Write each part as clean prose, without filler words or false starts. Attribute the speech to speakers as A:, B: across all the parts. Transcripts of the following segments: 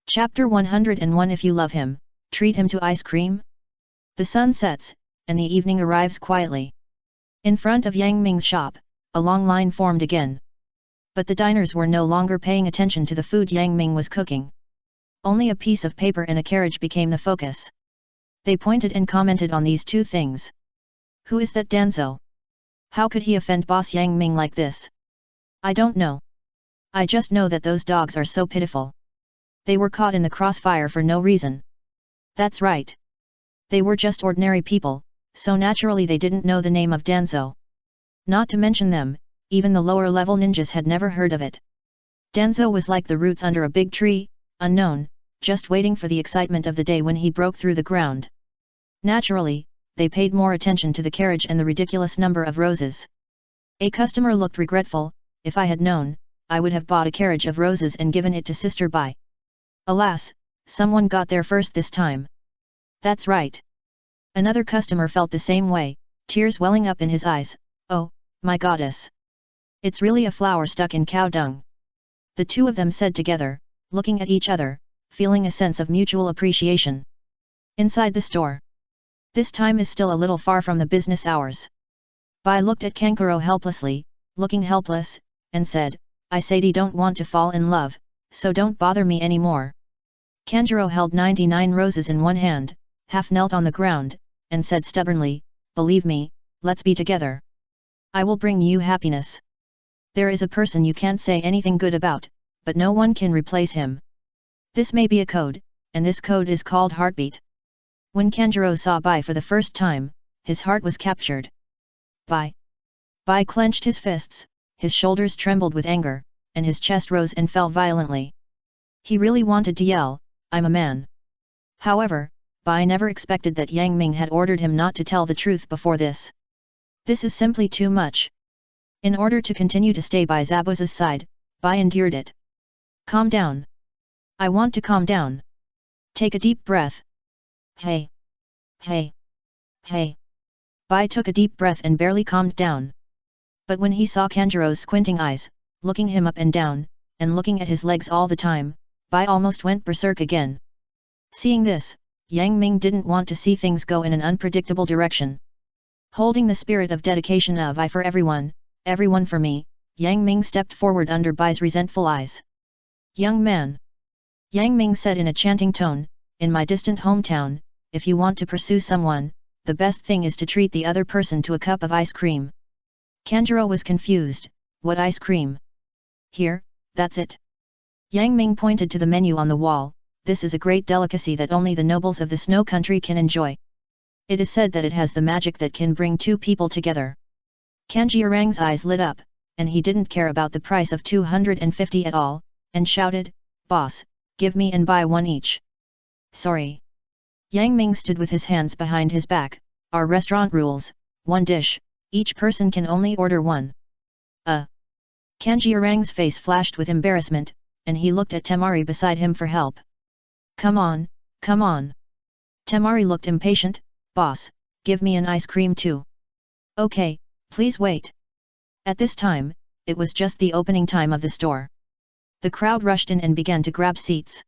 A: Chapter 101 If you love him, treat him to ice cream? The sun sets, and the evening arrives quietly. In front of Yang Ming's shop, a long line formed again. But the diners were no longer paying attention to the food Yang Ming was cooking. Only a piece of paper and a carriage became the focus. They pointed and commented on these two things. Who is that Danzo? How could he offend boss Yang Ming like this? I don't know. I just know that those dogs are so pitiful. They were caught in the crossfire for no reason. That's right. They were just ordinary people, so naturally they didn't know the name of Danzo. Not to mention them, even the lower-level ninjas had never heard of it. Danzo was like the roots under a big tree, unknown, just waiting for the excitement of the day when he broke through the ground. Naturally, they paid more attention to the carriage and the ridiculous number of roses. A customer looked regretful. If I had known, I would have bought a carriage of roses and given it to Sister Bai. Alas, someone got there first this time. That's right. Another customer felt the same way, tears welling up in his eyes. Oh, my goddess. It's really a flower stuck in cow dung. The two of them said together, looking at each other, feeling a sense of mutual appreciation. Inside the store. This time is still a little far from the business hours. Bai looked at Kankuro helplessly, looking helpless, and said, I said don't want to fall in love, so don't bother me anymore. Kanjuro held 99 roses in one hand, half knelt on the ground, and said stubbornly, believe me, let's be together. I will bring you happiness. There is a person you can't say anything good about, but no one can replace him. This may be a code, and this code is called heartbeat. When Kanjuro saw Bai for the first time, his heart was captured. Bai. Bai clenched his fists, his shoulders trembled with anger, and his chest rose and fell violently. He really wanted to yell, I'm a man. However, Bai never expected that Yang Ming had ordered him not to tell the truth before this. This is simply too much. In order to continue to stay by Zabuza's side, Bai endured it. Calm down. I want to calm down. Take a deep breath. Hey. Hey. Hey. Bai took a deep breath and barely calmed down. But when he saw Kanjuro's squinting eyes, looking him up and down, and looking at his legs all the time, Bai almost went berserk again. Seeing this, Yang Ming didn't want to see things go in an unpredictable direction. Holding the spirit of dedication of I for everyone for me, Yang Ming stepped forward under Bai's resentful eyes. Young man. Yang Ming said in a chanting tone, in my distant hometown, if you want to pursue someone, the best thing is to treat the other person to a cup of ice cream. Kanjuro was confused, what ice cream? Here, that's it. Yang Ming pointed to the menu on the wall, this is a great delicacy that only the nobles of the snow country can enjoy. It is said that it has the magic that can bring two people together. Kanjiorang's eyes lit up, and he didn't care about the price of 250 at all, and shouted, Boss, give me and buy one each. Sorry. Yang Ming stood with his hands behind his back, our restaurant rules, one dish, each person can only order one. Kanjiorang's face flashed with embarrassment, and he looked at Temari beside him for help. Come on, come on. Temari looked impatient, Boss, give me an ice cream too. Okay, please wait. At this time, it was just the opening time of the store. The crowd rushed in and began to grab seats.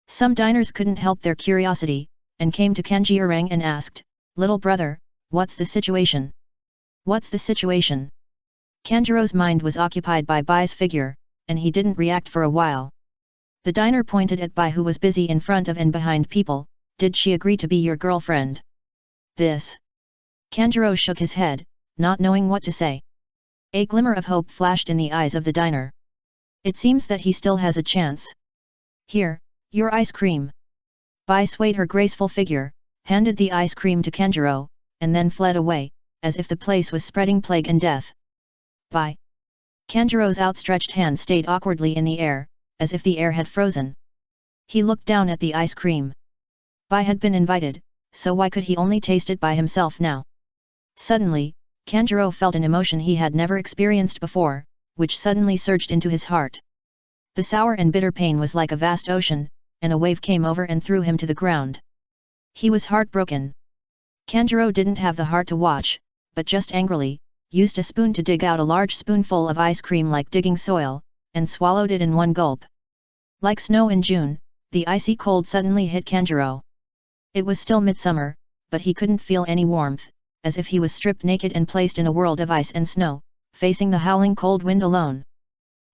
A: Some diners couldn't help their curiosity, and came to Kanjiorang and asked, Little brother, what's the situation? What's the situation? Kanjuro's mind was occupied by Bai's figure, and he didn't react for a while. The diner pointed at Bai who was busy in front of and behind people, did she agree to be your girlfriend? This. Kanjuro shook his head, not knowing what to say. A glimmer of hope flashed in the eyes of the diner. It seems that he still has a chance. Here, your ice cream. Bai swayed her graceful figure, handed the ice cream to Kanjuro, and then fled away, as if the place was spreading plague and death. Bai. Kanjuro's outstretched hand stayed awkwardly in the air, as if the air had frozen. He looked down at the ice cream. Bai had been invited, so why could he only taste it by himself now? Suddenly, Kanjuro felt an emotion he had never experienced before, which suddenly surged into his heart. The sour and bitter pain was like a vast ocean, and a wave came over and threw him to the ground. He was heartbroken. Kanjuro didn't have the heart to watch, but just angrily, used a spoon to dig out a large spoonful of ice cream like digging soil, and swallowed it in one gulp. Like snow in June, the icy cold suddenly hit Kanjuro. It was still midsummer, but he couldn't feel any warmth, as if he was stripped naked and placed in a world of ice and snow, facing the howling cold wind alone.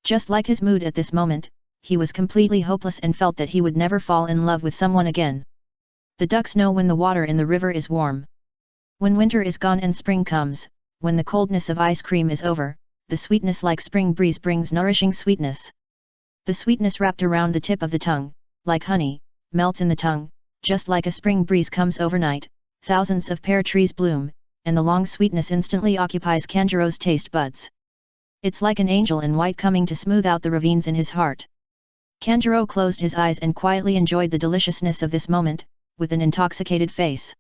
A: Just like his mood at this moment, he was completely hopeless and felt that he would never fall in love with someone again. The ducks know when the water in the river is warm. When winter is gone and spring comes, when the coldness of ice cream is over, the sweetness like spring breeze brings nourishing sweetness. The sweetness wrapped around the tip of the tongue, like honey, melts in the tongue, just like a spring breeze comes overnight, thousands of pear trees bloom, and the long sweetness instantly occupies Kanjuro's taste buds. It's like an angel in white coming to smooth out the ravines in his heart. Kanjuro closed his eyes and quietly enjoyed the deliciousness of this moment, with an intoxicated face.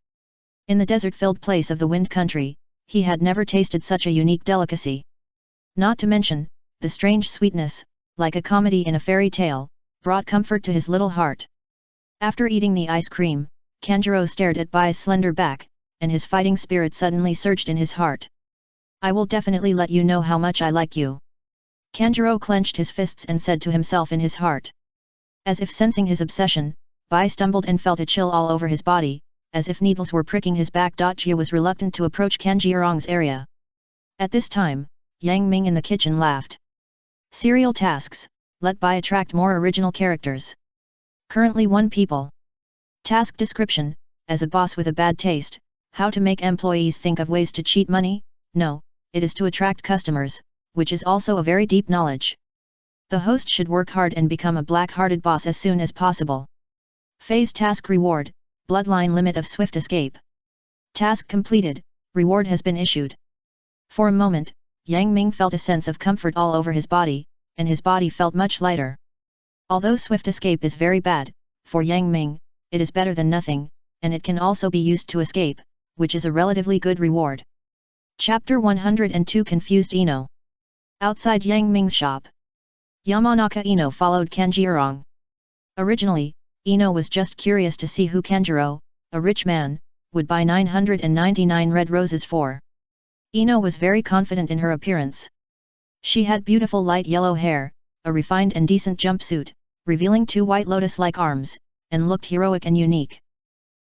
A: In the desert-filled place of the wind country, he had never tasted such a unique delicacy. Not to mention, the strange sweetness, like a comedy in a fairy tale, brought comfort to his little heart. After eating the ice cream, Kanjuro stared at Bai's slender back, and his fighting spirit suddenly surged in his heart. I will definitely let you know how much I like you. Kanjuro clenched his fists and said to himself in his heart. As if sensing his obsession, Bai stumbled and felt a chill all over his body, as if needles were pricking his back. Jia was reluctant to approach Kanjiroong's area. At this time, Yang Ming in the kitchen laughed. Serial tasks, let Bai attract more original characters. Currently 1 people. Task description, as a boss with a bad taste, how to make employees think of ways to cheat money? No, it is to attract customers, which is also a very deep knowledge. The host should work hard and become a black-hearted boss as soon as possible. Phase task reward, bloodline limit of swift escape. Task completed, reward has been issued. For a moment, Yang Ming felt a sense of comfort all over his body, and his body felt much lighter. Although swift escape is very bad, for Yang Ming, it is better than nothing, and it can also be used to escape, which is a relatively good reward. Chapter 102 Confused Ino. Outside Yang Ming's shop, Yamanaka Ino followed Kanjiroong. Originally, Ino was just curious to see who Kanjuro, a rich man, would buy 999 red roses for. Ino was very confident in her appearance. She had beautiful light yellow hair, a refined and decent jumpsuit, revealing 2 white lotus-like arms, and looked heroic and unique.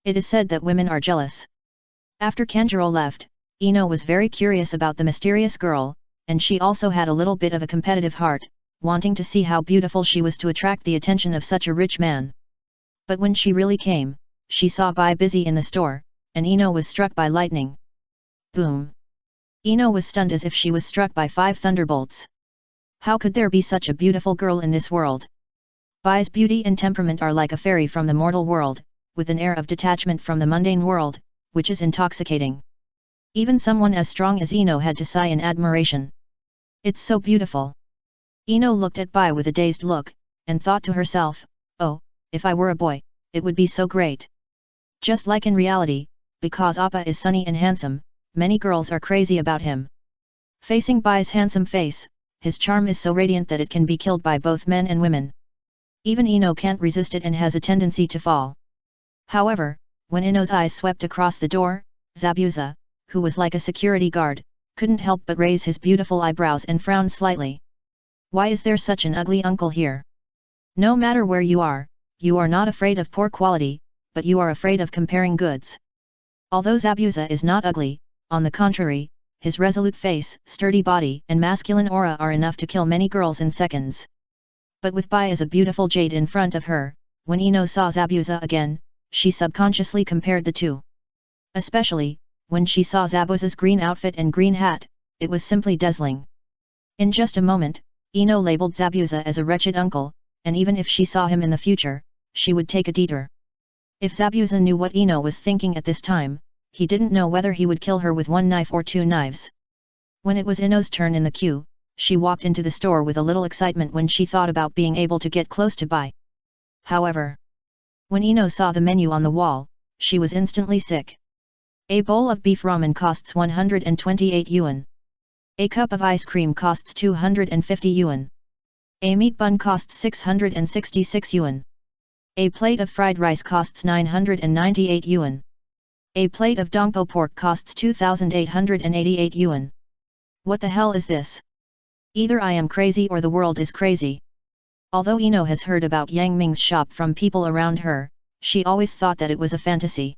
A: It is said that women are jealous. After Kanjuro left, Ino was very curious about the mysterious girl, and she also had a little bit of a competitive heart, wanting to see how beautiful she was to attract the attention of such a rich man. But when she really came, she saw Bai busy in the store, and Ino was struck by lightning. Boom! Ino was stunned as if she was struck by 5 thunderbolts. How could there be such a beautiful girl in this world? Bai's beauty and temperament are like a fairy from the mortal world, with an air of detachment from the mundane world, which is intoxicating. Even someone as strong as Ino had to sigh in admiration. It's so beautiful. Ino looked at Bai with a dazed look, and thought to herself, oh, if I were a boy, it would be so great. Just like in reality, because Appa is sunny and handsome, many girls are crazy about him. Facing Bai's handsome face, his charm is so radiant that it can be killed by both men and women. Even Ino can't resist it and has a tendency to fall. However, when Ino's eyes swept across the door, Zabuza, who was like a security guard, couldn't help but raise his beautiful eyebrows and frown slightly. Why is there such an ugly uncle here? No matter where you are not afraid of poor quality, but you are afraid of comparing goods. Although Zabuza is not ugly, on the contrary, his resolute face, sturdy body and masculine aura are enough to kill many girls in seconds. But with Bai as a beautiful jade in front of her, when Ino saw Zabuza again, she subconsciously compared the two. Especially, when she saw Zabuza's green outfit and green hat, it was simply dazzling. In just a moment, Ino labeled Zabuza as a wretched uncle, and even if she saw him in the future, she would take a detour. If Zabuza knew what Ino was thinking at this time, he didn't know whether he would kill her with 1 knife or 2 knives. When it was Ino's turn in the queue, she walked into the store with a little excitement when she thought about being able to get close to Bai. However, when Ino saw the menu on the wall, she was instantly sick. A bowl of beef ramen costs 128 yuan. A cup of ice cream costs 250 yuan. A meat bun costs 666 yuan. A plate of fried rice costs 998 yuan. A plate of dongpo pork costs 2,888 yuan. What the hell is this? Either I am crazy or the world is crazy. Although Ino has heard about Yang Ming's shop from people around her, she always thought that it was a fantasy.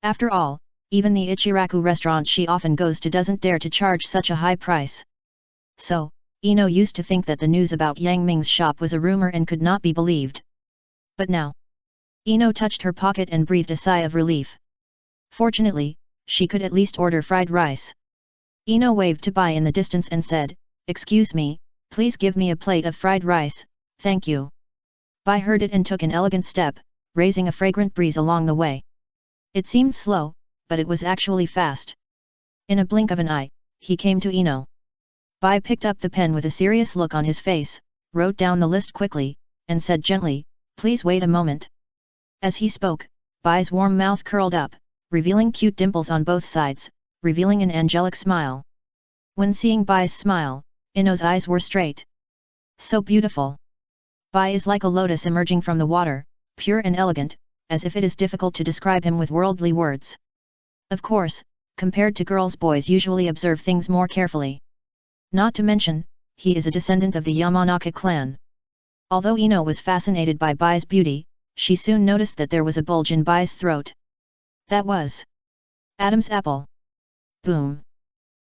A: After all, even the Ichiraku restaurant she often goes to doesn't dare to charge such a high price. So, Ino used to think that the news about Yang Ming's shop was a rumor and could not be believed. But now, Ino touched her pocket and breathed a sigh of relief. Fortunately, she could at least order fried rice. Ino waved to Bai in the distance and said, "Excuse me, please give me a plate of fried rice, thank you." Bai heard it and took an elegant step, raising a fragrant breeze along the way. It seemed slow, but it was actually fast. In a blink of an eye, he came to Ino. Bai picked up the pen with a serious look on his face, wrote down the list quickly, and said gently, "Please wait a moment." As he spoke, Bai's warm mouth curled up, revealing cute dimples on both sides, revealing an angelic smile. When seeing Bai's smile, Ino's eyes were straight. So beautiful. Bai is like a lotus emerging from the water, pure and elegant, as if it is difficult to describe him with worldly words. Of course, compared to girls, boys usually observe things more carefully. Not to mention, he is a descendant of the Yamanaka clan. Although Ino was fascinated by Bai's beauty, she soon noticed that there was a bulge in Bai's throat. That was Adam's apple. Boom!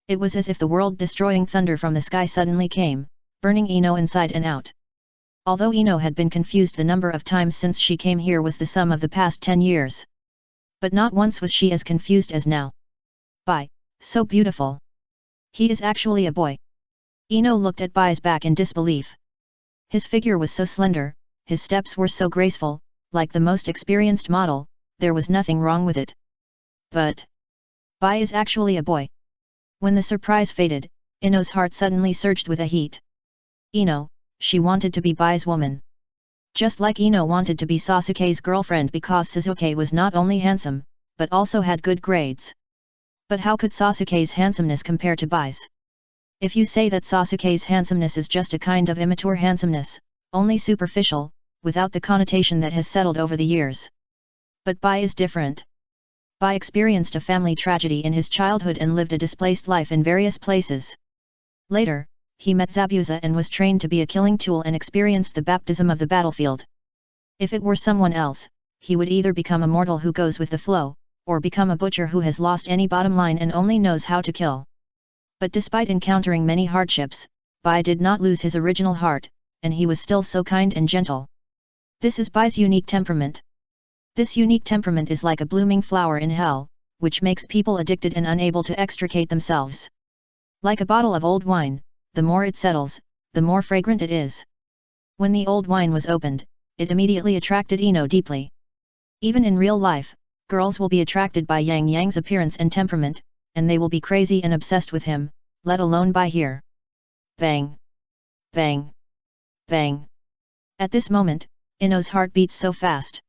A: It was as if the world-destroying thunder from the sky suddenly came, burning Ino inside and out. Although Ino had been confused the number of times since she came here was the sum of the past 10 years. But not once was she as confused as now. Bai, so beautiful. He is actually a boy. Ino looked at Bai's back in disbelief. His figure was so slender, his steps were so graceful, like the most experienced model, there was nothing wrong with it. But Bai is actually a boy. When the surprise faded, Ino's heart suddenly surged with a heat. Ino, she wanted to be Bai's woman. Just like Ino wanted to be Sasuke's girlfriend because Sasuke was not only handsome, but also had good grades. But how could Sasuke's handsomeness compare to Bai's? If you say that Sasuke's handsomeness is just a kind of immature handsomeness, only superficial, without the connotation that has settled over the years. But Bai is different. Bai experienced a family tragedy in his childhood and lived a displaced life in various places. Later, he met Zabuza and was trained to be a killing tool and experienced the baptism of the battlefield. If it were someone else, he would either become a mortal who goes with the flow, or become a butcher who has lost any bottom line and only knows how to kill. But despite encountering many hardships, Bai did not lose his original heart, and he was still so kind and gentle. This is Bai's unique temperament. This unique temperament is like a blooming flower in hell, which makes people addicted and unable to extricate themselves. Like a bottle of old wine, the more it settles, the more fragrant it is. When the old wine was opened, it immediately attracted Ino deeply. Even in real life, girls will be attracted by Yang's appearance and temperament, and they will be crazy and obsessed with him, let alone Bai here. Bang! Bang! Bang! At this moment, Ino's heart beats so fast.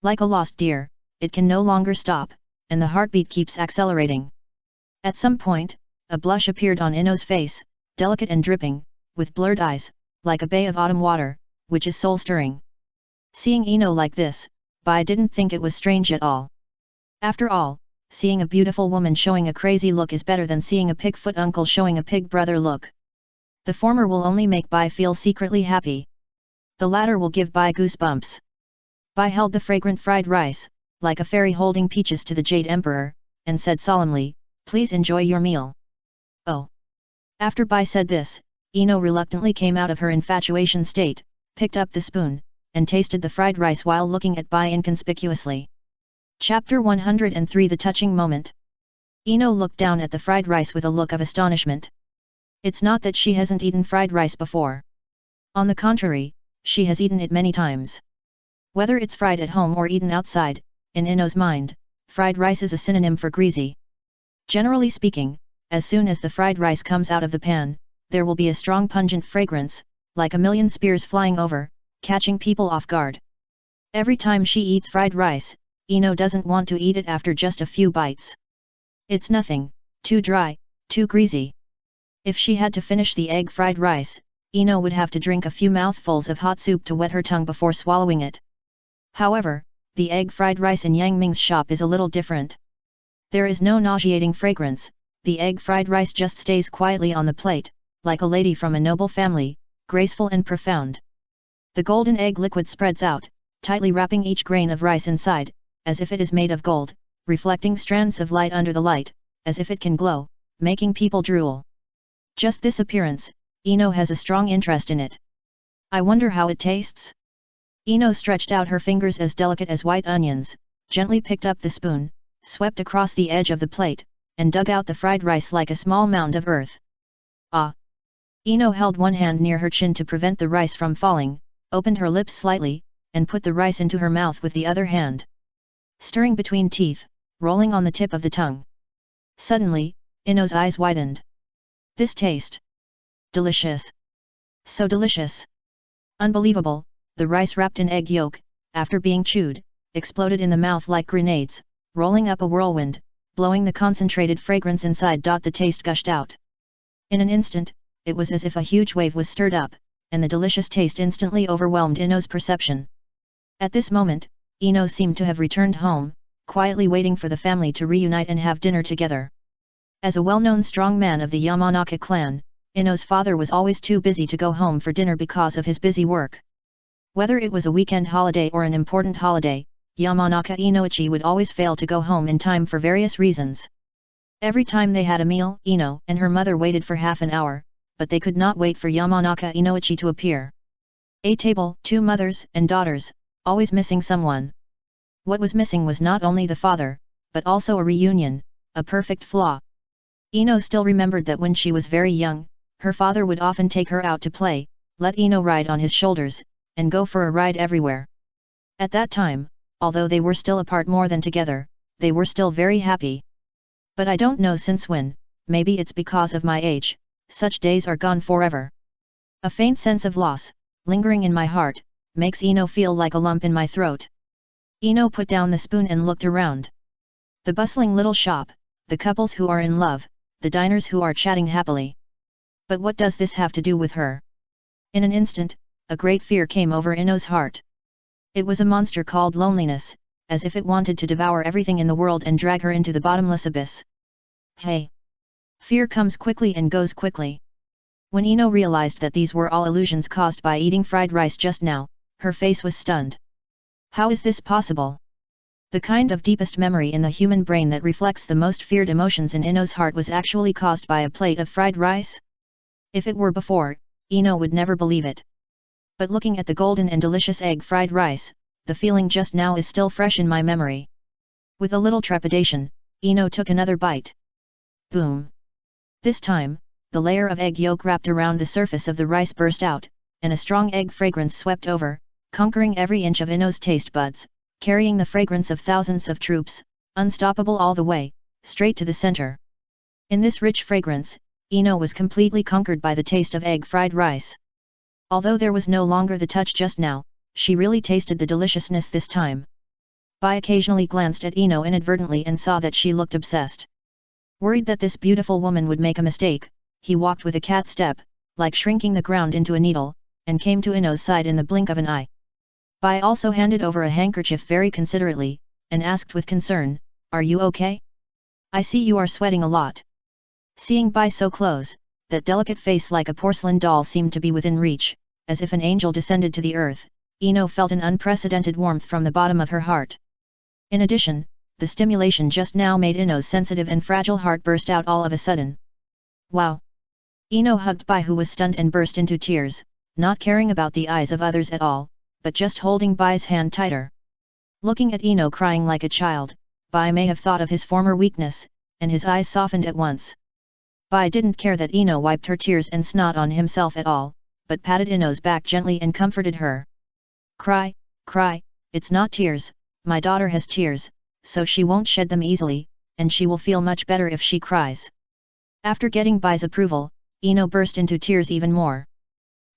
A: Like a lost deer, it can no longer stop, and the heartbeat keeps accelerating. At some point, a blush appeared on Ino's face, delicate and dripping, with blurred eyes, like a bay of autumn water, which is soul-stirring. Seeing Ino like this, Bai didn't think it was strange at all. After all, seeing a beautiful woman showing a crazy look is better than seeing a pig-foot uncle showing a pig brother look. The former will only make Bai feel secretly happy. The latter will give Bai goosebumps. Bai held the fragrant fried rice, like a fairy holding peaches to the Jade Emperor, and said solemnly, "Please enjoy your meal." Oh! After Bai said this, Ino reluctantly came out of her infatuation state, picked up the spoon, and tasted the fried rice while looking at Bai inconspicuously. Chapter 103 The Touching Moment. Ino looked down at the fried rice with a look of astonishment. It's not that she hasn't eaten fried rice before. On the contrary, she has eaten it many times. Whether it's fried at home or eaten outside, in Ino's mind, fried rice is a synonym for greasy. Generally speaking, as soon as the fried rice comes out of the pan, there will be a strong pungent fragrance, like a million spears flying over, catching people off guard. Every time she eats fried rice, Ino doesn't want to eat it after just a few bites. It's nothing, too dry, too greasy. If she had to finish the egg fried rice, Ino would have to drink a few mouthfuls of hot soup to wet her tongue before swallowing it. However, the egg fried rice in Yang Ming's shop is a little different. There is no nauseating fragrance, the egg fried rice just stays quietly on the plate, like a lady from a noble family, graceful and profound. The golden egg liquid spreads out, tightly wrapping each grain of rice inside, as if it is made of gold, reflecting strands of light under the light, as if it can glow, making people drool. Just this appearance, Ino has a strong interest in it. I wonder how it tastes? Ino stretched out her fingers as delicate as white onions, gently picked up the spoon, swept across the edge of the plate, and dug out the fried rice like a small mound of earth. Ah! Ino held one hand near her chin to prevent the rice from falling, opened her lips slightly, and put the rice into her mouth with the other hand. Stirring between teeth, rolling on the tip of the tongue. Suddenly, Ino's eyes widened. This taste. Delicious. So delicious. Unbelievable, the rice wrapped in egg yolk, after being chewed, exploded in the mouth like grenades, rolling up a whirlwind, blowing the concentrated fragrance inside. The taste gushed out. In an instant, it was as if a huge wave was stirred up, and the delicious taste instantly overwhelmed Ino's perception. At this moment, Ino seemed to have returned home, quietly waiting for the family to reunite and have dinner together. As a well-known strong man of the Yamanaka clan, Ino's father was always too busy to go home for dinner because of his busy work. Whether it was a weekend holiday or an important holiday, Yamanaka Inoichi would always fail to go home in time for various reasons. Every time they had a meal, Ino and her mother waited for half an hour, but they could not wait for Yamanaka Inoichi to appear. A table, 2 mothers and daughters, always missing someone. What was missing was not only the father, but also a reunion, a perfect flaw. Ino still remembered that when she was very young, her father would often take her out to play, let Ino ride on his shoulders, and go for a ride everywhere. At that time, although they were still apart more than together, they were still very happy. But I don't know since when, maybe it's because of my age, such days are gone forever. A faint sense of loss, lingering in my heart, makes Ino feel like a lump in my throat. Ino put down the spoon and looked around. The bustling little shop, the couples who are in love, the diners who are chatting happily. But what does this have to do with her? In an instant, a great fear came over Ino's heart. It was a monster called loneliness, as if it wanted to devour everything in the world and drag her into the bottomless abyss. Hey! Fear comes quickly and goes quickly. When Ino realized that these were all illusions caused by eating fried rice just now, her face was stunned. How is this possible? The kind of deepest memory in the human brain that reflects the most feared emotions in Ino's heart was actually caused by a plate of fried rice? If it were before, Ino would never believe it. But looking at the golden and delicious egg fried rice, the feeling just now is still fresh in my memory. With a little trepidation, Ino took another bite. Boom! This time, the layer of egg yolk wrapped around the surface of the rice burst out, and a strong egg fragrance swept over, conquering every inch of Ino's taste buds, carrying the fragrance of thousands of troops, unstoppable all the way, straight to the center. In this rich fragrance, Ino was completely conquered by the taste of egg fried rice. Although there was no longer the touch just now, she really tasted the deliciousness this time. Bai occasionally glanced at Ino inadvertently and saw that she looked obsessed. Worried that this beautiful woman would make a mistake, he walked with a cat step, like shrinking the ground into a needle, and came to Ino's side in the blink of an eye. Bai also handed over a handkerchief very considerately, and asked with concern, "Are you okay? I see you are sweating a lot." Seeing Bai so close, that delicate face like a porcelain doll seemed to be within reach, as if an angel descended to the earth, Ino felt an unprecedented warmth from the bottom of her heart. In addition, the stimulation just now made Ino's sensitive and fragile heart burst out all of a sudden. Wow! Ino hugged Bai, who was stunned and burst into tears, not caring about the eyes of others at all, but just holding Bai's hand tighter. Looking at Ino crying like a child, Bai may have thought of his former weakness, and his eyes softened at once. Bai didn't care that Ino wiped her tears and snot on himself at all, but patted Ino's back gently and comforted her. "Cry, cry, it's not tears, my daughter has tears, so she won't shed them easily, and she will feel much better if she cries." After getting Bai's approval, Ino burst into tears even more.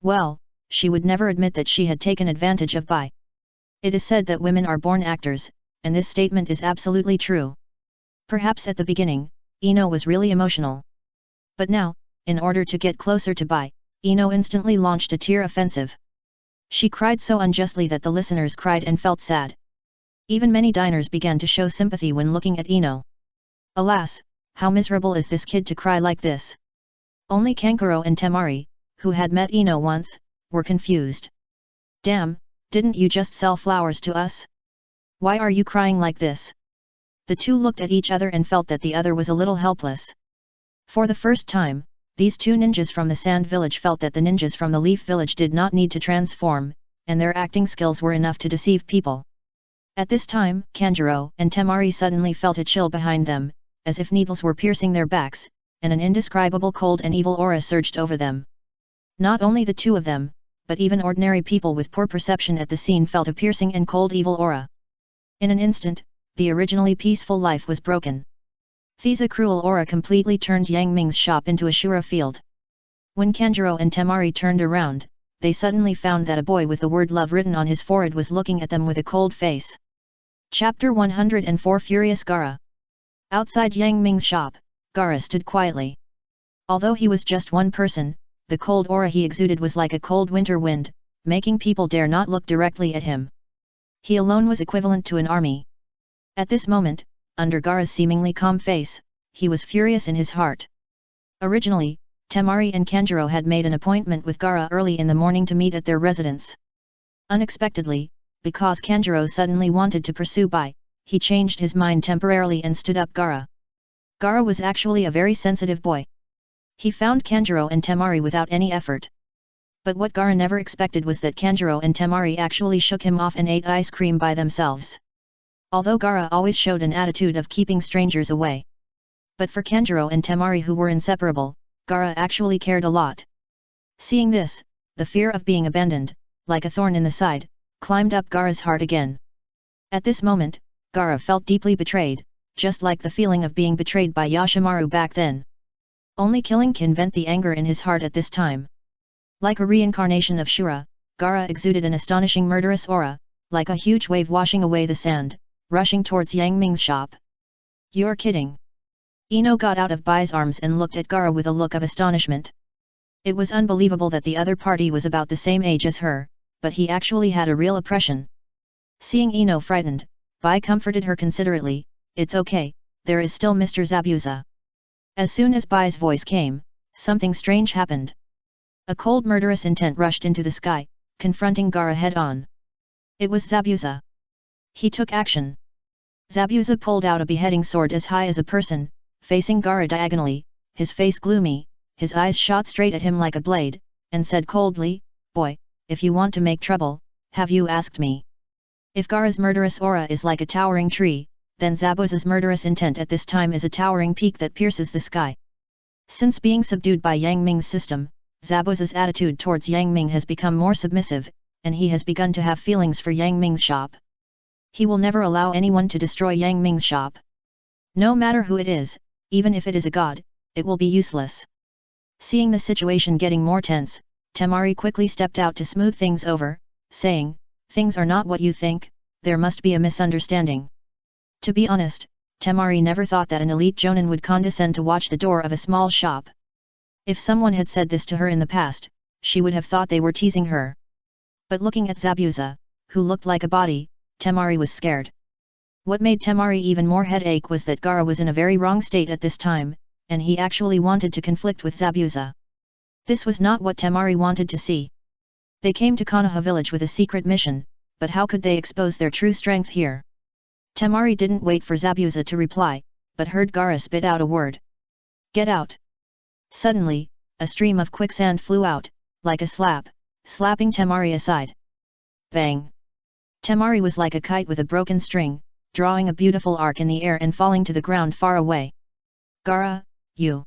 A: Well, she would never admit that she had taken advantage of Bai. It is said that women are born actors, and this statement is absolutely true. Perhaps at the beginning, Ino was really emotional. But now, in order to get closer to Bai, Ino instantly launched a tear offensive. She cried so unjustly that the listeners cried and felt sad. Even many diners began to show sympathy when looking at Ino. Alas, how miserable is this kid to cry like this? Only Kankuro and Temari, who had met Ino once, were confused. Damn, didn't you just sell flowers to us? Why are you crying like this? The two looked at each other and felt that the other was a little helpless. For the first time, these two ninjas from the Sand Village felt that the ninjas from the Leaf Village did not need to transform, and their acting skills were enough to deceive people. At this time, Kanjuro and Temari suddenly felt a chill behind them, as if needles were piercing their backs, and an indescribable cold and evil aura surged over them. Not only the two of them, but even ordinary people with poor perception at the scene felt a piercing and cold evil aura. In an instant, the originally peaceful life was broken. Thi's cruel aura completely turned Yang Ming's shop into a Shura field. When Kanjuro and Temari turned around, they suddenly found that a boy with the word love written on his forehead was looking at them with a cold face. Chapter 104 Furious Gaara. Outside Yang Ming's shop, Gaara stood quietly. Although he was just one person, the cold aura he exuded was like a cold winter wind, making people dare not look directly at him. He alone was equivalent to an army. At this moment, under Gaara's seemingly calm face, he was furious in his heart. Originally, Temari and Kanjuro had made an appointment with Gaara early in the morning to meet at their residence. Unexpectedly, because Kanjuro suddenly wanted to pursue Bai, he changed his mind temporarily and stood up Gaara. Gaara was actually a very sensitive boy. He found Kanjuro and Temari without any effort. But what Gaara never expected was that Kanjuro and Temari actually shook him off and ate ice cream by themselves. Although Gaara always showed an attitude of keeping strangers away. But for Kanjuro and Temari, who were inseparable, Gaara actually cared a lot. Seeing this, the fear of being abandoned, like a thorn in the side, climbed up Gaara's heart again. At this moment, Gaara felt deeply betrayed, just like the feeling of being betrayed by Yoshimaru back then. Only killing can vent the anger in his heart at this time. Like a reincarnation of Shura, Gaara exuded an astonishing murderous aura, like a huge wave washing away the sand, rushing towards Yang Ming's shop. You're kidding. Ino got out of Bai's arms and looked at Gaara with a look of astonishment. It was unbelievable that the other party was about the same age as her, but he actually had a real oppression. Seeing Ino frightened, Bai comforted her considerately. It's okay, there is still Mr. Zabuza. As soon as Bai's voice came, something strange happened. A cold murderous intent rushed into the sky, confronting Gaara head-on. It was Zabuza. He took action. Zabuza pulled out a beheading sword as high as a person, facing Gaara diagonally, his face gloomy, his eyes shot straight at him like a blade, and said coldly, "Boy, if you want to make trouble, have you asked me?" If Gaara's murderous aura is like a towering tree, then Zabuza's murderous intent at this time is a towering peak that pierces the sky. Since being subdued by Yang Ming's system, Zabuza's attitude towards Yang Ming has become more submissive, and he has begun to have feelings for Yang Ming's shop. He will never allow anyone to destroy Yang Ming's shop. No matter who it is, even if it is a god, it will be useless. Seeing the situation getting more tense, Temari quickly stepped out to smooth things over, saying, "Things are not what you think, there must be a misunderstanding." To be honest, Temari never thought that an elite jonin would condescend to watch the door of a small shop. If someone had said this to her in the past, she would have thought they were teasing her. But looking at Zabuza, who looked like a body, Temari was scared. What made Temari even more headache was that Gaara was in a very wrong state at this time, and he actually wanted to conflict with Zabuza. This was not what Temari wanted to see. They came to Konoha village with a secret mission, but how could they expose their true strength here? Temari didn't wait for Zabuza to reply, but heard Gaara spit out a word. "Get out!" Suddenly, a stream of quicksand flew out, like a slap, slapping Temari aside. Bang! Temari was like a kite with a broken string, drawing a beautiful arc in the air and falling to the ground far away. "Gaara, you!"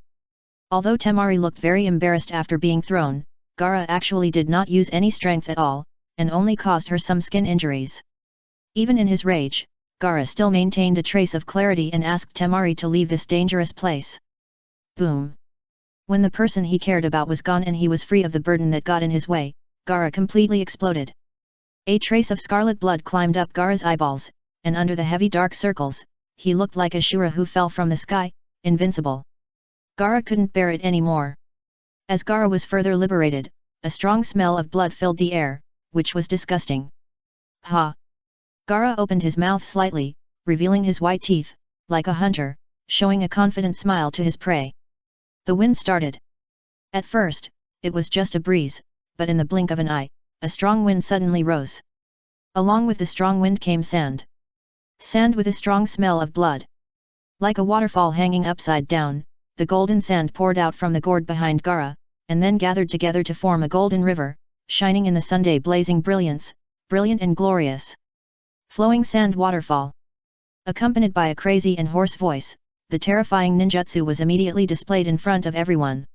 A: Although Temari looked very embarrassed after being thrown, Gaara actually did not use any strength at all, and only caused her some skin injuries. Even in his rage, Gaara still maintained a trace of clarity and asked Temari to leave this dangerous place. Boom! When the person he cared about was gone and he was free of the burden that got in his way, Gaara completely exploded. A trace of scarlet blood climbed up Gaara's eyeballs, and under the heavy dark circles, he looked like a Shura who fell from the sky, invincible. Gaara couldn't bear it anymore. As Gaara was further liberated, a strong smell of blood filled the air, which was disgusting. Ha! Gaara opened his mouth slightly, revealing his white teeth, like a hunter, showing a confident smile to his prey. The wind started. At first, it was just a breeze, but in the blink of an eye, a strong wind suddenly rose. Along with the strong wind came sand. Sand with a strong smell of blood. Like a waterfall hanging upside down, the golden sand poured out from the gourd behind Gaara, and then gathered together to form a golden river, shining in the Sunday blazing brilliance, brilliant and glorious. Flowing sand waterfall. Accompanied by a crazy and hoarse voice, the terrifying ninjutsu was immediately displayed in front of everyone.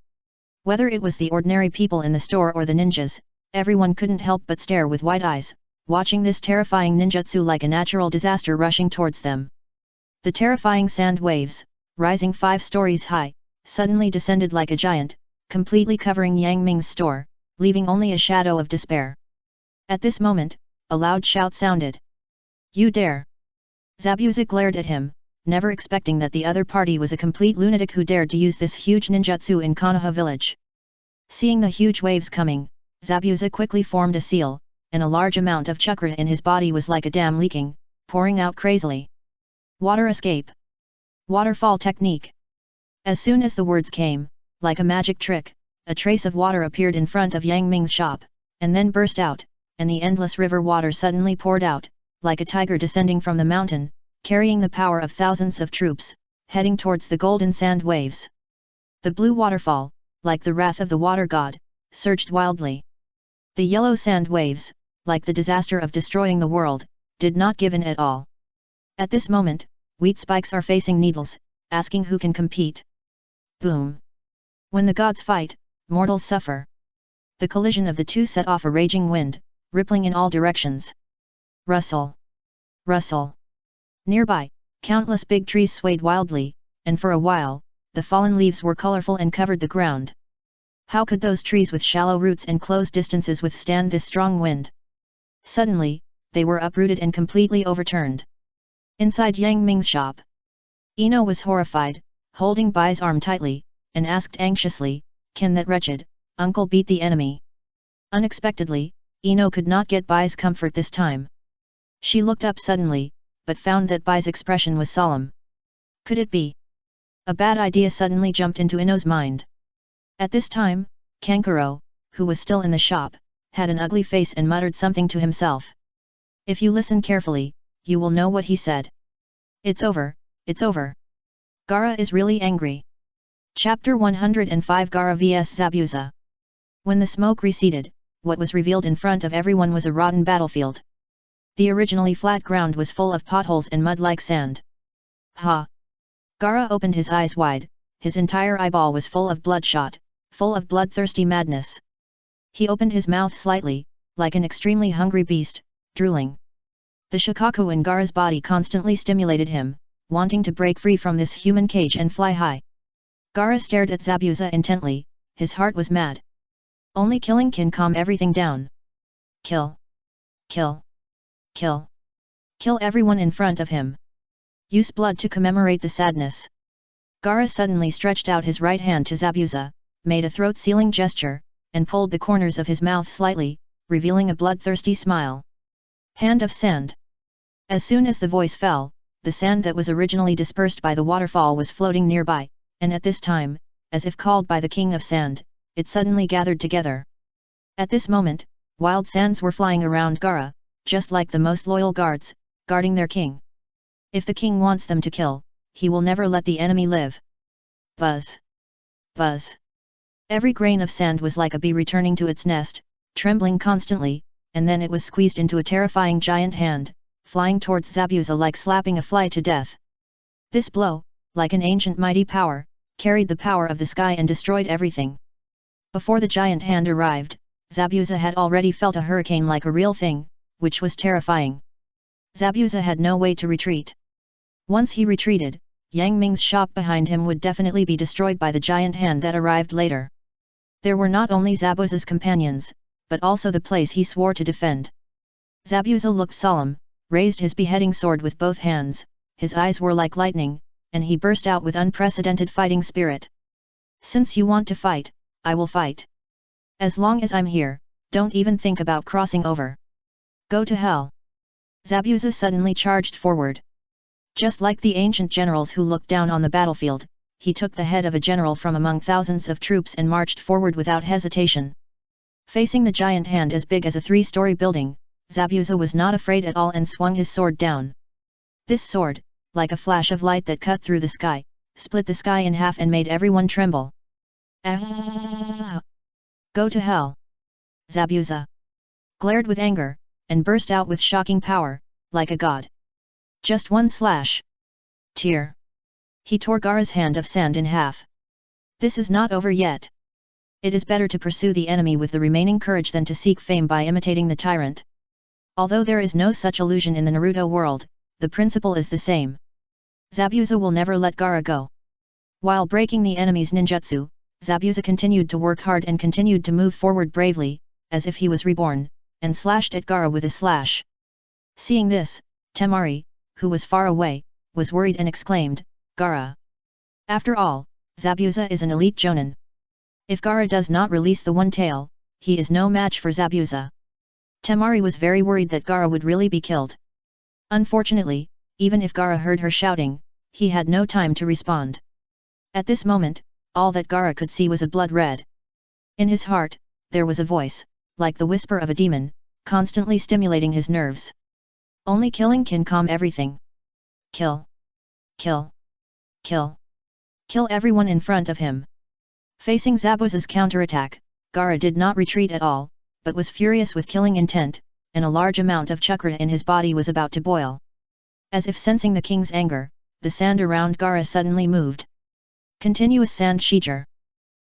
A: Whether it was the ordinary people in the store or the ninjas, everyone couldn't help but stare with wide eyes, watching this terrifying ninjutsu like a natural disaster rushing towards them. The terrifying sand waves, rising 5 stories high, suddenly descended like a giant, completely covering Yang Ming's store, leaving only a shadow of despair. At this moment, a loud shout sounded. "You dare!" Zabuza glared at him, never expecting that the other party was a complete lunatic who dared to use this huge ninjutsu in Konoha village. Seeing the huge waves coming, Zabuza quickly formed a seal, and a large amount of chakra in his body was like a dam leaking, pouring out crazily. Water escape. Waterfall technique. As soon as the words came, like a magic trick, a trace of water appeared in front of Yang Ming's shop, and then burst out, and the endless river water suddenly poured out, like a tiger descending from the mountain, carrying the power of thousands of troops, heading towards the golden sand waves. The blue waterfall, like the wrath of the water god, surged wildly. The yellow sand waves, like the disaster of destroying the world, did not give in at all. At this moment, wheat spikes are facing needles, asking who can compete. Boom! When the gods fight, mortals suffer. The collision of the two set off a raging wind, rippling in all directions. Rustle! Rustle! Nearby, countless big trees swayed wildly, and for a while, the fallen leaves were colorful and covered the ground. How could those trees with shallow roots and closed distances withstand this strong wind? Suddenly, they were uprooted and completely overturned. Inside Yang Ming's shop, Ino was horrified, holding Bai's arm tightly, and asked anxiously, "Can that wretched uncle beat the enemy?" Unexpectedly, Ino could not get Bai's comfort this time. She looked up suddenly, but found that Bai's expression was solemn. Could it be? A bad idea suddenly jumped into Ino's mind. At this time, Kankuro, who was still in the shop, had an ugly face and muttered something to himself. If you listen carefully, you will know what he said. "It's over, it's over. Gaara is really angry." Chapter 105 Gaara vs Zabuza. When the smoke receded, what was revealed in front of everyone was a rotten battlefield. The originally flat ground was full of potholes and mud like sand. Ha! Gaara opened his eyes wide, his entire eyeball was full of bloodshot, full of bloodthirsty madness. He opened his mouth slightly, like an extremely hungry beast, drooling. The Shikaku in Gaara's body constantly stimulated him, wanting to break free from this human cage and fly high. Gaara stared at Zabuza intently, his heart was mad. Only killing can calm everything down. Kill! Kill! Kill! Kill everyone in front of him. Use blood to commemorate the sadness. Gaara suddenly stretched out his right hand to Zabuza, made a throat-sealing gesture, and pulled the corners of his mouth slightly, revealing a bloodthirsty smile. Hand of sand. As soon as the voice fell, the sand that was originally dispersed by the waterfall was floating nearby, and at this time, as if called by the king of sand, it suddenly gathered together. At this moment, wild sands were flying around Gaara, just like the most loyal guards, guarding their king. If the king wants them to kill, he will never let the enemy live. Buzz! Buzz! Every grain of sand was like a bee returning to its nest, trembling constantly, and then it was squeezed into a terrifying giant hand, flying towards Zabuza like slapping a fly to death. This blow, like an ancient mighty power, carried the power of the sky and destroyed everything. Before the giant hand arrived, Zabuza had already felt a hurricane like a real thing, which was terrifying. Zabuza had no way to retreat. Once he retreated, Yang Ming's shop behind him would definitely be destroyed by the giant hand that arrived later. There were not only Zabuza's companions, but also the place he swore to defend. Zabuza looked solemn, raised his beheading sword with both hands, his eyes were like lightning, and he burst out with unprecedented fighting spirit. "Since you want to fight, I will fight. As long as I'm here, don't even think about crossing over. Go to hell." Zabuza suddenly charged forward. Just like the ancient generals who looked down on the battlefield, he took the head of a general from among thousands of troops and marched forward without hesitation. Facing the giant hand as big as a 3-story building, Zabuza was not afraid at all and swung his sword down. This sword, like a flash of light that cut through the sky, split the sky in half and made everyone tremble. Ah! Go to hell! Zabuza glared with anger, and burst out with shocking power, like a god. Just one slash. Tear. He tore Gaara's hand of sand in half. This is not over yet. It is better to pursue the enemy with the remaining courage than to seek fame by imitating the tyrant. Although there is no such illusion in the Naruto world, the principle is the same. Zabuza will never let Gaara go. While breaking the enemy's ninjutsu, Zabuza continued to work hard and continued to move forward bravely, as if he was reborn, and slashed at Gaara with a slash. Seeing this, Temari, who was far away, was worried and exclaimed, "Gaara! After all, Zabuza is an elite jonin. If Gaara does not release the one tail, he is no match for Zabuza." Temari was very worried that Gaara would really be killed. Unfortunately, even if Gaara heard her shouting, he had no time to respond. At this moment, all that Gaara could see was a blood red. In his heart, there was a voice, like the whisper of a demon, constantly stimulating his nerves. Only killing can calm everything. Kill. Kill. Kill. Kill everyone in front of him. Facing Zabuza's counterattack, Gaara did not retreat at all, but was furious with killing intent, and a large amount of chakra in his body was about to boil. As if sensing the king's anger, the sand around Gaara suddenly moved. Continuous sand sheeter.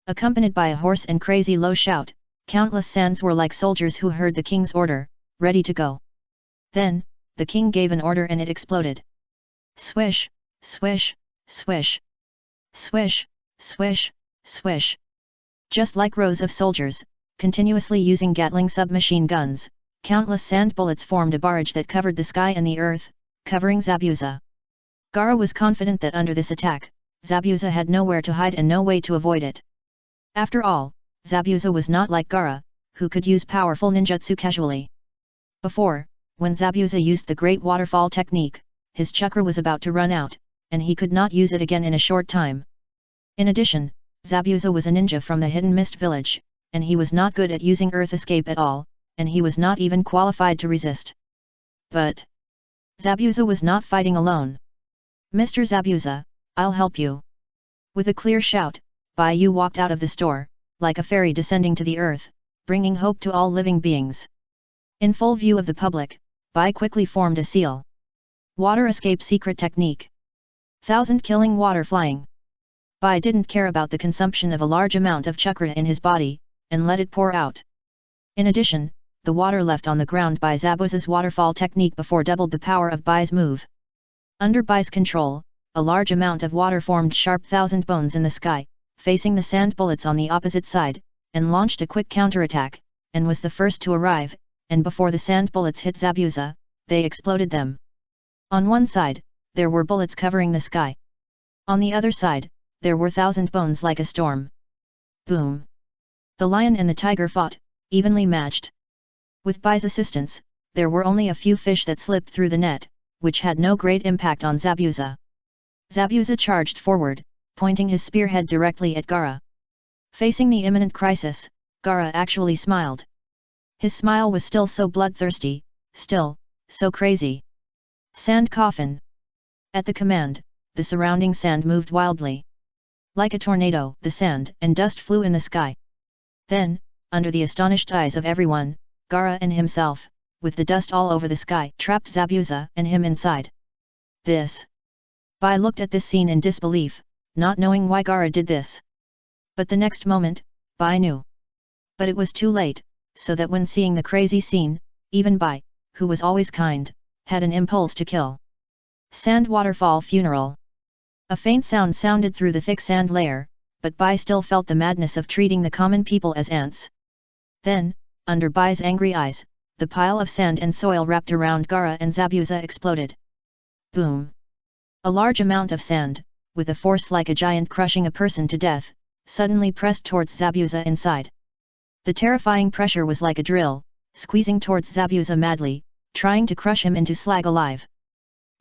A: Accompanied by a hoarse and crazy low shout, countless sands were like soldiers who heard the king's order, ready to go. Then, the king gave an order and it exploded. Swish, swish, swish. Swish, swish, swish. Just like rows of soldiers, continuously using Gatling submachine guns, countless sand bullets formed a barrage that covered the sky and the earth, covering Zabuza. Gaara was confident that under this attack, Zabuza had nowhere to hide and no way to avoid it. After all, Zabuza was not like Gaara, who could use powerful ninjutsu casually. Before, when Zabuza used the Great Waterfall technique, his chakra was about to run out, and he could not use it again in a short time. In addition, Zabuza was a ninja from the Hidden Mist village, and he was not good at using earth escape at all, and he was not even qualified to resist. But Zabuza was not fighting alone. "Mr. Zabuza, I'll help you." With a clear shout, Baiyu walked out of the store, like a fairy descending to the earth, bringing hope to all living beings. In full view of the public, Bai quickly formed a seal. Water escape secret technique. 1,000 killing water flying. Bai didn't care about the consumption of a large amount of chakra in his body, and let it pour out. In addition, the water left on the ground by Zabuza's waterfall technique before doubled the power of Bai's move. Under Bai's control, a large amount of water formed sharp 1,000 bones in the sky, facing the sand bullets on the opposite side, and launched a quick counterattack, and was the first to arrive, and before the sand bullets hit Zabuza, they exploded them. On one side, there were bullets covering the sky. On the other side, there were 1,000 bones like a storm. Boom! The lion and the tiger fought, evenly matched. With Bai's assistance, there were only a few fish that slipped through the net, which had no great impact on Zabuza. Zabuza charged forward, pointing his spearhead directly at Gaara. Facing the imminent crisis, Gaara actually smiled. His smile was still so bloodthirsty, still, so crazy. Sand coffin. At the command, the surrounding sand moved wildly. Like a tornado, the sand and dust flew in the sky. Then, under the astonished eyes of everyone, Gaara and himself, with the dust all over the sky, trapped Zabuza and him inside. This. Bai looked at this scene in disbelief, not knowing why Gaara did this. But the next moment, Bai knew. But it was too late, so that when seeing the crazy scene, even Bai, who was always kind, had an impulse to kill. Sand waterfall funeral. A faint sound sounded through the thick sand layer, but Bai still felt the madness of treating the common people as ants. Then, under Bai's angry eyes, the pile of sand and soil wrapped around Gaara and Zabuza exploded. Boom! A large amount of sand, with a force like a giant crushing a person to death, suddenly pressed towards Zabuza inside. The terrifying pressure was like a drill, squeezing towards Zabuza madly, trying to crush him into slag alive.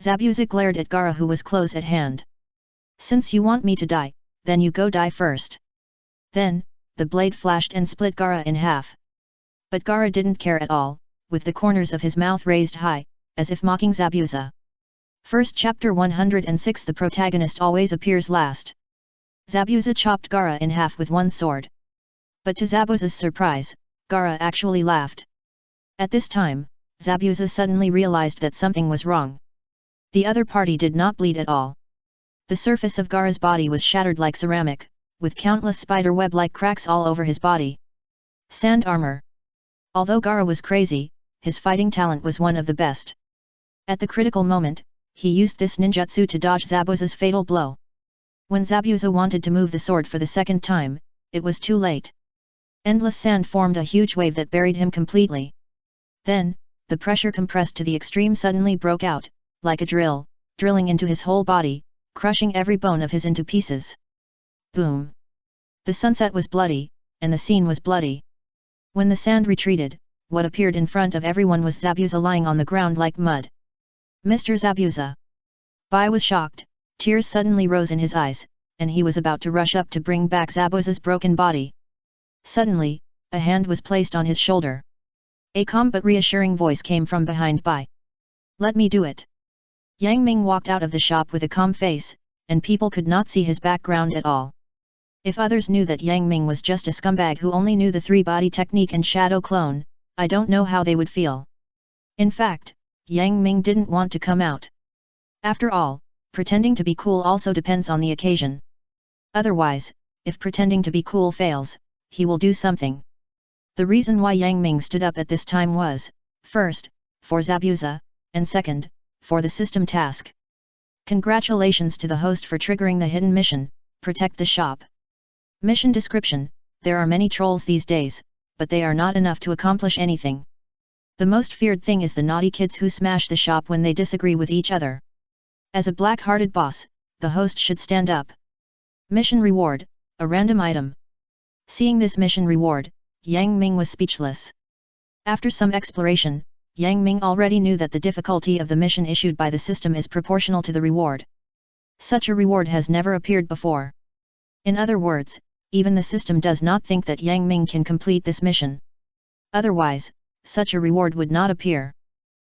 A: Zabuza glared at Gaara, who was close at hand. "Since you want me to die, then you go die first." Then, the blade flashed and split Gaara in half. But Gaara didn't care at all, with the corners of his mouth raised high, as if mocking Zabuza. First chapter 106. The protagonist always appears last. Zabuza chopped Gaara in half with one sword. But to Zabuza's surprise, Gaara actually laughed. At this time, Zabuza suddenly realized that something was wrong. The other party did not bleed at all. The surface of Gaara's body was shattered like ceramic, with countless spider web-like cracks all over his body. Sand armor. Although Gaara was crazy, his fighting talent was one of the best. At the critical moment, he used this ninjutsu to dodge Zabuza's fatal blow. When Zabuza wanted to move the sword for the second time, it was too late. Endless sand formed a huge wave that buried him completely. Then, the pressure compressed to the extreme suddenly broke out, like a drill, drilling into his whole body, crushing every bone of his into pieces. Boom! The sunset was bloody, and the scene was bloody. When the sand retreated, what appeared in front of everyone was Zabuza lying on the ground like mud. Mr. Zabuza! Bai was shocked, tears suddenly rose in his eyes, and he was about to rush up to bring back Zabuza's broken body. Suddenly, a hand was placed on his shoulder. A calm but reassuring voice came from behind Bai. Let me do it. Yang Ming walked out of the shop with a calm face, and people could not see his background at all. If others knew that Yang Ming was just a scumbag who only knew the three-body technique and shadow clone, I don't know how they would feel. In fact, Yang Ming didn't want to come out. After all, pretending to be cool also depends on the occasion. Otherwise, if pretending to be cool fails, he will do something. The reason why Yang Ming stood up at this time was, first, for Zabuza, and second, for the system task. Congratulations to the host for triggering the hidden mission, protect the shop. Mission description: there are many trolls these days, but they are not enough to accomplish anything. The most feared thing is the naughty kids who smash the shop when they disagree with each other. As a black-hearted boss, the host should stand up. Mission reward: a random item. Seeing this mission reward, Yang Ming was speechless. After some exploration, Yang Ming already knew that the difficulty of the mission issued by the system is proportional to the reward. Such a reward has never appeared before. In other words, even the system does not think that Yang Ming can complete this mission. Otherwise, such a reward would not appear.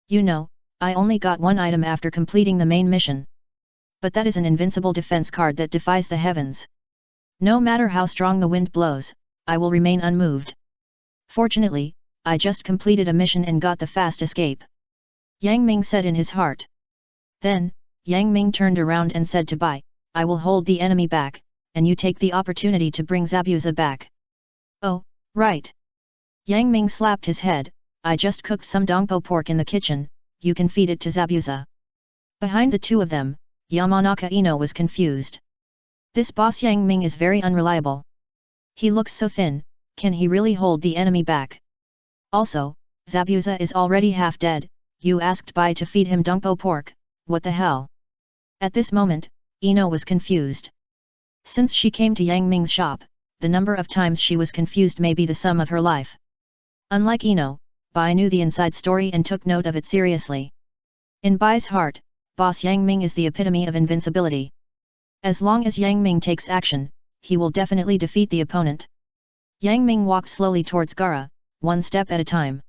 A: You know, I only got one item after completing the main mission. But that is an invincible defense card that defies the heavens. No matter how strong the wind blows, I will remain unmoved. Fortunately, I just completed a mission and got the fast escape. Yang Ming said in his heart. Then, Yang Ming turned around and said to Bai, I will hold the enemy back, and you take the opportunity to bring Zabuza back. Oh, right. Yang Ming slapped his head, I just cooked some dongpo pork in the kitchen, you can feed it to Zabuza. Behind the two of them, Yamanaka Ino was confused. This boss Yang Ming is very unreliable. He looks so thin, can he really hold the enemy back? Also, Zabuza is already half dead, you asked Bai to feed him dongpo pork, what the hell? At this moment, Ino was confused. Since she came to Yang Ming's shop, the number of times she was confused may be the sum of her life. Unlike Ino, Bai knew the inside story and took note of it seriously. In Bai's heart, boss Yang Ming is the epitome of invincibility. As long as Yang Ming takes action, he will definitely defeat the opponent. Yang Ming walked slowly towards Gaara, one step at a time.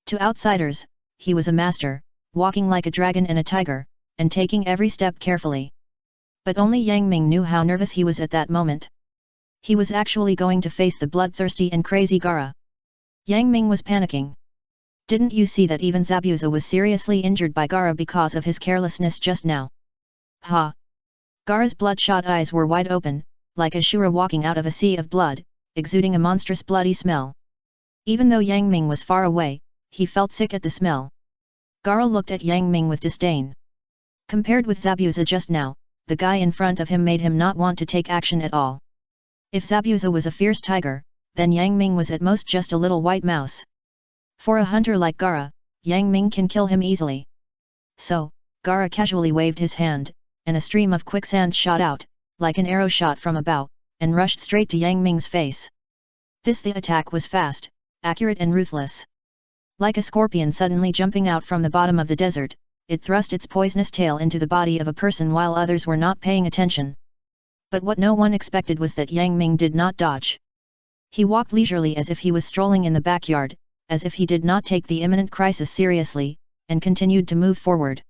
A: To outsiders, he was a master, walking like a dragon and a tiger, and taking every step carefully. But only Yang Ming knew how nervous he was at that moment. He was actually going to face the bloodthirsty and crazy Gaara. Yang Ming was panicking. Didn't you see that even Zabuza was seriously injured by Gaara because of his carelessness just now? Ha! Gaara's bloodshot eyes were wide open, like a Shura walking out of a sea of blood, exuding a monstrous bloody smell. Even though Yang Ming was far away, he felt sick at the smell. Gaara looked at Yang Ming with disdain. Compared with Zabuza just now, the guy in front of him made him not want to take action at all. If Zabuza was a fierce tiger, then Yang Ming was at most just a little white mouse. For a hunter like Gaara, Yang Ming can kill him easily. So, Gaara casually waved his hand, and a stream of quicksand shot out, like an arrow shot from a bow, and rushed straight to Yang Ming's face. The attack was fast, accurate and ruthless. Like a scorpion suddenly jumping out from the bottom of the desert, it thrust its poisonous tail into the body of a person while others were not paying attention. But what no one expected was that Yang Ming did not dodge. He walked leisurely as if he was strolling in the backyard, as if he did not take the imminent crisis seriously, and continued to move forward.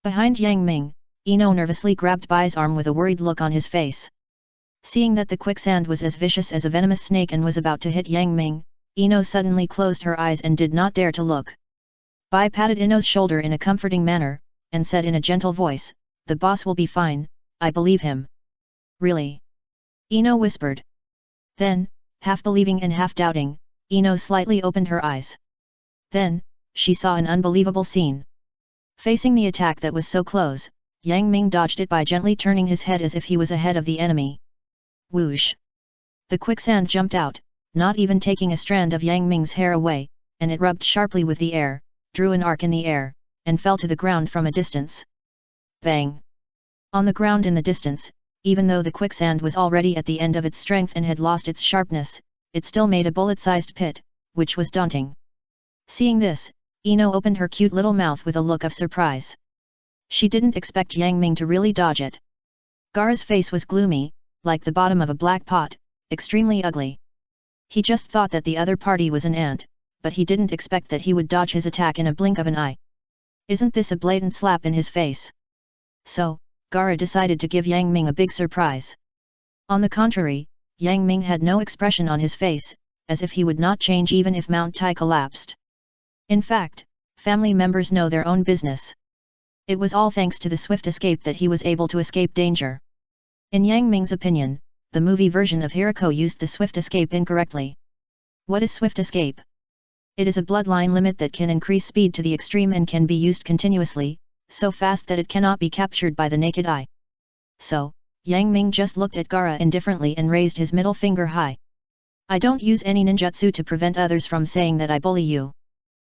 A: Behind Yang Ming, Ino nervously grabbed Bai's arm with a worried look on his face. Seeing that the quicksand was as vicious as a venomous snake and was about to hit Yang Ming, Ino suddenly closed her eyes and did not dare to look. Bai patted Ino's shoulder in a comforting manner, and said in a gentle voice, "The boss will be fine, I believe him." "Really?" Ino whispered. Then, half believing and half doubting, Ino slightly opened her eyes. Then, she saw an unbelievable scene. Facing the attack that was so close, Yang Ming dodged it by gently turning his head as if he was ahead of the enemy. Whoosh! The quicksand jumped out, not even taking a strand of Yang Ming's hair away, and it rubbed sharply with the air, drew an arc in the air, and fell to the ground from a distance. Bang! On the ground in the distance, even though the quicksand was already at the end of its strength and had lost its sharpness, it still made a bullet-sized pit, which was daunting. Seeing this, Ino opened her cute little mouth with a look of surprise. She didn't expect Yang Ming to really dodge it. Gaara's face was gloomy, like the bottom of a black pot, extremely ugly. He just thought that the other party was an ant, but he didn't expect that he would dodge his attack in a blink of an eye. Isn't this a blatant slap in his face? So, Gaara decided to give Yang Ming a big surprise. On the contrary, Yang Ming had no expression on his face, as if he would not change even if Mount Tai collapsed. In fact, family members know their own business. It was all thanks to the swift escape that he was able to escape danger. In Yang Ming's opinion, the movie version of Hirako used the swift escape incorrectly. What is swift escape? It is a bloodline limit that can increase speed to the extreme and can be used continuously, so fast that it cannot be captured by the naked eye. So, Yang Ming just looked at Gaara indifferently and raised his middle finger high. "I don't use any ninjutsu to prevent others from saying that I bully you."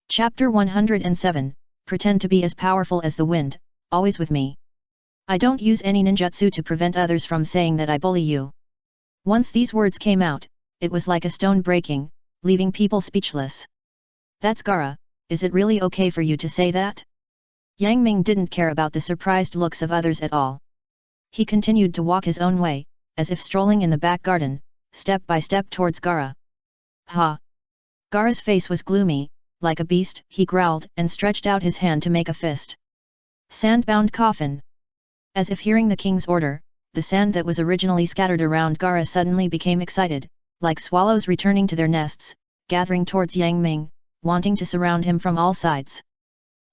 A: Chapter 107, Pretend to be as powerful as the wind, always with me. I don't use any ninjutsu to prevent others from saying that I bully you. Once these words came out, it was like a stone breaking, leaving people speechless. "That's Gaara, is it really okay for you to say that?" Yang Ming didn't care about the surprised looks of others at all. He continued to walk his own way, as if strolling in the back garden, step by step towards Gaara. "Ha!" Gaara's face was gloomy, like a beast, he growled and stretched out his hand to make a fist. Sand-bound coffin. As if hearing the king's order, the sand that was originally scattered around Gaara suddenly became excited, like swallows returning to their nests, gathering towards Yang Ming, wanting to surround him from all sides.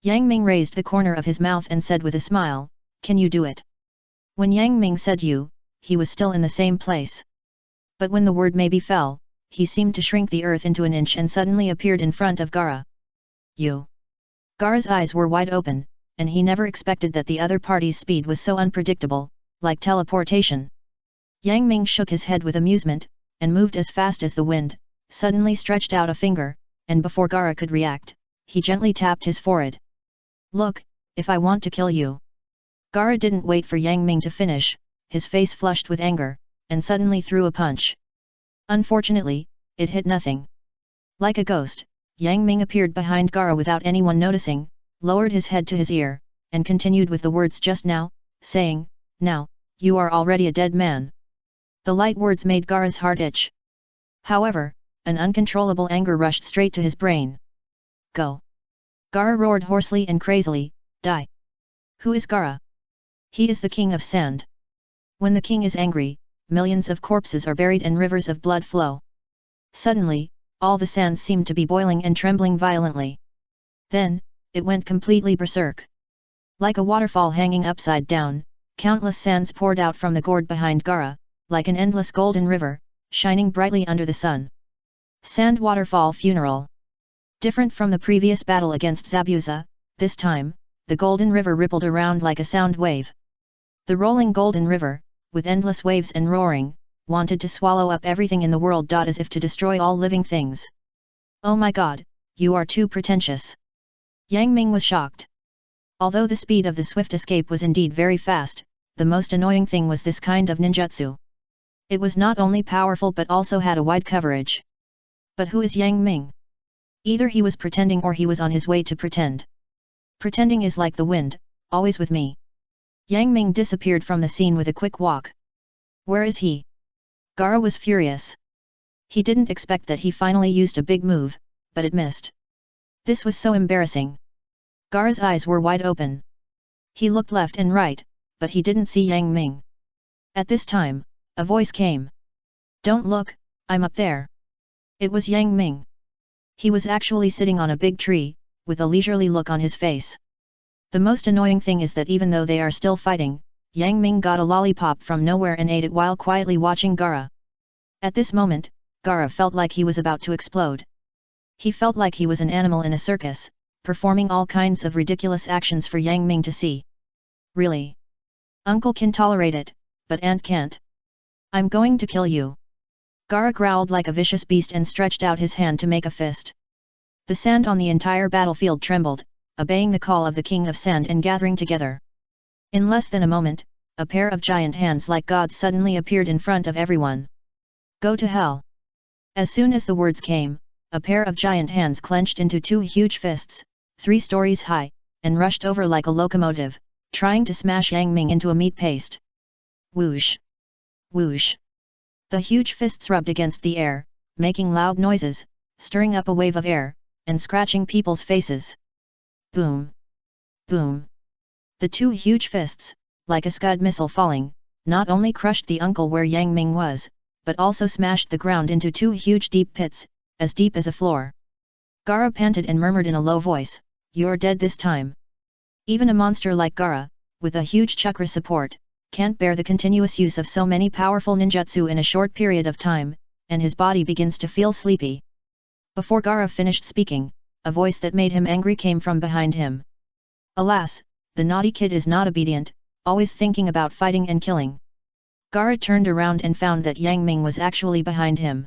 A: Yang Ming raised the corner of his mouth and said with a smile, "Can you do it?" When Yang Ming said you, he was still in the same place. But when the word maybe fell, he seemed to shrink the earth into an inch and suddenly appeared in front of Gaara. "You." Gaara's eyes were wide open, and he never expected that the other party's speed was so unpredictable, like teleportation. Yang Ming shook his head with amusement, and moved as fast as the wind, suddenly stretched out a finger, and before Gaara could react, he gently tapped his forehead. "Look, if I want to kill you." Gaara didn't wait for Yang Ming to finish, his face flushed with anger, and suddenly threw a punch. Unfortunately, it hit nothing. Like a ghost, Yang Ming appeared behind Gaara without anyone noticing, lowered his head to his ear, and continued with the words just now, saying, "Now, you are already a dead man." The light words made Gaara's heart itch. However, an uncontrollable anger rushed straight to his brain. "Go!" Gaara roared hoarsely and crazily, "Die!" Who is Gaara? He is the king of sand. When the king is angry, millions of corpses are buried and rivers of blood flow. Suddenly, all the sand seemed to be boiling and trembling violently. Then, it went completely berserk. Like a waterfall hanging upside down, countless sands poured out from the gourd behind Gaara, like an endless golden river, shining brightly under the sun. Sand Waterfall Funeral. Different from the previous battle against Zabuza, this time, the golden river rippled around like a sound wave. The rolling golden river, with endless waves and roaring, wanted to swallow up everything in the world. As if to destroy all living things. "Oh my god, you are too pretentious." Yang Ming was shocked. Although the speed of the swift escape was indeed very fast, the most annoying thing was this kind of ninjutsu. It was not only powerful but also had a wide coverage. But who is Yang Ming? Either he was pretending or he was on his way to pretend. Pretending is like the wind, always with me. Yang Ming disappeared from the scene with a quick walk. Where is he? Gaara was furious. He didn't expect that he finally used a big move, but it missed. This was so embarrassing. Gaara's eyes were wide open. He looked left and right, but he didn't see Yang Ming. At this time, a voice came. "Don't look, I'm up there." It was Yang Ming. He was actually sitting on a big tree, with a leisurely look on his face. The most annoying thing is that even though they are still fighting, Yang Ming got a lollipop from nowhere and ate it while quietly watching Gaara. At this moment, Gaara felt like he was about to explode. He felt like he was an animal in a circus, performing all kinds of ridiculous actions for Yang Ming to see. Really? Uncle can tolerate it, but Aunt can't. I'm going to kill you. Gaara growled like a vicious beast and stretched out his hand to make a fist. The sand on the entire battlefield trembled, obeying the call of the King of Sand and gathering together. In less than a moment, a pair of giant hands like gods suddenly appeared in front of everyone. "Go to hell." As soon as the words came, a pair of giant hands clenched into two huge fists, 3 stories high, and rushed over like a locomotive, trying to smash Yang Ming into a meat paste. Whoosh! Whoosh! The huge fists rubbed against the air, making loud noises, stirring up a wave of air, and scratching people's faces. Boom! Boom! The 2 huge fists, like a Scud missile falling, not only crushed the uncle where Yang Ming was, but also smashed the ground into 2 huge deep pits, as deep as a floor. Gaara panted and murmured in a low voice, "You're dead this time." Even a monster like Gaara, with a huge chakra support, can't bear the continuous use of so many powerful ninjutsu in a short period of time, and his body begins to feel sleepy. Before Gaara finished speaking, a voice that made him angry came from behind him. Alas, the naughty kid is not obedient, always thinking about fighting and killing. Gaara turned around and found that Yang Ming was actually behind him.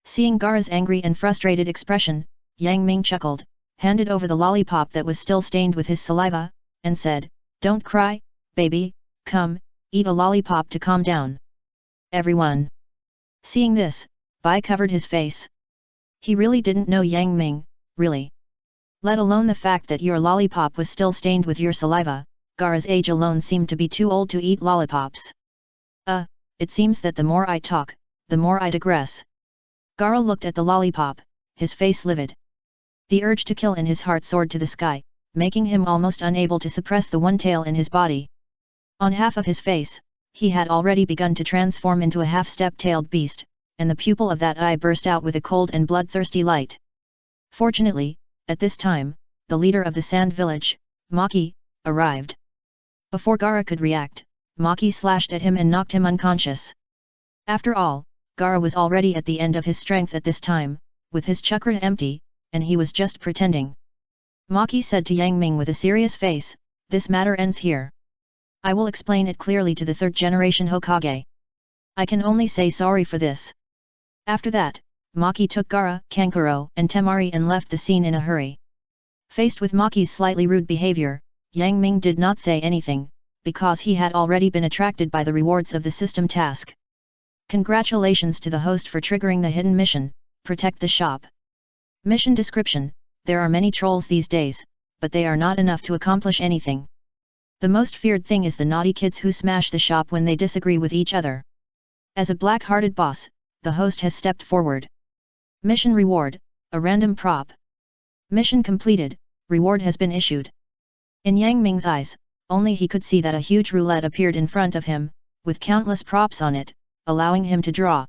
A: Seeing Gaara's angry and frustrated expression, Yang Ming chuckled, handed over the lollipop that was still stained with his saliva, and said, "Don't cry, baby, come, eat a lollipop to calm down." Everyone. Seeing this, Bai covered his face. He really didn't know Yang Ming, really. Let alone the fact that your lollipop was still stained with your saliva, Gaara's age alone seemed to be too old to eat lollipops. It seems that the more I talk, the more I digress. Gaara looked at the lollipop, his face livid. The urge to kill in his heart soared to the sky, making him almost unable to suppress the one tail in his body. On half of his face, he had already begun to transform into a half-step-tailed beast, and the pupil of that eye burst out with a cold and bloodthirsty light. Fortunately, at this time, the leader of the Sand Village, Maki, arrived. Before Gaara could react, Maki slashed at him and knocked him unconscious. After all, Gaara was already at the end of his strength at this time, with his chakra empty, and he was just pretending. Maki said to Yang Ming with a serious face, "This matter ends here. I will explain it clearly to the 3rd generation Hokage. I can only say sorry for this." After that, Maki took Gaara, Kankuro, and Temari and left the scene in a hurry. Faced with Maki's slightly rude behavior, Yang Ming did not say anything, because he had already been attracted by the rewards of the system task. Congratulations to the host for triggering the hidden mission, protect the shop. Mission description: there are many trolls these days, but they are not enough to accomplish anything. The most feared thing is the naughty kids who smash the shop when they disagree with each other. As a black-hearted boss, the host has stepped forward. Mission reward: a random prop. Mission completed, reward has been issued. In Yang Ming's eyes, only he could see that a huge roulette appeared in front of him, with countless props on it, allowing him to draw.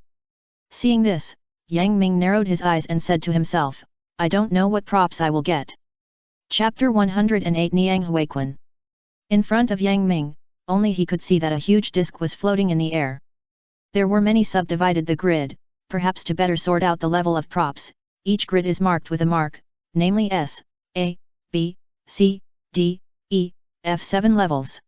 A: Seeing this, Yang Ming narrowed his eyes and said to himself, "I don't know what props I will get." Chapter 108 Niang Huiquan. In front of Yang Ming, only he could see that a huge disc was floating in the air. There were many subdivided the grid, perhaps to better sort out the level of props. Each grid is marked with a mark, namely S, A, B, C, D, E, F 7 levels.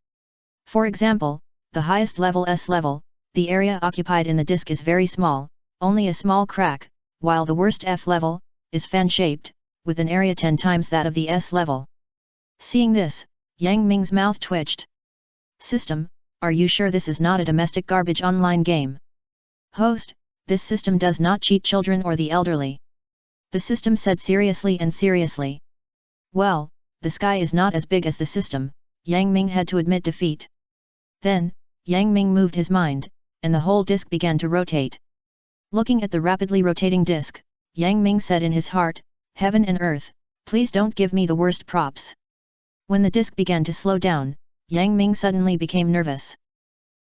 A: For example, the highest level S level, the area occupied in the disc is very small, only a small crack, while the worst F level, is fan-shaped, with an area 10 times that of the S level. Seeing this, Yang Ming's mouth twitched. System, are you sure this is not a domestic garbage online game? Host, this system does not cheat children or the elderly. The system said seriously and seriously. Well, the sky is not as big as the system, Yang Ming had to admit defeat. Then, Yang Ming moved his mind, and the whole disc began to rotate. Looking at the rapidly rotating disc, Yang Ming said in his heart, Heaven and earth, please don't give me the worst props. When the disc began to slow down, Yang Ming suddenly became nervous.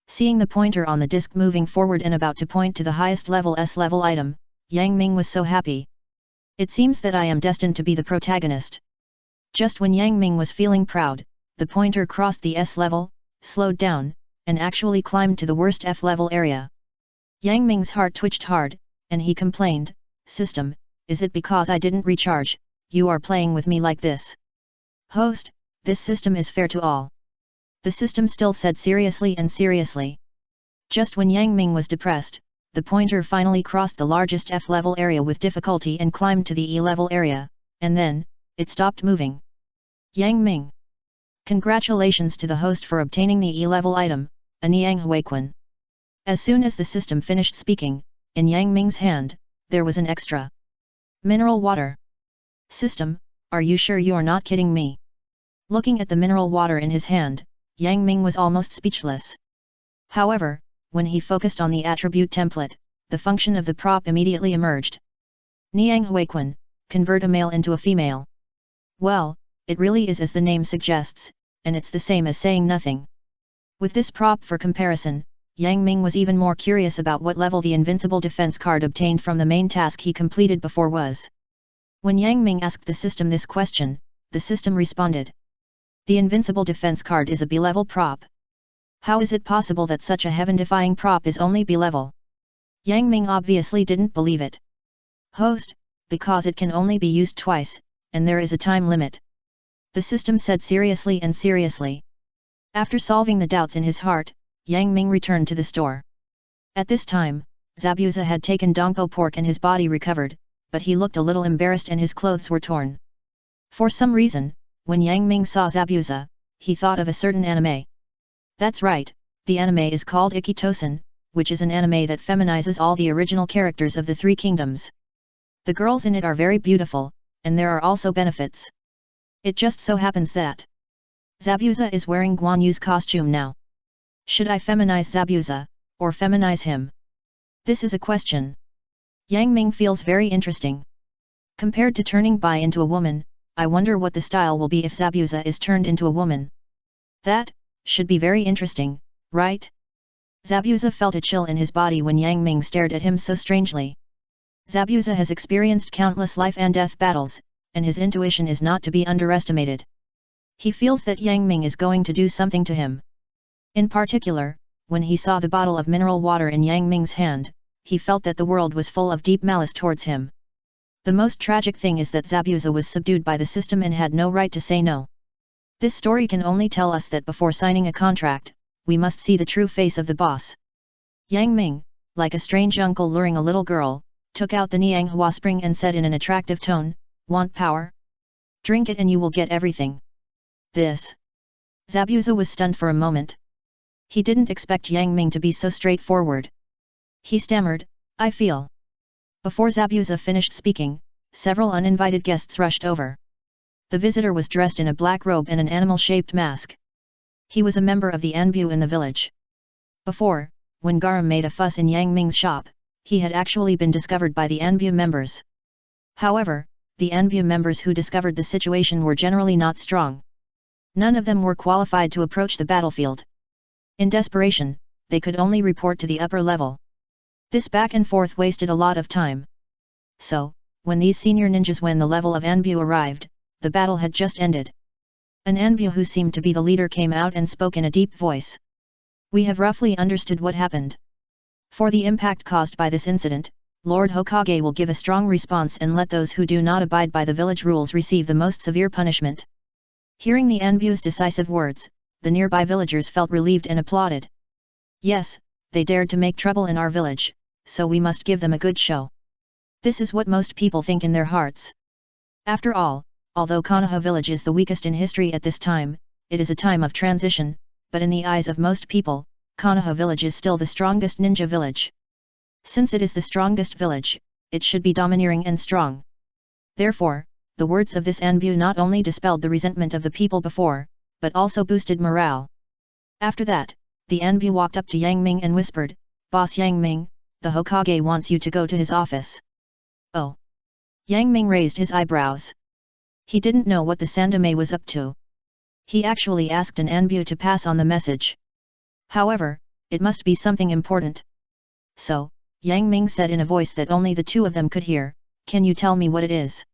A: Seeing the pointer on the disc moving forward and about to point to the highest level S-level item, Yang Ming was so happy. It seems that I am destined to be the protagonist. Just when Yang Ming was feeling proud, the pointer crossed the S-level, slowed down, and actually climbed to the worst F-level area. Yang Ming's heart twitched hard, and he complained, "System, is it because I didn't recharge, you are playing with me like this?" "Host, this system is fair to all." The system still said seriously and seriously. Just when Yang Ming was depressed, the pointer finally crossed the largest F-level area with difficulty and climbed to the E-level area, and then, it stopped moving. Yang Ming. Congratulations to the host for obtaining the E-level item, a Niang Huiquan. As soon as the system finished speaking, in Yang Ming's hand, there was an extra mineral water. System, are you sure you are not kidding me? Looking at the mineral water in his hand, Yang Ming was almost speechless. However, when he focused on the attribute template, the function of the prop immediately emerged. Niang Huiquan, convert a male into a female. Well, it really is as the name suggests, and it's the same as saying nothing. With this prop for comparison, Yang Ming was even more curious about what level the invincible defense card obtained from the main task he completed before was. When Yang Ming asked the system this question, the system responded. The invincible defense card is a B-level prop. How is it possible that such a heaven-defying prop is only B-level? Yang Ming obviously didn't believe it. Host, because it can only be used twice, and there is a time limit. The system said seriously and seriously. After solving the doubts in his heart, Yang Ming returned to the store. At this time, Zabuza had taken Dongpo pork and his body recovered, but he looked a little embarrassed and his clothes were torn. For some reason, when Yang Ming saw Zabuza, he thought of a certain anime. That's right, the anime is called Ikitosen, which is an anime that feminizes all the original characters of the Three Kingdoms. The girls in it are very beautiful, and there are also benefits. It just so happens that Zabuza is wearing Guan Yu's costume now. Should I feminize Zabuza, or feminize him? This is a question Yang Ming feels very interesting. Compared to turning Bai into a woman, I wonder what the style will be if Zabuza is turned into a woman. That should be very interesting, right? Zabuza felt a chill in his body when Yang Ming stared at him so strangely. Zabuza has experienced countless life and death battles, and his intuition is not to be underestimated. He feels that Yang Ming is going to do something to him. In particular, when he saw the bottle of mineral water in Yang Ming's hand, he felt that the world was full of deep malice towards him. The most tragic thing is that Zabuza was subdued by the system and had no right to say no. This story can only tell us that before signing a contract, we must see the true face of the boss. Yang Ming, like a strange uncle luring a little girl, took out the Niang Hua spring and said in an attractive tone, "Want power? Drink it and you will get everything." This. Zabuza was stunned for a moment. He didn't expect Yang Ming to be so straightforward. He stammered, "I feel." Before Zabuza finished speaking, several uninvited guests rushed over. The visitor was dressed in a black robe and an animal-shaped mask. He was a member of the Anbu in the village. Before, when Garam made a fuss in Yang Ming's shop, he had actually been discovered by the Anbu members. However, the Anbu members who discovered the situation were generally not strong. None of them were qualified to approach the battlefield. In desperation, they could only report to the upper level. This back and forth wasted a lot of time. So, when these senior ninjas when the level of Anbu arrived, the battle had just ended. An Anbu who seemed to be the leader came out and spoke in a deep voice. "We have roughly understood what happened. For the impact caused by this incident, Lord Hokage will give a strong response and let those who do not abide by the village rules receive the most severe punishment." Hearing the Anbu's decisive words, the nearby villagers felt relieved and applauded. Yes, they dared to make trouble in our village, so we must give them a good show. This is what most people think in their hearts. After all, although Konoha village is the weakest in history at this time, it is a time of transition, but in the eyes of most people, Konoha village is still the strongest ninja village. Since it is the strongest village, it should be domineering and strong. Therefore, the words of this Anbu not only dispelled the resentment of the people before, but also boosted morale. After that, the Anbu walked up to Yang Ming and whispered, "Boss Yang Ming, the Hokage wants you to go to his office." "Oh. Yang Ming raised his eyebrows. He didn't know what the Sandame was up to. He actually asked an Anbu to pass on the message. However, it must be something important. So, Yang Ming said in a voice that only the two of them could hear, "Can you tell me what it is?"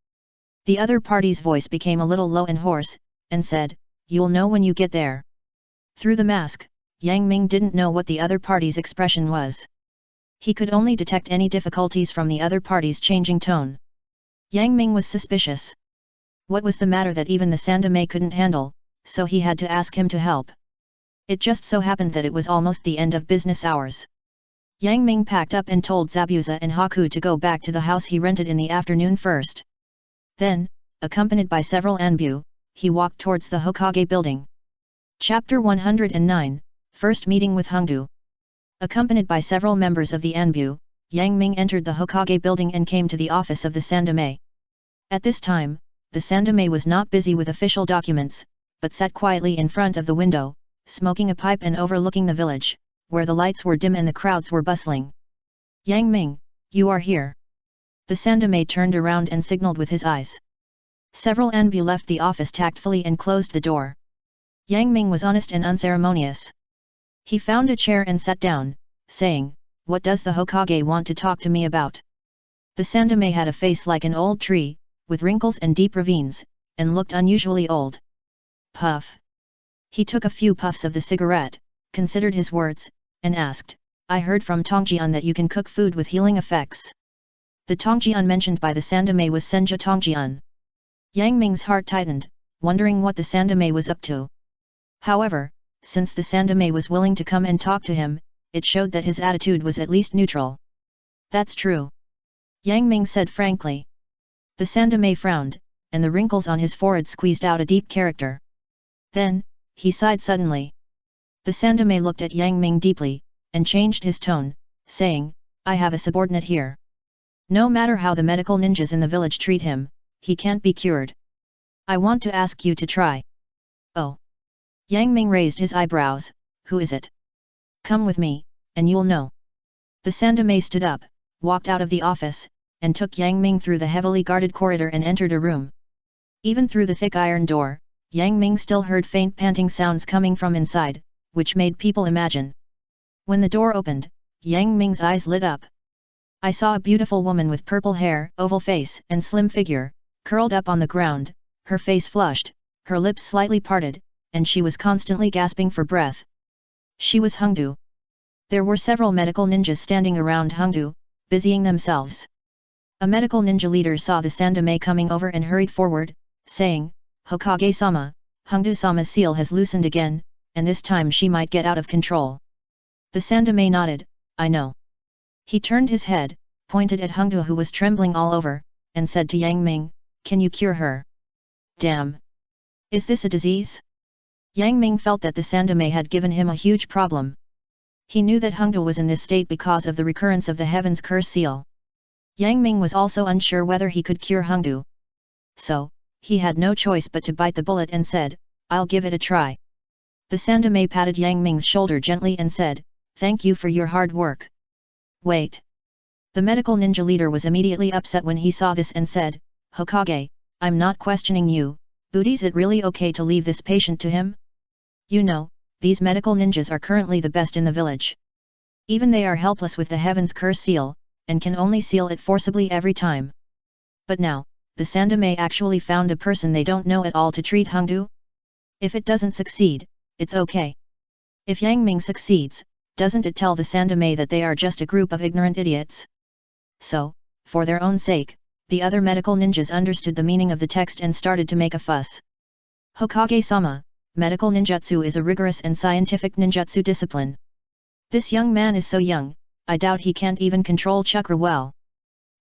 A: The other party's voice became a little low and hoarse, and said, "You'll know when you get there." Through the mask, Yang Ming didn't know what the other party's expression was. He could only detect any difficulties from the other party's changing tone. Yang Ming was suspicious. What was the matter that even the Sandame couldn't handle, so he had to ask him to help. It just so happened that it was almost the end of business hours. Yang Ming packed up and told Zabuza and Haku to go back to the house he rented in the afternoon first. Then, accompanied by several Anbu, he walked towards the Hokage building. Chapter 109, First Meeting with Hongdu. Accompanied by several members of the Anbu, Yang Ming entered the Hokage building and came to the office of the Sandame. At this time, the Sandame was not busy with official documents, but sat quietly in front of the window, smoking a pipe and overlooking the village, where the lights were dim and the crowds were bustling. "Yang Ming, you are here." The Sandame turned around and signaled with his eyes. Several Anbu left the office tactfully and closed the door. Yang Ming was honest and unceremonious. He found a chair and sat down, saying, "What does the Hokage want to talk to me about?" The Sandame had a face like an old tree, with wrinkles and deep ravines, and looked unusually old. Puff. He took a few puffs of the cigarette, considered his words, and asked, "I heard from Tongjian that you can cook food with healing effects." The Tongjian mentioned by the Sandame was Senja Tongjian. Yang Ming's heart tightened, wondering what the Sandame was up to. However, since the Sandame was willing to come and talk to him, it showed that his attitude was at least neutral. "That's true," Yang Ming said frankly. The Sandame frowned, and the wrinkles on his forehead squeezed out a deep character. Then, he sighed suddenly. The Sandame looked at Yang Ming deeply, and changed his tone, saying, "I have a subordinate here. No matter how the medical ninjas in the village treat him, he can't be cured. I want to ask you to try." "Oh." Yang Ming raised his eyebrows, "Who is it?" "Come with me, and you'll know." The Sandame stood up, walked out of the office, and took Yang Ming through the heavily guarded corridor and entered a room. Even through the thick iron door, Yang Ming still heard faint panting sounds coming from inside, which made people imagine. When the door opened, Yang Ming's eyes lit up. "I saw a beautiful woman with purple hair, oval face and slim figure, curled up on the ground, her face flushed, her lips slightly parted, and she was constantly gasping for breath. She was Hongdu." There were several medical ninjas standing around Hongdu, busying themselves. A medical ninja leader saw the Sandame coming over and hurried forward, saying, "Hokage-sama, Hongdu-sama's seal has loosened again, and this time she might get out of control." The Sandame nodded, "I know." He turned his head, pointed at Hongdu who was trembling all over, and said to Yang Ming, "Can you cure her?" "Damn! Is this a disease?" Yang Ming felt that the Sandame had given him a huge problem. He knew that Hongdu was in this state because of the recurrence of the Heaven's Curse seal. Yang Ming was also unsure whether he could cure Hongdu. So, he had no choice but to bite the bullet and said, "I'll give it a try." The Sandame patted Yang Ming's shoulder gently and said, "Thank you for your hard work." "Wait." The medical ninja leader was immediately upset when he saw this and said, "Hokage, I'm not questioning you, but is it really okay to leave this patient to him? You know, these medical ninjas are currently the best in the village. Even they are helpless with the Heaven's Curse seal, and can only seal it forcibly every time. But now, the Sandame actually found a person they don't know at all to treat Hongdu? If it doesn't succeed, it's okay. If Yang Ming succeeds, doesn't it tell the Sandame that they are just a group of ignorant idiots?" So, for their own sake, the other medical ninjas understood the meaning of the text and started to make a fuss. "Hokage-sama, medical ninjutsu is a rigorous and scientific ninjutsu discipline. This young man is so young, I doubt he can't even control chakra well."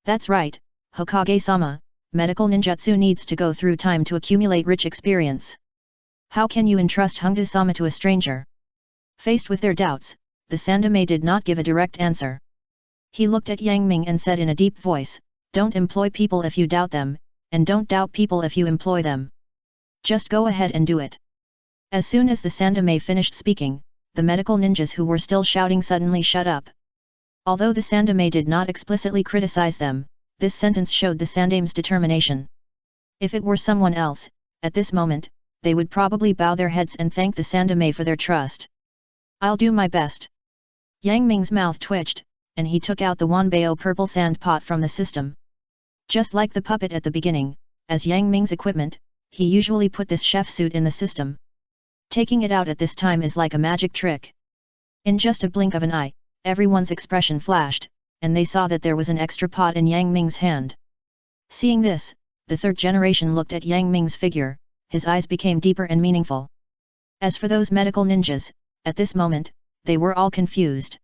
A: "That's right, Hokage-sama, medical ninjutsu needs to go through time to accumulate rich experience. How can you entrust Hongdu-sama to a stranger?" Faced with their doubts, the Sandame did not give a direct answer. He looked at Yang Ming and said in a deep voice, "Don't employ people if you doubt them, and don't doubt people if you employ them. Just go ahead and do it." As soon as the Sandame finished speaking, the medical ninjas who were still shouting suddenly shut up. Although the Sandame did not explicitly criticize them, This sentence showed the sandame's determination. If it were someone else, at this moment, they would probably bow their heads and thank the sandame for their trust. I'll do my best. Yang Ming's mouth twitched, and he took out the Wanbao purple sand pot from the system. Just like the puppet at the beginning, as Yang Ming's equipment, he usually put this chef suit in the system. Taking it out at this time is like a magic trick. In just a blink of an eye, everyone's expression flashed, and they saw that there was an extra pot in Yang Ming's hand. Seeing this, the third generation looked at Yang Ming's figure, his eyes became deeper and meaningful. As for those medical ninjas, at this moment, they were all confused.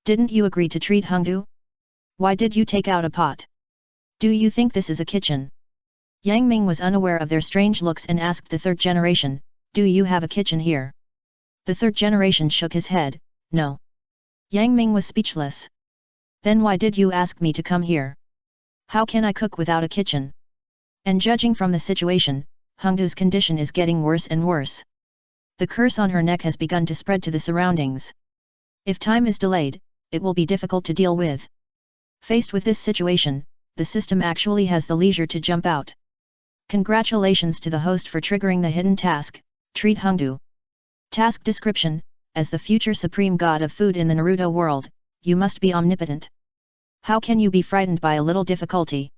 A: Didn't you agree to treat Hengdu? Why did you take out a pot? Do you think this is a kitchen? Yang Ming was unaware of their strange looks and asked the third generation, do you have a kitchen here? The third generation shook his head, no. Yang Ming was speechless. Then why did you ask me to come here? How can I cook without a kitchen? And judging from the situation, Hengdu's condition is getting worse and worse. The curse on her neck has begun to spread to the surroundings. If time is delayed, it will be difficult to deal with. Faced with this situation, the system actually has the leisure to jump out. Congratulations to the host for triggering the hidden task, treat Hengdu. Task description: as the future supreme god of food in the Naruto world, you must be omnipotent. How can you be frightened by a little difficulty?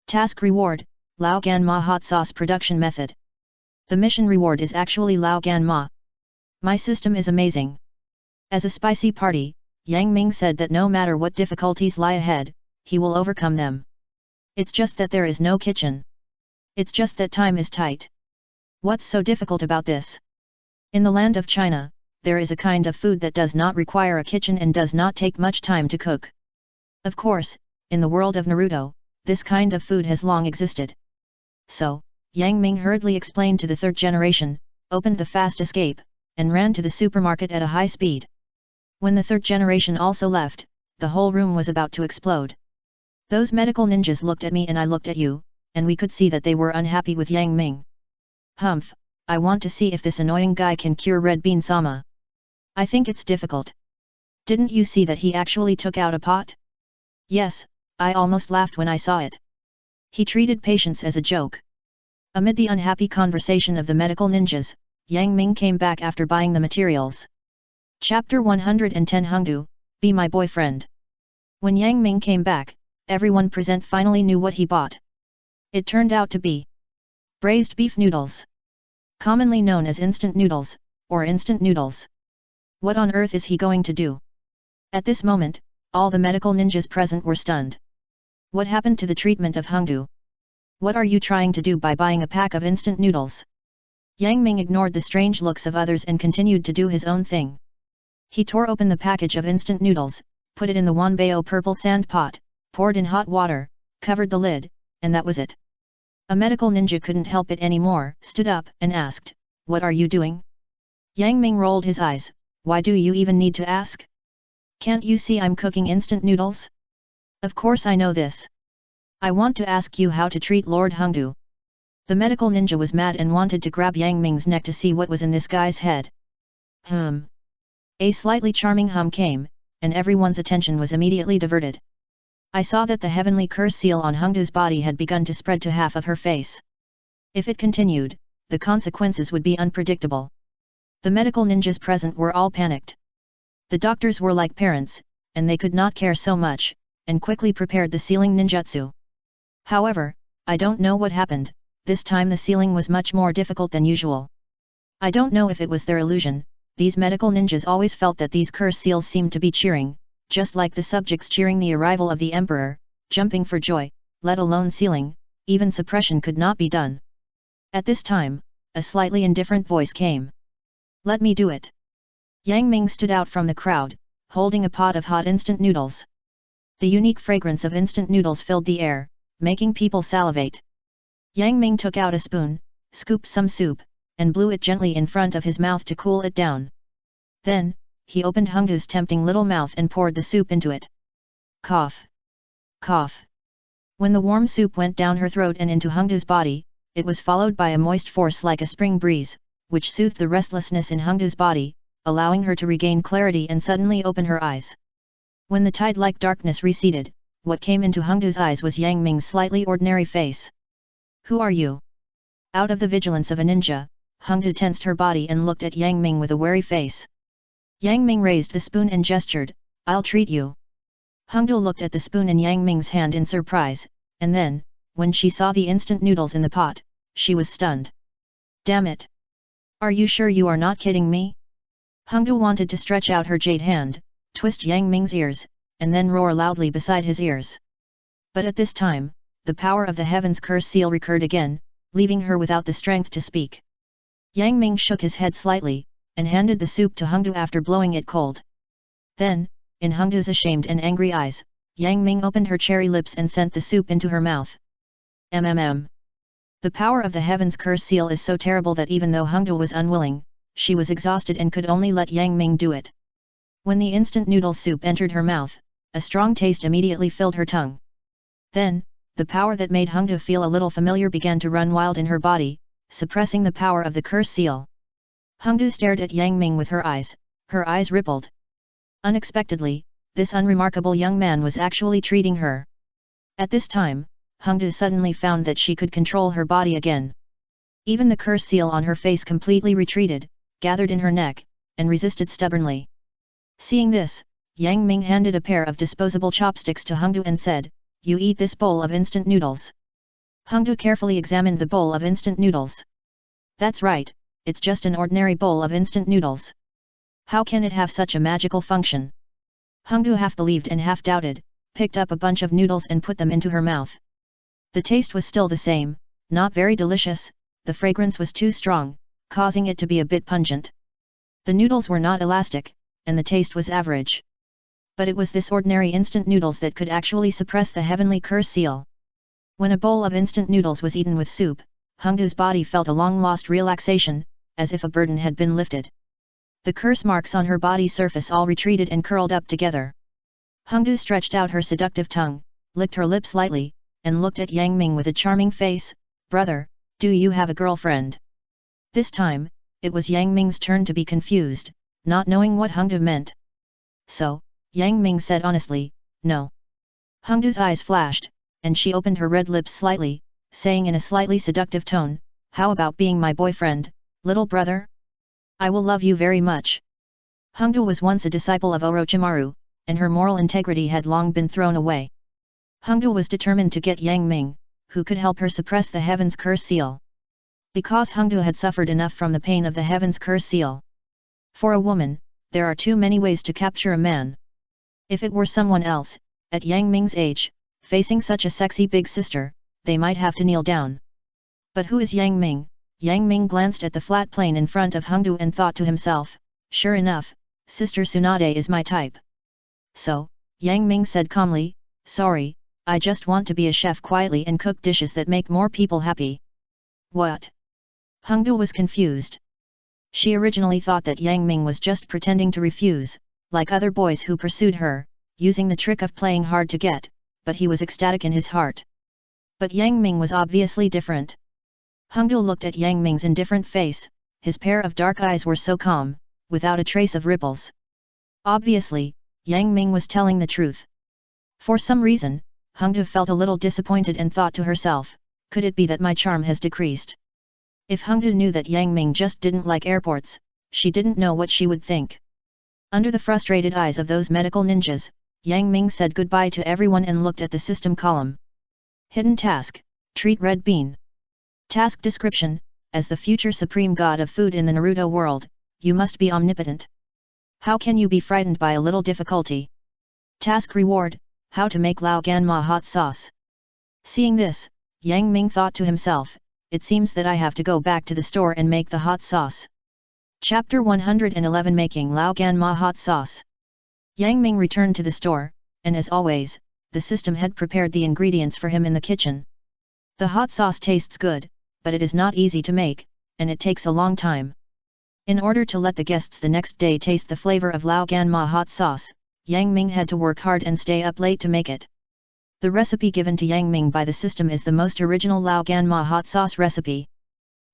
A: Task reward: Lao Gan Ma hot sauce production method. The mission reward is actually Lao Gan Ma. My system is amazing. As a spicy party, Yang Ming said that no matter what difficulties lie ahead, he will overcome them. It's just that there is no kitchen. It's just that time is tight. What's so difficult about this? In the land of China, there is a kind of food that does not require a kitchen and does not take much time to cook. Of course, in the world of Naruto, this kind of food has long existed. So, Yang Ming hurriedly explained to the third generation, opened the fast escape, and ran to the supermarket at a high speed. When the third generation also left, the whole room was about to explode. Those medical ninjas looked at me and I looked at you, and we could see that they were unhappy with Yang Ming. Humph, I want to see if this annoying guy can cure Red Bean Sama. I think it's difficult. Didn't you see that he actually took out a pot? Yes, I almost laughed when I saw it. He treated patients as a joke. Amid the unhappy conversation of the medical ninjas, Yang Ming came back after buying the materials. Chapter 110 Hengdu, Be My Boyfriend. When Yang Ming came back, everyone present finally knew what he bought. It turned out to be braised beef noodles. Commonly known as instant noodles, or instant noodles. What on earth is he going to do? At this moment, all the medical ninjas present were stunned. What happened to the treatment of Hengdu? What are you trying to do by buying a pack of instant noodles? Yang Ming ignored the strange looks of others and continued to do his own thing. He tore open the package of instant noodles, put it in the Wanbao purple sand pot, poured in hot water, covered the lid, and that was it. A medical ninja couldn't help it anymore, stood up and asked, "What are you doing?" Yang Ming rolled his eyes, "Why do you even need to ask? Can't you see I'm cooking instant noodles? Of course I know this. I want to ask you how to treat Lord Hengdu." The medical ninja was mad and wanted to grab Yang Ming's neck to see what was in this guy's head. A slightly charming hum came, and everyone's attention was immediately diverted. I saw that the heavenly curse seal on Hengdu's body had begun to spread to half of her face. If it continued, the consequences would be unpredictable. The medical ninjas present were all panicked. The doctors were like parents, and they could not care so much, and quickly prepared the sealing ninjutsu. However, I don't know what happened, this time the sealing was much more difficult than usual. I don't know if it was their illusion, these medical ninjas always felt that these curse seals seemed to be cheering, just like the subjects cheering the arrival of the emperor, jumping for joy, let alone sealing, even suppression could not be done. At this time, a slightly indifferent voice came. "Let me do it." Yang Ming stood out from the crowd, holding a pot of hot instant noodles. The unique fragrance of instant noodles filled the air, making people salivate. Yang Ming took out a spoon, scooped some soup, and blew it gently in front of his mouth to cool it down. Then, he opened Hengdu's tempting little mouth and poured the soup into it. Cough! Cough! When the warm soup went down her throat and into Hengdu's body, it was followed by a moist force like a spring breeze, which soothed the restlessness in Hengdu's body, allowing her to regain clarity and suddenly open her eyes. When the tide-like darkness receded, what came into Hengdu's eyes was Yang Ming's slightly ordinary face. Who are you? Out of the vigilance of a ninja, Hengdu tensed her body and looked at Yang Ming with a wary face. Yang Ming raised the spoon and gestured, I'll treat you. Hengdu looked at the spoon in Yang Ming's hand in surprise, and then, when she saw the instant noodles in the pot, she was stunned. Damn it! Are you sure you are not kidding me? Hengdu wanted to stretch out her jade hand, twist Yang Ming's ears, and then roar loudly beside his ears. But at this time, the power of the heaven's curse seal recurred again, leaving her without the strength to speak. Yang Ming shook his head slightly, and handed the soup to Hengdu after blowing it cold. Then, in Hengdu's ashamed and angry eyes, Yang Ming opened her cherry lips and sent the soup into her mouth. The power of the heaven's curse seal is so terrible that even though Hengdu was unwilling, she was exhausted and could only let Yang Ming do it. When the instant noodle soup entered her mouth, a strong taste immediately filled her tongue. Then, the power that made Hengdu feel a little familiar began to run wild in her body, suppressing the power of the curse seal. Hengdu stared at Yang Ming with her eyes rippled. Unexpectedly, this unremarkable young man was actually treating her. At this time, Hengdu suddenly found that she could control her body again. Even the curse seal on her face completely retreated, gathered in her neck, and resisted stubbornly. Seeing this, Yang Ming handed a pair of disposable chopsticks to Hengdu and said, You eat this bowl of instant noodles. Hengdu carefully examined the bowl of instant noodles. That's right, it's just an ordinary bowl of instant noodles. How can it have such a magical function? Hengdu half believed and half doubted, picked up a bunch of noodles and put them into her mouth. The taste was still the same, not very delicious, the fragrance was too strong, causing it to be a bit pungent. The noodles were not elastic, and the taste was average. But it was this ordinary instant noodles that could actually suppress the heavenly curse seal. When a bowl of instant noodles was eaten with soup, Hengdu's body felt a long-lost relaxation, as if a burden had been lifted. The curse marks on her body surface all retreated and curled up together. Hengdu stretched out her seductive tongue, licked her lips lightly, and looked at Yang Ming with a charming face, Brother, do you have a girlfriend? This time, it was Yang Ming's turn to be confused, not knowing what Hengdu meant. So, Yang Ming said honestly, No. Hengdu's eyes flashed, and she opened her red lips slightly, saying in a slightly seductive tone, How about being my boyfriend, little brother? I will love you very much. Hengdu was once a disciple of Orochimaru, and her moral integrity had long been thrown away. Hengdu was determined to get Yang Ming, who could help her suppress the heaven's curse seal. Because Hengdu had suffered enough from the pain of the heaven's curse seal. For a woman, there are too many ways to capture a man. If it were someone else, at Yang Ming's age, facing such a sexy big sister, they might have to kneel down. But who is Yang Ming? Yang Ming glanced at the flat plane in front of Hengdu and thought to himself, Sure enough, Sister Tsunade is my type. So, Yang Ming said calmly, Sorry, I just want to be a chef quietly and cook dishes that make more people happy. What? Hengdu was confused. She originally thought that Yang Ming was just pretending to refuse, like other boys who pursued her, using the trick of playing hard to get, but he was ecstatic in his heart. But Yang Ming was obviously different. Hengdu looked at Yang Ming's indifferent face, his pair of dark eyes were so calm, without a trace of ripples. Obviously, Yang Ming was telling the truth. For some reason, Hengdu felt a little disappointed and thought to herself, could it be that my charm has decreased? If Hengdu knew that Yang Ming just didn't like airports, she didn't know what she would think. Under the frustrated eyes of those medical ninjas, Yang Ming said goodbye to everyone and looked at the system column. Hidden task, treat red bean. Task description, as the future supreme god of food in the Naruto world, you must be omnipotent. How can you be frightened by a little difficulty? Task reward, how to make Lao Ganma hot sauce. Seeing this, Yang Ming thought to himself, it seems that I have to go back to the store and make the hot sauce. Chapter 111 Making Lao Ganma hot sauce. Yang Ming returned to the store, and as always, the system had prepared the ingredients for him in the kitchen. The hot sauce tastes good, but it is not easy to make, and it takes a long time. In order to let the guests the next day taste the flavor of Lao Ganma hot sauce, Yang Ming had to work hard and stay up late to make it. The recipe given to Yang Ming by the system is the most original Lao Ganma hot sauce recipe.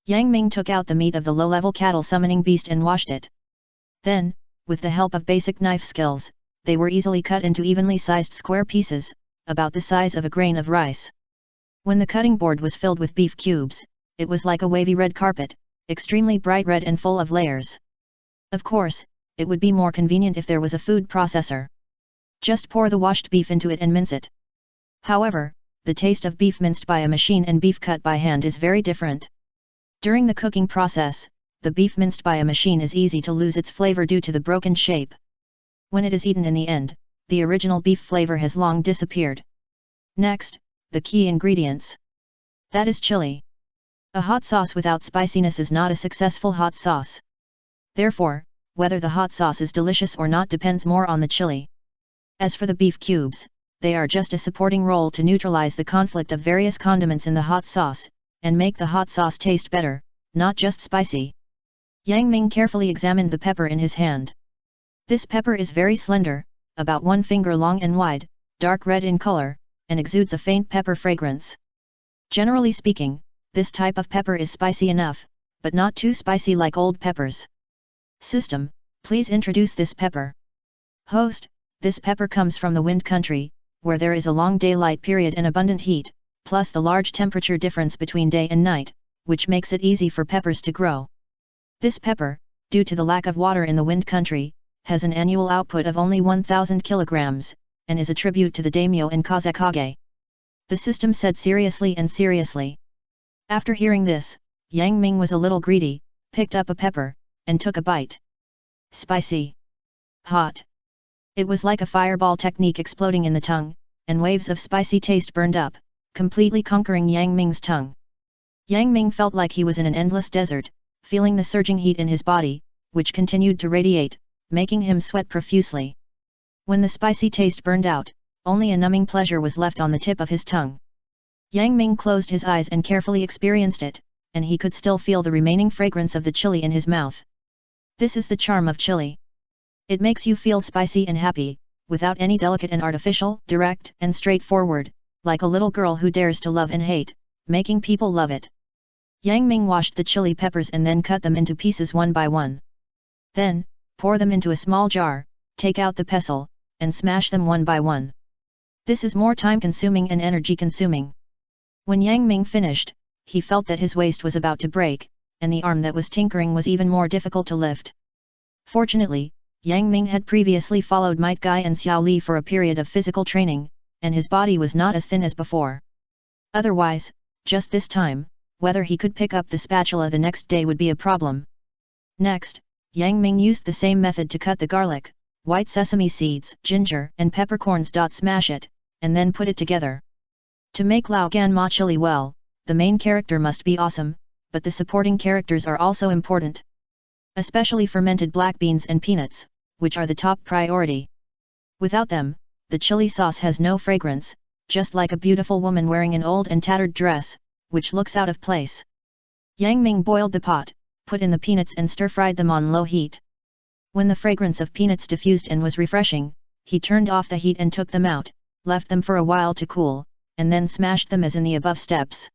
A: Yang Ming took out the meat of the low-level cattle summoning beast and washed it. Then, with the help of basic knife skills, they were easily cut into evenly sized square pieces, about the size of a grain of rice. When the cutting board was filled with beef cubes, it was like a wavy red carpet, extremely bright red and full of layers. Of course, it would be more convenient if there was a food processor. Just pour the washed beef into it and mince it. However, the taste of beef minced by a machine and beef cut by hand is very different. During the cooking process, the beef minced by a machine is easy to lose its flavor due to the broken shape. When it is eaten in the end, the original beef flavor has long disappeared. Next, the key ingredients. That is chili. A hot sauce without spiciness is not a successful hot sauce. Therefore, whether the hot sauce is delicious or not depends more on the chili. As for the beef cubes, they are just a supporting role to neutralize the conflict of various condiments in the hot sauce, and make the hot sauce taste better, not just spicy. Yang Ming carefully examined the pepper in his hand. This pepper is very slender, about 1 finger long and wide, dark red in color, and exudes a faint pepper fragrance. Generally speaking, this type of pepper is spicy enough, but not too spicy like old peppers. System, please introduce this pepper. Host, this pepper comes from the wind country, where there is a long daylight period and abundant heat, plus the large temperature difference between day and night, which makes it easy for peppers to grow. This pepper, due to the lack of water in the wind country, has an annual output of only 1,000 kilograms, and is a tribute to the daimyo and kazekage. The system said seriously. After hearing this, Yang Ming was a little greedy, picked up a pepper, and took a bite. Spicy. Hot. It was like a fireball technique exploding in the tongue, and waves of spicy taste burned up, completely conquering Yang Ming's tongue. Yang Ming felt like he was in an endless desert, feeling the surging heat in his body, which continued to radiate, making him sweat profusely. When the spicy taste burned out, only a numbing pleasure was left on the tip of his tongue. Yang Ming closed his eyes and carefully experienced it, and he could still feel the remaining fragrance of the chili in his mouth. This is the charm of chili. It makes you feel spicy and happy, without any delicate and artificial, direct and straightforward, like a little girl who dares to love and hate, making people love it. Yang Ming washed the chili peppers and then cut them into pieces one by one. Then, pour them into a small jar, take out the pestle, and smash them one by one. This is more time-consuming and energy-consuming. When Yang Ming finished, he felt that his waist was about to break, and the arm that was tinkering was even more difficult to lift. Fortunately, Yang Ming had previously followed Might Guy and Xiao Li for a period of physical training, and his body was not as thin as before. Otherwise, just this time, whether he could pick up the spatula the next day would be a problem. Next, Yang Ming used the same method to cut the garlic, white sesame seeds, ginger and peppercorns. Smash it, and then put it together. To make Lao Gan Ma chili well, the main character must be awesome, but the supporting characters are also important. Especially fermented black beans and peanuts, which are the top priority. Without them, the chili sauce has no fragrance, just like a beautiful woman wearing an old and tattered dress, which looks out of place. Yang Ming boiled the pot, put in the peanuts and stir-fried them on low heat. When the fragrance of peanuts diffused and was refreshing, he turned off the heat and took them out, left them for a while to cool, and then smashed them as in the above steps.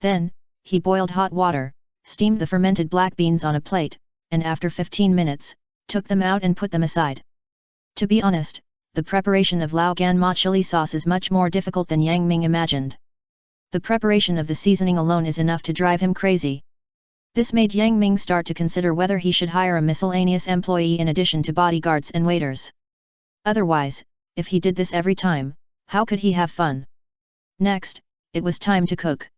A: Then, he boiled hot water, steamed the fermented black beans on a plate, and after 15 minutes, took them out and put them aside. To be honest, the preparation of Lao Gan Ma chili sauce is much more difficult than Yang Ming imagined. The preparation of the seasoning alone is enough to drive him crazy. This made Yang Ming start to consider whether he should hire a miscellaneous employee in addition to bodyguards and waiters. Otherwise, if he did this every time, how could he have fun? Next, it was time to cook.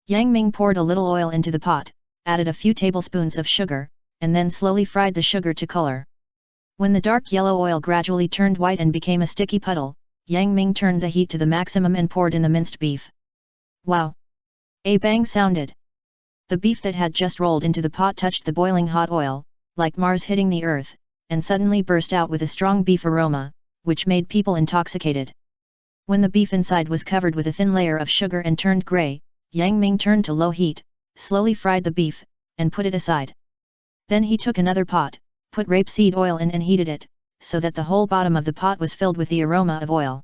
A: Yang Ming poured a little oil into the pot, added a few tablespoons of sugar, and then slowly fried the sugar to color. When the dark yellow oil gradually turned white and became a sticky puddle, Yang Ming turned the heat to the maximum and poured in the minced beef. Wow! A bang sounded. The beef that had just rolled into the pot touched the boiling hot oil, like Mars hitting the earth, and suddenly burst out with a strong beef aroma, which made people intoxicated. When the beef inside was covered with a thin layer of sugar and turned grey, Yang Ming turned to low heat, slowly fried the beef, and put it aside. Then he took another pot, put rapeseed oil in and heated it, so that the whole bottom of the pot was filled with the aroma of oil.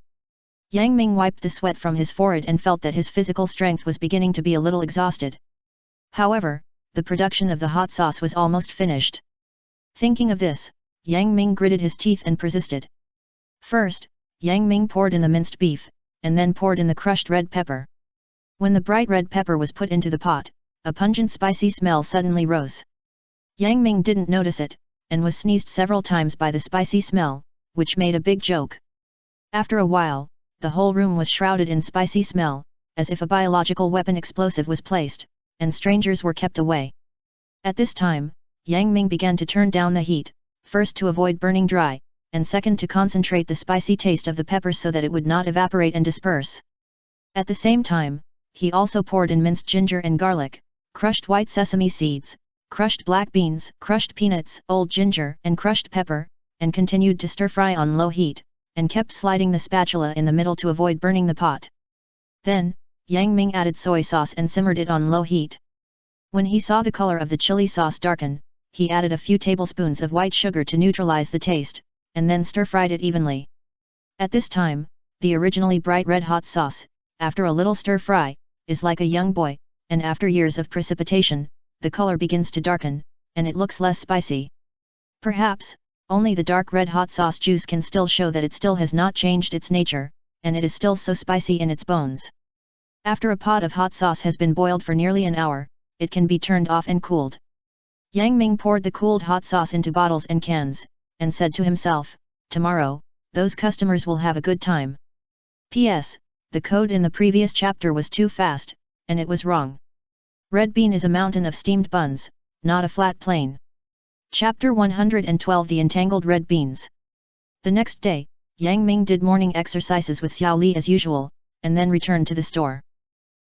A: Yang Ming wiped the sweat from his forehead and felt that his physical strength was beginning to be a little exhausted. However, the production of the hot sauce was almost finished. Thinking of this, Yang Ming gritted his teeth and persisted. First, Yang Ming poured in the minced beef, and then poured in the crushed red pepper. When the bright red pepper was put into the pot, a pungent spicy smell suddenly rose. Yang Ming didn't notice it, and was sneezed several times by the spicy smell, which made a big joke. After a while, the whole room was shrouded in spicy smell, as if a biological weapon explosive was placed, and strangers were kept away. At this time, Yang Ming began to turn down the heat, first to avoid burning dry, and second to concentrate the spicy taste of the pepper so that it would not evaporate and disperse. At the same time, he also poured in minced ginger and garlic, crushed white sesame seeds, crushed black beans, crushed peanuts, old ginger, and crushed pepper, and continued to stir-fry on low heat, and kept sliding the spatula in the middle to avoid burning the pot. Then, Yang Ming added soy sauce and simmered it on low heat. When he saw the color of the chili sauce darken, he added a few tablespoons of white sugar to neutralize the taste, and then stir-fried it evenly. At this time, the originally bright red hot sauce, after a little stir-fry, is like a young boy, and after years of precipitation, the color begins to darken, and it looks less spicy. Perhaps, only the dark red hot sauce juice can still show that it still has not changed its nature, and it is still so spicy in its bones. After a pot of hot sauce has been boiled for nearly an hour, it can be turned off and cooled. Yang Ming poured the cooled hot sauce into bottles and cans, and said to himself, "Tomorrow, those customers will have a good time." P.S. The code in the previous chapter was too fast, and it was wrong. Red bean is a mountain of steamed buns, not a flat plain. Chapter 112 The Entangled Red Beans. The next day, Yang Ming did morning exercises with Xiao Li as usual, and then returned to the store.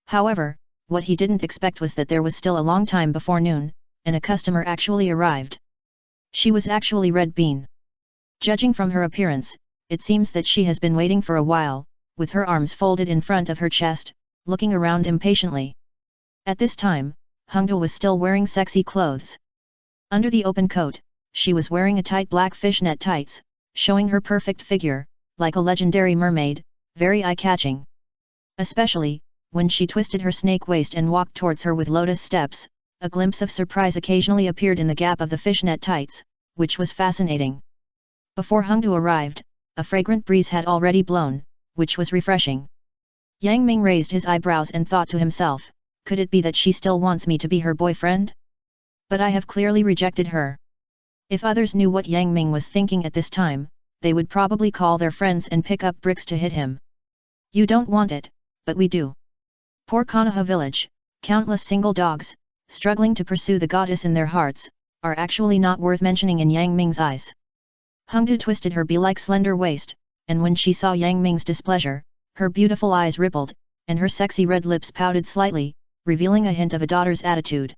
A: However, what he didn't expect was that there was still a long time before noon, and a customer actually arrived. She was actually Red Bean. Judging from her appearance, it seems that she has been waiting for a while, with her arms folded in front of her chest, looking around impatiently. At this time, Hengdu was still wearing sexy clothes. Under the open coat, she was wearing a tight black fishnet tights, showing her perfect figure, like a legendary mermaid, very eye-catching. Especially, when she twisted her snake waist and walked towards her with lotus steps, a glimpse of surprise occasionally appeared in the gap of the fishnet tights, which was fascinating. Before Hengdu arrived, a fragrant breeze had already blown, which was refreshing. Yang Ming raised his eyebrows and thought to himself, could it be that she still wants me to be her boyfriend? But I have clearly rejected her. If others knew what Yang Ming was thinking at this time, they would probably call their friends and pick up bricks to hit him. You don't want it, but we do. Poor Konoha village, countless single dogs, struggling to pursue the goddess in their hearts, are actually not worth mentioning in Yang Ming's eyes. Hengdu twisted her bee-like slender waist, and when she saw Yang Ming's displeasure, her beautiful eyes rippled, and her sexy red lips pouted slightly, revealing a hint of a daughter's attitude.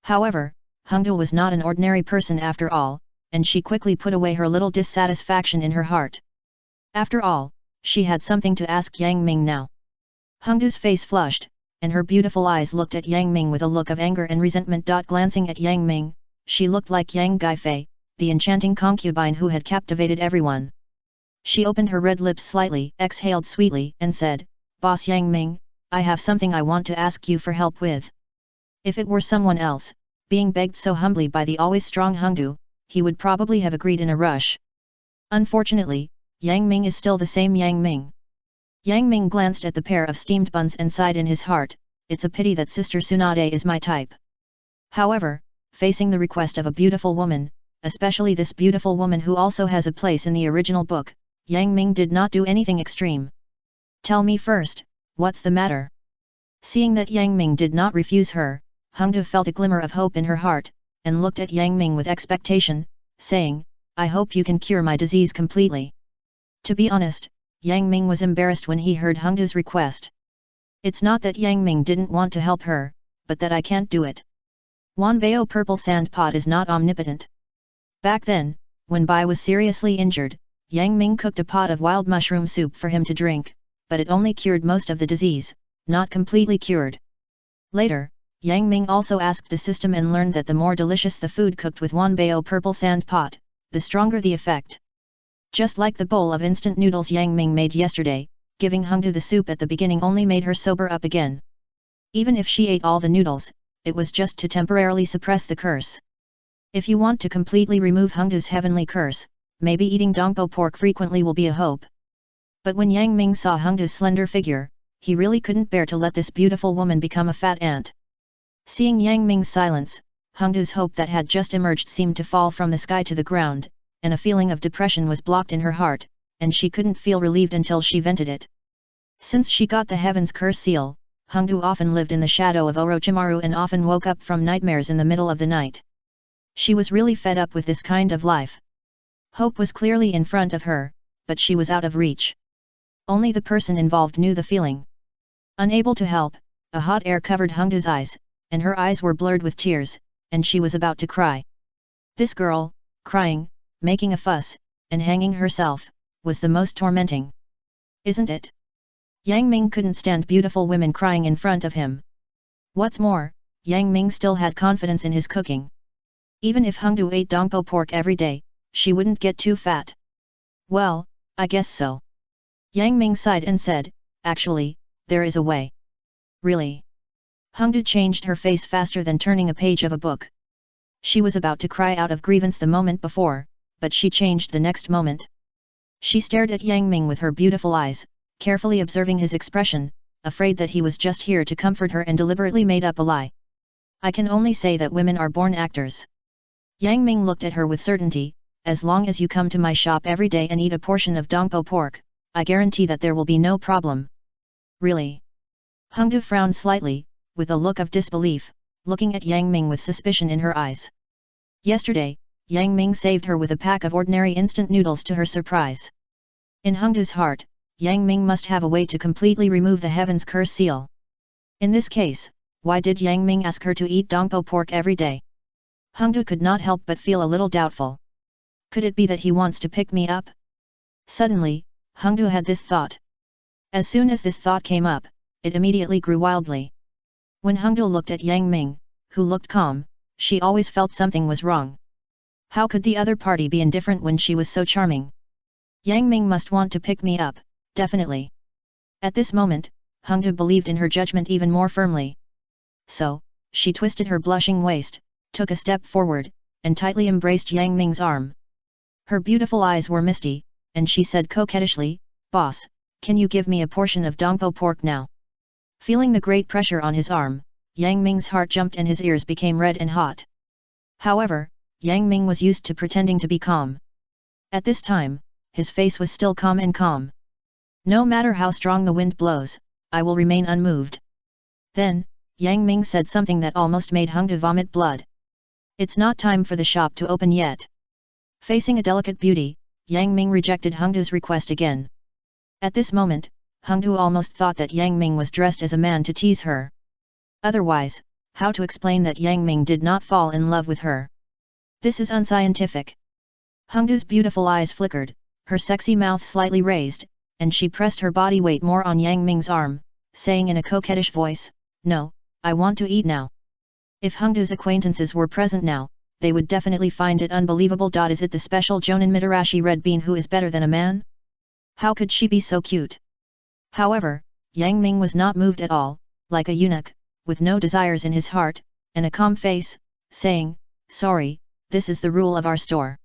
A: However, Hengdu was not an ordinary person after all, and she quickly put away her little dissatisfaction in her heart. After all, she had something to ask Yang Ming now. Hengdu's face flushed, and her beautiful eyes looked at Yang Ming with a look of anger and resentment. Glancing at Yang Ming, she looked like Yang Guifei, the enchanting concubine who had captivated everyone. She opened her red lips slightly, exhaled sweetly, and said, "Boss Yang Ming, I have something I want to ask you for help with." If it were someone else, being begged so humbly by the always strong Hengdu, he would probably have agreed in a rush. Unfortunately, Yang Ming is still the same Yang Ming. Yang Ming glanced at the pair of steamed buns and sighed in his heart, it's a pity that Sister Tsunade is my type. However, facing the request of a beautiful woman, especially this beautiful woman who also has a place in the original book, Yang Ming did not do anything extreme. Tell me first, what's the matter? Seeing that Yang Ming did not refuse her, Hengdu felt a glimmer of hope in her heart, and looked at Yang Ming with expectation, saying, I hope you can cure my disease completely. To be honest, Yang Ming was embarrassed when he heard Hengdu's request. It's not that Yang Ming didn't want to help her, but that I can't do it. Wanbao purple sand pot is not omnipotent. Back then, when Bai was seriously injured, Yang Ming cooked a pot of wild mushroom soup for him to drink, but it only cured most of the disease, not completely cured. Later, Yang Ming also asked the system and learned that the more delicious the food cooked with Wanbao purple sand pot, the stronger the effect. Just like the bowl of instant noodles Yang Ming made yesterday, giving Hengdu the soup at the beginning only made her sober up again. Even if she ate all the noodles, it was just to temporarily suppress the curse. If you want to completely remove Hengdu's heavenly curse, maybe eating dongpo pork frequently will be a hope. But when Yang Ming saw Hengdu's slender figure, he really couldn't bear to let this beautiful woman become a fat ant. Seeing Yang Ming's silence, Hengdu's hope that had just emerged seemed to fall from the sky to the ground, and a feeling of depression was blocked in her heart, and she couldn't feel relieved until she vented it. Since she got the Heaven's Curse seal, Hengdu often lived in the shadow of Orochimaru and often woke up from nightmares in the middle of the night. She was really fed up with this kind of life. Hope was clearly in front of her, but she was out of reach. Only the person involved knew the feeling. Unable to help, a hot air covered Hengdu's eyes, and her eyes were blurred with tears, and she was about to cry. This girl, crying, making a fuss, and hanging herself, was the most tormenting. Isn't it? Yang Ming couldn't stand beautiful women crying in front of him. What's more, Yang Ming still had confidence in his cooking. Even if Hengdu ate dongpo pork every day, she wouldn't get too fat. Well, I guess so. Yang Ming sighed and said, actually, there is a way. Really? Hengdu changed her face faster than turning a page of a book. She was about to cry out of grievance the moment before, but she changed the next moment. She stared at Yang Ming with her beautiful eyes, carefully observing his expression, afraid that he was just here to comfort her and deliberately made up a lie. I can only say that women are born actors. Yang Ming looked at her with certainty, as long as you come to my shop every day and eat a portion of dongpo pork, I guarantee that there will be no problem. Really? Hengdu frowned slightly, with a look of disbelief, looking at Yang Ming with suspicion in her eyes. Yesterday, Yang Ming saved her with a pack of ordinary instant noodles to her surprise. In Hengdu's heart, Yang Ming must have a way to completely remove the Heaven's Curse seal. In this case, why did Yang Ming ask her to eat dongpo pork every day? Hengdu could not help but feel a little doubtful. Could it be that he wants to pick me up? Suddenly, Hengdu had this thought. As soon as this thought came up, it immediately grew wildly. When Hengdu looked at Yang Ming, who looked calm, she always felt something was wrong. How could the other party be indifferent when she was so charming? Yang Ming must want to pick me up, definitely. At this moment, Hengdu believed in her judgment even more firmly. So, she twisted her blushing waist, took a step forward, and tightly embraced Yang Ming's arm. Her beautiful eyes were misty, and she said coquettishly, "Boss, can you give me a portion of dongpo pork now?" Feeling the great pressure on his arm, Yang Ming's heart jumped and his ears became red and hot. However, Yang Ming was used to pretending to be calm. At this time, his face was still calm and calm. No matter how strong the wind blows, I will remain unmoved. Then, Yang Ming said something that almost made Hengdu vomit blood. It's not time for the shop to open yet. Facing a delicate beauty, Yang Ming rejected Hengdu's request again. At this moment, Hengdu almost thought that Yang Ming was dressed as a man to tease her. Otherwise, how to explain that Yang Ming did not fall in love with her? This is unscientific. Hengdu's beautiful eyes flickered, her sexy mouth slightly raised, and she pressed her body weight more on Yang Ming's arm, saying in a coquettish voice, "No, I want to eat now." If Hengdu's acquaintances were present now, they would definitely find it unbelievable. Is it the special Jonin Mitarashi Red Bean who is better than a man? How could she be so cute? However, Yang Ming was not moved at all, like a eunuch, with no desires in his heart, and a calm face, saying, "Sorry, this is the rule of our store."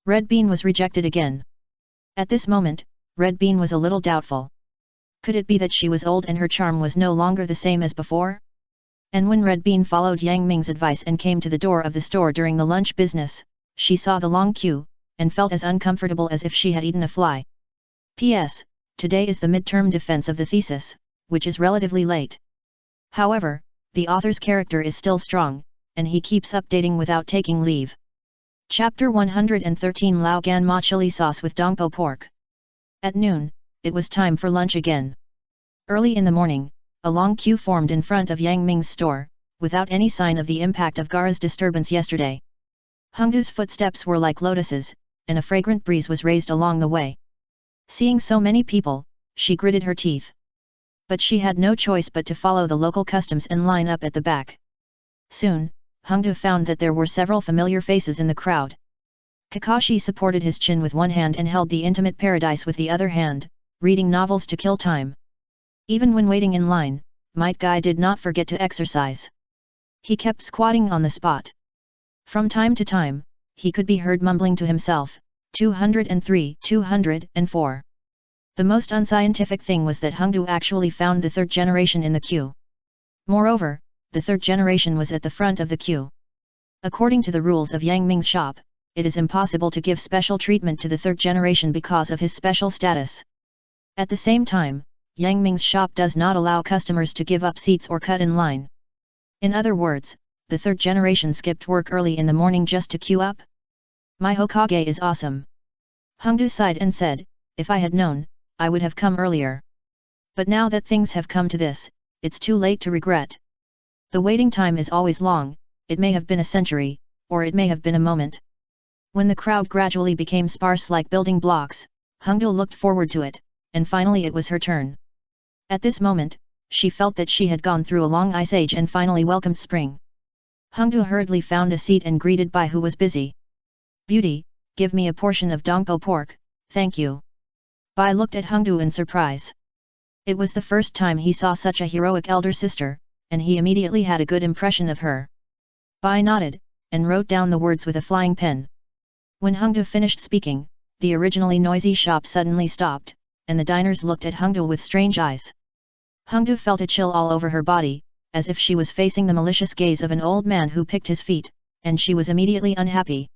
A: Red Bean was rejected again. At this moment, Red Bean was a little doubtful. Could it be that she was old and her charm was no longer the same as before? And when Red Bean followed Yang Ming's advice and came to the door of the store during the lunch business, she saw the long queue, and felt as uncomfortable as if she had eaten a fly. P.S. Today is the midterm defense of the thesis, which is relatively late. However, the author's character is still strong, and he keeps updating without taking leave. Chapter 113 Lao Gan Ma Chili Sauce with Dongpo Pork. At noon, it was time for lunch again. Early in the morning, a long queue formed in front of Yang Ming's store, without any sign of the impact of Gaara's disturbance yesterday. Hengdu's footsteps were like lotuses, and a fragrant breeze was raised along the way. Seeing so many people, she gritted her teeth. But she had no choice but to follow the local customs and line up at the back. Soon, Hengdu found that there were several familiar faces in the crowd. Kakashi supported his chin with one hand and held the Intimate Paradise with the other hand, reading novels to kill time. Even when waiting in line, Might Guy did not forget to exercise. He kept squatting on the spot. From time to time, he could be heard mumbling to himself, 203, 204. The most unscientific thing was that Hongdu actually found the third generation in the queue. Moreover, the third generation was at the front of the queue. According to the rules of Yang Ming's shop, it is impossible to give special treatment to the third generation because of his special status. At the same time, Yang Ming's shop does not allow customers to give up seats or cut in line. In other words, the third generation skipped work early in the morning just to queue up. My Hokage is awesome. Hongdu sighed and said, if I had known, I would have come earlier. But now that things have come to this, it's too late to regret. The waiting time is always long, it may have been a century, or it may have been a moment. When the crowd gradually became sparse like building blocks, Hongdu looked forward to it, and finally it was her turn. At this moment, she felt that she had gone through a long ice age and finally welcomed spring. Hongdu hurriedly found a seat and greeted Bai, who was busy. Beauty, give me a portion of dongpo pork, thank you. Bai looked at Hongdu in surprise. It was the first time he saw such a heroic elder sister, and he immediately had a good impression of her. Bai nodded, and wrote down the words with a flying pen. When Hongdu finished speaking, the originally noisy shop suddenly stopped, and the diners looked at Hongdu with strange eyes. Hongdu felt a chill all over her body, as if she was facing the malicious gaze of an old man who picked his feet, and she was immediately unhappy.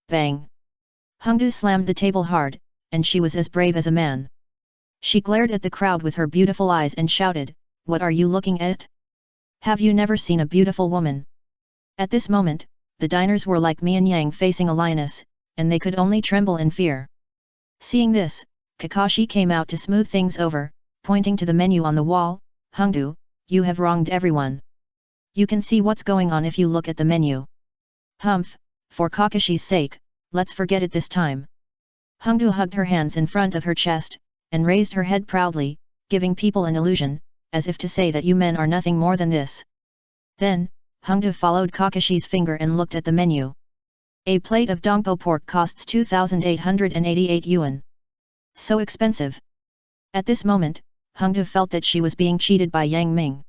A: Bang! Hongdu slammed the table hard, and she was as brave as a man. She glared at the crowd with her beautiful eyes and shouted, "What are you looking at? Have you never seen a beautiful woman?" At this moment, the diners were like Mian Yang facing a lioness, and they could only tremble in fear. Seeing this, Kakashi came out to smooth things over, pointing to the menu on the wall. "Hongdu, you have wronged everyone. You can see what's going on if you look at the menu." "Humph, for Kakashi's sake, let's forget it this time." Hongdu hugged her hands in front of her chest, and raised her head proudly, giving people an illusion, as if to say that you men are nothing more than this. Then, Hongdu followed Kakashi's finger and looked at the menu. A plate of dongpo pork costs 2,888 yuan. So expensive. At this moment, Hongdu felt that she was being cheated by Yang Ming.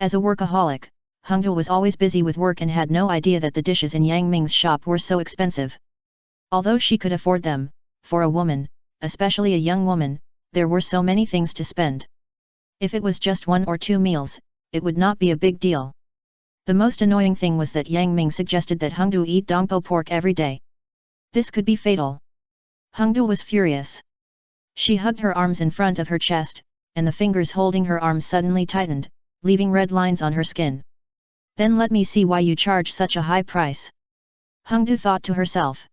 A: As a workaholic, Hongdu was always busy with work and had no idea that the dishes in Yang Ming's shop were so expensive. Although she could afford them, for a woman, especially a young woman, there were so many things to spend. If it was just 1 or 2 meals, it would not be a big deal. The most annoying thing was that Yang Ming suggested that Hongdu eat dongpo pork every day. This could be fatal. Hongdu was furious. She hugged her arms in front of her chest, and the fingers holding her arms suddenly tightened, leaving red lines on her skin. "Then let me see why you charge such a high price," Hongdu thought to herself.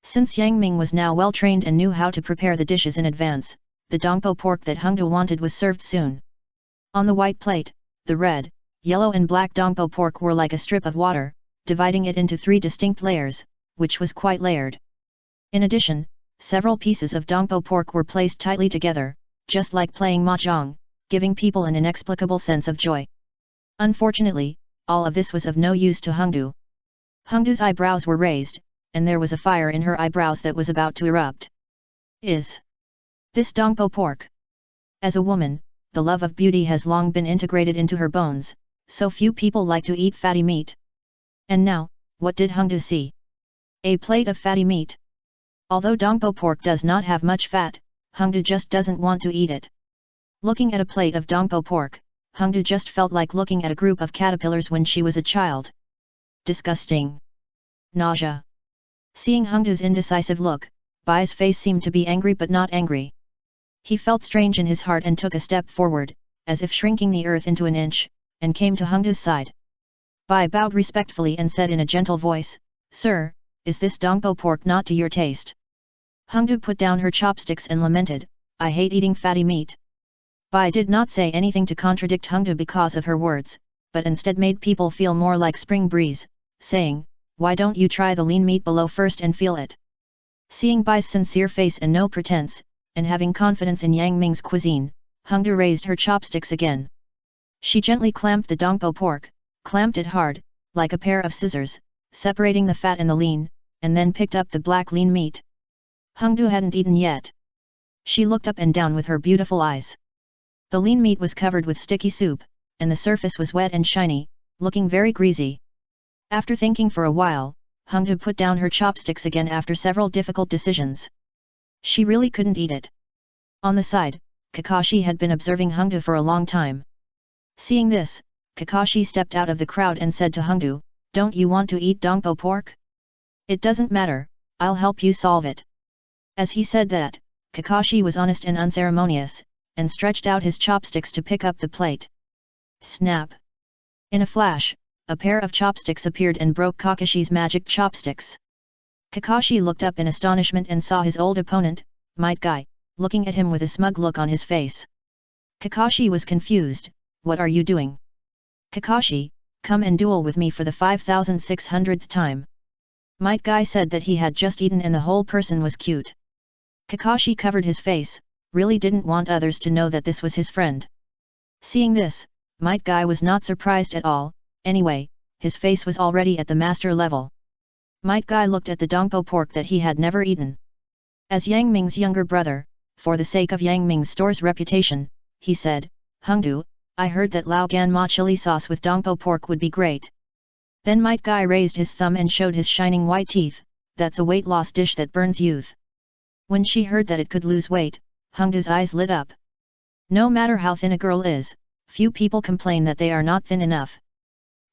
A: Since Yang Ming was now well trained and knew how to prepare the dishes in advance, the dongpo pork that Hongdu wanted was served soon. On the white plate, the red, yellow and black dongpo pork were like a strip of water, dividing it into 3 distinct layers, which was quite layered. In addition, several pieces of dongpo pork were placed tightly together, just like playing mahjong, giving people an inexplicable sense of joy. Unfortunately, all of this was of no use to Hongdu. Hongdu's eyebrows were raised, and there was a fire in her eyebrows that was about to erupt. Is this dongpo pork? As a woman, the love of beauty has long been integrated into her bones, so few people like to eat fatty meat. And now, what did Hongdu see? A plate of fatty meat. Although dongpo pork does not have much fat, Hongdu just doesn't want to eat it. Looking at a plate of dongpo pork, Hongdu just felt like looking at a group of caterpillars when she was a child. Disgusting. Nausea. Seeing Hongdu's indecisive look, Bai's face seemed to be angry but not angry. He felt strange in his heart and took a step forward, as if shrinking the earth into an inch, and came to Hongdu's side. Bai bowed respectfully and said in a gentle voice, "Sir, is this dongpo pork not to your taste?" Hongdu put down her chopsticks and lamented, "I hate eating fatty meat." Bai did not say anything to contradict Hongdu because of her words, but instead made people feel more like spring breeze, saying, "Why don't you try the lean meat below first and feel it?" Seeing Bai's sincere face and no pretense, and having confidence in Yang Ming's cuisine, Hongdu raised her chopsticks again. She gently clamped the dongpo pork, clamped it hard, like a pair of scissors, separating the fat and the lean, and then picked up the black lean meat. Hongdu hadn't eaten yet. She looked up and down with her beautiful eyes. The lean meat was covered with sticky soup, and the surface was wet and shiny, looking very greasy. After thinking for a while, Hongdu put down her chopsticks again after several difficult decisions. She really couldn't eat it. On the side, Kakashi had been observing Hongdu for a long time. Seeing this, Kakashi stepped out of the crowd and said to Hongdu, "Don't you want to eat Dongpo pork? It doesn't matter, I'll help you solve it." As he said that, Kakashi was honest and unceremonious, and stretched out his chopsticks to pick up the plate. Snap! In a flash, a pair of chopsticks appeared and broke Kakashi's magic chopsticks. Kakashi looked up in astonishment and saw his old opponent, Might Guy, looking at him with a smug look on his face. Kakashi was confused. "What are you doing?" "Kakashi, come and duel with me for the 5,600th time." Might Guy said that he had just eaten and the whole person was cute. Kakashi covered his face, really didn't want others to know that this was his friend. Seeing this, Might Guy was not surprised at all. Anyway, his face was already at the master level. Might Guy looked at the Dongpo pork that he had never eaten. As Yang Ming's younger brother, for the sake of Yang Ming's store's reputation, he said, "Hongdu, I heard that Lao Gan Ma chili sauce with Dongpo pork would be great." Then Might Guy raised his thumb and showed his shining white teeth. "That's a weight loss dish that burns youth." When she heard that it could lose weight, Hongdu's eyes lit up. No matter how thin a girl is, few people complain that they are not thin enough.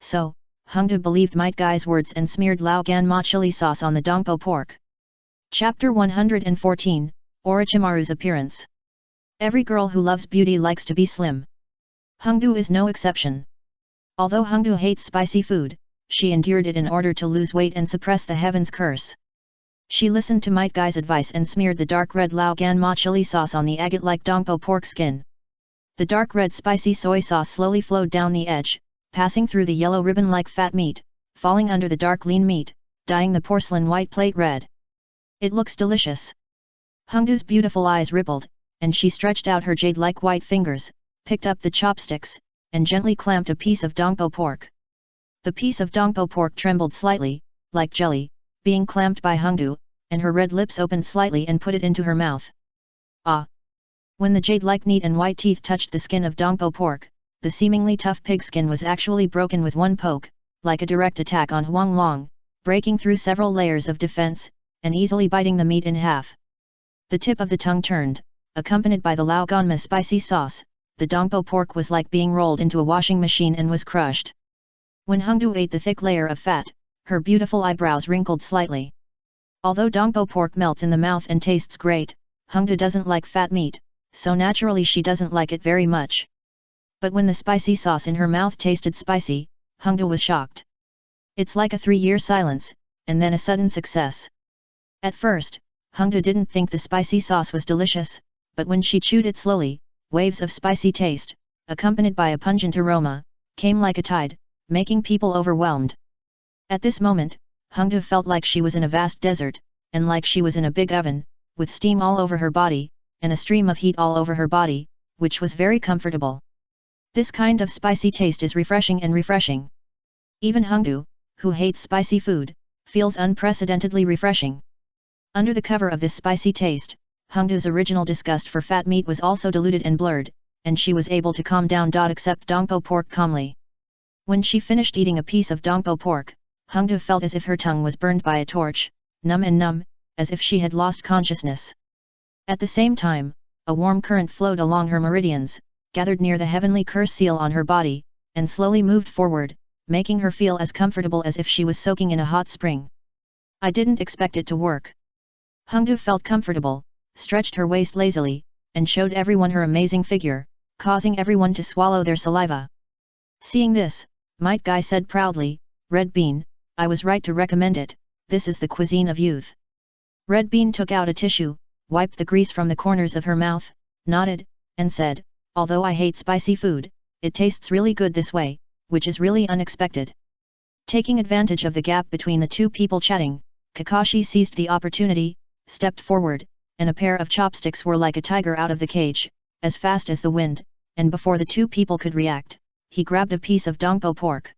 A: So, Hongdu believed Might Guy's words and smeared Lao Gan Ma chili sauce on the Dongpo pork. Chapter 114, Orochimaru's appearance. Every girl who loves beauty likes to be slim. Hongdu is no exception. Although Hongdu hates spicy food, she endured it in order to lose weight and suppress the heaven's curse. She listened to Might Guy's advice and smeared the dark red Lao Gan Ma chili sauce on the agate-like Dongpo pork skin. The dark red spicy soy sauce slowly flowed down the edge, passing through the yellow ribbon like fat meat, falling under the dark lean meat, dyeing the porcelain white plate red. "It looks delicious." Hongdu's beautiful eyes rippled, and she stretched out her jade-like white fingers, picked up the chopsticks, and gently clamped a piece of Dongpo pork. The piece of Dongpo pork trembled slightly, like jelly, being clamped by Hongdu, and her red lips opened slightly and put it into her mouth. Ah! When the jade-like neat and white teeth touched the skin of Dongpo pork, the seemingly tough pig skin was actually broken with one poke, like a direct attack on Huang Long, breaking through several layers of defense, and easily biting the meat in half. The tip of the tongue turned, accompanied by the Lao Gan Ma spicy sauce. The Dongpo pork was like being rolled into a washing machine and was crushed. When Hongdu ate the thick layer of fat, her beautiful eyebrows wrinkled slightly. Although Dongpo pork melts in the mouth and tastes great, Hongdu doesn't like fat meat, so naturally she doesn't like it very much. But when the spicy sauce in her mouth tasted spicy, Hongdu was shocked. It's like a 3-year silence, and then a sudden success. At first, Hongdu didn't think the spicy sauce was delicious, but when she chewed it slowly, waves of spicy taste, accompanied by a pungent aroma, came like a tide, making people overwhelmed. At this moment, Hongdu felt like she was in a vast desert, and like she was in a big oven, with steam all over her body, and a stream of heat all over her body, which was very comfortable. This kind of spicy taste is refreshing and refreshing. Even Hongdu, who hates spicy food, feels unprecedentedly refreshing. Under the cover of this spicy taste, Hongdu's original disgust for fat meat was also diluted and blurred, and she was able to calm down. Accept Dongpo pork calmly. When she finished eating a piece of Dongpo pork, Hongdu felt as if her tongue was burned by a torch, numb, as if she had lost consciousness. At the same time, a warm current flowed along her meridians, gathered near the heavenly curse seal on her body, and slowly moved forward, making her feel as comfortable as if she was soaking in a hot spring. I didn't expect it to work. Hongdu felt comfortable, stretched her waist lazily, and showed everyone her amazing figure, causing everyone to swallow their saliva. Seeing this, Might Guy said proudly, "Red Bean, I was right to recommend it, this is the cuisine of youth." Red Bean took out a tissue, wiped the grease from the corners of her mouth, nodded, and said, "Although I hate spicy food, it tastes really good this way, which is really unexpected." Taking advantage of the gap between the two people chatting, Kakashi seized the opportunity, stepped forward, and a pair of chopsticks were like a tiger out of the cage, as fast as the wind, and before the two people could react, he grabbed a piece of Dongpo pork.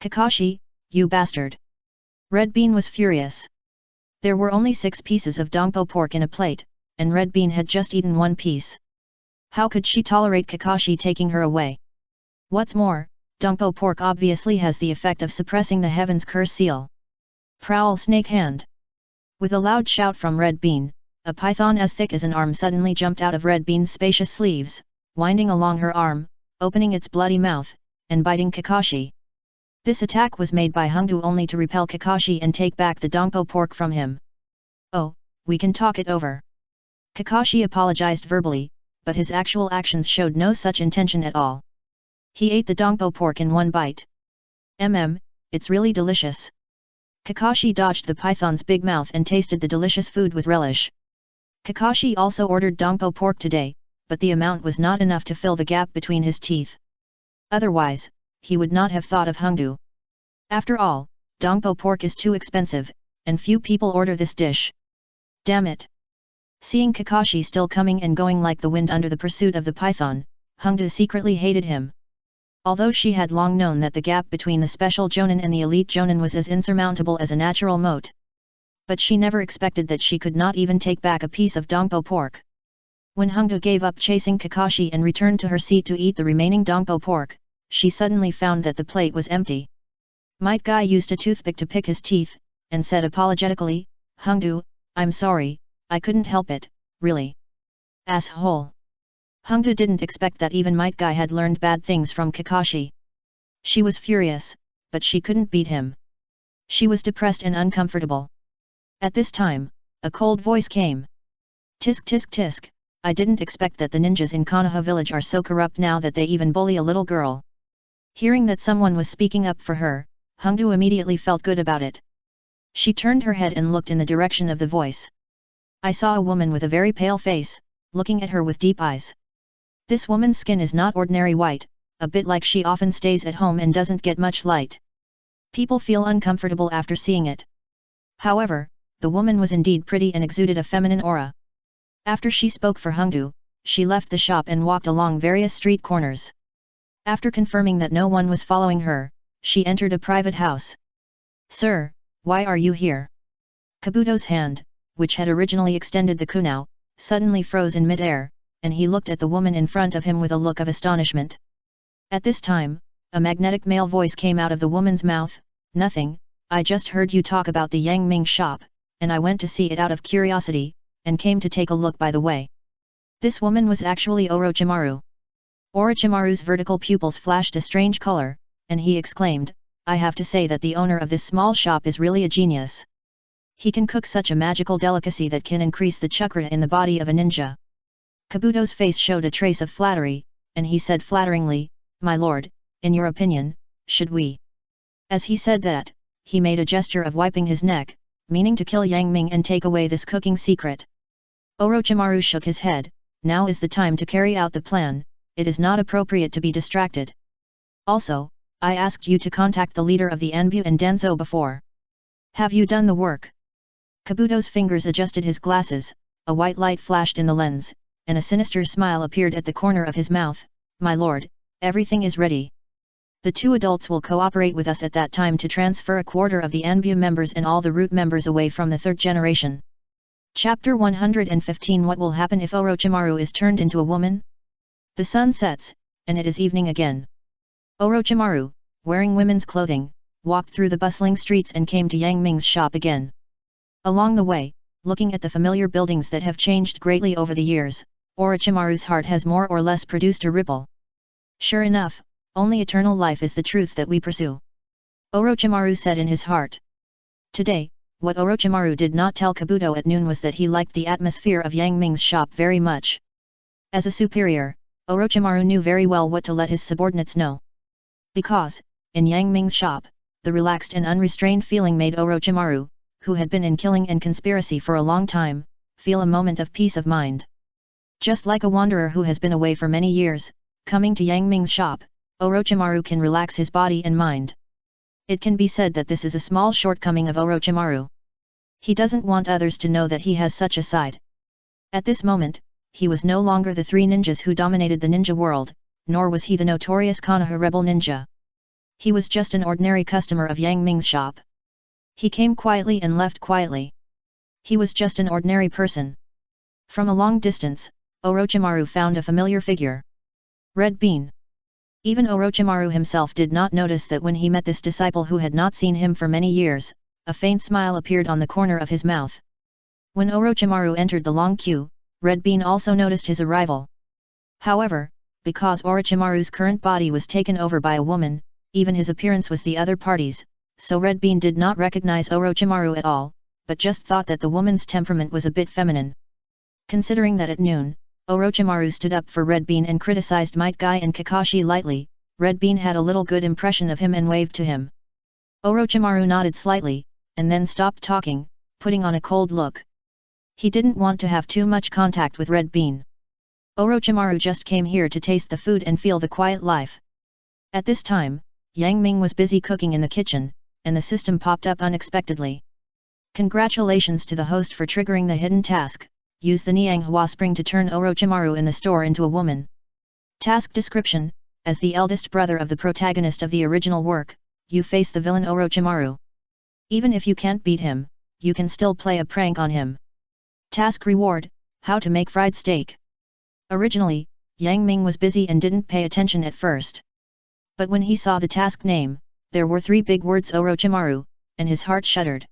A: "Kakashi, you bastard!" Red Bean was furious. There were only 6 pieces of Dongpo pork in a plate, and Red Bean had just eaten 1 piece. How could she tolerate Kakashi taking her away? What's more, Dongpo pork obviously has the effect of suppressing the heaven's curse seal. Prowl snake hand! With a loud shout from Red Bean, a python as thick as an arm suddenly jumped out of Red Bean's spacious sleeves, winding along her arm, opening its bloody mouth, and biting Kakashi. This attack was made by Hongdu only to repel Kakashi and take back the Dongpo pork from him. "Oh, we can talk it over." Kakashi apologized verbally, but his actual actions showed no such intention at all. He ate the Dongpo pork in one bite. It's really delicious." Kakashi dodged the python's big mouth and tasted the delicious food with relish. Kakashi also ordered Dongpo pork today, but the amount was not enough to fill the gap between his teeth. Otherwise, he would not have thought of Hongdu. After all, Dongpo pork is too expensive, and few people order this dish. Damn it! Seeing Kakashi still coming and going like the wind under the pursuit of the python, Hongdu secretly hated him. Although she had long known that the gap between the special Jonin and the elite Jonin was as insurmountable as a natural moat. But she never expected that she could not even take back a piece of Dongpo pork. When Hongdu gave up chasing Kakashi and returned to her seat to eat the remaining Dongpo pork, she suddenly found that the plate was empty. Might Guy used a toothpick to pick his teeth, and said apologetically, "Hongdu, I'm sorry, I couldn't help it, really. Asshole." Hongdu didn't expect that even Might Guy had learned bad things from Kakashi. She was furious, but she couldn't beat him. She was depressed and uncomfortable. At this time, a cold voice came. "Tisk tisk tisk, I didn't expect that the ninjas in Konoha village are so corrupt now that they even bully a little girl." Hearing that someone was speaking up for her, Hongdu immediately felt good about it. She turned her head and looked in the direction of the voice. "I saw a woman with a very pale face, looking at her with deep eyes. This woman's skin is not ordinary white, a bit like she often stays at home and doesn't get much light. People feel uncomfortable after seeing it. However, the woman was indeed pretty and exuded a feminine aura." After she spoke for Hongdu, she left the shop and walked along various street corners. After confirming that no one was following her, she entered a private house. "Sir, why are you here?" Kabuto's hand, which had originally extended the kunao, suddenly froze in mid-air, and he looked at the woman in front of him with a look of astonishment. At this time, a magnetic male voice came out of the woman's mouth, "Nothing, I just heard you talk about the Yang Ming shop, and I went to see it out of curiosity, and came to take a look by the way." This woman was actually Orochimaru. Orochimaru's vertical pupils flashed a strange color, and he exclaimed, "I have to say that the owner of this small shop is really a genius. He can cook such a magical delicacy that can increase the chakra in the body of a ninja." Kabuto's face showed a trace of flattery, and he said flatteringly, "My lord, in your opinion, should we?" As he said that, he made a gesture of wiping his neck, meaning to kill Yang Ming and take away this cooking secret. Orochimaru shook his head, "Now is the time to carry out the plan, it is not appropriate to be distracted. Also, I asked you to contact the leader of the Anbu and Danzo before. Have you done the work?" Kabuto's fingers adjusted his glasses, a white light flashed in the lens, and a sinister smile appeared at the corner of his mouth. "My lord, everything is ready. The two adults will cooperate with us at that time to transfer a quarter of the Anbu members and all the root members away from the third generation." Chapter 115 What will happen if Orochimaru is turned into a woman? The sun sets, and it is evening again. Orochimaru, wearing women's clothing, walked through the bustling streets and came to Yang Ming's shop again. Along the way, looking at the familiar buildings that have changed greatly over the years, Orochimaru's heart has more or less produced a ripple. Sure enough, only eternal life is the truth that we pursue. Orochimaru said in his heart. Today, what Orochimaru did not tell Kabuto at noon was that he liked the atmosphere of Yang Ming's shop very much. As a superior, Orochimaru knew very well what to let his subordinates know. Because, in Yang Ming's shop, the relaxed and unrestrained feeling made Orochimaru, who had been in killing and conspiracy for a long time, feel a moment of peace of mind. Just like a wanderer who has been away for many years, coming to Yang Ming's shop, Orochimaru can relax his body and mind. It can be said that this is a small shortcoming of Orochimaru. He doesn't want others to know that he has such a side. At this moment, he was no longer the three ninjas who dominated the ninja world, nor was he the notorious Konoha rebel ninja. He was just an ordinary customer of Yang Ming's shop. He came quietly and left quietly. He was just an ordinary person. From a long distance, Orochimaru found a familiar figure. Red Bean. Even Orochimaru himself did not notice that when he met this disciple who had not seen him for many years, a faint smile appeared on the corner of his mouth. When Orochimaru entered the long queue, Red Bean also noticed his arrival. However, because Orochimaru's current body was taken over by a woman, even his appearance was the other party's, so Red Bean did not recognize Orochimaru at all, but just thought that the woman's temperament was a bit feminine. Considering that at noon, Orochimaru stood up for Red Bean and criticized Might Guy and Kakashi lightly, Red Bean had a little good impression of him and waved to him. Orochimaru nodded slightly, and then stopped talking, putting on a cold look. He didn't want to have too much contact with Red Bean. Orochimaru just came here to taste the food and feel the quiet life. At this time, Yang Ming was busy cooking in the kitchen, and the system popped up unexpectedly. Congratulations to the host for triggering the hidden task. Use the Nianghua spring to turn Orochimaru in the store into a woman. Task description: as the eldest brother of the protagonist of the original work, you face the villain Orochimaru. Even if you can't beat him, you can still play a prank on him. Task reward: how to make fried steak. Originally, Yang Ming was busy and didn't pay attention at first. But when he saw the task name, there were 3 big words Orochimaru, and his heart shuddered.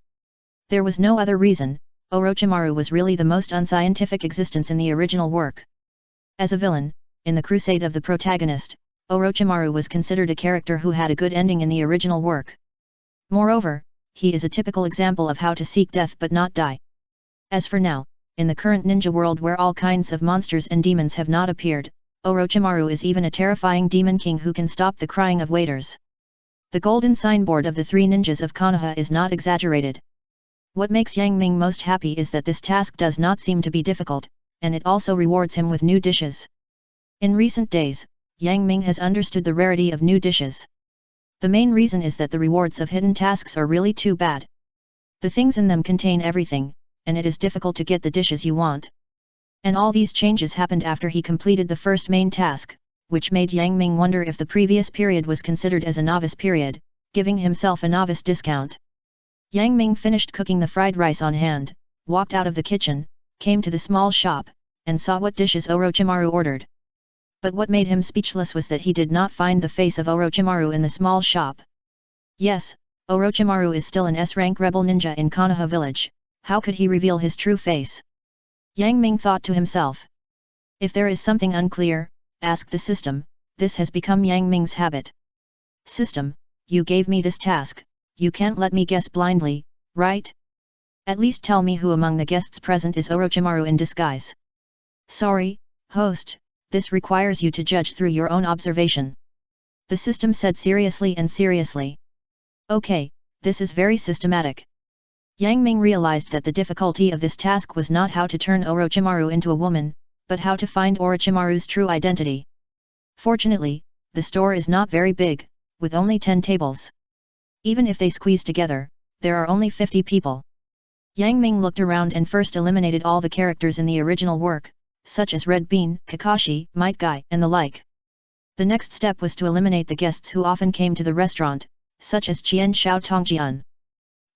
A: There was no other reason. Orochimaru was really the most unscientific existence in the original work. As a villain, in the crusade of the protagonist, Orochimaru was considered a character who had a good ending in the original work. Moreover, he is a typical example of how to seek death but not die. As for now, in the current ninja world where all kinds of monsters and demons have not appeared, Orochimaru is even a terrifying demon king who can stop the crying of waiters. The golden signboard of the 3 ninjas of Konoha is not exaggerated. What makes Yang Ming most happy is that this task does not seem to be difficult, and it also rewards him with new dishes. In recent days, Yang Ming has understood the rarity of new dishes. The main reason is that the rewards of hidden tasks are really too bad. The things in them contain everything, and it is difficult to get the dishes you want. And all these changes happened after he completed the first main task, which made Yang Ming wonder if the previous period was considered as a novice period, giving himself a novice discount. Yang Ming finished cooking the fried rice on hand, walked out of the kitchen, came to the small shop, and saw what dishes Orochimaru ordered. But what made him speechless was that he did not find the face of Orochimaru in the small shop. Yes, Orochimaru is still an S-rank rebel ninja in Konoha village. How could he reveal his true face? Yang Ming thought to himself. If there is something unclear, ask the system. This has become Yang Ming's habit. System, you gave me this task, you can't let me guess blindly, right? At least tell me who among the guests present is Orochimaru in disguise. Sorry, host, this requires you to judge through your own observation. The system said seriously and seriously. Okay, this is very systematic. Yang Ming realized that the difficulty of this task was not how to turn Orochimaru into a woman, but how to find Orochimaru's true identity. Fortunately, the store is not very big, with only 10 tables. Even if they squeeze together, there are only 50 people. Yang Ming looked around and first eliminated all the characters in the original work, such as Red Bean, Kakashi, Might Guy, and the like. The next step was to eliminate the guests who often came to the restaurant, such as Qian Xiao Tongjian.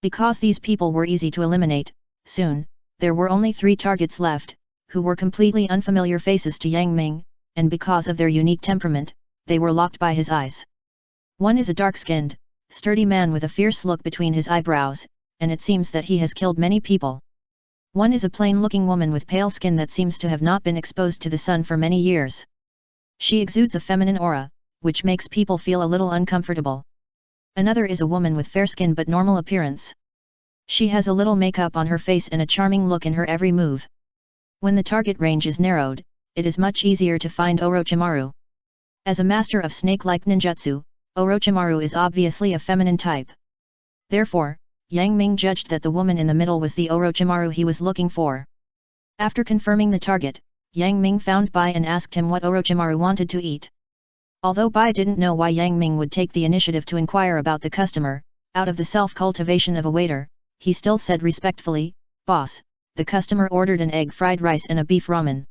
A: Because these people were easy to eliminate, soon, there were only 3 targets left, who were completely unfamiliar faces to Yang Ming, and because of their unique temperament, they were locked by his eyes. One is a dark-skinned, sturdy man with a fierce look between his eyebrows, and it seems that he has killed many people. One is a plain-looking woman with pale skin that seems to have not been exposed to the sun for many years. She exudes a feminine aura, which makes people feel a little uncomfortable. Another is a woman with fair skin but normal appearance. She has a little makeup on her face and a charming look in her every move. When the target range is narrowed, it is much easier to find Orochimaru. As a master of snake-like ninjutsu, Orochimaru is obviously a feminine type. Therefore, Yang Ming judged that the woman in the middle was the Orochimaru he was looking for. After confirming the target, Yang Ming found Bai and asked him what Orochimaru wanted to eat. Although Bai didn't know why Yang Ming would take the initiative to inquire about the customer, out of the self-cultivation of a waiter, he still said respectfully, "Boss, the customer ordered an egg fried rice and a beef ramen."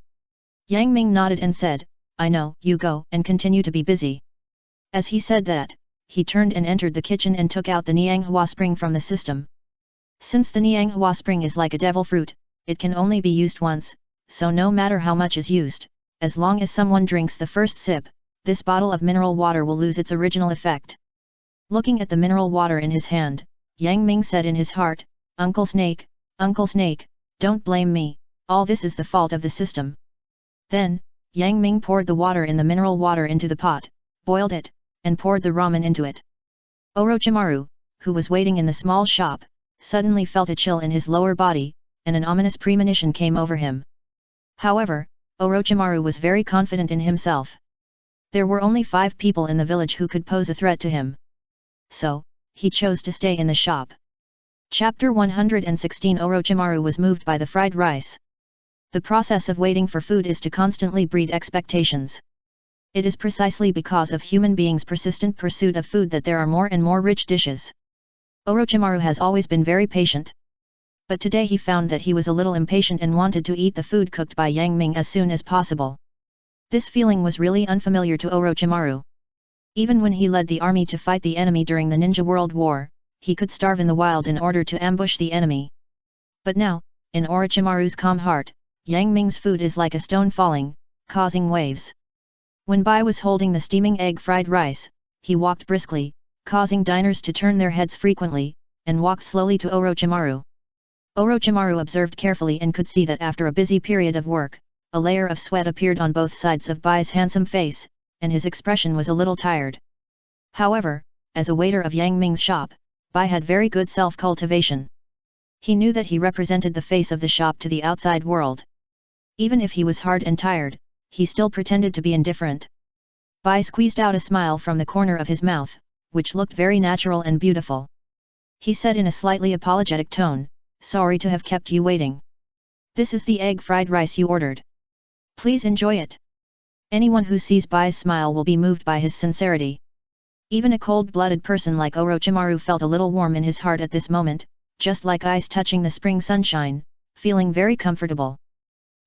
A: Yang Ming nodded and said, "I know, you go and continue to be busy." As he said that, he turned and entered the kitchen and took out the Nianghua spring from the system. Since the Nianghua spring is like a devil fruit, it can only be used once, so no matter how much is used, as long as someone drinks the first sip, this bottle of mineral water will lose its original effect. Looking at the mineral water in his hand, Yang Ming said in his heart, Uncle Snake, Don't blame me, all this is the fault of the system. Then, Yang Ming poured the water in the mineral water into the pot, boiled it, and poured the ramen into it. Orochimaru, who was waiting in the small shop, suddenly felt a chill in his lower body, and an ominous premonition came over him. However, Orochimaru was very confident in himself. There were only 5 people in the village who could pose a threat to him. So, he chose to stay in the shop. Chapter 116 Orochimaru was moved by the fried rice. The process of waiting for food is to constantly breed expectations. It is precisely because of human beings' persistent pursuit of food that there are more and more rich dishes. Orochimaru has always been very patient. But today he found that he was a little impatient and wanted to eat the food cooked by Yang Ming as soon as possible. This feeling was really unfamiliar to Orochimaru. Even when he led the army to fight the enemy during the Ninja World War, he could starve in the wild in order to ambush the enemy. But now, in Orochimaru's calm heart, Yang Ming's food is like a stone falling, causing waves. When Bai was holding the steaming egg fried rice, he walked briskly, causing diners to turn their heads frequently, and walked slowly to Orochimaru. Orochimaru observed carefully and could see that after a busy period of work, a layer of sweat appeared on both sides of Bai's handsome face, and his expression was a little tired. However, as a waiter of Yang Ming's shop, Bai had very good self-cultivation. He knew that he represented the face of the shop to the outside world. Even if he was hard and tired, he still pretended to be indifferent. Bai squeezed out a smile from the corner of his mouth, which looked very natural and beautiful. He said in a slightly apologetic tone, "Sorry to have kept you waiting. This is the egg fried rice you ordered. Please enjoy it." Anyone who sees Bai's smile will be moved by his sincerity. Even a cold-blooded person like Orochimaru felt a little warm in his heart at this moment, just like ice touching the spring sunshine, feeling very comfortable.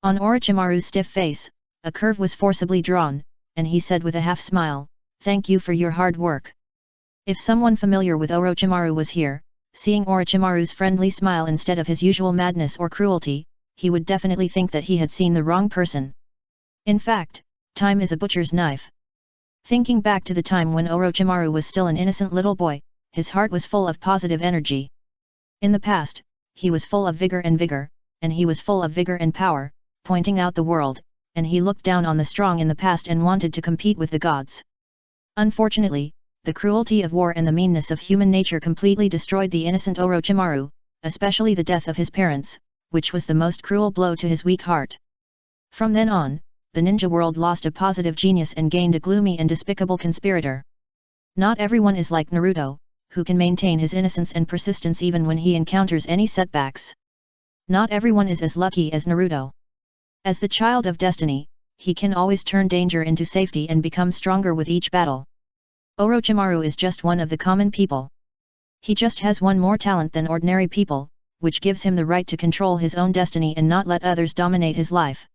A: On Orochimaru's stiff face, a curve was forcibly drawn, and he said with a half-smile, "Thank you for your hard work." If someone familiar with Orochimaru was here, seeing Orochimaru's friendly smile instead of his usual madness or cruelty, he would definitely think that he had seen the wrong person. In fact, time is a butcher's knife. Thinking back to the time when Orochimaru was still an innocent little boy, his heart was full of positive energy. In the past, he was full of vigor, and he was full of vigor and power, pointing out the world, and he looked down on the strong in the past and wanted to compete with the gods. Unfortunately, the cruelty of war and the meanness of human nature completely destroyed the innocent Orochimaru, especially the death of his parents, which was the most cruel blow to his weak heart. From then on, the ninja world lost a positive genius and gained a gloomy and despicable conspirator. Not everyone is like Naruto, who can maintain his innocence and persistence even when he encounters any setbacks. Not everyone is as lucky as Naruto. As the child of destiny, he can always turn danger into safety and become stronger with each battle. Orochimaru is just one of the common people. He just has one more talent than ordinary people, which gives him the right to control his own destiny and not let others dominate his life.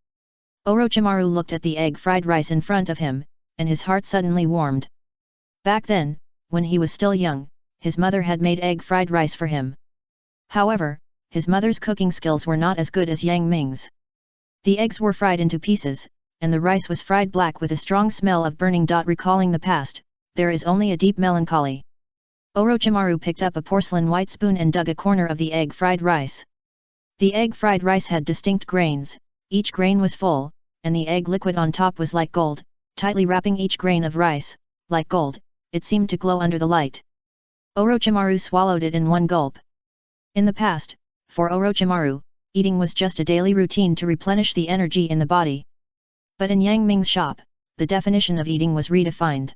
A: Orochimaru looked at the egg fried rice in front of him, and his heart suddenly warmed. Back then, when he was still young, his mother had made egg fried rice for him. However, his mother's cooking skills were not as good as Yang Ming's. The eggs were fried into pieces, and the rice was fried black with a strong smell of burning. Recalling the past, there is only a deep melancholy. Orochimaru picked up a porcelain white spoon and dug a corner of the egg fried rice. The egg fried rice had distinct grains, each grain was full, and the egg liquid on top was like gold, tightly wrapping each grain of rice. Like gold, it seemed to glow under the light. Orochimaru swallowed it in one gulp. In the past, for Orochimaru, eating was just a daily routine to replenish the energy in the body. But in Yang Ming's shop, the definition of eating was redefined.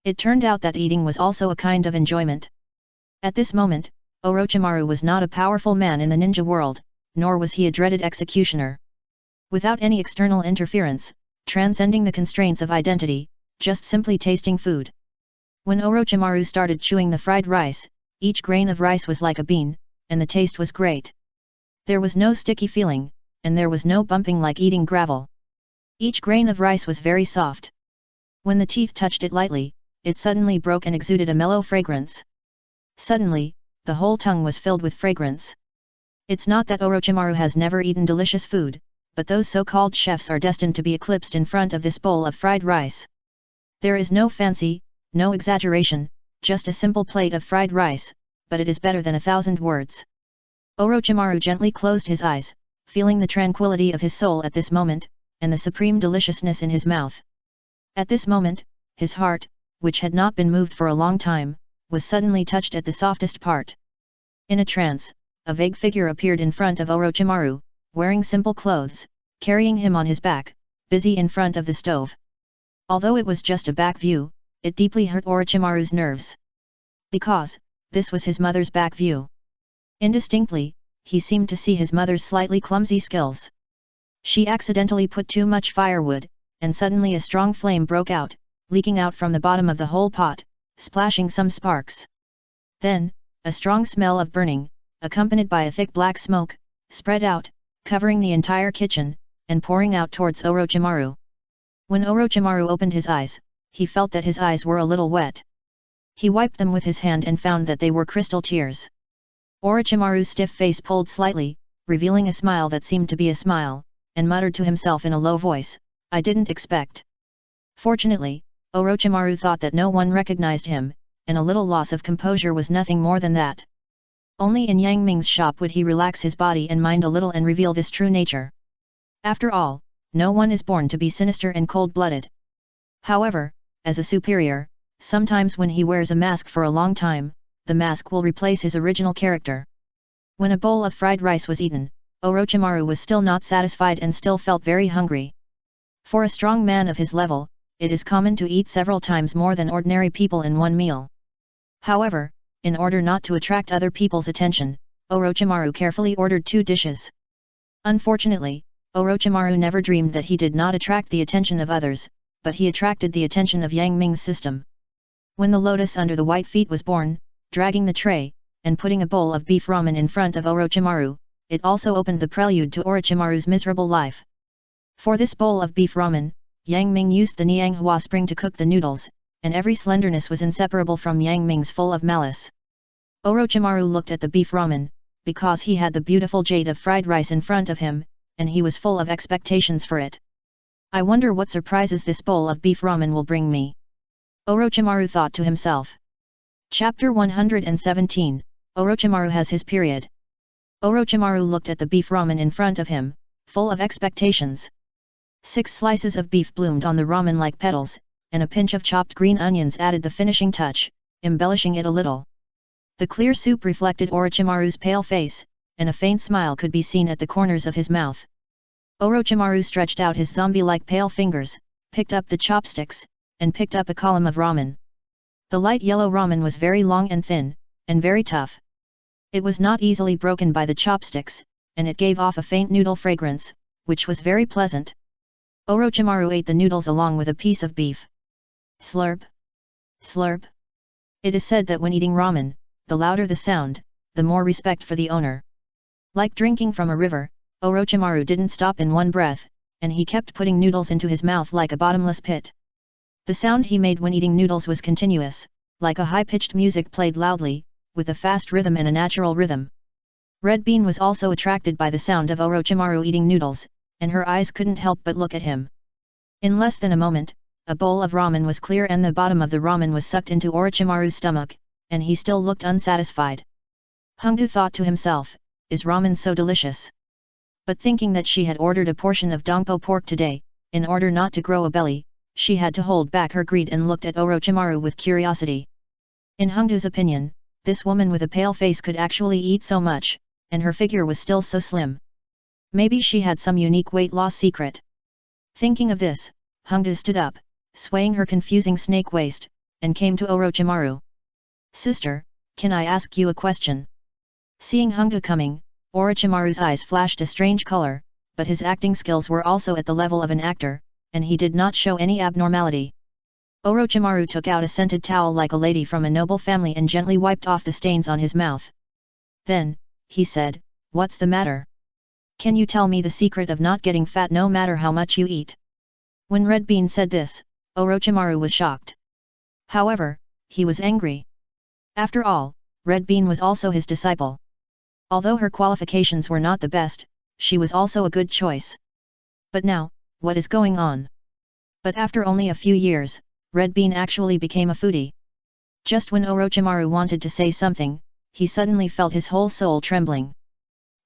A: It turned out that eating was also a kind of enjoyment. At this moment, Orochimaru was not a powerful man in the ninja world, nor was he a dreaded executioner. Without any external interference, transcending the constraints of identity, just simply tasting food. When Orochimaru started chewing the fried rice, each grain of rice was like a bean, and the taste was great. There was no sticky feeling, and there was no bumping like eating gravel. Each grain of rice was very soft. When the teeth touched it lightly, it suddenly broke and exuded a mellow fragrance. Suddenly, the whole tongue was filled with fragrance. It's not that Orochimaru has never eaten delicious food, but those so-called chefs are destined to be eclipsed in front of this bowl of fried rice. There is no fancy, no exaggeration, just a simple plate of fried rice, but it is better than 1,000 words. Orochimaru gently closed his eyes, feeling the tranquility of his soul at this moment, and the supreme deliciousness in his mouth. At this moment, his heart, which had not been moved for a long time, was suddenly touched at the softest part. In a trance, a vague figure appeared in front of Orochimaru, wearing simple clothes, carrying him on his back, busy in front of the stove. Although it was just a back view, it deeply hurt Orochimaru's nerves. Because, this was his mother's back view. Indistinctly, he seemed to see his mother's slightly clumsy skills. She accidentally put too much firewood, and suddenly a strong flame broke out, leaking out from the bottom of the whole pot, splashing some sparks. Then, a strong smell of burning, accompanied by a thick black smoke, spread out, covering the entire kitchen, and pouring out towards Orochimaru. When Orochimaru opened his eyes, he felt that his eyes were a little wet. He wiped them with his hand and found that they were crystal tears. Orochimaru's stiff face pulled slightly, revealing a smile that seemed to be a smile, and muttered to himself in a low voice, "I didn't expect." Fortunately, Orochimaru thought that no one recognized him, and a little loss of composure was nothing more than that. Only in Yang Ming's shop would he relax his body and mind a little and reveal this true nature. After all, no one is born to be sinister and cold-blooded. However, as a superior, sometimes when he wears a mask for a long time, the mask will replace his original character. When a bowl of fried rice was eaten, Orochimaru was still not satisfied and still felt very hungry. For a strong man of his level, it is common to eat several times more than ordinary people in one meal. However, in order not to attract other people's attention, Orochimaru carefully ordered 2 dishes. Unfortunately, Orochimaru never dreamed that he did not attract the attention of others, but he attracted the attention of Yang Ming's system. When the lotus under the white feet was born, dragging the tray, and putting a bowl of beef ramen in front of Orochimaru, it also opened the prelude to Orochimaru's miserable life. For this bowl of beef ramen, Yang Ming used the Nianghua spring to cook the noodles, and every slenderness was inseparable from Yang Ming's full of malice. Orochimaru looked at the beef ramen, because he had the beautiful jade of fried rice in front of him, and he was full of expectations for it. I wonder what surprises this bowl of beef ramen will bring me. Orochimaru thought to himself. Chapter 117, Orochimaru has his period. Orochimaru looked at the beef ramen in front of him, full of expectations. 6 slices of beef bloomed on the ramen like petals, and a pinch of chopped green onions added the finishing touch, embellishing it a little. The clear soup reflected Orochimaru's pale face, and a faint smile could be seen at the corners of his mouth. Orochimaru stretched out his zombie-like pale fingers, picked up the chopsticks, and picked up a column of ramen. The light yellow ramen was very long and thin, and very tough. It was not easily broken by the chopsticks, and it gave off a faint noodle fragrance, which was very pleasant. Orochimaru ate the noodles along with a piece of beef. Slurp. Slurp. It is said that when eating ramen, the louder the sound, the more respect for the owner. Like drinking from a river, Orochimaru didn't stop in one breath, and he kept putting noodles into his mouth like a bottomless pit. The sound he made when eating noodles was continuous, like a high-pitched music played loudly, with a fast rhythm and a natural rhythm. Red Bean was also attracted by the sound of Orochimaru eating noodles, and her eyes couldn't help but look at him. In less than a moment, a bowl of ramen was clear and the bottom of the ramen was sucked into Orochimaru's stomach, and he still looked unsatisfied. Hongdu thought to himself, is ramen so delicious? But thinking that she had ordered a portion of Dongpo pork today, in order not to grow a belly, she had to hold back her greed and looked at Orochimaru with curiosity. In Hongdu's opinion, this woman with a pale face could actually eat so much, and her figure was still so slim. Maybe she had some unique weight loss secret. Thinking of this, Hongdu stood up, swaying her confusing snake waist, and came to Orochimaru. Sister, can I ask you a question? Seeing Hongdu coming, Orochimaru's eyes flashed a strange color, but his acting skills were also at the level of an actor, and he did not show any abnormality. Orochimaru took out a scented towel like a lady from a noble family and gently wiped off the stains on his mouth. Then, he said, "What's the matter? Can you tell me the secret of not getting fat no matter how much you eat?" When Red Bean said this, Orochimaru was shocked. However, he was angry. After all, Red Bean was also his disciple. Although her qualifications were not the best, she was also a good choice. But now, what is going on? But after only a few years, Red Bean actually became a foodie. Just when Orochimaru wanted to say something, he suddenly felt his whole soul trembling.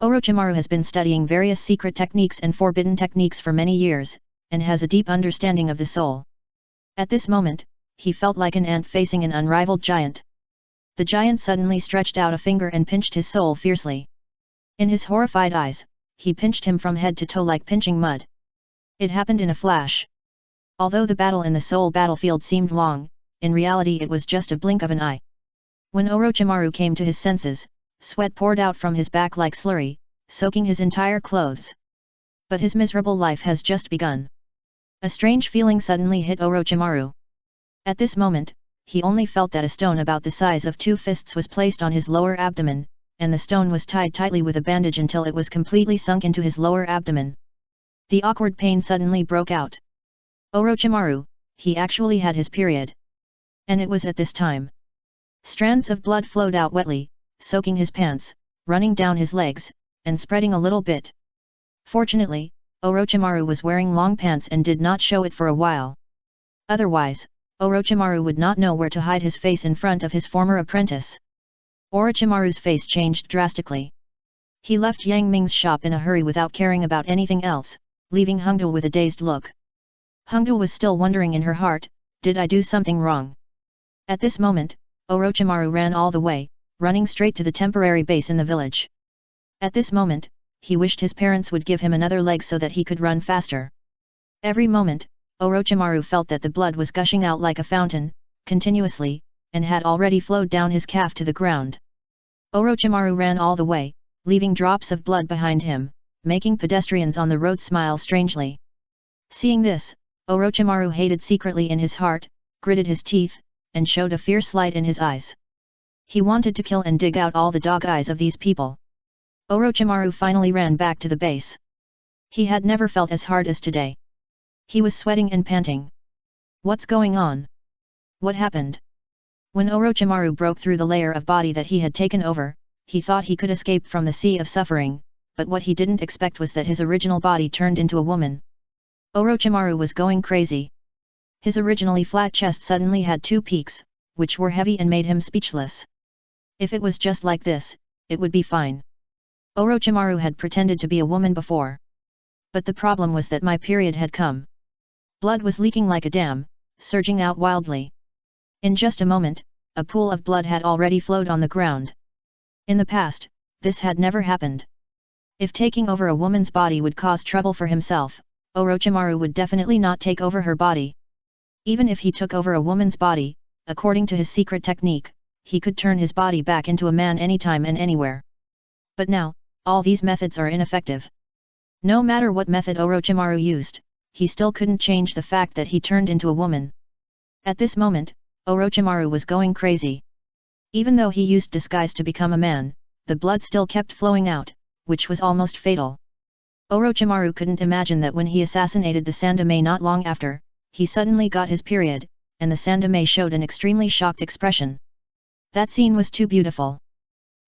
A: Orochimaru has been studying various secret techniques and forbidden techniques for many years, and has a deep understanding of the soul. At this moment, he felt like an ant facing an unrivaled giant. The giant suddenly stretched out a finger and pinched his soul fiercely. In his horrified eyes, he pinched him from head to toe like pinching mud. It happened in a flash. Although the battle in the soul battlefield seemed long, in reality it was just a blink of an eye. When Orochimaru came to his senses, sweat poured out from his back like slurry, soaking his entire clothes. But his miserable life has just begun. A strange feeling suddenly hit Orochimaru. At this moment, he only felt that a stone about the size of 2 fists was placed on his lower abdomen, and the stone was tied tightly with a bandage until it was completely sunk into his lower abdomen. The awkward pain suddenly broke out. Orochimaru, he actually had his period. And it was at this time. Strands of blood flowed out wetly, soaking his pants, running down his legs, and spreading a little bit. Fortunately, Orochimaru was wearing long pants and did not show it for a while. Otherwise, Orochimaru would not know where to hide his face in front of his former apprentice. Orochimaru's face changed drastically. He left Yang Ming's shop in a hurry without caring about anything else, leaving Hongdu with a dazed look. Hongdu was still wondering in her heart, did I do something wrong? At this moment, Orochimaru ran all the way, running straight to the temporary base in the village. At this moment, he wished his parents would give him another leg so that he could run faster. Every moment, Orochimaru felt that the blood was gushing out like a fountain, continuously, and had already flowed down his calf to the ground. Orochimaru ran all the way, leaving drops of blood behind him, making pedestrians on the road smile strangely. Seeing this, Orochimaru hated secretly in his heart, gritted his teeth, and showed a fierce light in his eyes. He wanted to kill and dig out all the dog eyes of these people. Orochimaru finally ran back to the base. He had never felt as hard as today. He was sweating and panting. What's going on? What happened? When Orochimaru broke through the layer of body that he had taken over, he thought he could escape from the sea of suffering, but what he didn't expect was that his original body turned into a woman. Orochimaru was going crazy. His originally flat chest suddenly had 2 peaks, which were heavy and made him speechless. If it was just like this, it would be fine. Orochimaru had pretended to be a woman before. But the problem was that my period had come. Blood was leaking like a dam, surging out wildly. In just a moment, a pool of blood had already flowed on the ground. In the past, this had never happened. If taking over a woman's body would cause trouble for himself, Orochimaru would definitely not take over her body. Even if he took over a woman's body, according to his secret technique, he could turn his body back into a man anytime and anywhere. But now, all these methods are ineffective. No matter what method Orochimaru used, he still couldn't change the fact that he turned into a woman. At this moment, Orochimaru was going crazy. Even though he used disguise to become a man, the blood still kept flowing out, which was almost fatal. Orochimaru couldn't imagine that when he assassinated the Sandame not long after, he suddenly got his period, and the Sandame showed an extremely shocked expression. That scene was too beautiful.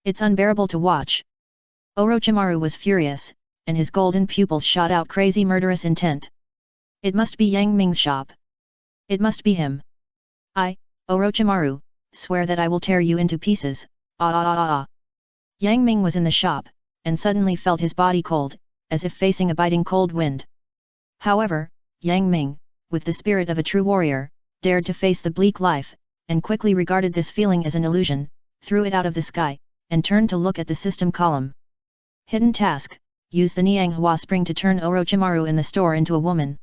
A: It's unbearable to watch. Orochimaru was furious, and his golden pupils shot out crazy murderous intent. It must be Yang Ming's shop. It must be him. I, Orochimaru, swear that I will tear you into pieces, Yang Ming was in the shop, and suddenly felt his body cold, as if facing a biting cold wind. However, Yang Ming, with the spirit of a true warrior, dared to face the bleak life, and quickly regarded this feeling as an illusion, threw it out of the sky, and turned to look at the system column. Hidden task: use the Nianghua spring to turn Orochimaru in the store into a woman.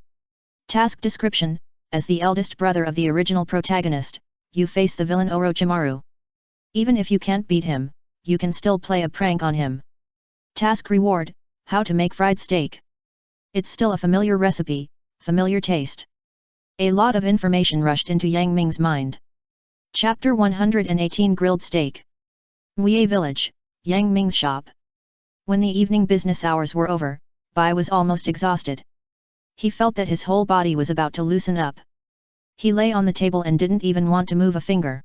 A: Task description: as the eldest brother of the original protagonist, you face the villain Orochimaru. Even if you can't beat him, you can still play a prank on him. Task reward: how to make fried steak. It's still a familiar recipe, familiar taste. A lot of information rushed into Yang Ming's mind. Chapter 118: Grilled Steak. Muye Village, Yang Ming's shop. When the evening business hours were over, Bai was almost exhausted. He felt that his whole body was about to loosen up. He lay on the table and didn't even want to move a finger.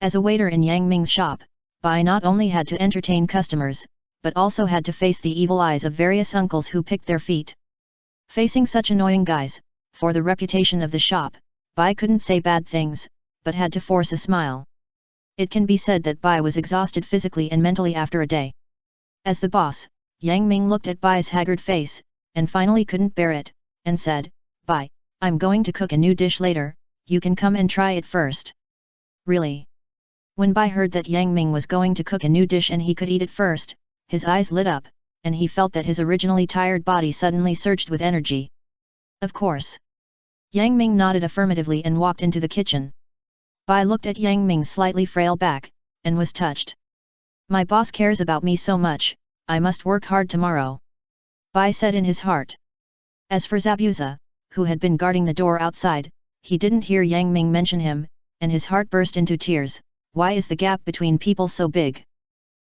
A: As a waiter in Yang Ming's shop, Bai not only had to entertain customers, but also had to face the evil eyes of various uncles who picked their feet. Facing such annoying guys, for the reputation of the shop, Bai couldn't say bad things, but had to force a smile. It can be said that Bai was exhausted physically and mentally after a day. As the boss, Yang Ming looked at Bai's haggard face, and finally couldn't bear it, and said, "Bai, I'm going to cook a new dish later, you can come and try it first." "Really?" When Bai heard that Yang Ming was going to cook a new dish and he could eat it first, his eyes lit up, and he felt that his originally tired body suddenly surged with energy. "Of course." Yang Ming nodded affirmatively and walked into the kitchen. Bai looked at Yang Ming's slightly frail back, and was touched. "My boss cares about me so much, I must work hard tomorrow," Bai said in his heart. As for Zabuza, who had been guarding the door outside, he didn't hear Yang Ming mention him, and his heart burst into tears. Why is the gap between people so big?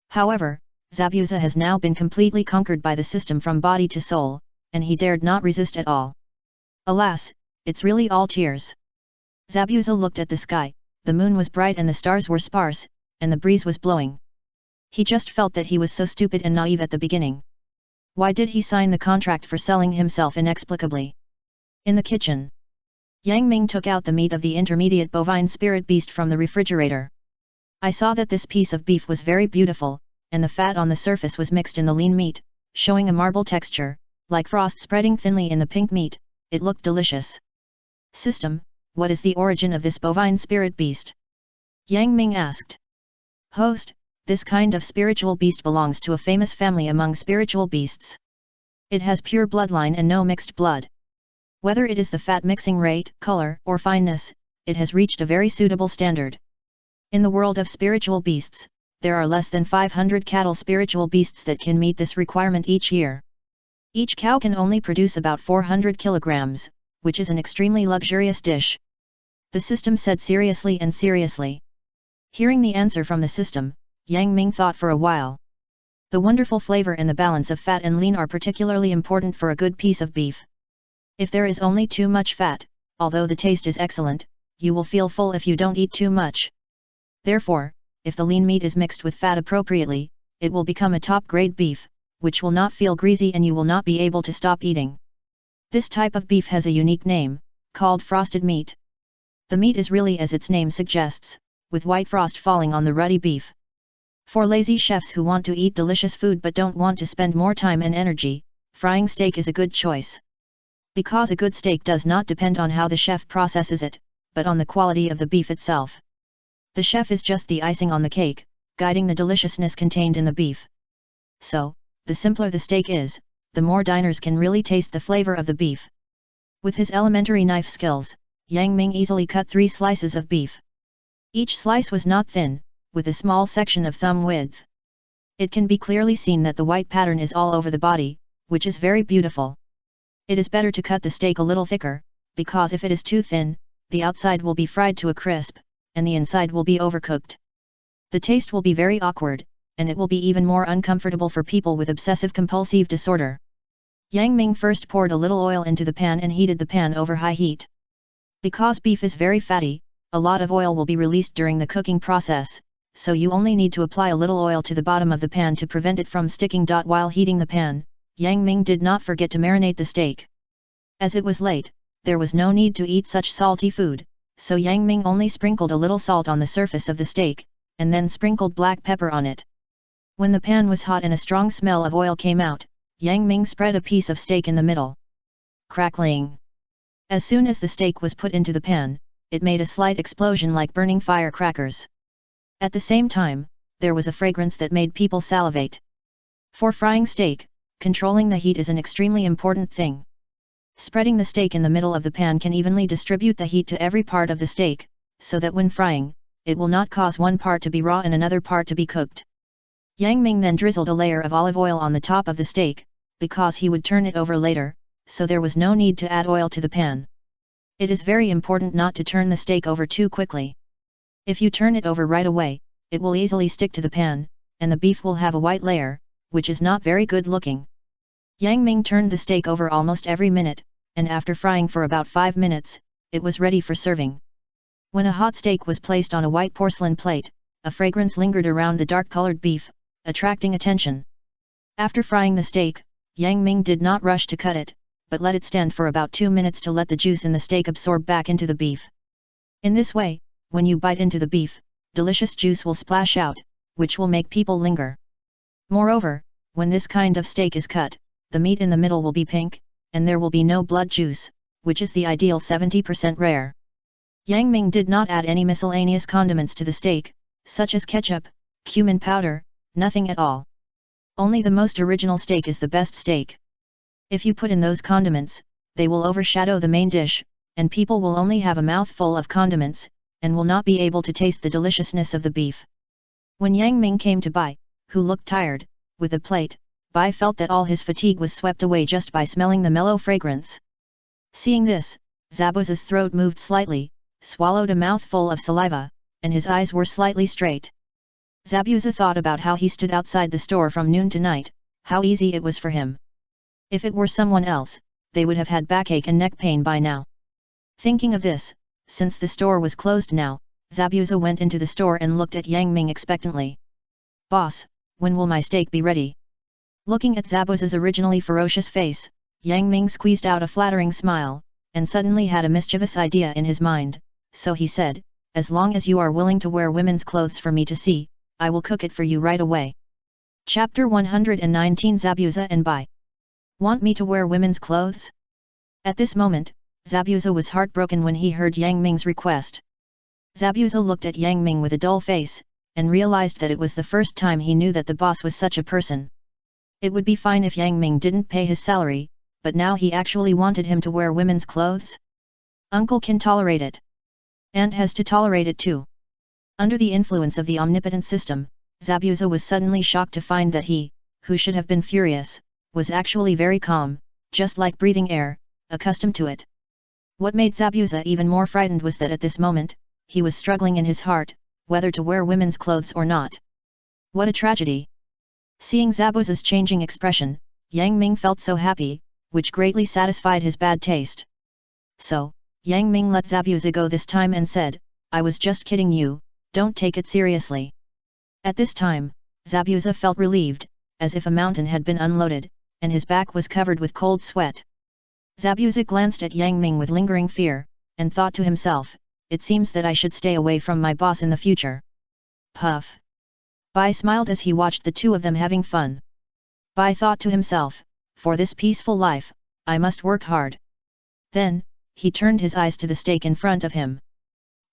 A: However, Zabuza has now been completely conquered by the system from body to soul, and he dared not resist at all. Alas, it's really all tears. Zabuza looked at the sky, the moon was bright and the stars were sparse, and the breeze was blowing. He just felt that he was so stupid and naive at the beginning. Why did he sign the contract for selling himself inexplicably? In the kitchen, Yang Ming took out the meat of the intermediate bovine spirit beast from the refrigerator. "I saw that this piece of beef was very beautiful, and the fat on the surface was mixed in the lean meat, showing a marble texture, like frost spreading thinly in the pink meat. It looked delicious." "System, what is the origin of this bovine spirit beast?" Yang Ming asked. "Host, this kind of spiritual beast belongs to a famous family among spiritual beasts. It has pure bloodline and no mixed blood. Whether it is the fat mixing rate, color, or fineness, it has reached a very suitable standard. In the world of spiritual beasts, there are less than 500 cattle spiritual beasts that can meet this requirement each year. Each cow can only produce about 400 kilograms, which is an extremely luxurious dish," the system said seriously. Hearing the answer from the system, Yang Ming thought for a while. The wonderful flavor and the balance of fat and lean are particularly important for a good piece of beef. If there is only too much fat, although the taste is excellent, you will feel full if you don't eat too much. Therefore, if the lean meat is mixed with fat appropriately, it will become a top-grade beef, which will not feel greasy and you will not be able to stop eating. This type of beef has a unique name, called frosted meat. The meat is really as its name suggests, with white frost falling on the ruddy beef. For lazy chefs who want to eat delicious food but don't want to spend more time and energy, frying steak is a good choice. Because a good steak does not depend on how the chef processes it, but on the quality of the beef itself. The chef is just the icing on the cake, guiding the deliciousness contained in the beef. So, the simpler the steak is, the more diners can really taste the flavor of the beef. With his elementary knife skills, Yang Ming easily cut 3 slices of beef. Each slice was not thin, with a small section of thumb width. It can be clearly seen that the white pattern is all over the body, which is very beautiful. It is better to cut the steak a little thicker, because if it is too thin, the outside will be fried to a crisp, and the inside will be overcooked. The taste will be very awkward, and it will be even more uncomfortable for people with obsessive-compulsive disorder. Yang Ming first poured a little oil into the pan and heated the pan over high heat. Because beef is very fatty, a lot of oil will be released during the cooking process, so you only need to apply a little oil to the bottom of the pan to prevent it from sticking. While heating the pan, Yang Ming did not forget to marinate the steak. As it was late, there was no need to eat such salty food, so Yang Ming only sprinkled a little salt on the surface of the steak, and then sprinkled black pepper on it. When the pan was hot and a strong smell of oil came out, Yang Ming spread a piece of steak in the middle. Crackling! As soon as the steak was put into the pan, it made a slight explosion like burning firecrackers. At the same time, there was a fragrance that made people salivate. For frying steak, controlling the heat is an extremely important thing. Spreading the steak in the middle of the pan can evenly distribute the heat to every part of the steak, so that when frying, it will not cause one part to be raw and another part to be cooked. Yang Ming then drizzled a layer of olive oil on the top of the steak, because he would turn it over later, so there was no need to add oil to the pan. It is very important not to turn the steak over too quickly. If you turn it over right away, it will easily stick to the pan, and the beef will have a white layer, which is not very good looking. Yang Ming turned the steak over almost every minute, and after frying for about 5 minutes, it was ready for serving. When a hot steak was placed on a white porcelain plate, a fragrance lingered around the dark-colored beef, attracting attention. After frying the steak, Yang Ming did not rush to cut it, but let it stand for about 2 minutes to let the juice in the steak absorb back into the beef. In this way, when you bite into the beef, delicious juice will splash out, which will make people linger. Moreover, when this kind of steak is cut, the meat in the middle will be pink, and there will be no blood juice, which is the ideal 70% rare. Yang Ming did not add any miscellaneous condiments to the steak, such as ketchup, cumin powder, nothing at all. Only the most original steak is the best steak. If you put in those condiments, they will overshadow the main dish, and people will only have a mouthful of condiments, and will not be able to taste the deliciousness of the beef. When Yang Ming came to Bai, who looked tired, with a plate, Bai felt that all his fatigue was swept away just by smelling the mellow fragrance. Seeing this, Zabuza's throat moved slightly, swallowed a mouthful of saliva, and his eyes were slightly straight. Zabuza thought about how he stood outside the store from noon to night, how easy it was for him. If it were someone else, they would have had backache and neck pain by now. Thinking of this, since the store was closed now, Zabuza went into the store and looked at Yang Ming expectantly. "Boss, when will my steak be ready?" Looking at Zabuza's originally ferocious face, Yang Ming squeezed out a flattering smile, and suddenly had a mischievous idea in his mind, so he said, "As long as you are willing to wear women's clothes for me to see, I will cook it for you right away." Chapter 119 Zabuza and Bai. Want me to wear women's clothes? At this moment, Zabuza was heartbroken when he heard Yang Ming's request. Zabuza looked at Yang Ming with a dull face, and realized that it was the first time he knew that the boss was such a person. It would be fine if Yang Ming didn't pay his salary, but now he actually wanted him to wear women's clothes? Uncle can tolerate it. Aunt has to tolerate it too. Under the influence of the omnipotent system, Zabuza was suddenly shocked to find that he, who should have been furious, was actually very calm, just like breathing air, accustomed to it. What made Zabuza even more frightened was that at this moment, he was struggling in his heart, whether to wear women's clothes or not. What a tragedy! Seeing Zabuza's changing expression, Yang Ming felt so happy, which greatly satisfied his bad taste. So, Yang Ming let Zabuza go this time and said, "I was just kidding you, don't take it seriously." At this time, Zabuza felt relieved, as if a mountain had been unloaded, and his back was covered with cold sweat. Zabuza glanced at Yang Ming with lingering fear, and thought to himself, "It seems that I should stay away from my boss in the future." Puff! Bai smiled as he watched the two of them having fun. Bai thought to himself, "For this peaceful life, I must work hard." Then, he turned his eyes to the steak in front of him.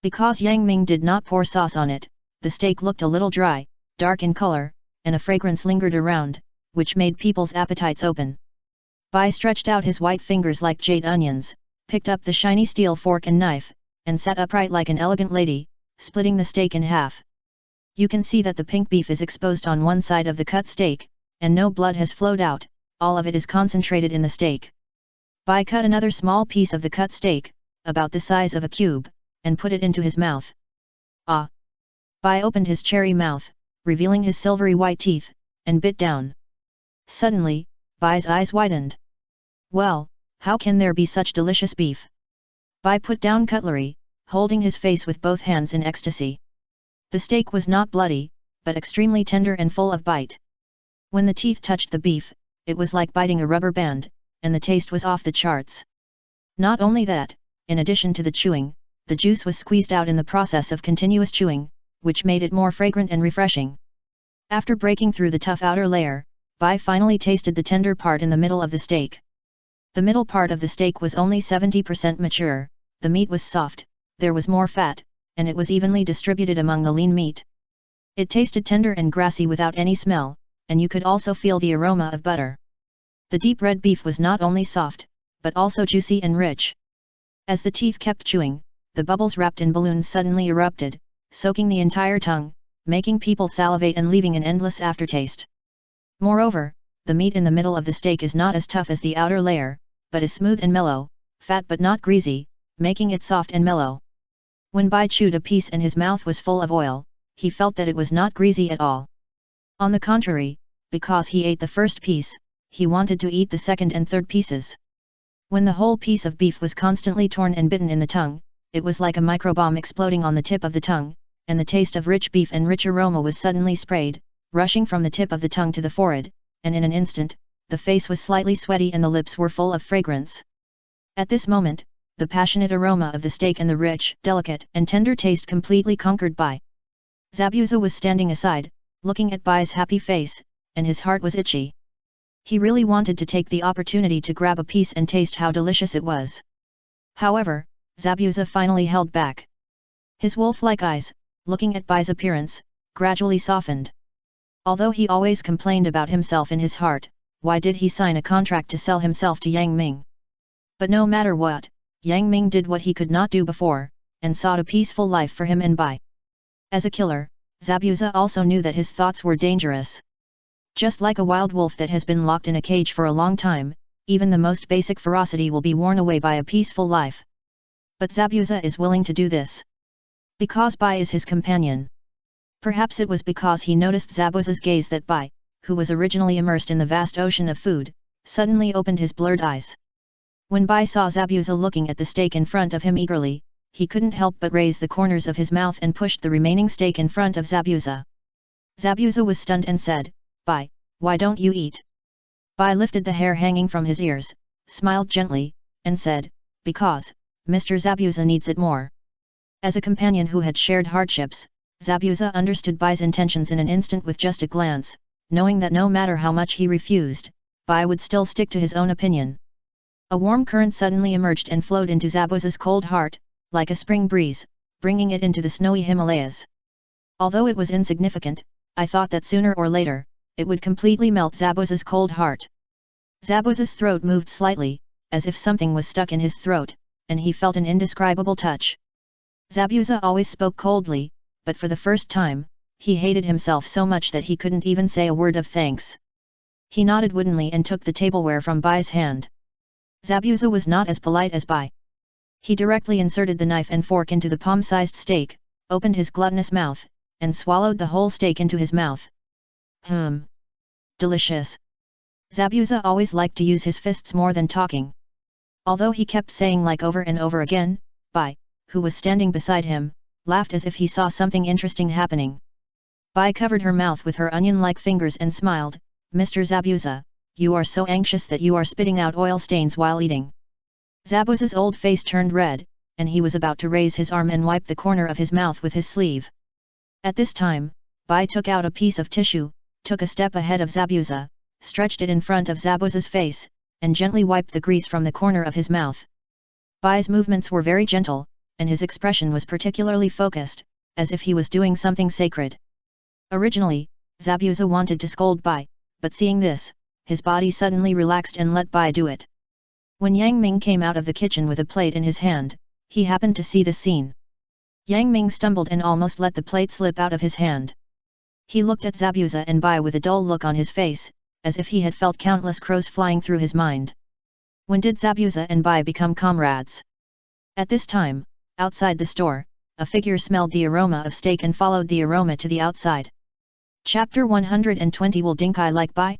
A: Because Yang Ming did not pour sauce on it, the steak looked a little dry, dark in color, and a fragrance lingered around, which made people's appetites open. Bai stretched out his white fingers like jade onions, picked up the shiny steel fork and knife, and sat upright like an elegant lady, splitting the steak in half. You can see that the pink beef is exposed on one side of the cut steak, and no blood has flowed out, all of it is concentrated in the steak. Bai cut another small piece of the cut steak, about the size of a cube, and put it into his mouth. Ah! Bai opened his cherry mouth, revealing his silvery white teeth, and bit down. Suddenly, Bai's eyes widened. Well, how can there be such delicious beef? Bai put down cutlery, holding his face with both hands in ecstasy. The steak was not bloody, but extremely tender and full of bite. When the teeth touched the beef, it was like biting a rubber band, and the taste was off the charts. Not only that, in addition to the chewing, the juice was squeezed out in the process of continuous chewing, which made it more fragrant and refreshing. After breaking through the tough outer layer, Bai finally tasted the tender part in the middle of the steak. The middle part of the steak was only 70% mature, the meat was soft, there was more fat, and it was evenly distributed among the lean meat. It tasted tender and grassy without any smell, and you could also feel the aroma of butter. The deep red beef was not only soft, but also juicy and rich. As the teeth kept chewing, the bubbles wrapped in balloons suddenly erupted, soaking the entire tongue, making people salivate and leaving an endless aftertaste. Moreover, the meat in the middle of the steak is not as tough as the outer layer, but is smooth and mellow, fat but not greasy, making it soft and mellow. When Bai chewed a piece and his mouth was full of oil, he felt that it was not greasy at all. On the contrary, because he ate the first piece, he wanted to eat the second and third pieces. When the whole piece of beef was constantly torn and bitten in the tongue, it was like a microbomb exploding on the tip of the tongue, and the taste of rich beef and rich aroma was suddenly sprayed, rushing from the tip of the tongue to the forehead, and in an instant, the face was slightly sweaty and the lips were full of fragrance. At this moment, the passionate aroma of the steak and the rich, delicate, and tender taste completely conquered Bai. Zabuza was standing aside, looking at Bai's happy face, and his heart was itchy. He really wanted to take the opportunity to grab a piece and taste how delicious it was. However, Zabuza finally held back. His wolf-like eyes, looking at Bai's appearance, gradually softened. Although he always complained about himself in his heart, why did he sign a contract to sell himself to Yang Ming? But no matter what, Yang Ming did what he could not do before, and sought a peaceful life for him and Bai. As a killer, Zabuza also knew that his thoughts were dangerous. Just like a wild wolf that has been locked in a cage for a long time, even the most basic ferocity will be worn away by a peaceful life. But Zabuza is willing to do this. Because Bai is his companion. Perhaps it was because he noticed Zabuza's gaze that Bai, who was originally immersed in the vast ocean of food, suddenly opened his blurred eyes. When Bai saw Zabuza looking at the steak in front of him eagerly, he couldn't help but raise the corners of his mouth and pushed the remaining steak in front of Zabuza. Zabuza was stunned and said, "Bai, why don't you eat?" Bai lifted the hair hanging from his ears, smiled gently, and said, "Because, Mr. Zabuza needs it more." As a companion who had shared hardships, Zabuza understood Bai's intentions in an instant with just a glance, knowing that no matter how much he refused, Bai would still stick to his own opinion. A warm current suddenly emerged and flowed into Zabuza's cold heart, like a spring breeze, bringing it into the snowy Himalayas. Although it was insignificant, I thought that sooner or later, it would completely melt Zabuza's cold heart. Zabuza's throat moved slightly, as if something was stuck in his throat, and he felt an indescribable touch. Zabuza always spoke coldly, but for the first time, he hated himself so much that he couldn't even say a word of thanks. He nodded woodenly and took the tableware from Bai's hand. Zabuza was not as polite as Bai. He directly inserted the knife and fork into the palm-sized steak, opened his gluttonous mouth, and swallowed the whole steak into his mouth. Delicious. Zabuza always liked to use his fists more than talking. Although he kept saying like over and over again, Bai, who was standing beside him, laughed as if he saw something interesting happening. Bai covered her mouth with her onion-like fingers and smiled, "Mr. Zabuza, you are so anxious that you are spitting out oil stains while eating." Zabuza's old face turned red, and he was about to raise his arm and wipe the corner of his mouth with his sleeve. At this time, Bai took out a piece of tissue, took a step ahead of Zabuza, stretched it in front of Zabuza's face, and gently wiped the grease from the corner of his mouth. Bai's movements were very gentle, and his expression was particularly focused, as if he was doing something sacred. Originally, Zabuza wanted to scold Bai, but seeing this, his body suddenly relaxed and let Bai do it. When Yang Ming came out of the kitchen with a plate in his hand, he happened to see the scene. Yang Ming stumbled and almost let the plate slip out of his hand. He looked at Zabuza and Bai with a dull look on his face, as if he had felt countless crows flying through his mind. When did Zabuza and Bai become comrades? At this time, outside the store, a figure smelled the aroma of steak and followed the aroma to the outside. Chapter 120. Will Dinkai like Bai?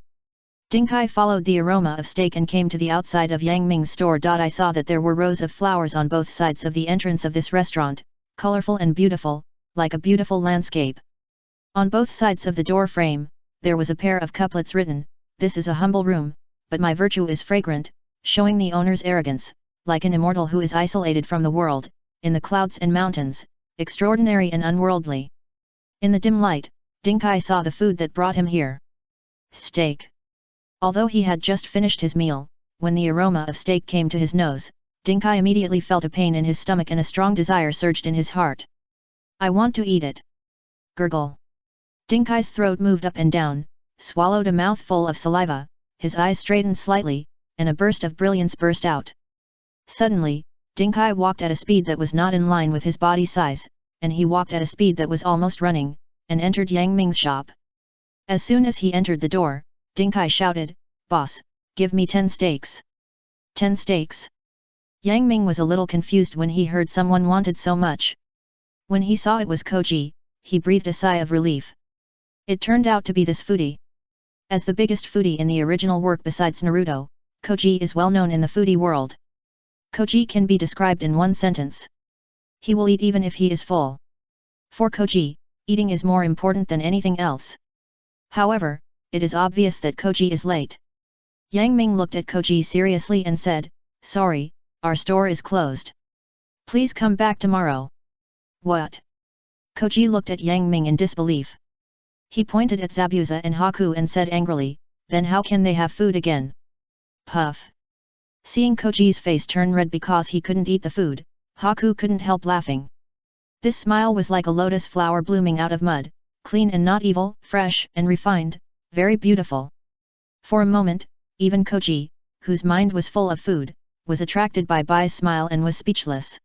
A: Dinkai followed the aroma of steak and came to the outside of Yang Ming's store. I saw that there were rows of flowers on both sides of the entrance of this restaurant, colorful and beautiful, like a beautiful landscape. On both sides of the door frame, there was a pair of couplets written, "This is a humble room, but my virtue is fragrant," showing the owner's arrogance, like an immortal who is isolated from the world, in the clouds and mountains, extraordinary and unworldly. In the dim light, Dinkai saw the food that brought him here. Steak. Although he had just finished his meal, when the aroma of steak came to his nose, Dinkai immediately felt a pain in his stomach and a strong desire surged in his heart. "I want to eat it." Gurgle. Dinkai's throat moved up and down, swallowed a mouthful of saliva, his eyes straightened slightly, and a burst of brilliance burst out. Suddenly, Dinkai walked at a speed that was not in line with his body size, and he walked at a speed that was almost running, and entered Yang Ming's shop. As soon as he entered the door, Dinkai shouted, "Boss, give me 10 steaks." 10 steaks? Yang Ming was a little confused when he heard someone wanted so much. When he saw it was Koji, he breathed a sigh of relief. It turned out to be this foodie. As the biggest foodie in the original work besides Naruto, Koji is well known in the foodie world. Koji can be described in one sentence. He will eat even if he is full. For Koji, eating is more important than anything else. However, it is obvious that Koji is late. Yang Ming looked at Koji seriously and said, "Sorry, our store is closed. Please come back tomorrow." "What?" Koji looked at Yang Ming in disbelief. He pointed at Zabuza and Haku and said angrily, "Then how can they have food again?" Puff. Seeing Koji's face turn red because he couldn't eat the food, Haku couldn't help laughing. This smile was like a lotus flower blooming out of mud, clean and not evil, fresh and refined, very beautiful. For a moment, even Koji, whose mind was full of food, was attracted by Bai's smile and was speechless.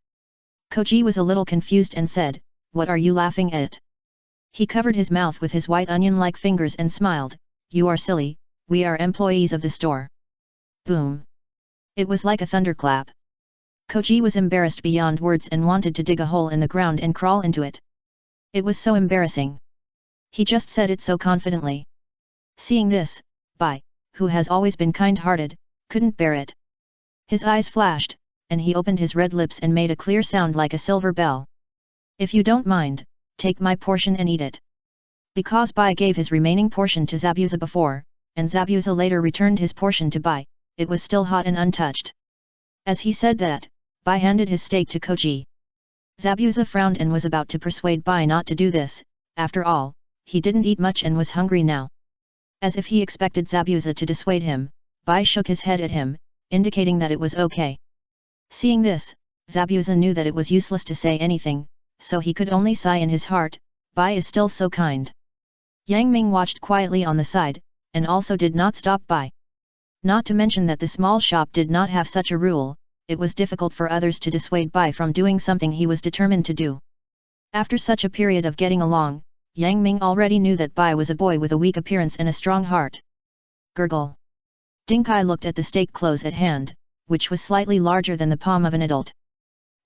A: Koji was a little confused and said, "What are you laughing at?" He covered his mouth with his white onion-like fingers and smiled, "You are silly, we are employees of the store." Boom. It was like a thunderclap. Koji was embarrassed beyond words and wanted to dig a hole in the ground and crawl into it. It was so embarrassing. He just said it so confidently. Seeing this, Bai, who has always been kind-hearted, couldn't bear it. His eyes flashed, and he opened his red lips and made a clear sound like a silver bell. "If you don't mind, take my portion and eat it." Because Bai gave his remaining portion to Zabuza before, and Zabuza later returned his portion to Bai, it was still hot and untouched. As he said that, Bai handed his steak to Koji. Zabuza frowned and was about to persuade Bai not to do this. After all, he didn't eat much and was hungry now. As if he expected Zabuza to dissuade him, Bai shook his head at him, indicating that it was okay. Seeing this, Zabuza knew that it was useless to say anything, so he could only sigh in his heart, Bai is still so kind. Yang Ming watched quietly on the side, and also did not stop Bai. Not to mention that the small shop did not have such a rule, it was difficult for others to dissuade Bai from doing something he was determined to do. After such a period of getting along, Yang Ming already knew that Bai was a boy with a weak appearance and a strong heart. Gurgle. Ding Kai looked at the steak close at hand, which was slightly larger than the palm of an adult.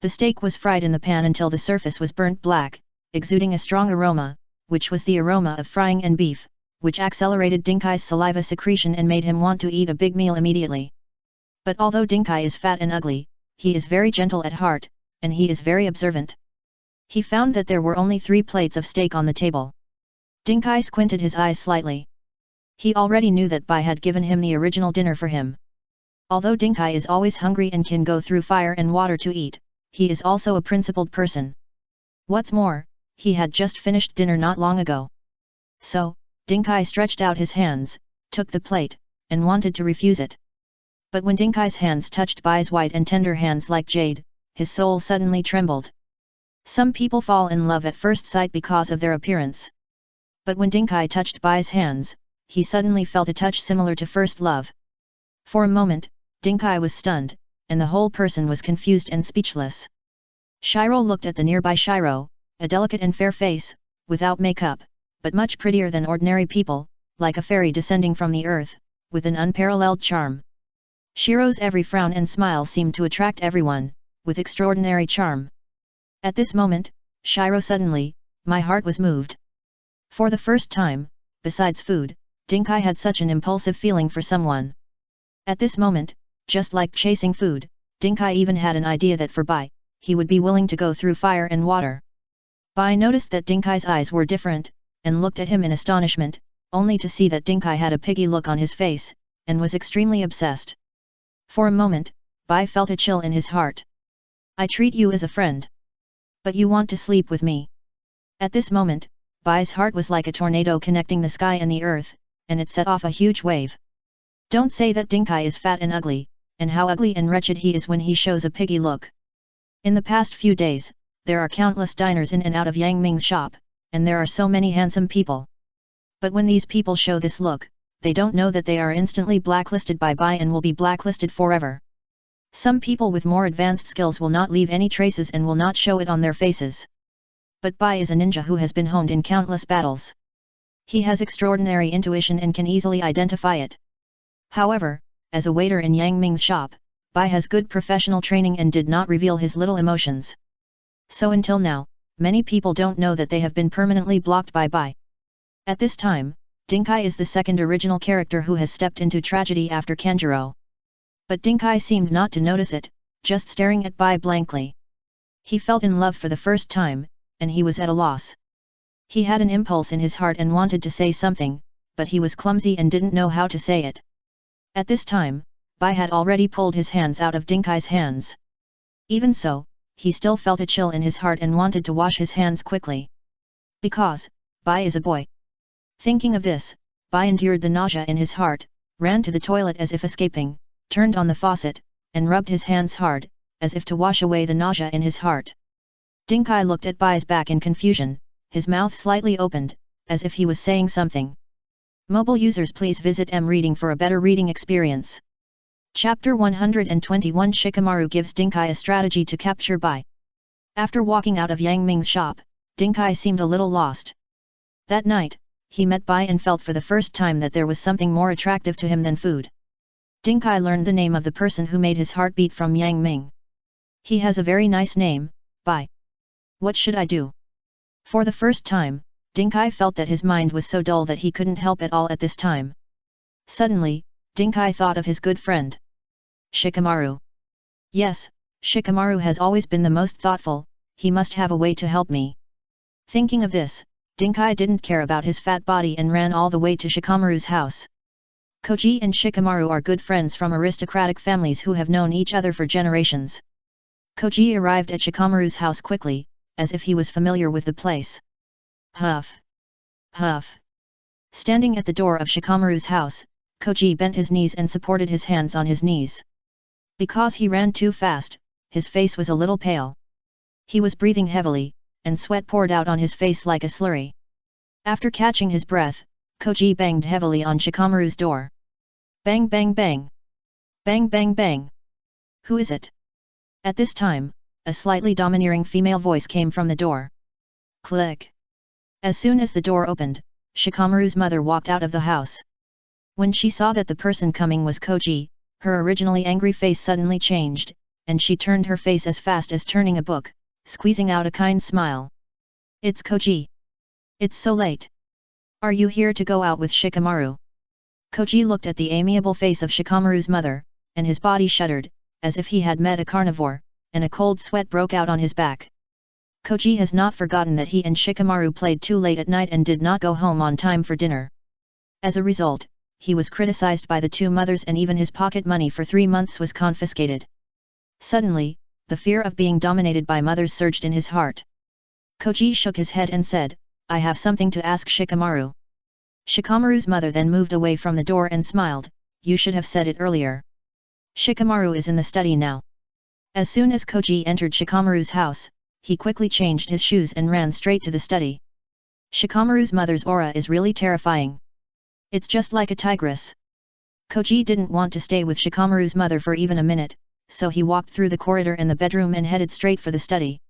A: The steak was fried in the pan until the surface was burnt black, exuding a strong aroma, which was the aroma of frying and beef, which accelerated Ding Kai's saliva secretion and made him want to eat a big meal immediately. But although Ding Kai is fat and ugly, he is very gentle at heart, and he is very observant. He found that there were only 3 plates of steak on the table. Ding Kai squinted his eyes slightly. He already knew that Bai had given him the original dinner for him. Although Ding Kai is always hungry and can go through fire and water to eat, he is also a principled person. What's more, he had just finished dinner not long ago. So, Ding Kai stretched out his hands, took the plate, and wanted to refuse it. But when Ding Kai's hands touched Bai's white and tender hands like jade, his soul suddenly trembled. Some people fall in love at first sight because of their appearance. But when Ding Kai touched Bai's hands, he suddenly felt a touch similar to first love. For a moment, Ding Kai was stunned, and the whole person was confused and speechless. Shiro looked at the nearby Shiro, a delicate and fair face, without makeup, but much prettier than ordinary people, like a fairy descending from the earth, with an unparalleled charm. Shiro's every frown and smile seemed to attract everyone, with extraordinary charm. At this moment, Shiro suddenly, my heart was moved. For the first time, besides food, Ding Kai had such an impulsive feeling for someone. At this moment, just like chasing food, Ding Kai even had an idea that for Bai, he would be willing to go through fire and water. Bai noticed that Ding Kai's eyes were different, and looked at him in astonishment, only to see that Ding Kai had a piggy look on his face, and was extremely obsessed. For a moment, Bai felt a chill in his heart. I treat you as a friend. But you want to sleep with me. At this moment, Bai's heart was like a tornado connecting the sky and the earth, and it set off a huge wave. Don't say that Ding Kai is fat and ugly, and how ugly and wretched he is when he shows a piggy look. In the past few days, there are countless diners in and out of Yang Ming's shop, and there are so many handsome people. But when these people show this look, they don't know that they are instantly blacklisted by Bai and will be blacklisted forever. Some people with more advanced skills will not leave any traces and will not show it on their faces. But Bai is a ninja who has been honed in countless battles. He has extraordinary intuition and can easily identify it. However, as a waiter in Yang Ming's shop, Bai has good professional training and did not reveal his little emotions. So until now, many people don't know that they have been permanently blocked by Bai. At this time, Ding Kai is the second original character who has stepped into tragedy after Kanjuro. But Ding Kai seemed not to notice it, just staring at Bai blankly. He felt in love for the first time, and he was at a loss. He had an impulse in his heart and wanted to say something, but he was clumsy and didn't know how to say it. At this time, Bai had already pulled his hands out of Ding Kai's hands. Even so, he still felt a chill in his heart and wanted to wash his hands quickly. Because, Bai is a boy. Thinking of this, Bai endured the nausea in his heart, ran to the toilet as if escaping, turned on the faucet, and rubbed his hands hard, as if to wash away the nausea in his heart. Dinkai looked at Bai's back in confusion, his mouth slightly opened, as if he was saying something. Mobile users, please visit M-Reading for a better reading experience. Chapter 121 Shikamaru gives Dinkai a strategy to capture Bai. After walking out of Yang Ming's shop, Dinkai seemed a little lost. That night, he met Bai and felt for the first time that there was something more attractive to him than food. Dinkai learned the name of the person who made his heart beat from Yang Ming. He has a very nice name, Bai. What should I do? For the first time, Dinkai felt that his mind was so dull that he couldn't help at all at this time. Suddenly, Dinkai thought of his good friend Shikamaru. Yes, Shikamaru has always been the most thoughtful, he must have a way to help me. Thinking of this, Dinkai didn't care about his fat body and ran all the way to Shikamaru's house. Koji and Shikamaru are good friends from aristocratic families who have known each other for generations. Koji arrived at Shikamaru's house quickly, as if he was familiar with the place. Huff! Huff! Standing at the door of Shikamaru's house, Koji bent his knees and supported his hands on his knees. Because he ran too fast, his face was a little pale. He was breathing heavily, and sweat poured out on his face like a slurry. After catching his breath, Koji banged heavily on Shikamaru's door. Bang bang bang! Bang bang bang! Who is it? At this time, a slightly domineering female voice came from the door. Click! As soon as the door opened, Shikamaru's mother walked out of the house. When she saw that the person coming was Koji, her originally angry face suddenly changed, and she turned her face as fast as turning a book, squeezing out a kind smile. It's Koji. It's so late. Are you here to go out with Shikamaru? Koji looked at the amiable face of Shikamaru's mother, and his body shuddered, as if he had met a carnivore, and a cold sweat broke out on his back. Koji has not forgotten that he and Shikamaru played too late at night and did not go home on time for dinner. As a result, he was criticized by the two mothers and even his pocket money for 3 months was confiscated. Suddenly, the fear of being dominated by mothers surged in his heart. Koji shook his head and said, I have something to ask Shikamaru. Shikamaru's mother then moved away from the door and smiled, you should have said it earlier. Shikamaru is in the study now. As soon as Koji entered Shikamaru's house, he quickly changed his shoes and ran straight to the study. Shikamaru's mother's aura is really terrifying. It's just like a tigress. Koji didn't want to stay with Shikamaru's mother for even a minute, so he walked through the corridor and the bedroom and headed straight for the study.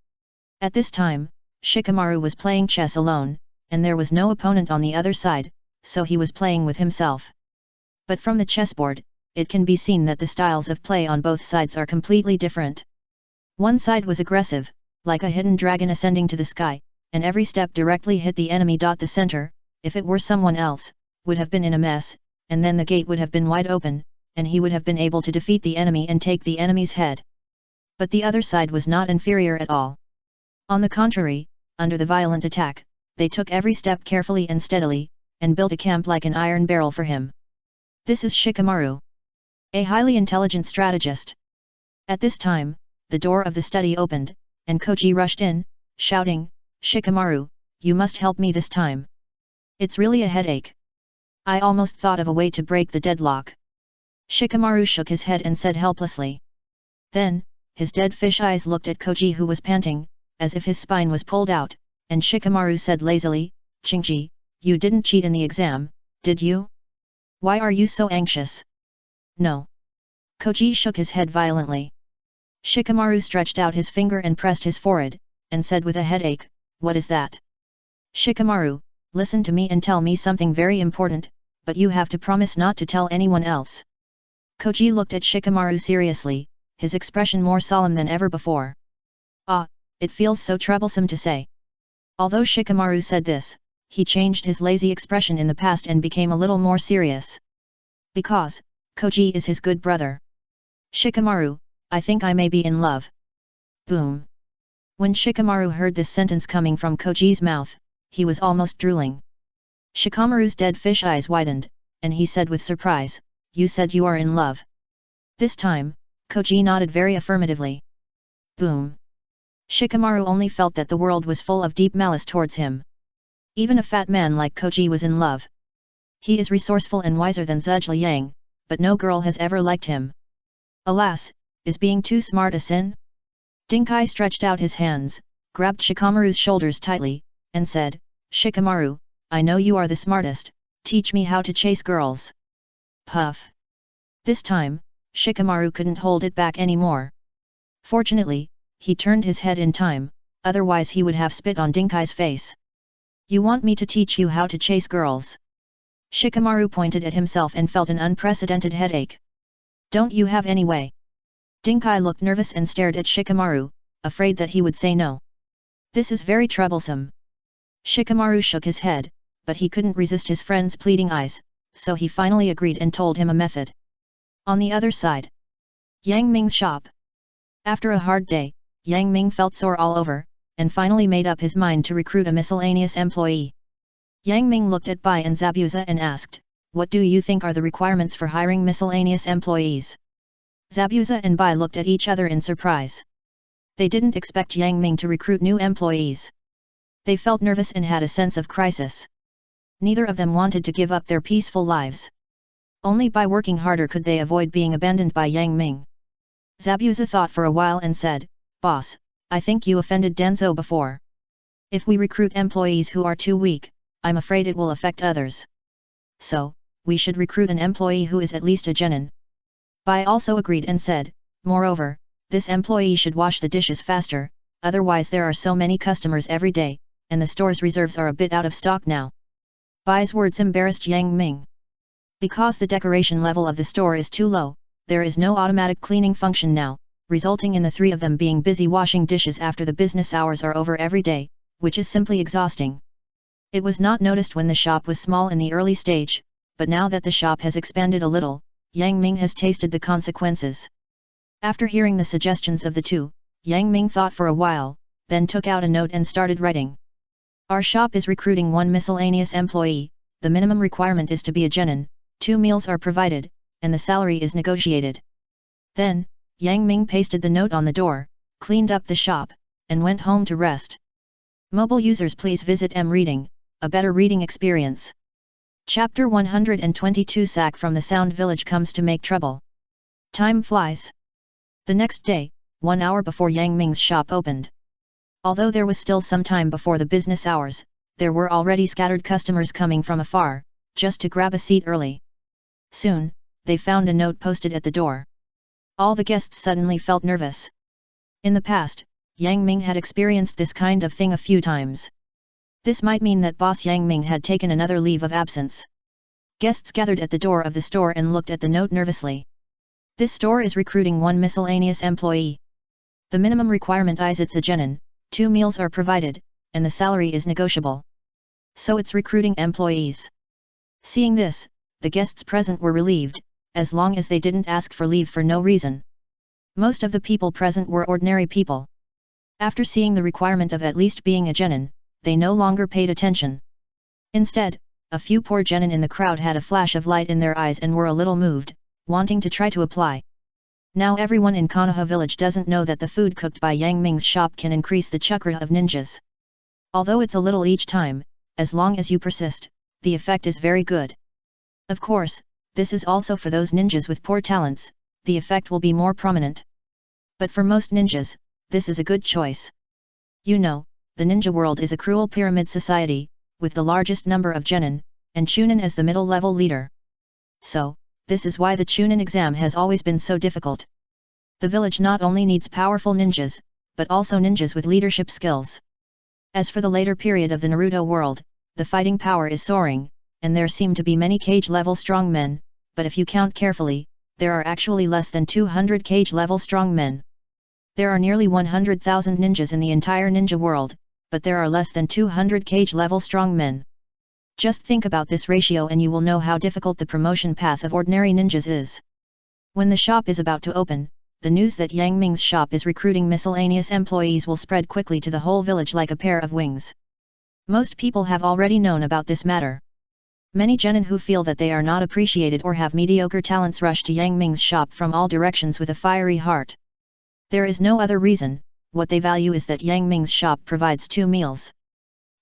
A: At this time, Shikamaru was playing chess alone, and there was no opponent on the other side, so he was playing with himself. But from the chessboard, it can be seen that the styles of play on both sides are completely different. One side was aggressive, like a hidden dragon ascending to the sky, and every step directly hit the enemy. The center, if it were someone else, would have been in a mess, and then the gate would have been wide open, and he would have been able to defeat the enemy and take the enemy's head. But the other side was not inferior at all. On the contrary, under the violent attack, they took every step carefully and steadily, and built a camp like an iron barrel for him. This is Shikamaru, a highly intelligent strategist. At this time, the door of the study opened, and Koji rushed in, shouting, Shikamaru, you must help me this time. It's really a headache. I almost thought of a way to break the deadlock. Shikamaru shook his head and said helplessly. Then, his dead fish eyes looked at Koji who was panting, as if his spine was pulled out, and Shikamaru said lazily, Chingji, you didn't cheat in the exam, did you? Why are you so anxious? No. Koji shook his head violently. Shikamaru stretched out his finger and pressed his forehead, and said with a headache, what is that? Shikamaru, listen to me and tell me something very important, but you have to promise not to tell anyone else. Koji looked at Shikamaru seriously, his expression more solemn than ever before. Ah, it feels so troublesome to say. Although Shikamaru said this, he changed his lazy expression in the past and became a little more serious. Because, Koji is his good brother. Shikamaru, I think I may be in love. Boom. When Shikamaru heard this sentence coming from Koji's mouth, he was almost drooling. Shikamaru's dead fish eyes widened, and he said with surprise, you said you are in love. This time, Koji nodded very affirmatively. Boom. Shikamaru only felt that the world was full of deep malice towards him. Even a fat man like Koji was in love. He is resourceful and wiser than Zhuge Liang, but no girl has ever liked him. Alas, is being too smart a sin? Dinkai stretched out his hands, grabbed Shikamaru's shoulders tightly, and said, Shikamaru, I know you are the smartest, teach me how to chase girls. Puff. This time, Shikamaru couldn't hold it back anymore. Fortunately, he turned his head in time, otherwise he would have spit on Dinkai's face. You want me to teach you how to chase girls? Shikamaru pointed at himself and felt an unprecedented headache. Don't you have any way? Dinkai looked nervous and stared at Shikamaru, afraid that he would say no. This is very troublesome. Shikamaru shook his head, but he couldn't resist his friend's pleading eyes, so he finally agreed and told him a method. On the other side, Yang Ming's shop. After a hard day, Yang Ming felt sore all over, and finally made up his mind to recruit a miscellaneous employee. Yang Ming looked at Bai and Zabuza and asked, what do you think are the requirements for hiring miscellaneous employees? Zabuza and Bai looked at each other in surprise. They didn't expect Yang Ming to recruit new employees. They felt nervous and had a sense of crisis. Neither of them wanted to give up their peaceful lives. Only by working harder could they avoid being abandoned by Yang Ming. Zabuza thought for a while and said, Boss, I think you offended Danzo before. If we recruit employees who are too weak, I'm afraid it will affect others. So, we should recruit an employee who is at least a genin. Bai also agreed and said, moreover, this employee should wash the dishes faster, otherwise there are so many customers every day, and the store's reserves are a bit out of stock now. Bai's words embarrassed Yang Ming. Because the decoration level of the store is too low, there is no automatic cleaning function now, resulting in the three of them being busy washing dishes after the business hours are over every day, which is simply exhausting. It was not noticed when the shop was small in the early stage, but now that the shop has expanded a little, Yang Ming has tasted the consequences. After hearing the suggestions of the two, Yang Ming thought for a while, then took out a note and started writing. Our shop is recruiting one miscellaneous employee, the minimum requirement is to be a genin, 2 meals are provided, and the salary is negotiated. Then, Yang Ming pasted the note on the door, cleaned up the shop, and went home to rest. Mobile users please visit M-Reading, a better reading experience. Chapter 122 Sack from the Sound Village comes to make trouble. Time flies. The next day, 1 hour before Yang Ming's shop opened. Although there was still some time before the business hours, there were already scattered customers coming from afar, just to grab a seat early. Soon, they found a note posted at the door. All the guests suddenly felt nervous. In the past, Yang Ming had experienced this kind of thing a few times. This might mean that boss Yang Ming had taken another leave of absence. Guests gathered at the door of the store and looked at the note nervously. This store is recruiting one miscellaneous employee. The minimum requirement is it's a genin, 2 meals are provided, and the salary is negotiable. So it's recruiting employees. Seeing this, the guests present were relieved, as long as they didn't ask for leave for no reason. Most of the people present were ordinary people. After seeing the requirement of at least being a genin, they no longer paid attention. Instead, a few poor genin in the crowd had a flash of light in their eyes and were a little moved, wanting to try to apply. Now everyone in Konoha village doesn't know that the food cooked by Yang Ming's shop can increase the chakra of ninjas. Although it's a little each time, as long as you persist, the effect is very good. Of course, this is also for those ninjas with poor talents, the effect will be more prominent. But for most ninjas, this is a good choice. You know, the ninja world is a cruel pyramid society, with the largest number of genin, and chunin as the middle-level leader. So, this is why the chunin exam has always been so difficult. The village not only needs powerful ninjas, but also ninjas with leadership skills. As for the later period of the Naruto world, the fighting power is soaring, and there seem to be many cage-level strong men, but if you count carefully, there are actually less than 200 cage-level strong men. There are nearly 100,000 ninjas in the entire ninja world, but there are less than 200 cage-level strong men. Just think about this ratio and you will know how difficult the promotion path of ordinary ninjas is. When the shop is about to open, the news that Yang Ming's shop is recruiting miscellaneous employees will spread quickly to the whole village like a pair of wings. Most people have already known about this matter. Many genin who feel that they are not appreciated or have mediocre talents rush to Yang Ming's shop from all directions with a fiery heart. There is no other reason, what they value is that Yang Ming's shop provides 2 meals.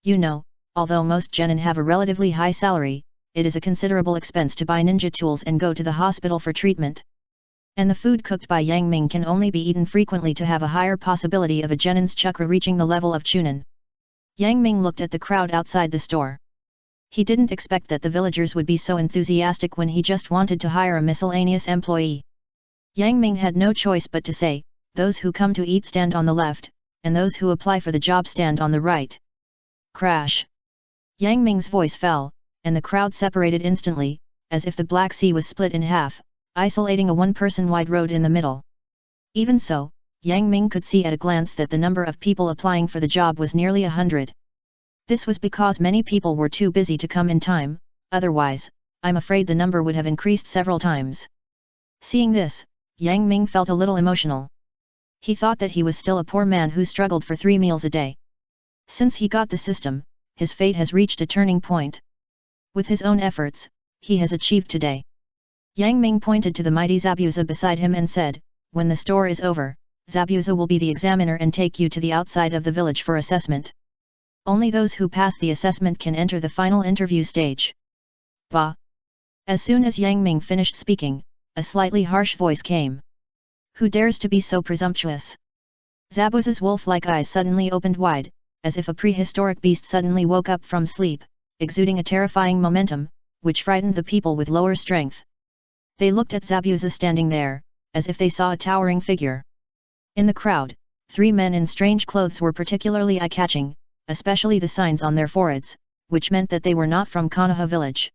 A: You know, although most genin have a relatively high salary, it is a considerable expense to buy ninja tools and go to the hospital for treatment. And the food cooked by Yang Ming can only be eaten frequently to have a higher possibility of a genin's chakra reaching the level of Chunin. Yang Ming looked at the crowd outside the store. He didn't expect that the villagers would be so enthusiastic when he just wanted to hire a miscellaneous employee. Yang Ming had no choice but to say, those who come to eat stand on the left, and those who apply for the job stand on the right. Crash! Yang Ming's voice fell, and the crowd separated instantly, as if the Black Sea was split in half, isolating a one-person wide road in the middle. Even so, Yang Ming could see at a glance that the number of people applying for the job was nearly 100. This was because many people were too busy to come in time, otherwise, I'm afraid the number would have increased several times. Seeing this, Yang Ming felt a little emotional. He thought that he was still a poor man who struggled for 3 meals a day. Since he got the system, his fate has reached a turning point. With his own efforts, he has achieved today. Yang Ming pointed to the mighty Zabuza beside him and said, when the store is over, Zabuza will be the examiner and take you to the outside of the village for assessment. Only those who pass the assessment can enter the final interview stage. Bah! As soon as Yang Ming finished speaking, a slightly harsh voice came. Who dares to be so presumptuous? Zabuza's wolf-like eyes suddenly opened wide, as if a prehistoric beast suddenly woke up from sleep, exuding a terrifying momentum, which frightened the people with lower strength. They looked at Zabuza standing there, as if they saw a towering figure. In the crowd, 3 men in strange clothes were particularly eye-catching, especially the signs on their foreheads, which meant that they were not from Konoha village.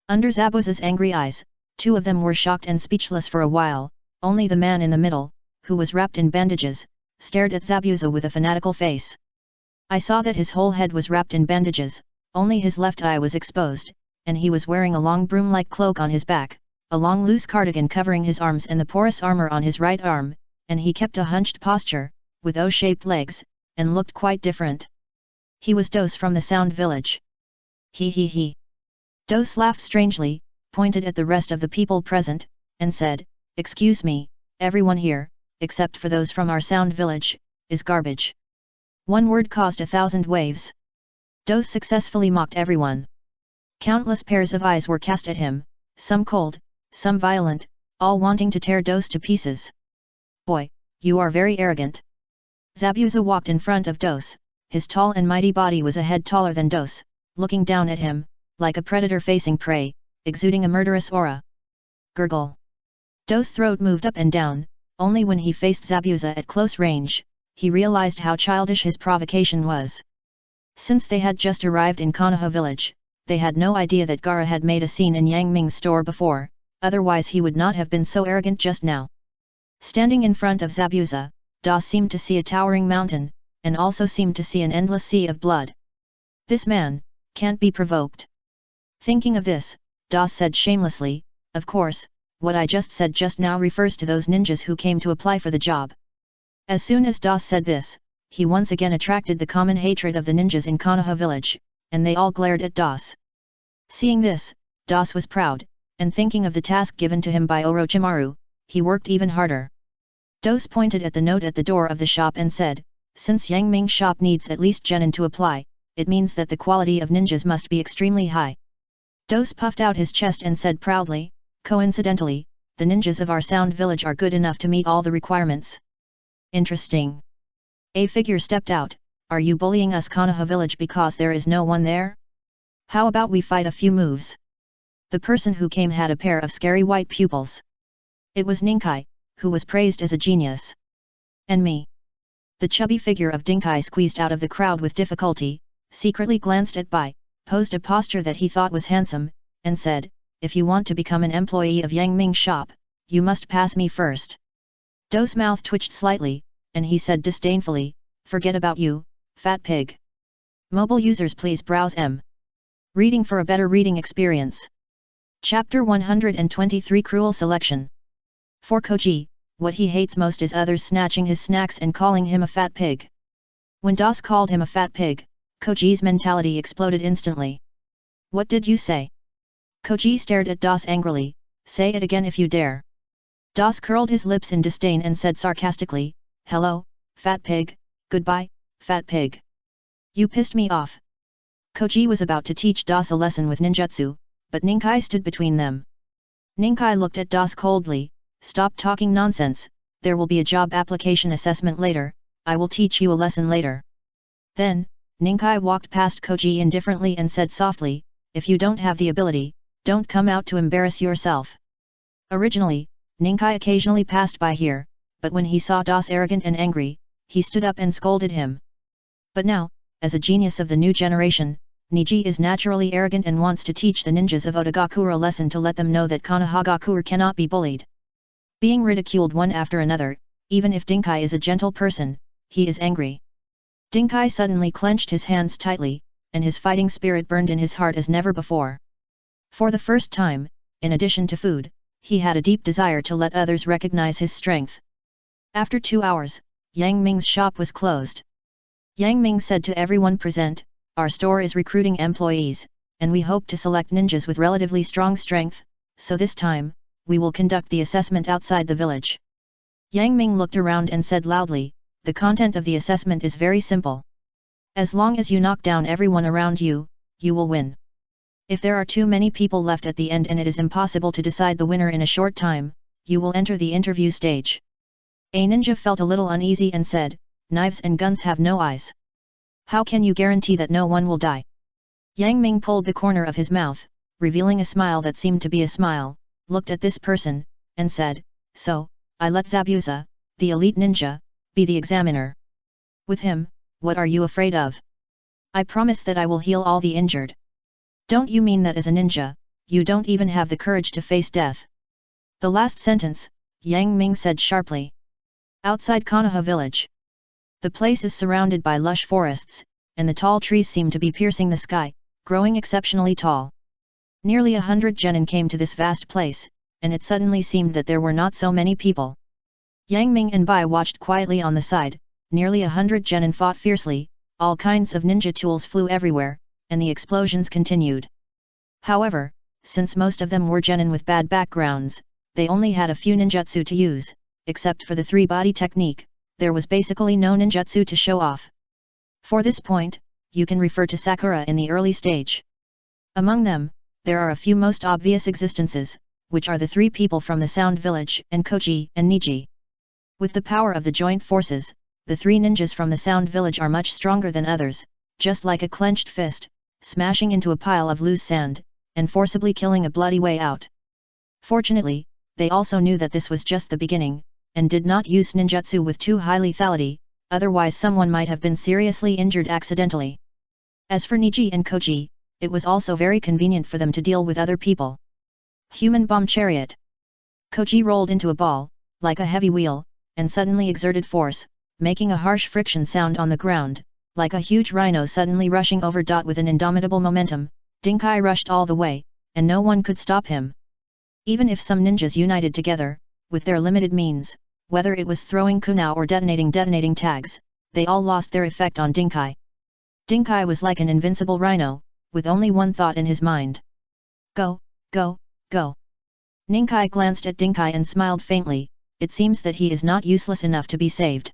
A: Under Zabuza's angry eyes, 2 of them were shocked and speechless for a while. Only the man in the middle, who was wrapped in bandages, stared at Zabuza with a fanatical face. I saw that his whole head was wrapped in bandages, only his left eye was exposed, and he was wearing a long broom-like cloak on his back, a long loose cardigan covering his arms and the porous armor on his right arm, and he kept a hunched posture, with O-shaped legs, and looked quite different. He was Dose from the Sound Village. He. Dose laughed strangely, pointed at the rest of the people present, and said, excuse me, everyone here, except for those from our Sound Village, is garbage. One word caused 1,000 waves. Dose successfully mocked everyone. Countless pairs of eyes were cast at him, some cold, some violent, all wanting to tear Dose to pieces. Boy, you are very arrogant. Zabuza walked in front of Dose, his tall and mighty body was a head taller than Dose, looking down at him, like a predator facing prey, exuding a murderous aura. Gurgle. Dose's throat moved up and down, only when he faced Zabuza at close range, he realized how childish his provocation was. Since they had just arrived in Konoha village, they had no idea that Gaara had made a scene in Yang Ming's store before, otherwise he would not have been so arrogant just now. Standing in front of Zabuza, Das seemed to see a towering mountain, and also seemed to see an endless sea of blood. This man can't be provoked. Thinking of this, Das said shamelessly, of course, what I just said just now refers to those ninjas who came to apply for the job. As soon as Das said this, he once again attracted the common hatred of the ninjas in Konoha village, and they all glared at Das. Seeing this, Das was proud, and thinking of the task given to him by Orochimaru, he worked even harder. Dose pointed at the note at the door of the shop and said, since Yang Ming's shop needs at least genin to apply, it means that the quality of ninjas must be extremely high. Dose puffed out his chest and said proudly, coincidentally, the ninjas of our Sound Village are good enough to meet all the requirements. Interesting. A figure stepped out, are you bullying us Konoha village because there is no one there? How about we fight a few moves? The person who came had a pair of scary white pupils. It was Ninkai, who was praised as a genius. And me. The chubby figure of Dinkai squeezed out of the crowd with difficulty, secretly glanced at Bai, posed a posture that he thought was handsome, and said, if you want to become an employee of Yang Ming's shop, you must pass me first. Do's mouth twitched slightly, and he said disdainfully, forget about you, fat pig. Mobile users please browse Reading for a better reading experience. Chapter 123 Cruel Selection. For Koji, what he hates most is others snatching his snacks and calling him a fat pig. When Das called him a fat pig, Koji's mentality exploded instantly. What did you say? Koji stared at Das angrily, say it again if you dare. Das curled his lips in disdain and said sarcastically, hello, fat pig, goodbye, fat pig. You pissed me off. Koji was about to teach Das a lesson with ninjutsu, but Ninkai stood between them. Ninkai looked at Das coldly. Stop talking nonsense, there will be a job application assessment later, I will teach you a lesson later. Then, Ninkai walked past Koji indifferently and said softly, if you don't have the ability, don't come out to embarrass yourself. Originally, Ninkai occasionally passed by here, but when he saw Das arrogant and angry, he stood up and scolded him. But now, as a genius of the new generation, Niji is naturally arrogant and wants to teach the ninjas of Otagakure a lesson to let them know that Konohagakure cannot be bullied. Being ridiculed one after another, even if Dinkai is a gentle person, he is angry. Dinkai suddenly clenched his hands tightly, and his fighting spirit burned in his heart as never before. For the first time, in addition to food, he had a deep desire to let others recognize his strength. After 2 hours, Yang Ming's shop was closed. Yang Ming said to everyone present, our store is recruiting employees, and we hope to select ninjas with relatively strong strength, so this time, we will conduct the assessment outside the village. Yang Ming looked around and said loudly, the content of the assessment is very simple. As long as you knock down everyone around you, you will win. If there are too many people left at the end and it is impossible to decide the winner in a short time, you will enter the interview stage. A ninja felt a little uneasy and said, knives and guns have no eyes. How can you guarantee that no one will die? Yang Ming pulled the corner of his mouth, revealing a smile that seemed to be a smile, looked at this person, and said, so, I let Zabuza, the elite ninja, be the examiner. With him, what are you afraid of? I promise that I will heal all the injured. Don't you mean that as a ninja, you don't even have the courage to face death? The last sentence, Yang Ming said sharply. Outside Konoha village. The place is surrounded by lush forests, and the tall trees seem to be piercing the sky, growing exceptionally tall. Nearly 100 genin came to this vast place, and it suddenly seemed that there were not so many people. Yang Ming and Bai watched quietly on the side, nearly 100 genin fought fiercely, all kinds of ninja tools flew everywhere, and the explosions continued. However, since most of them were genin with bad backgrounds, they only had a few ninjutsu to use, except for the three-body technique, there was basically no ninjutsu to show off. For this point, you can refer to Sakura in the early stage. Among them, there are a few most obvious existences, which are the 3 people from the Sound Village and Koji and Niji. With the power of the joint forces, the 3 ninjas from the Sound Village are much stronger than others, just like a clenched fist, smashing into a pile of loose sand, and forcibly killing a bloody way out. Fortunately, they also knew that this was just the beginning, and did not use ninjutsu with too high lethality, otherwise someone might have been seriously injured accidentally. As for Niji and Koji, it was also very convenient for them to deal with other people. Human bomb chariot. Koji rolled into a ball, like a heavy wheel, and suddenly exerted force, making a harsh friction sound on the ground, like a huge rhino suddenly rushing over. With an indomitable momentum, Dinkai rushed all the way, and no one could stop him. Even if some ninjas united together, with their limited means, whether it was throwing kunai or detonating tags, they all lost their effect on Dinkai. Dinkai was like an invincible rhino, with only one thought in his mind. Go, go, go. Ninkai glanced at Dinkai and smiled faintly, it seems that he is not useless enough to be saved.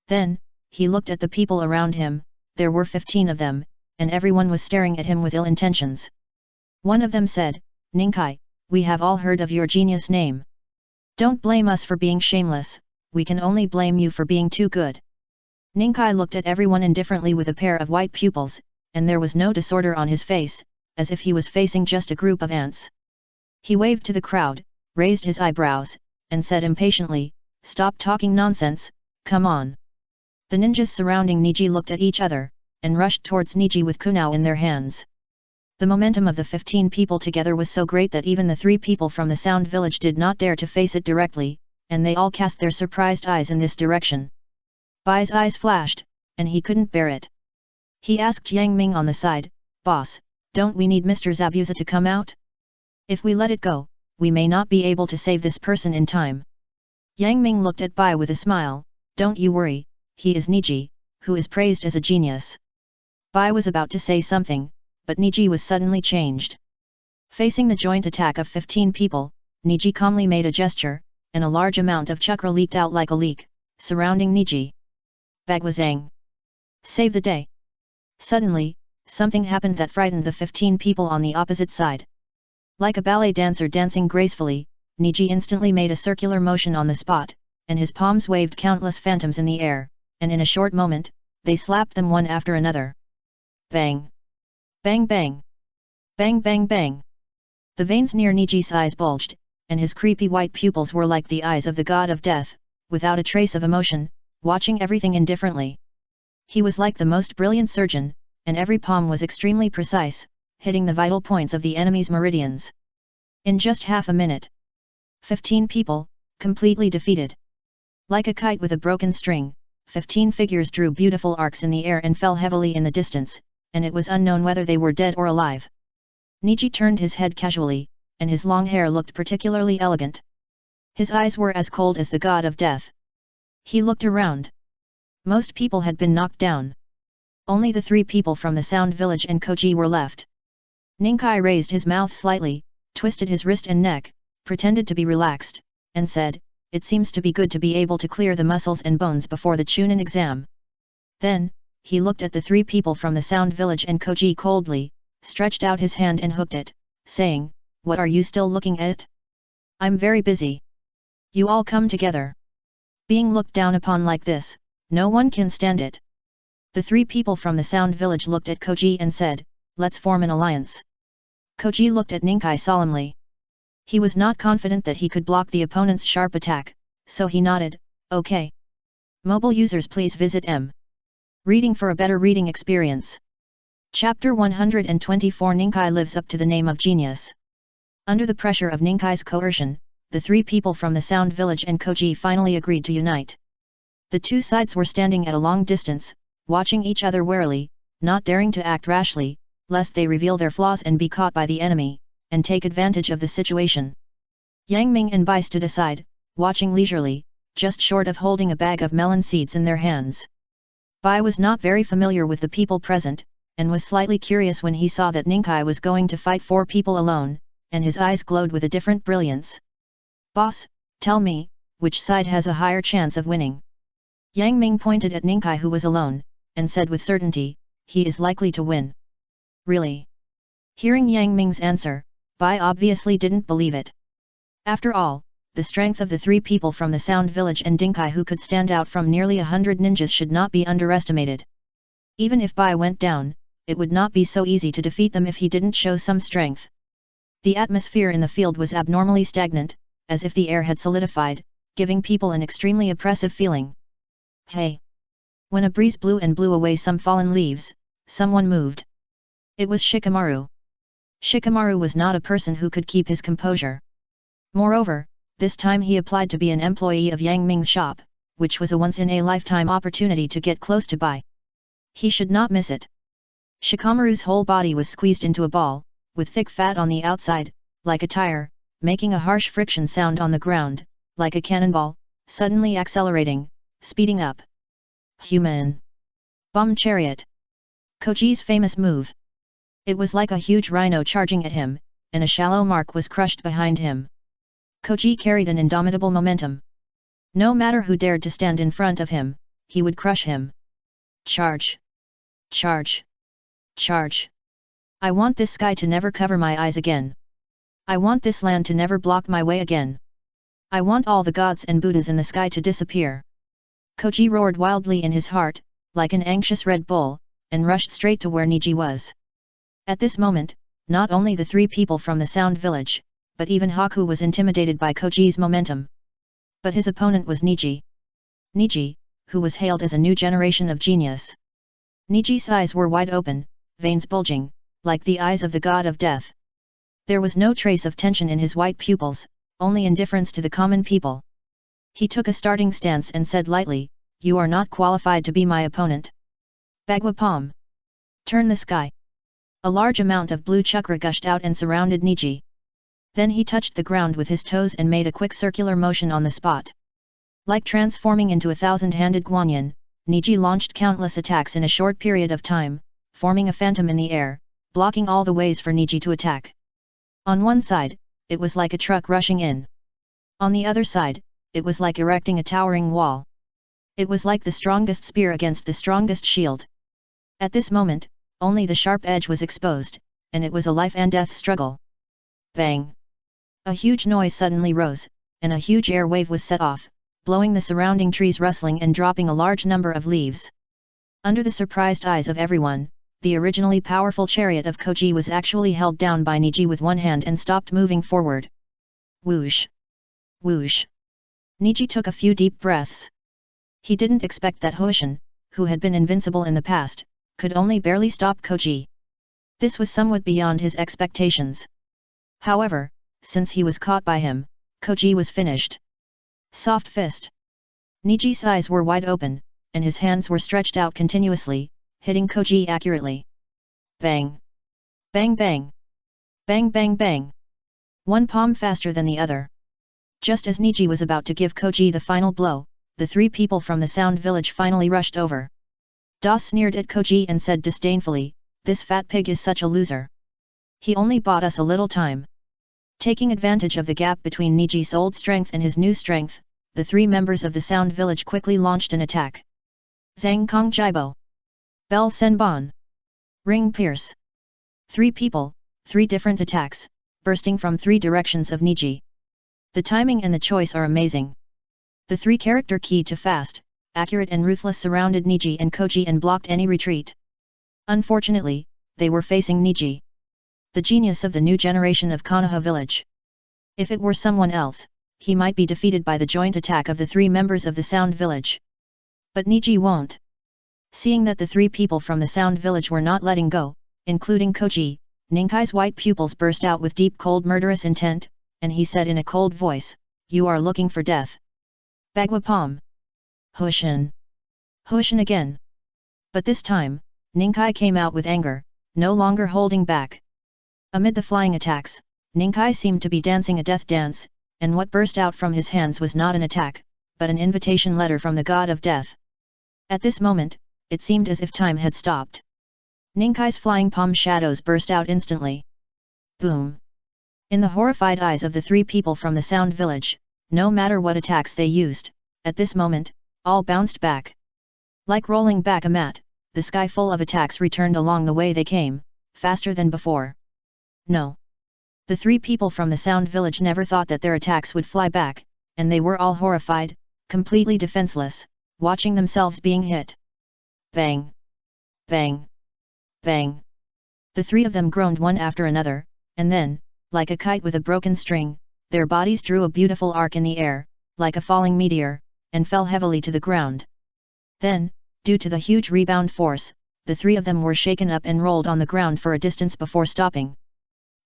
A: Then, he looked at the people around him, there were 15 of them, and everyone was staring at him with ill intentions. One of them said, Ninkai, we have all heard of your genius name. Don't blame us for being shameless, we can only blame you for being too good. Ninkai looked at everyone indifferently with a pair of white pupils, and there was no disorder on his face, as if he was facing just a group of ants. He waved to the crowd, raised his eyebrows, and said impatiently, stop talking nonsense, come on. The ninjas surrounding Niji looked at each other, and rushed towards Niji with kunai in their hands. The momentum of the 15 people together was so great that even the 3 people from the Sound Village did not dare to face it directly, and they all cast their surprised eyes in this direction. Bai's eyes flashed, and he couldn't bear it. He asked Yang Ming on the side, Boss, don't we need Mr. Zabuza to come out? If we let it go, we may not be able to save this person in time. Yang Ming looked at Bai with a smile, don't you worry, he is Niji, who is praised as a genius. Bai was about to say something, but Niji was suddenly changed. Facing the joint attack of 15 people, Niji calmly made a gesture, and a large amount of chakra leaked out like a leak, surrounding Niji. Bagwazang! Save the day! Suddenly, something happened that frightened the 15 people on the opposite side. Like a ballet dancer dancing gracefully, Niji instantly made a circular motion on the spot, and his palms waved countless phantoms in the air, and in a short moment, they slapped them one after another. Bang! Bang bang! Bang bang bang! The veins near Niji's eyes bulged, and his creepy white pupils were like the eyes of the god of death, without a trace of emotion, watching everything indifferently. He was like the most brilliant surgeon, and every palm was extremely precise, hitting the vital points of the enemy's meridians. In just half a minute, 15 people, completely defeated. Like a kite with a broken string, 15 figures drew beautiful arcs in the air and fell heavily in the distance, and it was unknown whether they were dead or alive. Niji turned his head casually, and his long hair looked particularly elegant. His eyes were as cold as the god of death. He looked around. Most people had been knocked down. Only the 3 people from the Sound Village and Koji were left. Ninkai raised his mouth slightly, twisted his wrist and neck, pretended to be relaxed, and said, "It seems to be good to be able to clear the muscles and bones before the Chunin exam." Then, he looked at the 3 people from the Sound Village and Koji coldly, stretched out his hand and hooked it, saying, "What are you still looking at? I'm very busy. You all come together." Being looked down upon like this, no one can stand it. The 3 people from the Sound Village looked at Koji and said, "Let's form an alliance." Koji looked at Ninkai solemnly. He was not confident that he could block the opponent's sharp attack, so he nodded, "Okay." Mobile users please visit M. Reading for a better reading experience. Chapter 124 Ninkai lives up to the name of genius. Under the pressure of Ninkai's coercion, the 3 people from the Sound Village and Koji finally agreed to unite. The 2 sides were standing at a long distance, watching each other warily, not daring to act rashly, lest they reveal their flaws and be caught by the enemy, and take advantage of the situation. Yang Ming and Bai stood aside, watching leisurely, just short of holding a bag of melon seeds in their hands. Bai was not very familiar with the people present, and was slightly curious when he saw that Ninkai was going to fight 4 people alone, and his eyes glowed with a different brilliance. "Boss, tell me, which side has a higher chance of winning?" Yang Ming pointed at Ninkai who was alone, and said with certainty, "He is likely to win." "Really?" Hearing Yang Ming's answer, Bai obviously didn't believe it. After all, the strength of the 3 people from the Sound Village and Dinkai who could stand out from nearly 100 ninjas should not be underestimated. Even if Bai went down, it would not be so easy to defeat them if he didn't show some strength. The atmosphere in the field was abnormally stagnant, as if the air had solidified, giving people an extremely oppressive feeling. Hey! When a breeze blew and blew away some fallen leaves, someone moved. It was Shikamaru. Shikamaru was not a person who could keep his composure. Moreover, this time he applied to be an employee of Yang Ming's shop, which was a once-in-a-lifetime opportunity to get close to Bai. He should not miss it. Shikamaru's whole body was squeezed into a ball, with thick fat on the outside, like a tire, making a harsh friction sound on the ground, like a cannonball, suddenly accelerating, speeding up. Human! Bomb chariot! Koji's famous move. It was like a huge rhino charging at him, and a shallow mark was crushed behind him. Koji carried an indomitable momentum. No matter who dared to stand in front of him, he would crush him. Charge! Charge! Charge! I want this sky to never cover my eyes again. I want this land to never block my way again. I want all the gods and Buddhas in the sky to disappear. Koji roared wildly in his heart, like an anxious Red Bull, and rushed straight to where Niji was. At this moment, not only the 3 people from the Sound Village, but even Haku was intimidated by Koji's momentum. But his opponent was Niji. Niji, who was hailed as a new generation of genius. Niji's eyes were wide open, veins bulging, like the eyes of the god of death. There was no trace of tension in his white pupils, only indifference to the common people. He took a starting stance and said lightly, "You are not qualified to be my opponent." Bagua palm. Turn the sky. A large amount of blue chakra gushed out and surrounded Niji. Then he touched the ground with his toes and made a quick circular motion on the spot. Like transforming into a 1,000-handed Guanyin, Niji launched countless attacks in a short period of time, forming a phantom in the air, blocking all the ways for Niji to attack. On one side, it was like a truck rushing in. On the other side, it was like erecting a towering wall. It was like the strongest spear against the strongest shield. At this moment, only the sharp edge was exposed, and it was a life and death struggle. Bang! A huge noise suddenly rose, and a huge air wave was set off, blowing the surrounding trees rustling and dropping a large number of leaves. Under the surprised eyes of everyone, the originally powerful chariot of Koji was actually held down by Niji with one hand and stopped moving forward. Whoosh! Whoosh! Niji took a few deep breaths. He didn't expect that Hoshin, who had been invincible in the past, could only barely stop Koji. This was somewhat beyond his expectations. However, since he was caught by him, Koji was finished. Soft fist. Niji's eyes were wide open, and his hands were stretched out continuously, hitting Koji accurately. Bang! Bang bang! Bang bang bang! One palm faster than the other. Just as Niji was about to give Koji the final blow, the three people from the Sound Village finally rushed over. Da sneered at Koji and said disdainfully, "This fat pig is such a loser. He only bought us a little time." Taking advantage of the gap between Niji's old strength and his new strength, the three members of the Sound Village quickly launched an attack. Zhang Kong Jibo. Bell Senbon. Ring Pierce. Three people, three different attacks, bursting from three directions of Niji. The timing and the choice are amazing. The three-character key to fast, accurate and ruthless surrounded Niji and Koji and blocked any retreat. Unfortunately, they were facing Niji, the genius of the new generation of Konoha village. If it were someone else, he might be defeated by the joint attack of the three members of the Sound Village. But Niji won't. Seeing that the three people from the Sound Village were not letting go, including Koji, Ninkai's white pupils burst out with deep cold murderous intent, and he said in a cold voice, "You are looking for death. Bagua Palm. Hoshin. Hoshin again." But this time, Ninkai came out with anger, no longer holding back. Amid the flying attacks, Ninkai seemed to be dancing a death dance, and what burst out from his hands was not an attack, but an invitation letter from the god of death. At this moment, it seemed as if time had stopped. Ninkai's flying palm shadows burst out instantly. Boom! In the horrified eyes of the three people from the Sound Village, no matter what attacks they used, at this moment, all bounced back. Like rolling back a mat, the sky full of attacks returned along the way they came, faster than before. No. The three people from the Sound Village never thought that their attacks would fly back, and they were all horrified, completely defenseless, watching themselves being hit. Bang! Bang! Bang! The three of them groaned one after another, and then, like a kite with a broken string, their bodies drew a beautiful arc in the air, like a falling meteor, and fell heavily to the ground. Then, due to the huge rebound force, the three of them were shaken up and rolled on the ground for a distance before stopping.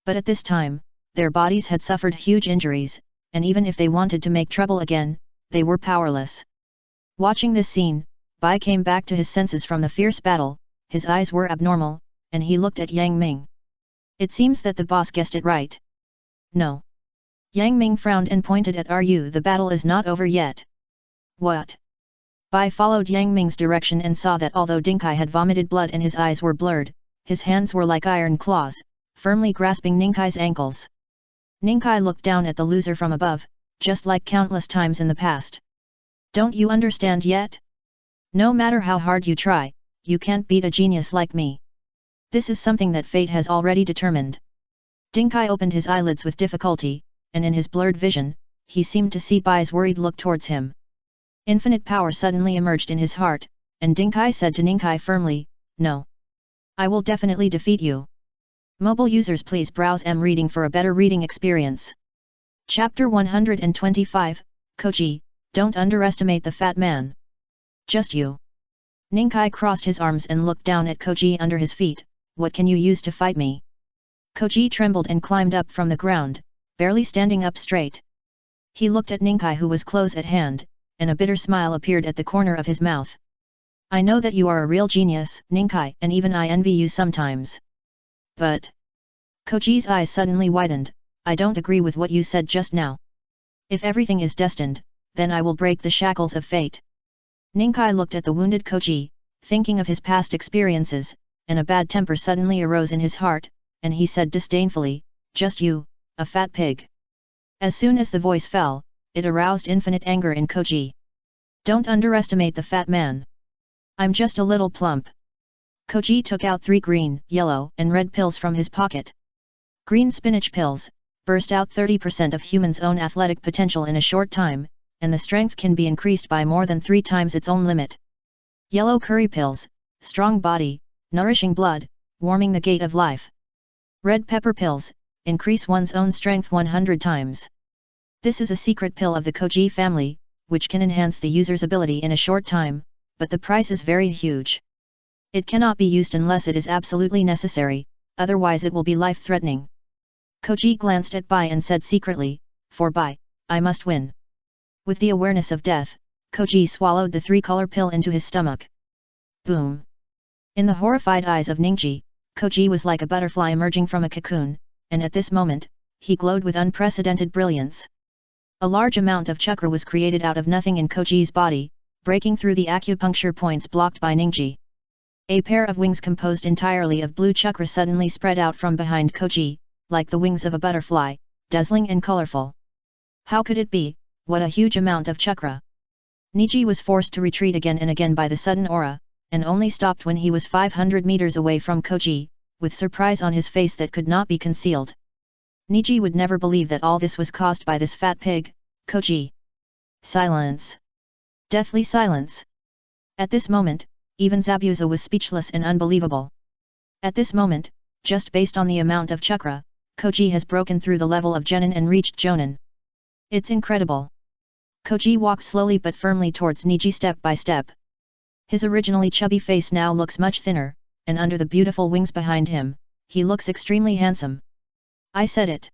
A: But at this time, their bodies had suffered huge injuries, and even if they wanted to make trouble again, they were powerless. Watching this scene, Bai came back to his senses from the fierce battle, his eyes were abnormal, and he looked at Yang Ming. It seems that the boss guessed it right. No. Yang Ming frowned and pointed at Ryu. The battle is not over yet. What? Bai followed Yang Ming's direction and saw that although Dinkai had vomited blood and his eyes were blurred, his hands were like iron claws, firmly grasping Ninkai's ankles. Ninkai looked down at the loser from above, just like countless times in the past. Don't you understand yet? No matter how hard you try, you can't beat a genius like me. This is something that fate has already determined. Dinkai opened his eyelids with difficulty, and in his blurred vision, he seemed to see Bai's worried look towards him. Infinite power suddenly emerged in his heart, and Dinkai said to Ninkai firmly, "No. I will definitely defeat you." Mobile users please browse reading for a better reading experience. Chapter 125, Koji, don't underestimate the fat man. Just you. Ninkai crossed his arms and looked down at Koji under his feet. What can you use to fight me? Koji trembled and climbed up from the ground, barely standing up straight. He looked at Ninkai who was close at hand, and a bitter smile appeared at the corner of his mouth. I know that you are a real genius, Ninkai, and even I envy you sometimes. But... Koji's eyes suddenly widened. I don't agree with what you said just now. If everything is destined, then I will break the shackles of fate. Ninkai looked at the wounded Koji, thinking of his past experiences, and a bad temper suddenly arose in his heart, and he said disdainfully, just you, a fat pig. As soon as the voice fell, it aroused infinite anger in Koji. Don't underestimate the fat man. I'm just a little plump. Koji took out 3 green, yellow, and red pills from his pocket. Green spinach pills burst out 30% of humans' own athletic potential in a short time, and the strength can be increased by more than 3 times its own limit. Yellow curry pills, strong body, nourishing blood, warming the gate of life. Red pepper pills, increase one's own strength 100 times. This is a secret pill of the Koji family, which can enhance the user's ability in a short time, but the price is very huge. It cannot be used unless it is absolutely necessary, otherwise it will be life-threatening. Koji glanced at Bai and said secretly, "For Bai, I must win." With the awareness of death, Koji swallowed the 3-color pill into his stomach. Boom! In the horrified eyes of Ningji, Koji was like a butterfly emerging from a cocoon, and at this moment, he glowed with unprecedented brilliance. A large amount of chakra was created out of nothing in Koji's body, breaking through the acupuncture points blocked by Ningji. A pair of wings composed entirely of blue chakra suddenly spread out from behind Koji, like the wings of a butterfly, dazzling and colorful. How could it be? What a huge amount of chakra! Ningji was forced to retreat again and again by the sudden aura, and only stopped when he was 500 meters away from Koji, with surprise on his face that could not be concealed. Ningji would never believe that all this was caused by this fat pig, Koji. Silence. Deathly silence. At this moment, even Zabuza was speechless and unbelievable. At this moment, just based on the amount of chakra, Koji has broken through the level of Genin and reached Jonin. It's incredible. Koji walked slowly but firmly towards Ningji step by step. His originally chubby face now looks much thinner, and under the beautiful wings behind him, he looks extremely handsome. I said it.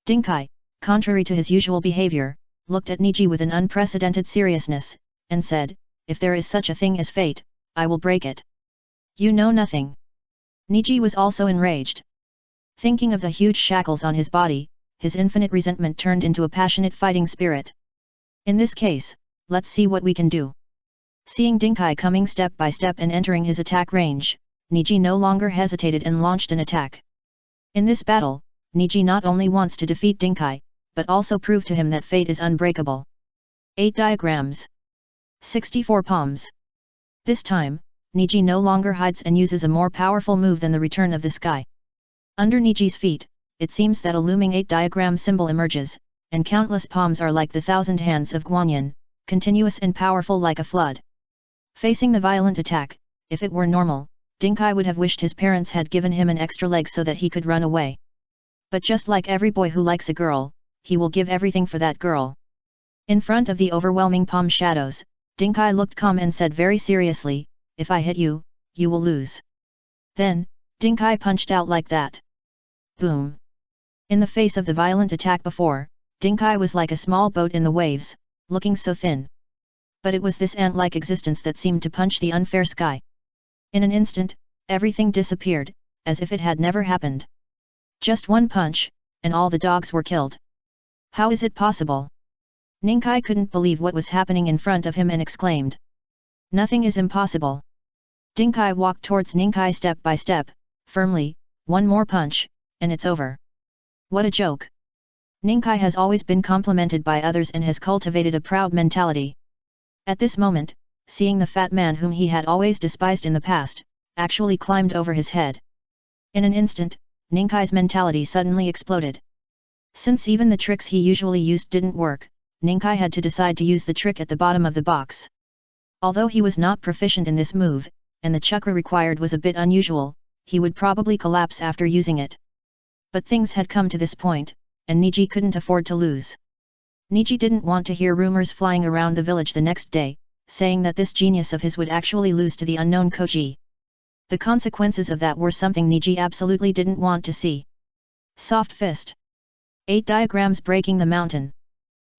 A: Dinkai, contrary to his usual behavior, looked at Ningji with an unprecedented seriousness, and said, "If there is such a thing as fate, I will break it." You know nothing. Ningji was also enraged. Thinking of the huge shackles on his body, his infinite resentment turned into a passionate fighting spirit. In this case, let's see what we can do. Seeing Dinkai coming step by step and entering his attack range, Ningji no longer hesitated and launched an attack. In this battle, Ningji not only wants to defeat Dinkai, but also prove to him that fate is unbreakable. 8 diagrams. 64 palms. This time, Ningji no longer hides and uses a more powerful move than the return of the sky. Under Ningji's feet, it seems that a looming 8 diagram symbol emerges, and countless palms are like the 1,000 hands of Guanyin, continuous and powerful like a flood. Facing the violent attack, if it were normal, Dinkai would have wished his parents had given him an extra leg so that he could run away. But just like every boy who likes a girl, he will give everything for that girl. In front of the overwhelming palm shadows, Dinkai looked calm and said very seriously, "If I hit you, you will lose." Then, Dinkai punched out like that. Boom! In the face of the violent attack before, Dinkai was like a small boat in the waves, looking so thin. But it was this ant-like existence that seemed to punch the unfair sky. In an instant, everything disappeared, as if it had never happened. Just one punch, and all the dogs were killed. How is it possible? Dinkai couldn't believe what was happening in front of him and exclaimed. Nothing is impossible. Dinkai walked towards Dinkai step by step, firmly, one more punch, and it's over. What a joke. Dinkai has always been complimented by others and has cultivated a proud mentality. At this moment, seeing the fat man whom he had always despised in the past, actually climbed over his head. In an instant, Ninkai's mentality suddenly exploded. Since even the tricks he usually used didn't work, Dinkai had to decide to use the trick at the bottom of the box. Although he was not proficient in this move, and the chakra required was a bit unusual, he would probably collapse after using it. But things had come to this point, and Ningji couldn't afford to lose. Ningji didn't want to hear rumors flying around the village the next day, saying that this genius of his would actually lose to the unknown Koji. The consequences of that were something Ningji absolutely didn't want to see. Soft fist. 8 diagrams breaking the mountain.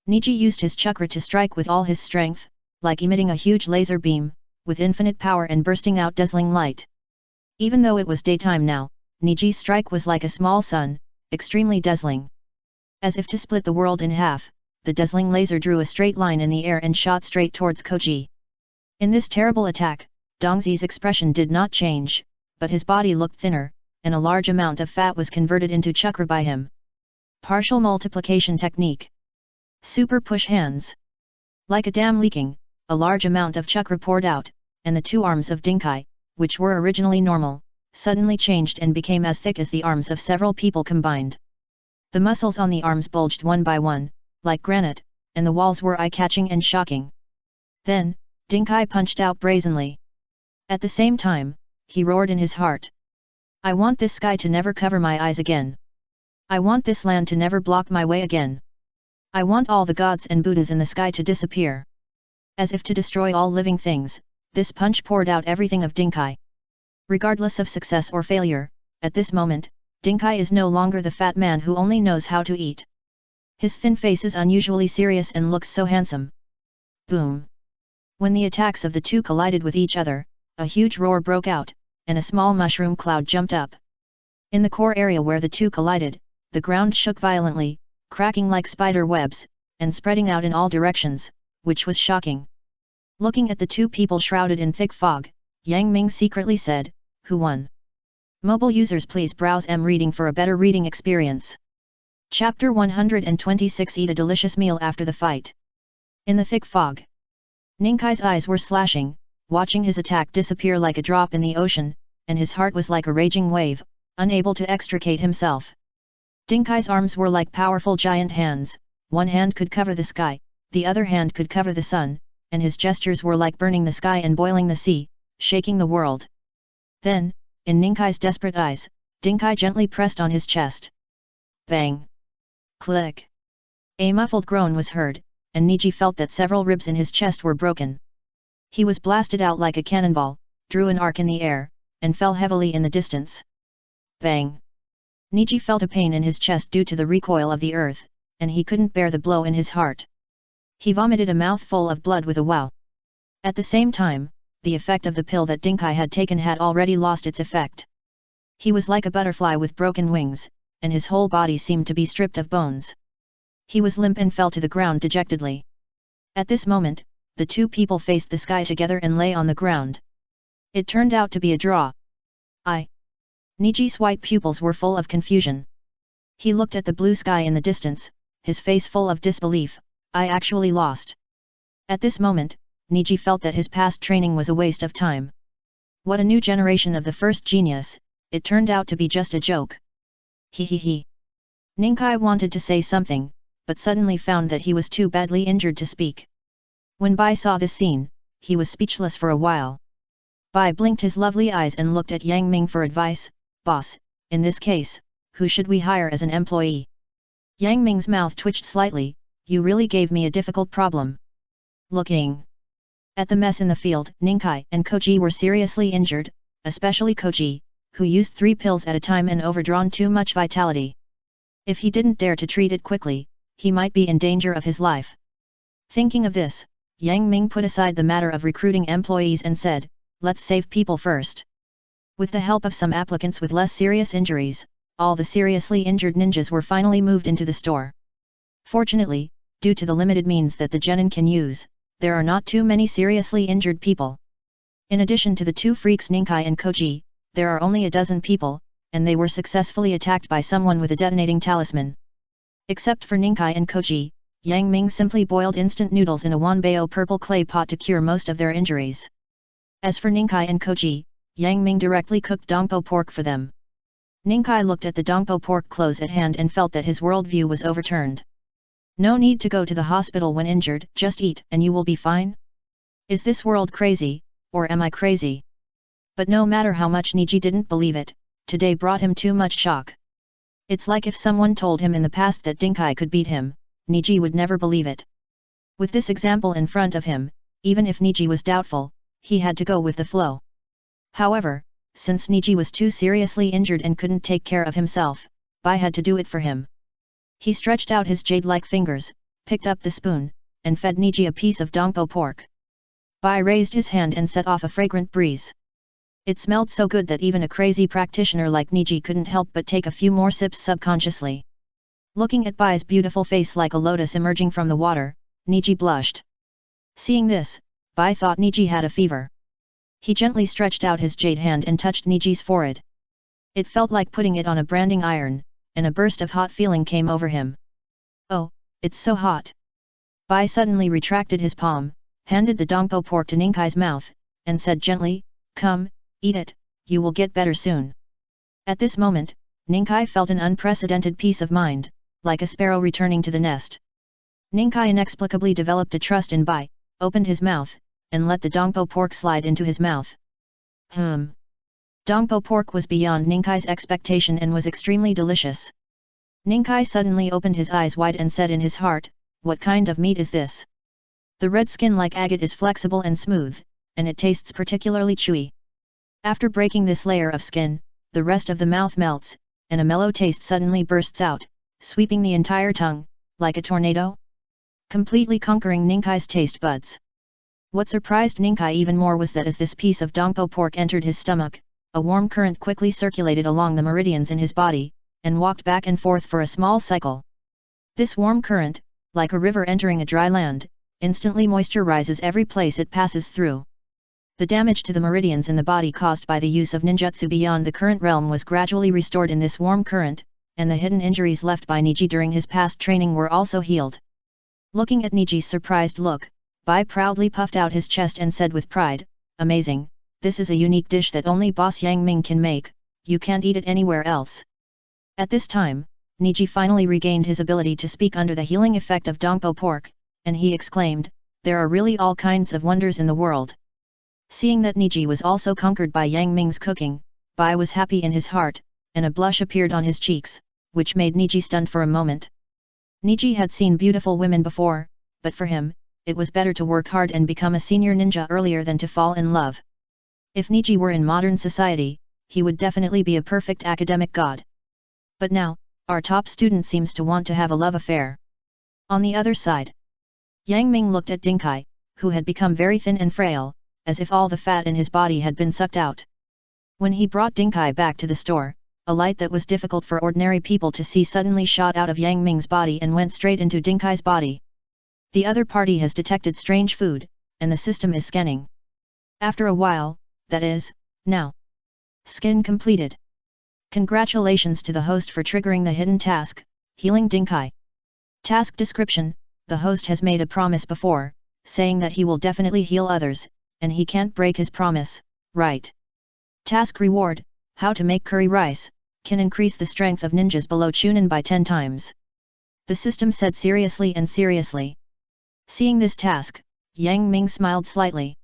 A: Ningji used his chakra to strike with all his strength, like emitting a huge laser beam, with infinite power and bursting out dazzling light. Even though it was daytime now, Ningji's strike was like a small sun, extremely dazzling. As if to split the world in half, the dazzling laser drew a straight line in the air and shot straight towards Koji. In this terrible attack, Dongzi's expression did not change, but his body looked thinner, and a large amount of fat was converted into chakra by him. Partial multiplication technique. Super push hands. Like a dam leaking, a large amount of chakra poured out, and the 2 arms of Dinkai, which were originally normal, suddenly changed and became as thick as the arms of several people combined. The muscles on the arms bulged one by one, like granite, and the walls were eye-catching and shocking. Then, Dinkai punched out brazenly. At the same time, he roared in his heart. I want this sky to never cover my eyes again. I want this land to never block my way again. I want all the gods and Buddhas in the sky to disappear. As if to destroy all living things, this punch poured out everything of Dinkai. Regardless of success or failure, at this moment, Dinkai is no longer the fat man who only knows how to eat. His thin face is unusually serious and looks so handsome. Boom! When the attacks of the two collided with each other, a huge roar broke out, and a small mushroom cloud jumped up. In the core area where the two collided, the ground shook violently, cracking like spider webs, and spreading out in all directions, which was shocking. Looking at the two people shrouded in thick fog, Yang Ming secretly said, "Who won?" Mobile users please browse reading for a better reading experience. Chapter 126 Eat a delicious meal after the fight. In the thick fog, Ninkai's eyes were slashing, watching his attack disappear like a drop in the ocean, and his heart was like a raging wave, unable to extricate himself. Dinkai's arms were like powerful giant hands, one hand could cover the sky, the other hand could cover the sun, and his gestures were like burning the sky and boiling the sea, shaking the world. Then, in Ninkai's desperate eyes, Dinkai gently pressed on his chest. Bang! Click! A muffled groan was heard, and Niji felt that several ribs in his chest were broken. He was blasted out like a cannonball, drew an arc in the air, and fell heavily in the distance. Bang! Niji felt a pain in his chest due to the recoil of the earth, and he couldn't bear the blow in his heart. He vomited a mouthful of blood with a wow. At the same time, the effect of the pill that Dinkai had taken had already lost its effect. He was like a butterfly with broken wings, and his whole body seemed to be stripped of bones. He was limp and fell to the ground dejectedly. At this moment, the two people faced the sky together and lay on the ground. It turned out to be a draw. Niji's white pupils were full of confusion. He looked at the blue sky in the distance, his face full of disbelief. I actually lost. At this moment, Niji felt that his past training was a waste of time. What a new generation of the first genius, it turned out to be just a joke. He. Ninkai wanted to say something, but suddenly found that he was too badly injured to speak. When Bai saw this scene, he was speechless for a while. Bai blinked his lovely eyes and looked at Yang Ming for advice. Boss, in this case, who should we hire as an employee? Yang Ming's mouth twitched slightly. You really gave me a difficult problem. Looking at the mess in the field, Ninkai and Koji were seriously injured, especially Koji, who used 3 pills at a time and overdrawn too much vitality. If he didn't dare to treat it quickly, he might be in danger of his life. Thinking of this, Yang Ming put aside the matter of recruiting employees and said, let's save people first. With the help of some applicants with less serious injuries, all the seriously injured ninjas were finally moved into the store. Fortunately, due to the limited means that the genin can use, there are not too many seriously injured people. In addition to the 2 freaks Ninkai and Koji, there are only a dozen people, and they were successfully attacked by someone with a detonating talisman. Except for Ninkai and Koji, Yang Ming simply boiled instant noodles in a Wanbao purple clay pot to cure most of their injuries. As for Ninkai and Koji, Yang Ming directly cooked dongpo pork for them. Ninkai looked at the dongpo pork close at hand and felt that his worldview was overturned. No need to go to the hospital when injured, just eat and you will be fine? Is this world crazy, or am I crazy? But no matter how much Niji didn't believe it, today brought him too much shock. It's like if someone told him in the past that Dinkai could beat him, Niji would never believe it. With this example in front of him, even if Niji was doubtful, he had to go with the flow. However, since Niji was too seriously injured and couldn't take care of himself, Bai had to do it for him. He stretched out his jade-like fingers, picked up the spoon, and fed Niji a piece of dongpo pork. Bai raised his hand and set off a fragrant breeze. It smelled so good that even a crazy practitioner like Niji couldn't help but take a few more sips subconsciously. Looking at Bai's beautiful face like a lotus emerging from the water, Niji blushed. Seeing this, Bai thought Niji had a fever. He gently stretched out his jade hand and touched Niji's forehead. It felt like putting it on a branding iron, and a burst of hot feeling came over him. Oh, it's so hot. Bai suddenly retracted his palm, handed the dongpo pork to Ninkai's mouth, and said gently, come, Eat it, you will get better soon. At this moment, Ninkai felt an unprecedented peace of mind, like a sparrow returning to the nest. Ninkai inexplicably developed a trust in Bai, opened his mouth, and let the dongpo pork slide into his mouth. Dongpo pork was beyond Ninkai's expectation and was extremely delicious. Ninkai suddenly opened his eyes wide and said in his heart, "What kind of meat is this? The red skin like agate is flexible and smooth, and it tastes particularly chewy. After breaking this layer of skin, the rest of the mouth melts, and a mellow taste suddenly bursts out, sweeping the entire tongue, like a tornado, completely conquering Ninkai's taste buds." What surprised Ninkai even more was that as this piece of dongpo pork entered his stomach, a warm current quickly circulated along the meridians in his body, and walked back and forth for a small cycle. This warm current, like a river entering a dry land, instantly moisturizes every place it passes through. The damage to the meridians in the body caused by the use of ninjutsu beyond the current realm was gradually restored in this warm current, and the hidden injuries left by Niji during his past training were also healed. Looking at Niji's surprised look, Bai proudly puffed out his chest and said with pride, "Amazing, this is a unique dish that only Boss Yang Ming can make, you can't eat it anywhere else." At this time, Niji finally regained his ability to speak under the healing effect of dongpo pork, and he exclaimed, "There are really all kinds of wonders in the world." Seeing that Niji was also conquered by Yang Ming's cooking, Bai was happy in his heart, and a blush appeared on his cheeks, which made Niji stunned for a moment. Niji had seen beautiful women before, but for him, it was better to work hard and become a senior ninja earlier than to fall in love. If Niji were in modern society, he would definitely be a perfect academic god. But now, our top student seems to want to have a love affair. On the other side, Yang Ming looked at Dinkai, who had become very thin and frail, as if all the fat in his body had been sucked out. When he brought Dinkai back to the store, a light that was difficult for ordinary people to see suddenly shot out of Yang Ming's body and went straight into Dinkai's body. The other party has detected strange food, and the system is scanning. After a while, that is, now. Skin completed. Congratulations to the host for triggering the hidden task, healing Dinkai. Task description: the host has made a promise before, saying that he will definitely heal others, and he can't break his promise, right? Task reward: how to make curry rice, can increase the strength of ninjas below Chunin by 10 times. The system said seriously and seriously. Seeing this task, Yang Ming smiled slightly.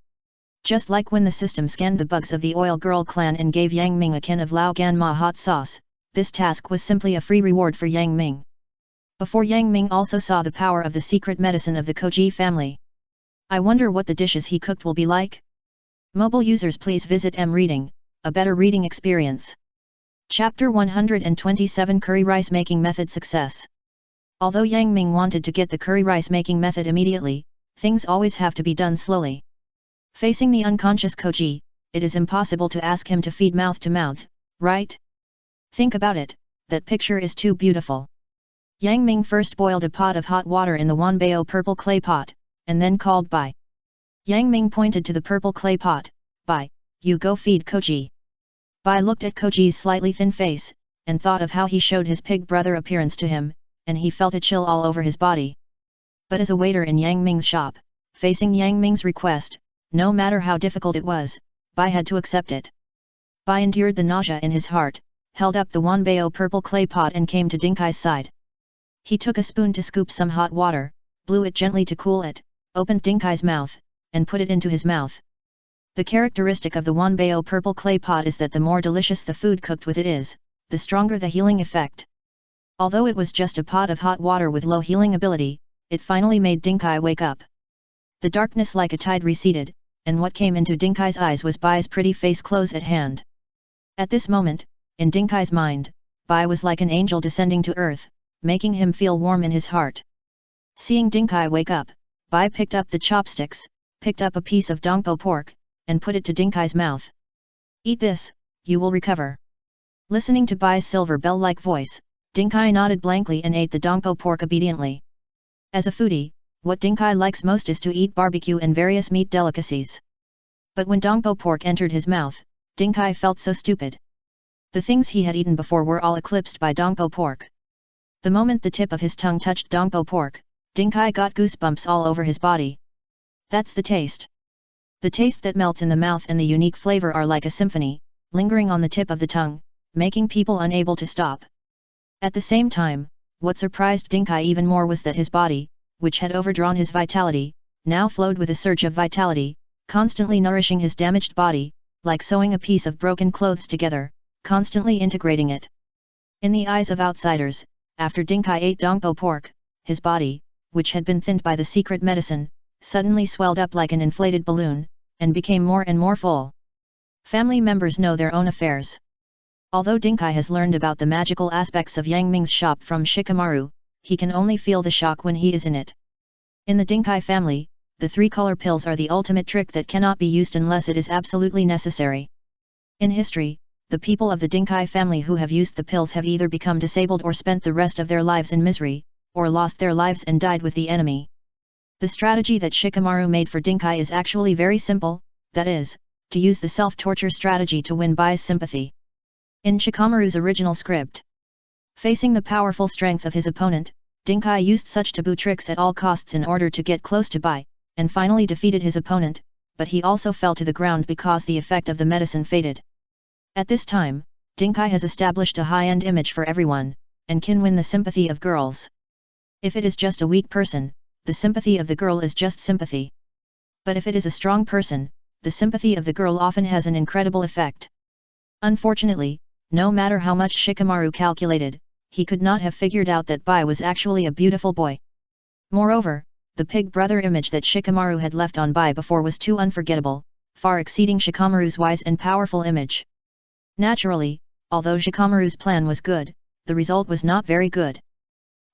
A: Just like when the system scanned the bugs of the Oil Girl clan and gave Yang Ming a can of Lao Gan Ma hot sauce, this task was simply a free reward for Yang Ming. Before Yang Ming also saw the power of the secret medicine of the Koji family. I wonder what the dishes he cooked will be like? Mobile users please visit M-Reading, a better reading experience. Chapter 127 Curry Rice Making Method Success. Although Yang Ming wanted to get the curry rice making method immediately, things always have to be done slowly. Facing the unconscious Koji, it is impossible to ask him to feed mouth to mouth, right? Think about it, that picture is too beautiful. Yang Ming first boiled a pot of hot water in the Wanbao purple clay pot, and then called Bai. Yang Ming pointed to the purple clay pot, "Bai, you go feed Koji." Bai looked at Koji's slightly thin face, and thought of how he showed his pig brother appearance to him, and he felt a chill all over his body. But as a waiter in Yang Ming's shop, facing Yang Ming's request, no matter how difficult it was, Bai had to accept it. Bai endured the nausea in his heart, held up the Wanbao purple clay pot and came to Dinkai's side. He took a spoon to scoop some hot water, blew it gently to cool it, opened Dinkai's mouth, and put it into his mouth. The characteristic of the Wanbao purple clay pot is that the more delicious the food cooked with it is, the stronger the healing effect. Although it was just a pot of hot water with low healing ability, it finally made Dinkai wake up. The darkness like a tide receded, and what came into Dinkai's eyes was Bai's pretty face close at hand. At this moment, in Dinkai's mind, Bai was like an angel descending to earth, making him feel warm in his heart. Seeing Dinkai wake up, Bai picked up the chopsticks, picked up a piece of dongpo pork, and put it to Dinkai's mouth. "Eat this, you will recover." Listening to Bai's silver bell-like voice, Dinkai nodded blankly and ate the dongpo pork obediently. As a foodie, what Dinkai likes most is to eat barbecue and various meat delicacies. But when dongpo pork entered his mouth, Dinkai felt so stupid. The things he had eaten before were all eclipsed by dongpo pork. The moment the tip of his tongue touched dongpo pork, Dinkai got goosebumps all over his body. That's the taste. The taste that melts in the mouth and the unique flavor are like a symphony, lingering on the tip of the tongue, making people unable to stop. At the same time, what surprised Dinkai even more was that his body, which had overdrawn his vitality, now flowed with a surge of vitality, constantly nourishing his damaged body, like sewing a piece of broken clothes together, constantly integrating it. In the eyes of outsiders, after Dinkai ate Dongpo pork, his body, which had been thinned by the secret medicine, suddenly swelled up like an inflated balloon, and became more and more full. Family members know their own affairs. Although Dinkai has learned about the magical aspects of Yang Ming's shop from Shikamaru, he can only feel the shock when he is in it. In the Dinkai family, the 3-color pills are the ultimate trick that cannot be used unless it is absolutely necessary. In history, the people of the Dinkai family who have used the pills have either become disabled or spent the rest of their lives in misery, or lost their lives and died with the enemy. The strategy that Shikamaru made for Dinkai is actually very simple, that is, to use the self-torture strategy to win Bai's sympathy. In Shikamaru's original script, facing the powerful strength of his opponent, Dinkai used such taboo tricks at all costs in order to get close to Bai, and finally defeated his opponent, but he also fell to the ground because the effect of the medicine faded. At this time, Dinkai has established a high-end image for everyone, and can win the sympathy of girls. If it is just a weak person, the sympathy of the girl is just sympathy. But if it is a strong person, the sympathy of the girl often has an incredible effect. Unfortunately, no matter how much Shikamaru calculated, he could not have figured out that Bai was actually a beautiful boy. Moreover, the pig brother image that Shikamaru had left on Bai before was too unforgettable, far exceeding Shikamaru's wise and powerful image. Naturally, although Shikamaru's plan was good, the result was not very good.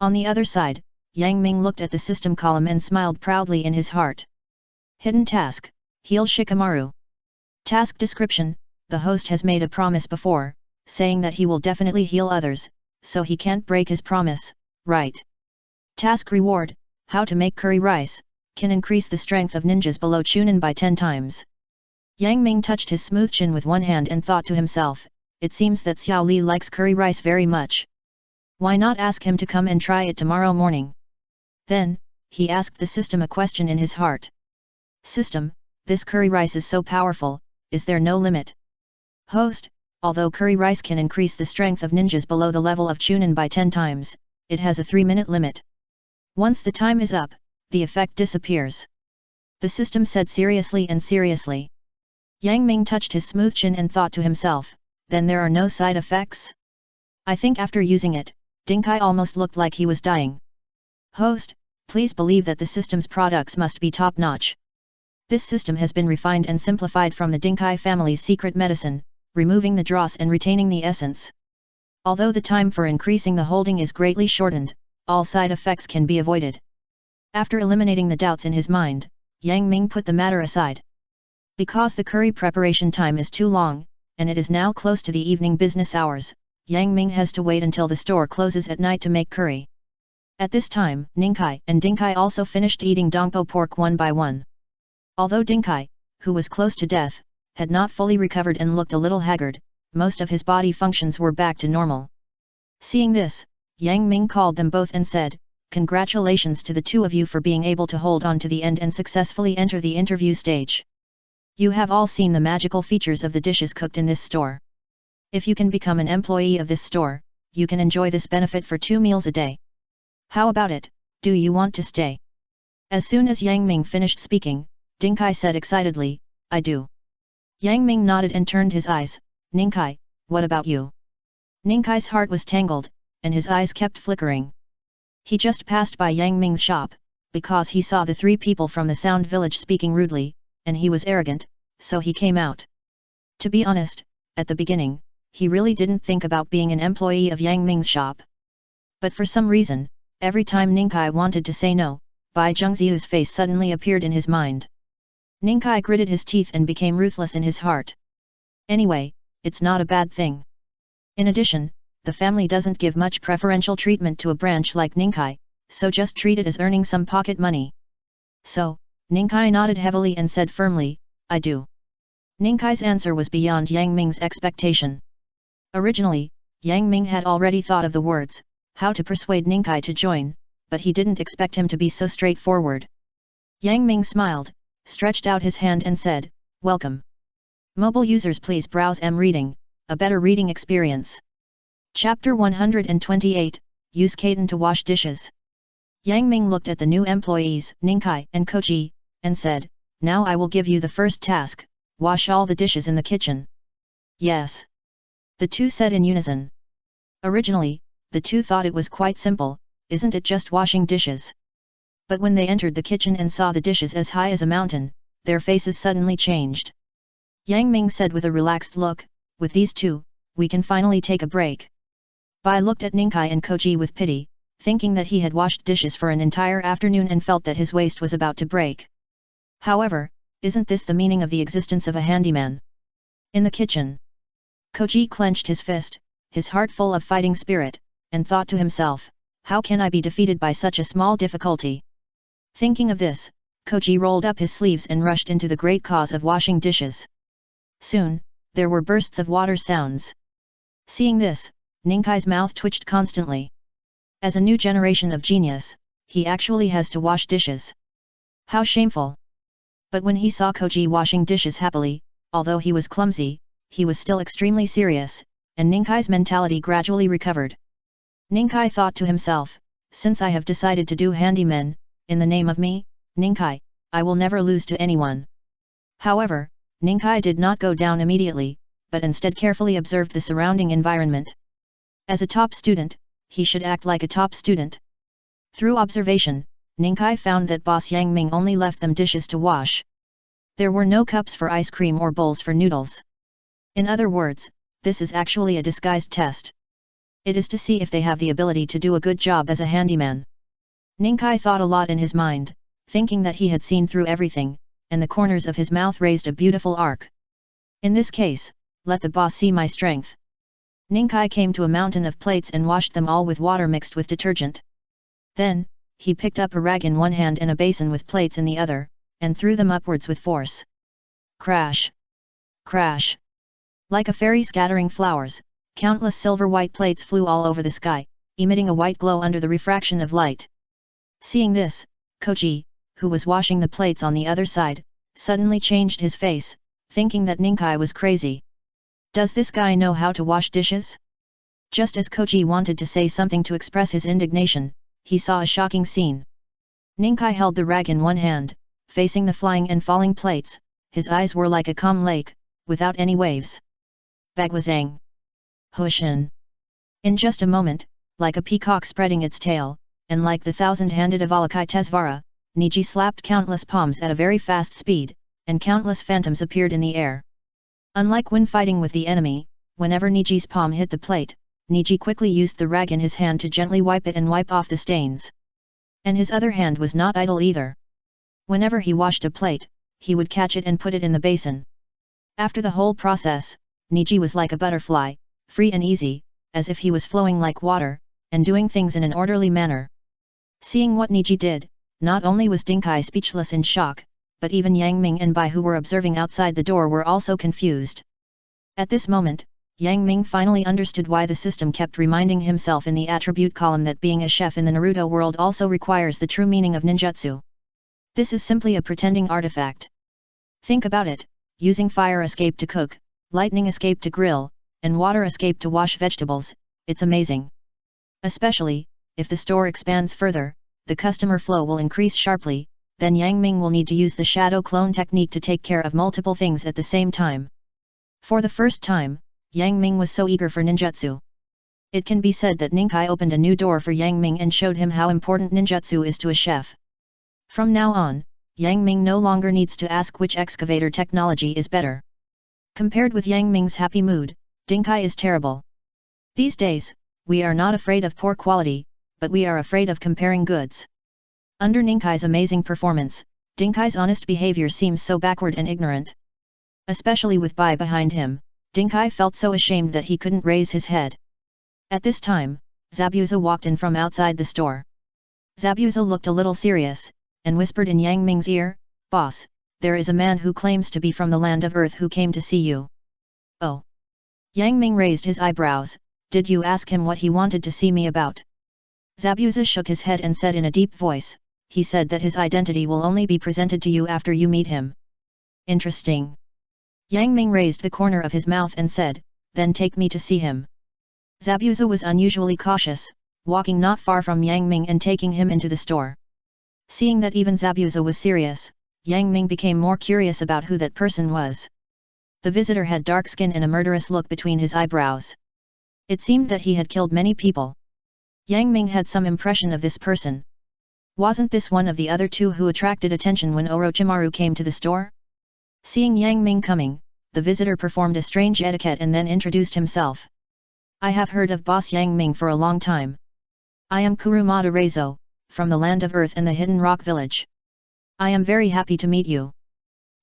A: On the other side, Yang Ming looked at the system column and smiled proudly in his heart. Hidden task: heal Shikamaru. Task description: the host has made a promise before, saying that he will definitely heal others, so he can't break his promise, right? Task reward: how to make curry rice, can increase the strength of ninjas below Chunin by 10 times. Yang Ming touched his smooth chin with one hand and thought to himself, it seems that Xiao Li likes curry rice very much. Why not ask him to come and try it tomorrow morning? Then, he asked the system a question in his heart. System, this curry rice is so powerful, is there no limit? Host, although curry rice can increase the strength of ninjas below the level of Chunin by 10 times, it has a 3-minute limit. Once the time is up, the effect disappears. The system said seriously and seriously. Yang Ming touched his smooth chin and thought to himself, then there are no side effects? I think after using it, Dinkai almost looked like he was dying. Host, please believe that the system's products must be top-notch. This system has been refined and simplified from the Dinkai family's secret medicine, removing the dross and retaining the essence. Although the time for increasing the holding is greatly shortened, all side effects can be avoided. After eliminating the doubts in his mind, Yang Ming put the matter aside. Because the curry preparation time is too long, and it is now close to the evening business hours, Yang Ming has to wait until the store closes at night to make curry. At this time, Ningkai and Dinkai also finished eating Dongpo pork one by one. Although Dinkai, who was close to death, had not fully recovered and looked a little haggard, most of his body functions were back to normal. Seeing this, Yang Ming called them both and said, "Congratulations to the two of you for being able to hold on to the end and successfully enter the interview stage. You have all seen the magical features of the dishes cooked in this store. If you can become an employee of this store, you can enjoy this benefit for 2 meals a day. How about it, do you want to stay?" As soon as Yang Ming finished speaking, Dinkai said excitedly, "I do." Yang Ming nodded and turned his eyes, "Ningkai, what about you?" Ningkai's heart was tangled, and his eyes kept flickering. He just passed by Yang Ming's shop, because he saw the 3 people from the Sound Village speaking rudely, and he was arrogant, so he came out. To be honest, at the beginning, he really didn't think about being an employee of Yang Ming's shop. But for some reason, every time Ningkai wanted to say no, Bai Zhengziu's face suddenly appeared in his mind. Ningkai gritted his teeth and became ruthless in his heart. Anyway, it's not a bad thing. In addition, the family doesn't give much preferential treatment to a branch like Ningkai, so just treat it as earning some pocket money. So, Ningkai nodded heavily and said firmly, "I do." Ningkai's answer was beyond Yang Ming's expectation. Originally, Yang Ming had already thought of the words, how to persuade Ningkai to join, but he didn't expect him to be so straightforward. Yang Ming smiled, stretched out his hand and said, "Welcome. Mobile users please browse M-Reading, a better reading experience." Chapter 128, Use Kaiten to wash dishes. Yang Ming looked at the new employees, Ningkai and Koji, and said, "Now I will give you the first task, wash all the dishes in the kitchen." "Yes." The two said in unison. Originally, the two thought it was quite simple, isn't it just washing dishes? But when they entered the kitchen and saw the dishes as high as a mountain, their faces suddenly changed. Yang Ming said with a relaxed look, "With these two, we can finally take a break." Bai looked at Ningkai and Koji with pity, thinking that he had washed dishes for an entire afternoon and felt that his waist was about to break. However, isn't this the meaning of the existence of a handyman? In the kitchen, Koji clenched his fist, his heart full of fighting spirit, and thought to himself, "How can I be defeated by such a small difficulty?" Thinking of this, Koji rolled up his sleeves and rushed into the great cause of washing dishes. Soon, there were bursts of water sounds. Seeing this, Ningkai's mouth twitched constantly. As a new generation of genius, he actually has to wash dishes. How shameful! But when he saw Koji washing dishes happily, although he was clumsy, he was still extremely serious, and Ningkai's mentality gradually recovered. Ningkai thought to himself, "Since I have decided to do handyman, in the name of me, Ningkai, I will never lose to anyone." However, Ningkai did not go down immediately, but instead carefully observed the surrounding environment. As a top student, he should act like a top student. Through observation, Ningkai found that boss Yang Ming only left them dishes to wash. There were no cups for ice cream or bowls for noodles. In other words, this is actually a disguised test. It is to see if they have the ability to do a good job as a handyman. Ningkai thought a lot in his mind, thinking that he had seen through everything, and the corners of his mouth raised a beautiful arc. In this case, let the boss see my strength. Ningkai came to a mountain of plates and washed them all with water mixed with detergent. Then, he picked up a rag in one hand and a basin with plates in the other, and threw them upwards with force. Crash! Crash! Like a fairy scattering flowers, countless silver-white plates flew all over the sky, emitting a white glow under the refraction of light. Seeing this, Koji, who was washing the plates on the other side, suddenly changed his face, thinking that Ningkai was crazy. Does this guy know how to wash dishes? Just as Koji wanted to say something to express his indignation, he saw a shocking scene. Ningkai held the rag in one hand, facing the flying and falling plates, his eyes were like a calm lake, without any waves. Bagwazang! Hushin! In just a moment, like a peacock spreading its tail, and like the thousand-handed Avalokitesvara, Niji slapped countless palms at a very fast speed, and countless phantoms appeared in the air. Unlike when fighting with the enemy, whenever Niji's palm hit the plate, Niji quickly used the rag in his hand to gently wipe it and wipe off the stains. And his other hand was not idle either. Whenever he washed a plate, he would catch it and put it in the basin. After the whole process, Niji was like a butterfly, free and easy, as if he was flowing like water, and doing things in an orderly manner. Seeing what Niji did, not only was Ningkai speechless in shock, but even Yang Ming and Bai who were observing outside the door were also confused. At this moment, Yang Ming finally understood why the system kept reminding himself in the attribute column that being a chef in the Naruto world also requires the true meaning of ninjutsu. This is simply a pretending artifact. Think about it, using fire escape to cook, lightning escape to grill, and water escape to wash vegetables, it's amazing. Especially, if the store expands further, the customer flow will increase sharply, then Yang Ming will need to use the shadow clone technique to take care of multiple things at the same time. For the first time, Yang Ming was so eager for ninjutsu. It can be said that Ningkai opened a new door for Yang Ming and showed him how important ninjutsu is to a chef. From now on, Yang Ming no longer needs to ask which excavator technology is better. Compared with Yang Ming's happy mood, Ningkai is terrible. These days, we are not afraid of poor quality, but we are afraid of comparing goods. Under Ningkai's amazing performance, Ningkai's honest behavior seems so backward and ignorant. Especially with Bai behind him, Ningkai felt so ashamed that he couldn't raise his head. At this time, Zabuza walked in from outside the store. Zabuza looked a little serious, and whispered in Yang Ming's ear, "Boss, there is a man who claims to be from the land of Earth who came to see you." "Oh." Yang Ming raised his eyebrows, "Did you ask him what he wanted to see me about?" Zabuza shook his head and said in a deep voice, he said that his identity will only be presented to you after you meet him. Interesting. Yang Ming raised the corner of his mouth and said, then take me to see him. Zabuza was unusually cautious, walking not far from Yang Ming and taking him into the store. Seeing that even Zabuza was serious, Yang Ming became more curious about who that person was. The visitor had dark skin and a murderous look between his eyebrows. It seemed that he had killed many people. Yang Ming had some impression of this person. Wasn't this one of the other two who attracted attention when Orochimaru came to the store? Seeing Yang Ming coming, the visitor performed a strange etiquette and then introduced himself. I have heard of Boss Yang Ming for a long time. I am Kurumada Reizo, from the Land of Earth and the Hidden Rock Village. I am very happy to meet you.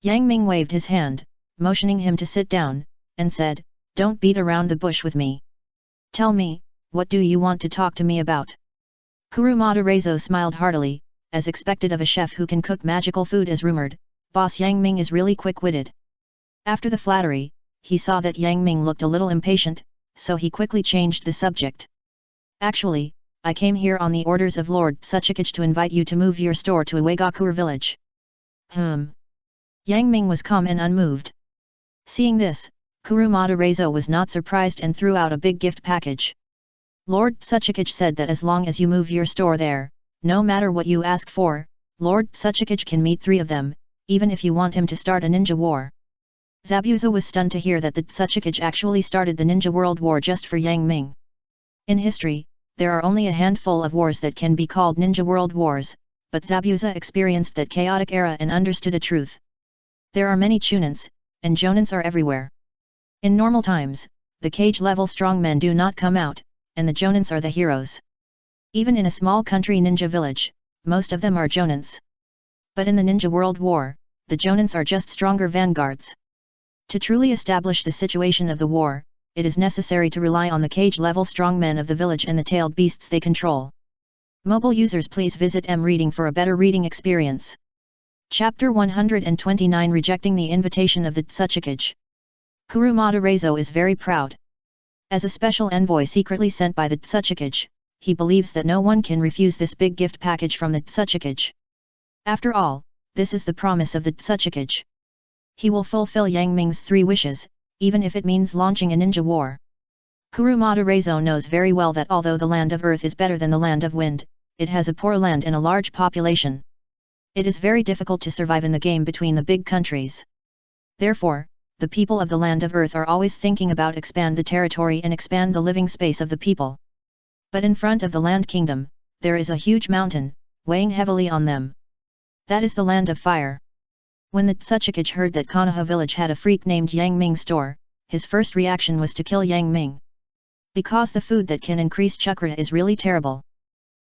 A: Yang Ming waved his hand, motioning him to sit down, and said, don't beat around the bush with me. Tell me, what do you want to talk to me about? Kurumada Reizo smiled heartily, as expected of a chef who can cook magical food as rumored, Boss Yang Ming is really quick-witted. After the flattery, he saw that Yang Ming looked a little impatient, so he quickly changed the subject. Actually, I came here on the orders of Lord Tsuchikage to invite you to move your store to Uegakure village. Yang Ming was calm and unmoved. Seeing this, Kurumada Reizo was not surprised and threw out a big gift package. Lord Tsuchikage said that as long as you move your store there, no matter what you ask for, Lord Tsuchikage can meet 3 of them, even if you want him to start a ninja war. Zabuza was stunned to hear that the Tsuchikage actually started the Ninja World War just for Yang Ming. In history, there are only a handful of wars that can be called Ninja World Wars, but Zabuza experienced that chaotic era and understood a truth. There are many chunins, and jonins are everywhere. In normal times, the cage-level strongmen do not come out, and the jonins are the heroes. Even in a small country ninja village, most of them are jonins. But in the Ninja World War, the jonins are just stronger vanguards. To truly establish the situation of the war, it is necessary to rely on the cage-level strongmen of the village and the tailed beasts they control. Mobile users, please visit M-Reading for a better reading experience. Chapter 129, Rejecting the Invitation of the Tsuchikage. Kurumada Reizo is very proud. As a special envoy secretly sent by the Tsuchikage, he believes that no one can refuse this big gift package from the Tsuchikage. After all, this is the promise of the Tsuchikage. He will fulfill Yang Ming's 3 wishes, even if it means launching a ninja war. Kurumada Reizo knows very well that although the Land of Earth is better than the Land of Wind, it has a poor land and a large population. It is very difficult to survive in the game between the big countries. Therefore, the people of the Land of Earth are always thinking about expand the territory and expand the living space of the people. But in front of the Land Kingdom, there is a huge mountain, weighing heavily on them. That is the Land of Fire. When the Tsuchikage heard that Konoha village had a freak named Yang Ming store, his first reaction was to kill Yang Ming. Because the food that can increase chakra is really terrible.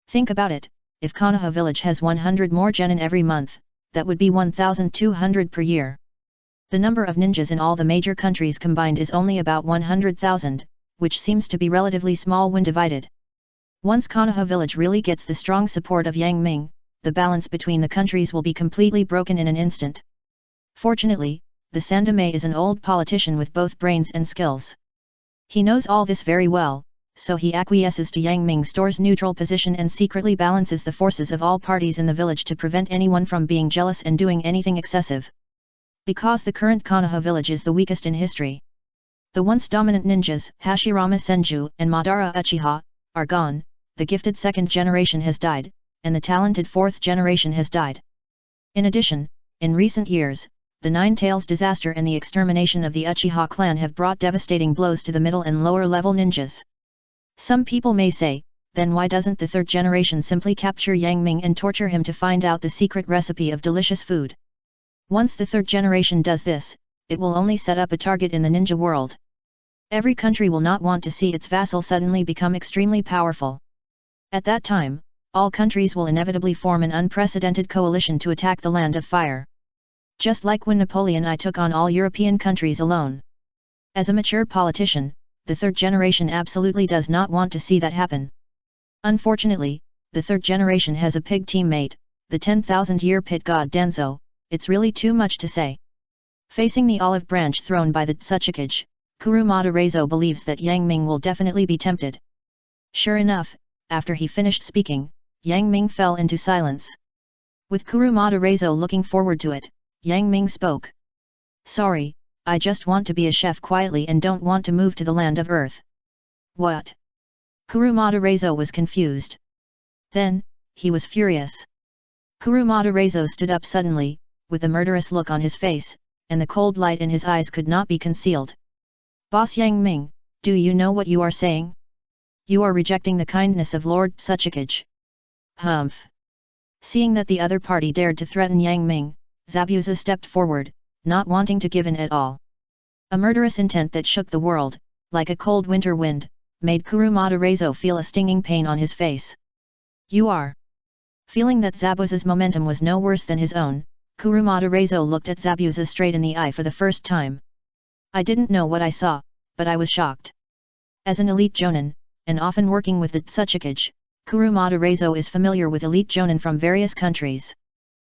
A: Think about it, if Konoha village has 100 more genin every month, that would be 1,200 per year. The number of ninjas in all the major countries combined is only about 100,000, which seems to be relatively small when divided. Once Konoha village really gets the strong support of Yang Ming, the balance between the countries will be completely broken in an instant. Fortunately, the Sandame is an old politician with both brains and skills. He knows all this very well, so he acquiesces to Yang Ming's store's neutral position and secretly balances the forces of all parties in the village to prevent anyone from being jealous and doing anything excessive. Because the current Konoha village is the weakest in history. The once dominant ninjas, Hashirama Senju and Madara Uchiha, are gone, the gifted 2nd generation has died, and the talented 4th generation has died. In addition, in recent years, the Nine Tails disaster and the extermination of the Uchiha clan have brought devastating blows to the middle and lower level ninjas. Some people may say, then why doesn't the 3rd generation simply capture Yang Ming and torture him to find out the secret recipe of delicious food? Once the 3rd generation does this, it will only set up a target in the ninja world. Every country will not want to see its vassal suddenly become extremely powerful. At that time, all countries will inevitably form an unprecedented coalition to attack the Land of Fire. Just like when Napoleon I took on all European countries alone. As a mature politician, the 3rd generation absolutely does not want to see that happen. Unfortunately, the 3rd generation has a pig teammate, the 10,000-year pit god Danzo. It's really too much to say. Facing the olive branch thrown by the Tsuchikage, Kurumada Reizo believes that Yang Ming will definitely be tempted. Sure enough, after he finished speaking, Yang Ming fell into silence. With Kurumada Reizo looking forward to it, Yang Ming spoke. Sorry, I just want to be a chef quietly and don't want to move to the land of Earth. What? Kurumada Reizo was confused. Then, he was furious. Kurumada Reizo stood up suddenly, with a murderous look on his face, and the cold light in his eyes could not be concealed. Boss Yang Ming, do you know what you are saying? You are rejecting the kindness of Lord Tsuchikage. Humph. Seeing that the other party dared to threaten Yang Ming, Zabuza stepped forward, not wanting to give in at all. A murderous intent that shook the world, like a cold winter wind, made Kurumada Reizo feel a stinging pain on his face. You are. Feeling that Zabuza's momentum was no worse than his own, Kurumada Reizo looked at Zabuza straight in the eye for the first time. I didn't know what I saw, but I was shocked. As an elite jonin, and often working with the Tsuchikage, Kurumada Reizo is familiar with elite jonin from various countries.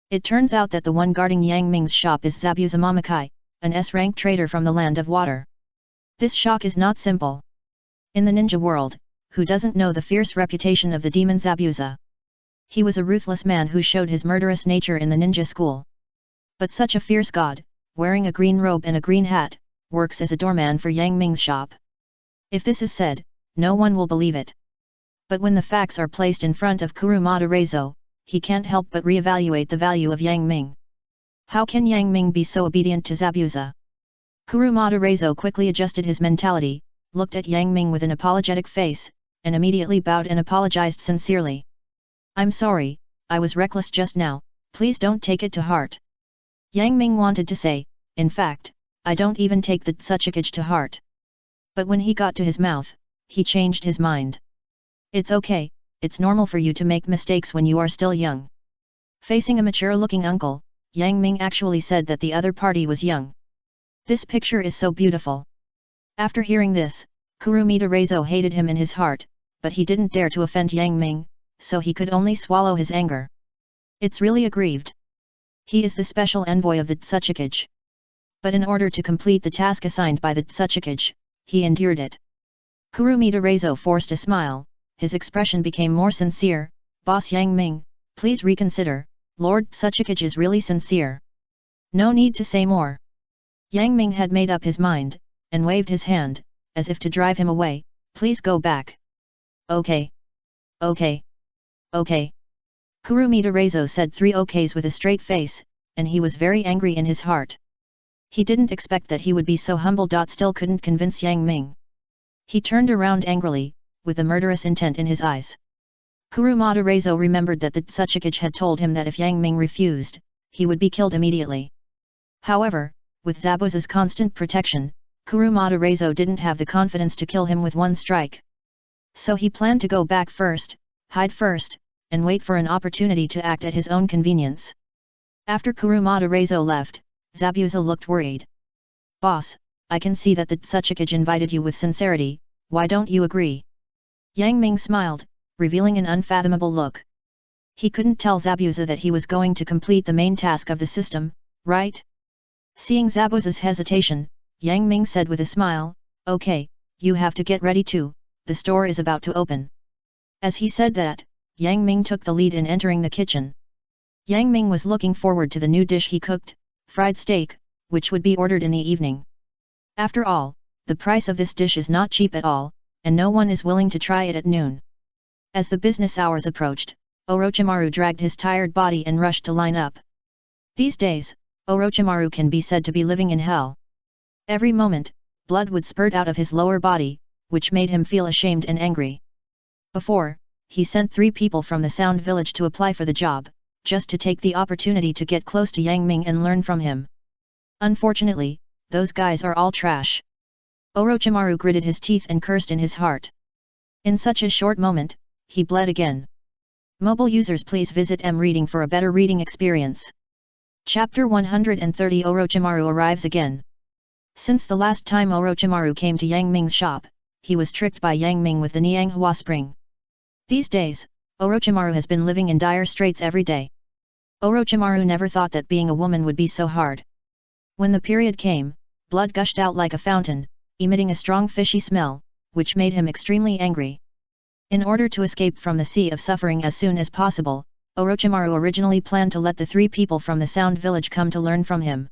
A: It turns out that the one guarding Yang Ming's shop is Zabuza Mamakai, an S-rank trader from the land of water. This shock is not simple. In the ninja world, who doesn't know the fierce reputation of the demon Zabuza? He was a ruthless man who showed his murderous nature in the ninja school. But such a fierce god, wearing a green robe and a green hat, works as a doorman for Yang Ming's shop. If this is said, no one will believe it. But when the facts are placed in front of Kurumada Reizo, he can't help but reevaluate the value of Yang Ming. How can Yang Ming be so obedient to Zabuza? Kurumada Reizo quickly adjusted his mentality, looked at Yang Ming with an apologetic face, and immediately bowed and apologized sincerely. I'm sorry, I was reckless just now, please don't take it to heart. Yang Ming wanted to say, in fact, I don't even take the Tsuchikage to heart. But when he got to his mouth, he changed his mind. It's okay, it's normal for you to make mistakes when you are still young. Facing a mature-looking uncle, Yang Ming actually said that the other party was young. This picture is so beautiful. After hearing this, Kurumada Reizo hated him in his heart, but he didn't dare to offend Yang Ming, so he could only swallow his anger. It's really aggrieved. He is the special envoy of the Tsuchikage. But in order to complete the task assigned by the Tsuchikage, he endured it. Kurumada Reizo forced a smile, his expression became more sincere. Boss Yang Ming, please reconsider, Lord Tsuchikage is really sincere. No need to say more. Yang Ming had made up his mind, and waved his hand, as if to drive him away. Please go back. Okay. Okay. Okay. Kurumada Reizo said 3 okays with a straight face, and he was very angry in his heart. He didn't expect that he would be so humble. Still couldn't convince Yang Ming. He turned around angrily, with a murderous intent in his eyes. Kurumada Reizo remembered that the Tsuchikage had told him that if Yang Ming refused, he would be killed immediately. However, with Zabuza's constant protection, Kurumada Reizo didn't have the confidence to kill him with one strike. So he planned to go back first, hide first, and wait for an opportunity to act at his own convenience. After Kurumada Reizo left, Zabuza looked worried. Boss, I can see that the Tsuchikage invited you with sincerity, why don't you agree? Yang Ming smiled, revealing an unfathomable look. He couldn't tell Zabuza that he was going to complete the main task of the system, right? Seeing Zabuza's hesitation, Yang Ming said with a smile, okay, you have to get ready too, the store is about to open. As he said that, Yang Ming took the lead in entering the kitchen. Yang Ming was looking forward to the new dish he cooked, fried steak, which would be ordered in the evening. After all, the price of this dish is not cheap at all, and no one is willing to try it at noon. As the business hours approached, Orochimaru dragged his tired body and rushed to line up. These days, Orochimaru can be said to be living in hell. Every moment, blood would spurt out of his lower body, which made him feel ashamed and angry. Before, he sent 3 people from the Sound Village to apply for the job, just to take the opportunity to get close to Yang Ming and learn from him. Unfortunately, those guys are all trash. Orochimaru gritted his teeth and cursed in his heart. In such a short moment, he bled again. Mobile users, please visit M-Reading for a better reading experience. Chapter 130 Orochimaru arrives again. Since the last time Orochimaru came to Yang Ming's shop, he was tricked by Yang Ming with the Nianghua Spring. These days, Orochimaru has been living in dire straits every day. Orochimaru never thought that being a woman would be so hard. When the period came, blood gushed out like a fountain, emitting a strong fishy smell, which made him extremely angry. In order to escape from the sea of suffering as soon as possible, Orochimaru originally planned to let the 3 people from the Sound Village come to learn from him.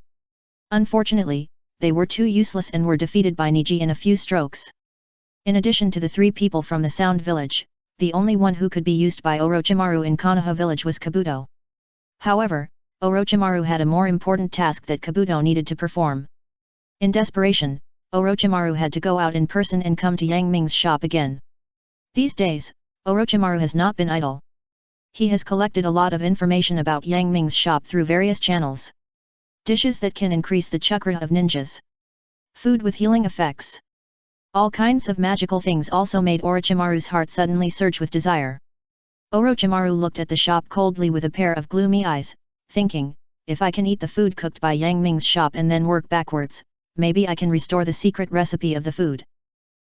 A: Unfortunately, they were too useless and were defeated by Niji in a few strokes. In addition to the 3 people from the Sound Village, the only one who could be used by Orochimaru in Konoha Village was Kabuto. However, Orochimaru had a more important task that Kabuto needed to perform. In desperation, Orochimaru had to go out in person and come to Yang Ming's shop again. These days, Orochimaru has not been idle. He has collected a lot of information about Yang Ming's shop through various channels. Dishes that can increase the chakra of ninjas. Food with healing effects. All kinds of magical things also made Orochimaru's heart suddenly surge with desire. Orochimaru looked at the shop coldly with a pair of gloomy eyes, thinking, if I can eat the food cooked by Yang Ming's shop and then work backwards, maybe I can restore the secret recipe of the food.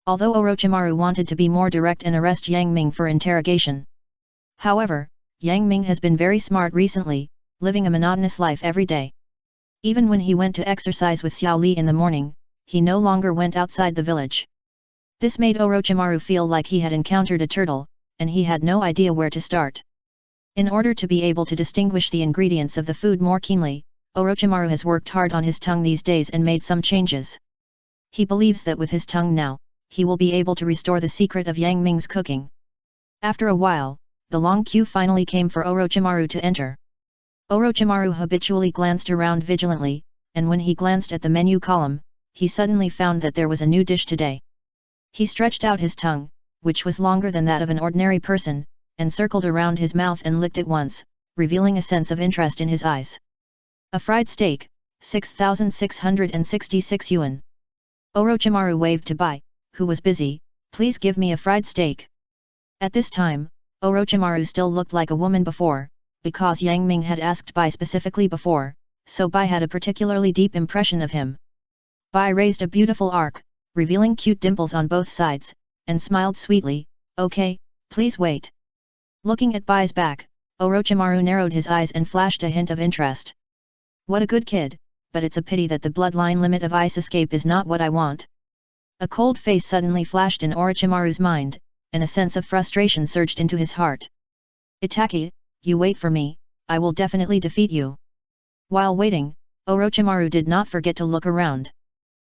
A: Although Orochimaru wanted to be more direct and arrest Yang Ming for interrogation. However, Yang Ming has been very smart recently, living a monotonous life every day. Even when he went to exercise with Xiao Li in the morning, he no longer went outside the village. This made Orochimaru feel like he had encountered a turtle, and he had no idea where to start. In order to be able to distinguish the ingredients of the food more keenly, Orochimaru has worked hard on his tongue these days and made some changes. He believes that with his tongue now, he will be able to restore the secret of Yang Ming's cooking. After a while, the long queue finally came for Orochimaru to enter. Orochimaru habitually glanced around vigilantly, and when he glanced at the menu column, he suddenly found that there was a new dish today. He stretched out his tongue, which was longer than that of an ordinary person, and circled around his mouth and licked it once, revealing a sense of interest in his eyes. A fried steak, 6,666 yuan. Orochimaru waved to Bai, who was busy, please give me a fried steak. At this time, Orochimaru still looked like a woman before, because Yang Ming had asked Bai specifically before, so Bai had a particularly deep impression of him. Bai raised a beautiful arc, revealing cute dimples on both sides, and smiled sweetly, okay, please wait. Looking at Bai's back, Orochimaru narrowed his eyes and flashed a hint of interest. What a good kid, but it's a pity that the bloodline limit of ice escape is not what I want. A cold face suddenly flashed in Orochimaru's mind, and a sense of frustration surged into his heart. Itaki, you wait for me, I will definitely defeat you. While waiting, Orochimaru did not forget to look around.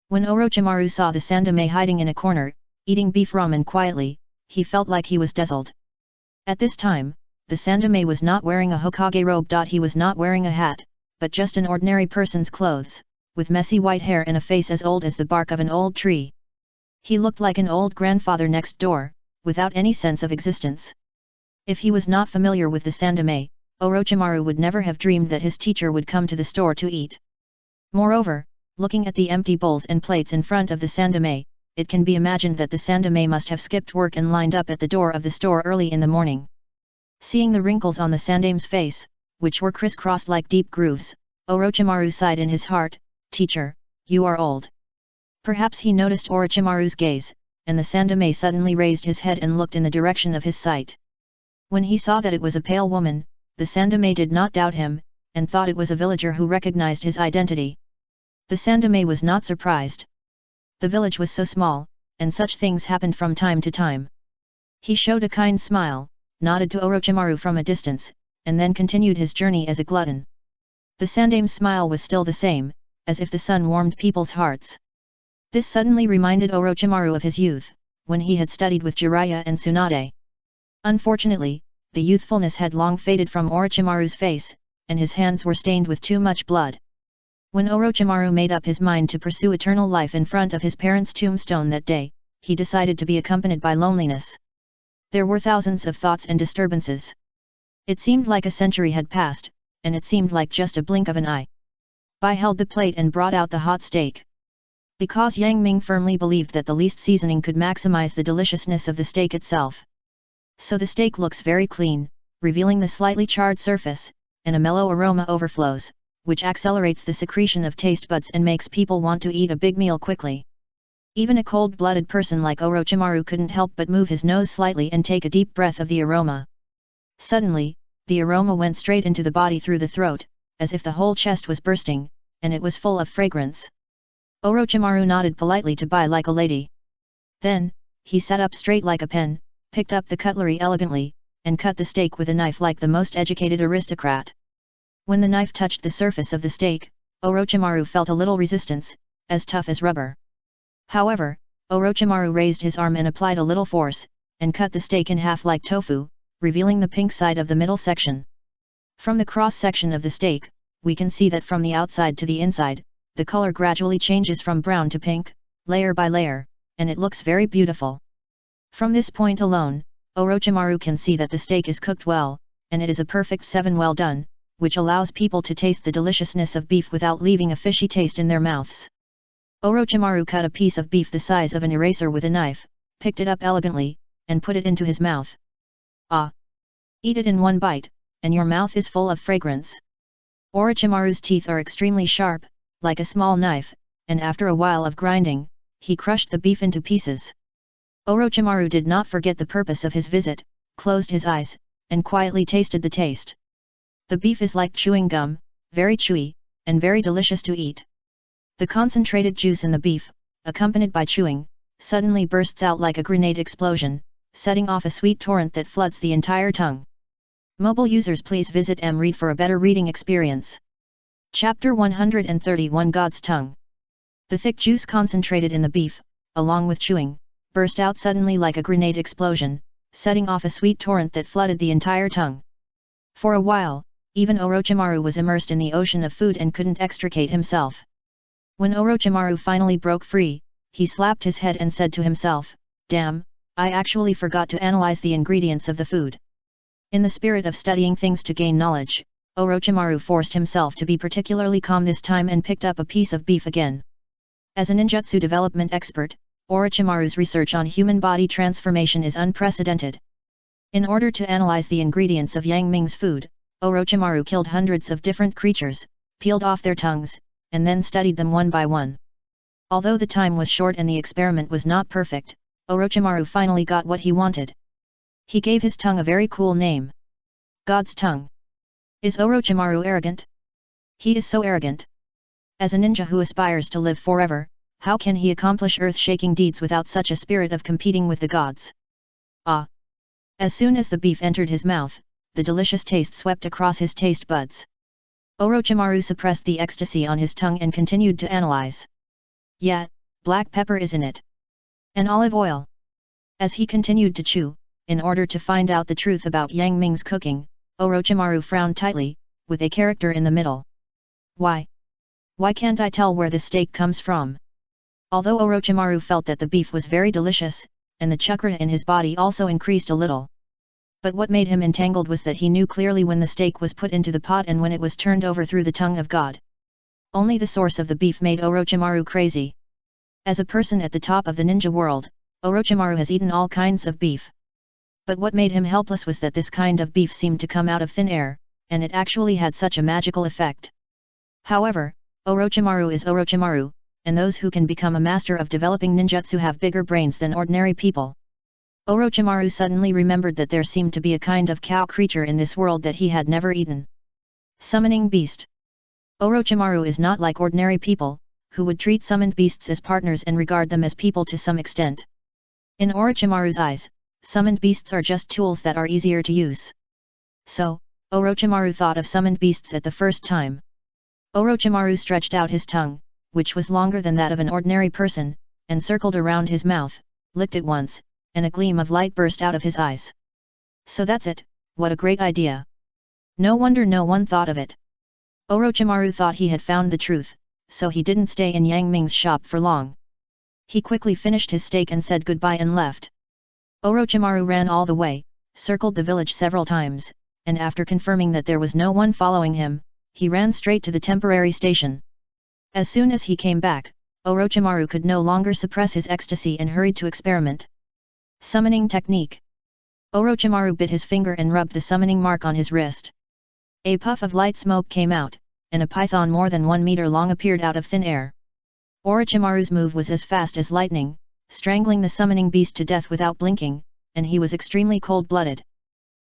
A: When Orochimaru saw the Sandame hiding in a corner, eating beef ramen quietly, he felt like he was dazzled. At this time, the Sandame was not wearing a Hokage robe. He was not wearing a hat, but just an ordinary person's clothes, with messy white hair and a face as old as the bark of an old tree. He looked like an old grandfather next door, without any sense of existence. If he was not familiar with the Sandame, Orochimaru would never have dreamed that his teacher would come to the store to eat. Moreover, looking at the empty bowls and plates in front of the Sandame, it can be imagined that the Sandame must have skipped work and lined up at the door of the store early in the morning. Seeing the wrinkles on the Sandame's face, which were crisscrossed like deep grooves, Orochimaru sighed in his heart, teacher, you are old. Perhaps he noticed Orochimaru's gaze, and the Sandame suddenly raised his head and looked in the direction of his sight. When he saw that it was a pale woman, the Sandame did not doubt him, and thought it was a villager who recognized his identity. The Sandame was not surprised. The village was so small, and such things happened from time to time. He showed a kind smile, nodded to Orochimaru from a distance, and then continued his journey as a glutton. The Sandame's smile was still the same, as if the sun warmed people's hearts. This suddenly reminded Orochimaru of his youth, when he had studied with Jiraiya and Tsunade. Unfortunately, the youthfulness had long faded from Orochimaru's face, and his hands were stained with too much blood. When Orochimaru made up his mind to pursue eternal life in front of his parents' tombstone that day, he decided to be accompanied by loneliness. There were thousands of thoughts and disturbances. It seemed like a century had passed, and it seemed like just a blink of an eye. Bai held the plate and brought out the hot steak. Because Yang Ming firmly believed that the least seasoning could maximize the deliciousness of the steak itself. So the steak looks very clean, revealing the slightly charred surface, and a mellow aroma overflows, which accelerates the secretion of taste buds and makes people want to eat a big meal quickly. Even a cold-blooded person like Orochimaru couldn't help but move his nose slightly and take a deep breath of the aroma. Suddenly, the aroma went straight into the body through the throat, as if the whole chest was bursting, and it was full of fragrance. Orochimaru nodded politely to Bai like a lady. Then, he sat up straight like a pen, picked up the cutlery elegantly, and cut the steak with a knife like the most educated aristocrat. When the knife touched the surface of the steak, Orochimaru felt a little resistance, as tough as rubber. However, Orochimaru raised his arm and applied a little force, and cut the steak in half like tofu, revealing the pink side of the middle section. From the cross-section of the steak, we can see that from the outside to the inside, the color gradually changes from brown to pink, layer by layer, and it looks very beautiful. From this point alone, Orochimaru can see that the steak is cooked well, and it is a perfect 7 well done, which allows people to taste the deliciousness of beef without leaving a fishy taste in their mouths. Orochimaru cut a piece of beef the size of an eraser with a knife, picked it up elegantly, and put it into his mouth. Ah! Eat it in one bite, and your mouth is full of fragrance. Orochimaru's teeth are extremely sharp, like a small knife, and after a while of grinding, he crushed the beef into pieces. Orochimaru did not forget the purpose of his visit, closed his eyes, and quietly tasted the taste. The beef is like chewing gum, very chewy, and very delicious to eat. The concentrated juice in the beef, accompanied by chewing, suddenly bursts out like a grenade explosion, setting off a sweet torrent that floods the entire tongue. Mobile users, please visit mRead for a better reading experience. Chapter 131 God's Tongue. The thick juice concentrated in the beef, along with chewing, burst out suddenly like a grenade explosion, setting off a sweet torrent that flooded the entire tongue. For a while, even Orochimaru was immersed in the ocean of food and couldn't extricate himself. When Orochimaru finally broke free, he slapped his head and said to himself, "Damn, I actually forgot to analyze the ingredients of the food." In the spirit of studying things to gain knowledge, Orochimaru forced himself to be particularly calm this time and picked up a piece of beef again. As a ninjutsu development expert, Orochimaru's research on human body transformation is unprecedented. In order to analyze the ingredients of Yang Ming's food, Orochimaru killed hundreds of different creatures, peeled off their tongues, and then studied them one by one. Although the time was short and the experiment was not perfect, Orochimaru finally got what he wanted. He gave his tongue a very cool name. God's Tongue. Is Orochimaru arrogant? He is so arrogant. As a ninja who aspires to live forever, how can he accomplish earth-shaking deeds without such a spirit of competing with the gods? Ah! As soon as the beef entered his mouth, the delicious taste swept across his taste buds. Orochimaru suppressed the ecstasy on his tongue and continued to analyze. Yeah, black pepper is in it. And olive oil. As he continued to chew, in order to find out the truth about Yang Ming's cooking, Orochimaru frowned tightly, with a character in the middle. Why? Why can't I tell where the steak comes from? Although Orochimaru felt that the beef was very delicious, and the chakra in his body also increased a little. But what made him entangled was that he knew clearly when the steak was put into the pot and when it was turned over through the tongue of God. Only the source of the beef made Orochimaru crazy. As a person at the top of the ninja world, Orochimaru has eaten all kinds of beef. But what made him helpless was that this kind of beef seemed to come out of thin air, and it actually had such a magical effect. However, Orochimaru is Orochimaru, and those who can become a master of developing ninjutsu have bigger brains than ordinary people. Orochimaru suddenly remembered that there seemed to be a kind of cow creature in this world that he had never eaten. Summoning Beast. Orochimaru is not like ordinary people, who would treat summoned beasts as partners and regard them as people to some extent. In Orochimaru's eyes, summoned beasts are just tools that are easier to use. So, Orochimaru thought of summoned beasts at the first time. Orochimaru stretched out his tongue, which was longer than that of an ordinary person, and circled around his mouth, licked it once, and a gleam of light burst out of his eyes. So that's it, what a great idea. No wonder no one thought of it. Orochimaru thought he had found the truth, so he didn't stay in Yang Ming's shop for long. He quickly finished his steak and said goodbye and left. Orochimaru ran all the way, circled the village several times, and after confirming that there was no one following him, he ran straight to the temporary station. As soon as he came back, Orochimaru could no longer suppress his ecstasy and hurried to experiment. Summoning Technique. Orochimaru bit his finger and rubbed the summoning mark on his wrist. A puff of light smoke came out, and a python more than 1 meter long appeared out of thin air. Orochimaru's move was as fast as lightning, strangling the summoning beast to death without blinking, and he was extremely cold-blooded.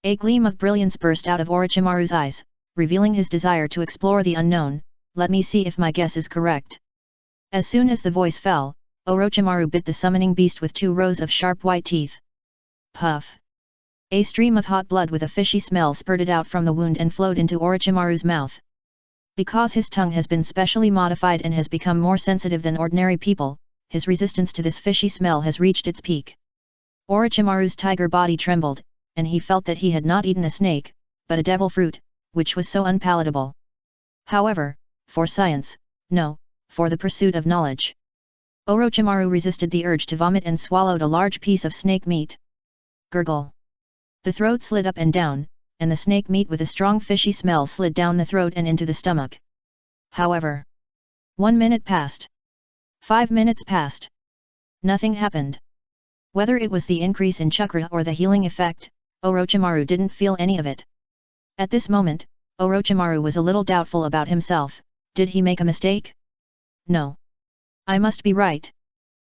A: A gleam of brilliance burst out of Orochimaru's eyes, revealing his desire to explore the unknown. Let me see if my guess is correct. As soon as the voice fell, Orochimaru bit the summoning beast with 2 rows of sharp white teeth. Puff! A stream of hot blood with a fishy smell spurted out from the wound and flowed into Orochimaru's mouth. Because his tongue has been specially modified and has become more sensitive than ordinary people, his resistance to this fishy smell has reached its peak. Orochimaru's tiger body trembled, and he felt that he had not eaten a snake, but a devil fruit, which was so unpalatable. However, for science, no, for the pursuit of knowledge. Orochimaru resisted the urge to vomit and swallowed a large piece of snake meat. Gurgle. The throat slid up and down, and the snake meat with a strong fishy smell slid down the throat and into the stomach. However, 1 minute passed. 5 minutes passed. Nothing happened. Whether it was the increase in chakra or the healing effect, Orochimaru didn't feel any of it. At this moment, Orochimaru was a little doubtful about himself. Did he make a mistake? No. I must be right.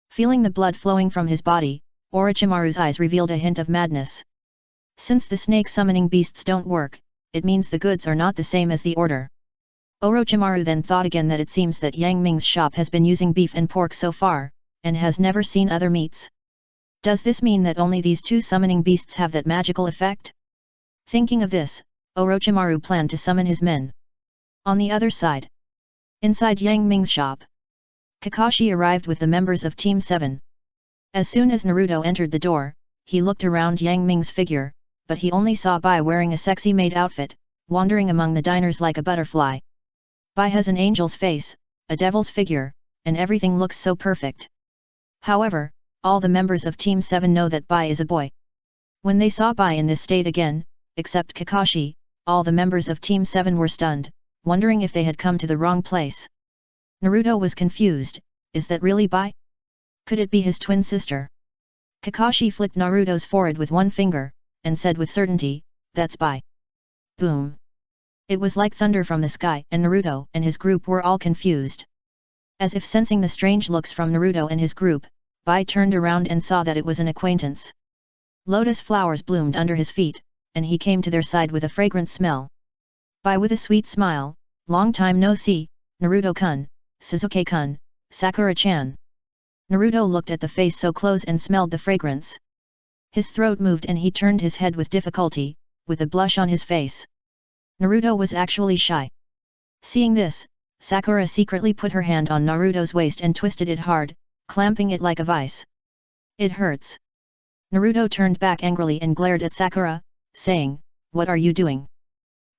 A: Feeling the blood flowing from his body, Orochimaru's eyes revealed a hint of madness. Since the snake summoning beasts don't work, it means the goods are not the same as the order. Orochimaru then thought again that it seems that Yang Ming's shop has been using beef and pork so far, and has never seen other meats. Does this mean that only these two summoning beasts have that magical effect? Thinking of this, Orochimaru planned to summon his men. On the other side, inside Yang Ming's shop, Kakashi arrived with the members of Team 7. As soon as Naruto entered the door, he looked around Yang Ming's figure, but he only saw Bai wearing a sexy maid outfit, wandering among the diners like a butterfly. Bai has an angel's face, a devil's figure, and everything looks so perfect. However, all the members of Team 7 know that Bai is a boy. When they saw Bai in this state again, except Kakashi, all the members of Team 7 were stunned, wondering if they had come to the wrong place. Naruto was confused. Is that really Bai? Could it be his twin sister? Kakashi flicked Naruto's forehead with one finger, and said with certainty, "That's Bai." Boom! It was like thunder from the sky, and Naruto and his group were all confused. As if sensing the strange looks from Naruto and his group, Bai turned around and saw that it was an acquaintance. Lotus flowers bloomed under his feet, and he came to their side with a fragrant smell. Bai with a sweet smile, "Long time no see, Naruto-kun, Sasuke-kun, Sakura-chan." Naruto looked at the face so close and smelled the fragrance. His throat moved and he turned his head with difficulty, with a blush on his face. Naruto was actually shy. Seeing this, Sakura secretly put her hand on Naruto's waist and twisted it hard, clamping it like a vice. "It hurts." Naruto turned back angrily and glared at Sakura, saying, "What are you doing?"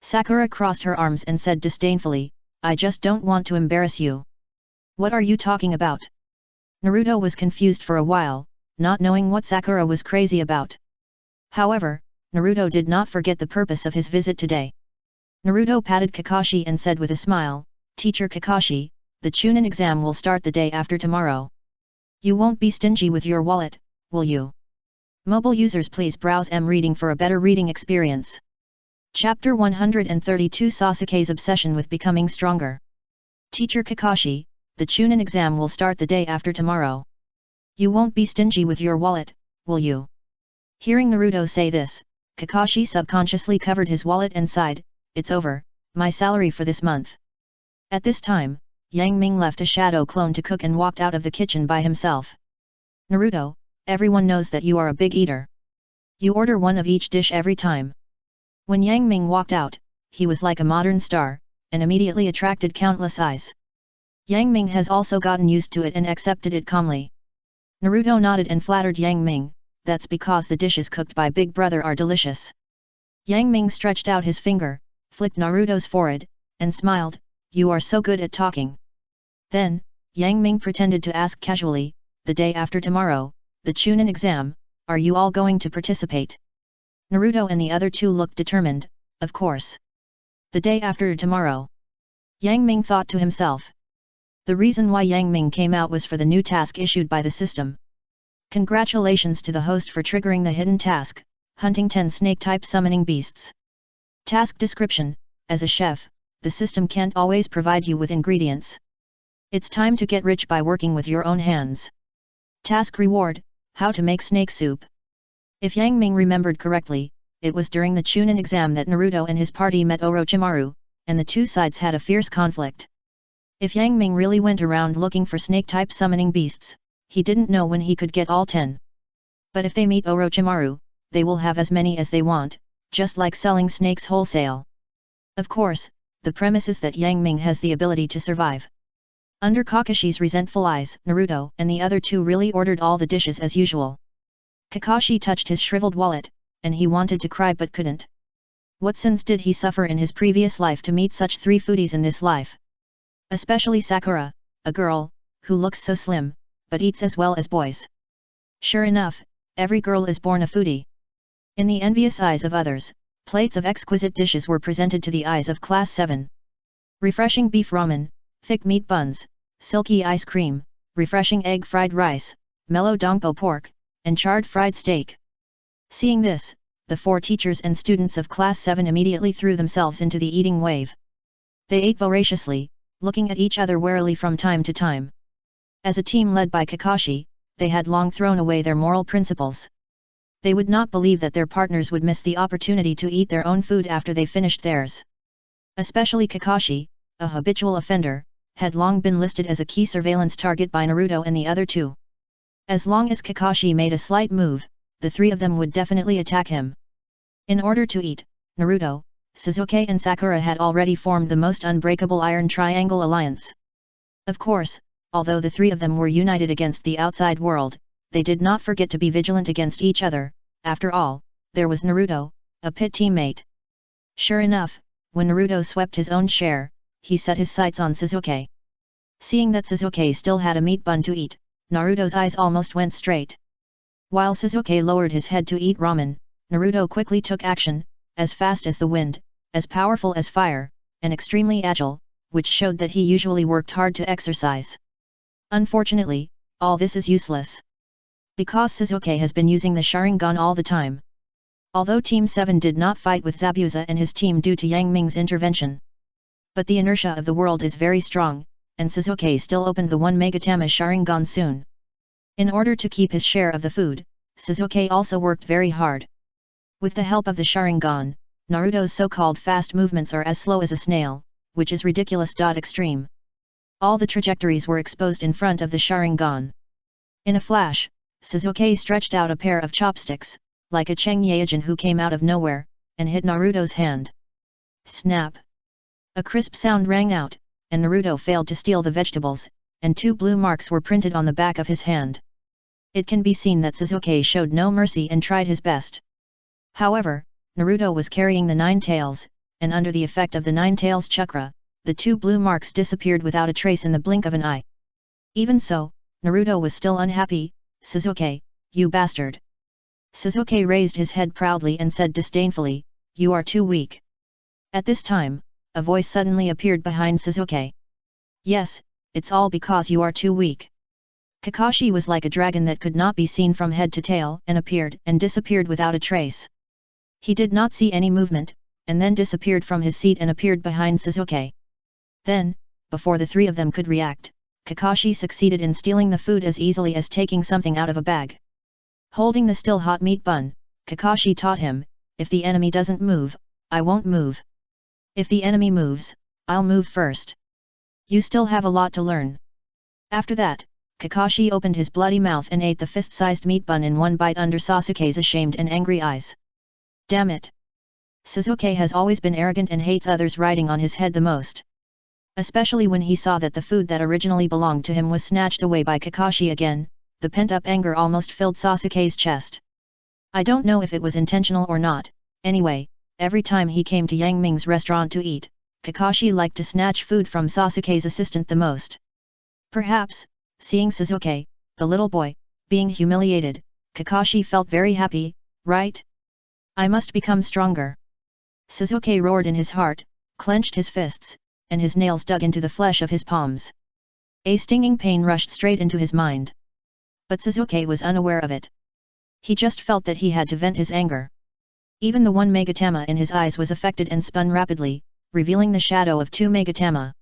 A: Sakura crossed her arms and said disdainfully, "I just don't want to embarrass you." "What are you talking about?" Naruto was confused for a while, not knowing what Sakura was crazy about. However, Naruto did not forget the purpose of his visit today. Naruto patted Kakashi and said with a smile, "Teacher Kakashi, the Chunin exam will start the day after tomorrow. You won't be stingy with your wallet, will you?" Mobile users please browse reading for a better reading experience. Chapter 132 Sasuke's Obsession with Becoming Stronger. Teacher Kakashi, the Chunin exam will start the day after tomorrow. You won't be stingy with your wallet, will you? Hearing Naruto say this, Kakashi subconsciously covered his wallet and sighed, "It's over, my salary for this month." At this time, Yang Ming left a shadow clone to cook and walked out of the kitchen by himself. "Naruto, everyone knows that you are a big eater. You order one of each dish every time." When Yang Ming walked out, he was like a modern star, and immediately attracted countless eyes. Yang Ming has also gotten used to it and accepted it calmly. Naruto nodded and flattered Yang Ming, "That's because the dishes cooked by Big Brother are delicious." Yang Ming stretched out his finger, flicked Naruto's forehead, and smiled, "You are so good at talking." Then, Yang Ming pretended to ask casually, "The day after tomorrow, the Chunin exam, are you all going to participate?" Naruto and the other two looked determined, "Of course. The day after tomorrow." Yang Ming thought to himself. The reason why Yang Ming came out was for the new task issued by the system. Congratulations to the host for triggering the hidden task, hunting 10 snake-type summoning beasts. Task description: as a chef, the system can't always provide you with ingredients. It's time to get rich by working with your own hands. Task reward: how to make snake soup. If Yang Ming remembered correctly, it was during the Chunin exam that Naruto and his party met Orochimaru, and the two sides had a fierce conflict. If Yang Ming really went around looking for snake-type summoning beasts, he didn't know when he could get all 10. But if they meet Orochimaru, they will have as many as they want, just like selling snakes wholesale. Of course, the premise is that Yang Ming has the ability to survive. Under Kakashi's resentful eyes, Naruto and the other two really ordered all the dishes as usual. Kakashi touched his shriveled wallet, and he wanted to cry but couldn't. What sins did he suffer in his previous life to meet such three foodies in this life? Especially Sakura, a girl, who looks so slim, but eats as well as boys. Sure enough, every girl is born a foodie. In the envious eyes of others, plates of exquisite dishes were presented to the eyes of Class 7. Refreshing beef ramen, thick meat buns, silky ice cream, refreshing egg fried rice, mellow dongpo pork, and charred fried steak. Seeing this, the 4 teachers and students of Class 7 immediately threw themselves into the eating wave. They ate voraciously, looking at each other warily from time to time. As a team led by Kakashi, they had long thrown away their moral principles. They would not believe that their partners would miss the opportunity to eat their own food after they finished theirs. Especially Kakashi, a habitual offender, had long been listed as a key surveillance target by Naruto and the other two. As long as Kakashi made a slight move, the 3 of them would definitely attack him. In order to eat, Naruto, Sasuke and Sakura had already formed the most unbreakable Iron Triangle alliance. Of course, although the 3 of them were united against the outside world, they did not forget to be vigilant against each other. After all, there was Naruto, a pit teammate. Sure enough, when Naruto swept his own share, he set his sights on Sasuke. Seeing that Sasuke still had a meat bun to eat, Naruto's eyes almost went straight. While Sasuke lowered his head to eat ramen, Naruto quickly took action, as fast as the wind, as powerful as fire, and extremely agile, which showed that he usually worked hard to exercise. Unfortunately, all this is useless. Because Sasuke has been using the Sharingan all the time. Although Team 7 did not fight with Zabuza and his team due to Yang Ming's intervention. But the inertia of the world is very strong, and Sasuke still opened the 1 Megatama Sharingan soon. In order to keep his share of the food, Sasuke also worked very hard. With the help of the Sharingan, Naruto's so-called fast movements are as slow as a snail, which is ridiculous. Extreme. All the trajectories were exposed in front of the Sharingan. In a flash, Sasuke stretched out a pair of chopsticks, like a Cheng Yaijin who came out of nowhere, and hit Naruto's hand. Snap! A crisp sound rang out, and Naruto failed to steal the vegetables, and 2 blue marks were printed on the back of his hand. It can be seen that Sasuke showed no mercy and tried his best. However, Naruto was carrying the 9 tails, and under the effect of the 9 tails chakra, the 2 blue marks disappeared without a trace in the blink of an eye. Even so, Naruto was still unhappy. Sasuke, you bastard! Sasuke raised his head proudly and said disdainfully, you are too weak. At this time, a voice suddenly appeared behind Sasuke. Yes, it's all because you are too weak. Kakashi was like a dragon that could not be seen from head to tail and appeared and disappeared without a trace. He did not see any movement, and then disappeared from his seat and appeared behind Sasuke. Then, before the 3 of them could react, Kakashi succeeded in stealing the food as easily as taking something out of a bag. Holding the still hot meat bun, Kakashi taught him, if the enemy doesn't move, I won't move. If the enemy moves, I'll move first. You still have a lot to learn. After that, Kakashi opened his bloody mouth and ate the fist-sized meat bun in 1 bite under Sasuke's ashamed and angry eyes. Damn it! Sasuke has always been arrogant and hates others riding on his head the most. Especially when he saw that the food that originally belonged to him was snatched away by Kakashi again, the pent-up anger almost filled Sasuke's chest. I don't know if it was intentional or not, anyway, every time he came to Yang Ming's restaurant to eat, Kakashi liked to snatch food from Sasuke's assistant the most. Perhaps, seeing Sasuke, the little boy, being humiliated, Kakashi felt very happy, right? I must become stronger. Sasuke roared in his heart, clenched his fists, and his nails dug into the flesh of his palms. A stinging pain rushed straight into his mind. But Sasuke was unaware of it. He just felt that he had to vent his anger. Even the 1 Megatama in his eyes was affected and spun rapidly, revealing the shadow of 2 Megatama.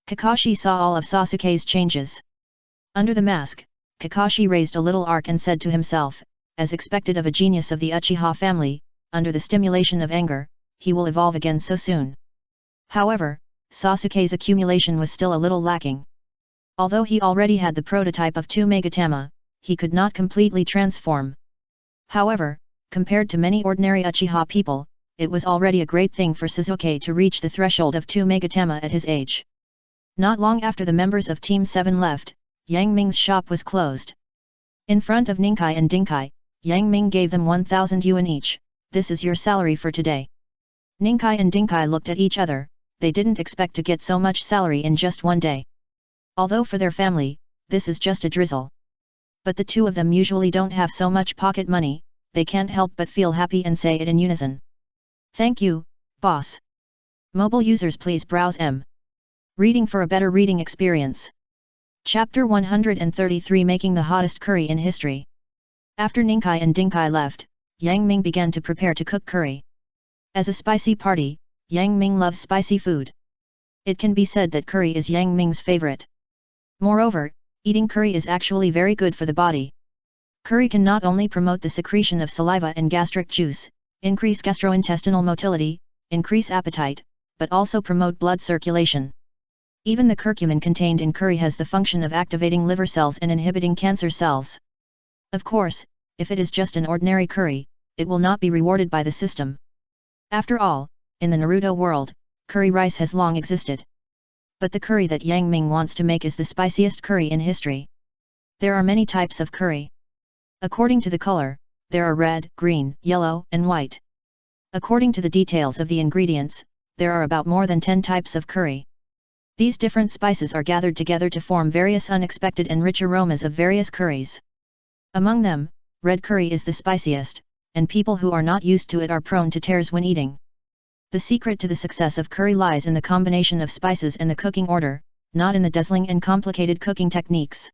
A: Kakashi saw all of Sasuke's changes. Under the mask, Kakashi raised a little arc and said to himself, as expected of a genius of the Uchiha family, under the stimulation of anger, he will evolve again so soon. However, Sasuke's accumulation was still a little lacking. Although he already had the prototype of 2 Megatama, he could not completely transform. However, Compared to many ordinary Uchiha people, it was already a great thing for Sasuke to reach the threshold of 2 Megatama at his age. Not long after the members of Team 7 left, Yang Ming's shop was closed. In front of Ninkai and Dinkai, Yang Ming gave them 1,000 yuan each. This is your salary for today. Ninkai and Dinkai looked at each other, they didn't expect to get so much salary in just one day. Although for their family, this is just a drizzle. But the two of them usually don't have so much pocket money, they can't help but feel happy and say it in unison. Thank you, boss. Mobile users please browse reading for a better reading experience. Chapter 133 Making the Hottest Curry in History. After Ninkai and Dinkai left, Yang Ming began to prepare to cook curry. As a spicy party, Yang Ming loves spicy food. It can be said that curry is Yang Ming's favorite. Moreover, eating curry is actually very good for the body. Curry can not only promote the secretion of saliva and gastric juice, increase gastrointestinal motility, increase appetite, but also promote blood circulation. Even the curcumin contained in curry has the function of activating liver cells and inhibiting cancer cells. Of course, if it is just an ordinary curry, it will not be rewarded by the system. After all, in the Naruto world, curry rice has long existed. But the curry that Yang Ming wants to make is the spiciest curry in history. There are many types of curry. According to the color, there are red, green, yellow, and white. According to the details of the ingredients, there are about more than 10 types of curry. These different spices are gathered together to form various unexpected and rich aromas of various curries. Among them, red curry is the spiciest, and people who are not used to it are prone to tears when eating. The secret to the success of curry lies in the combination of spices and the cooking order, not in the dazzling and complicated cooking techniques.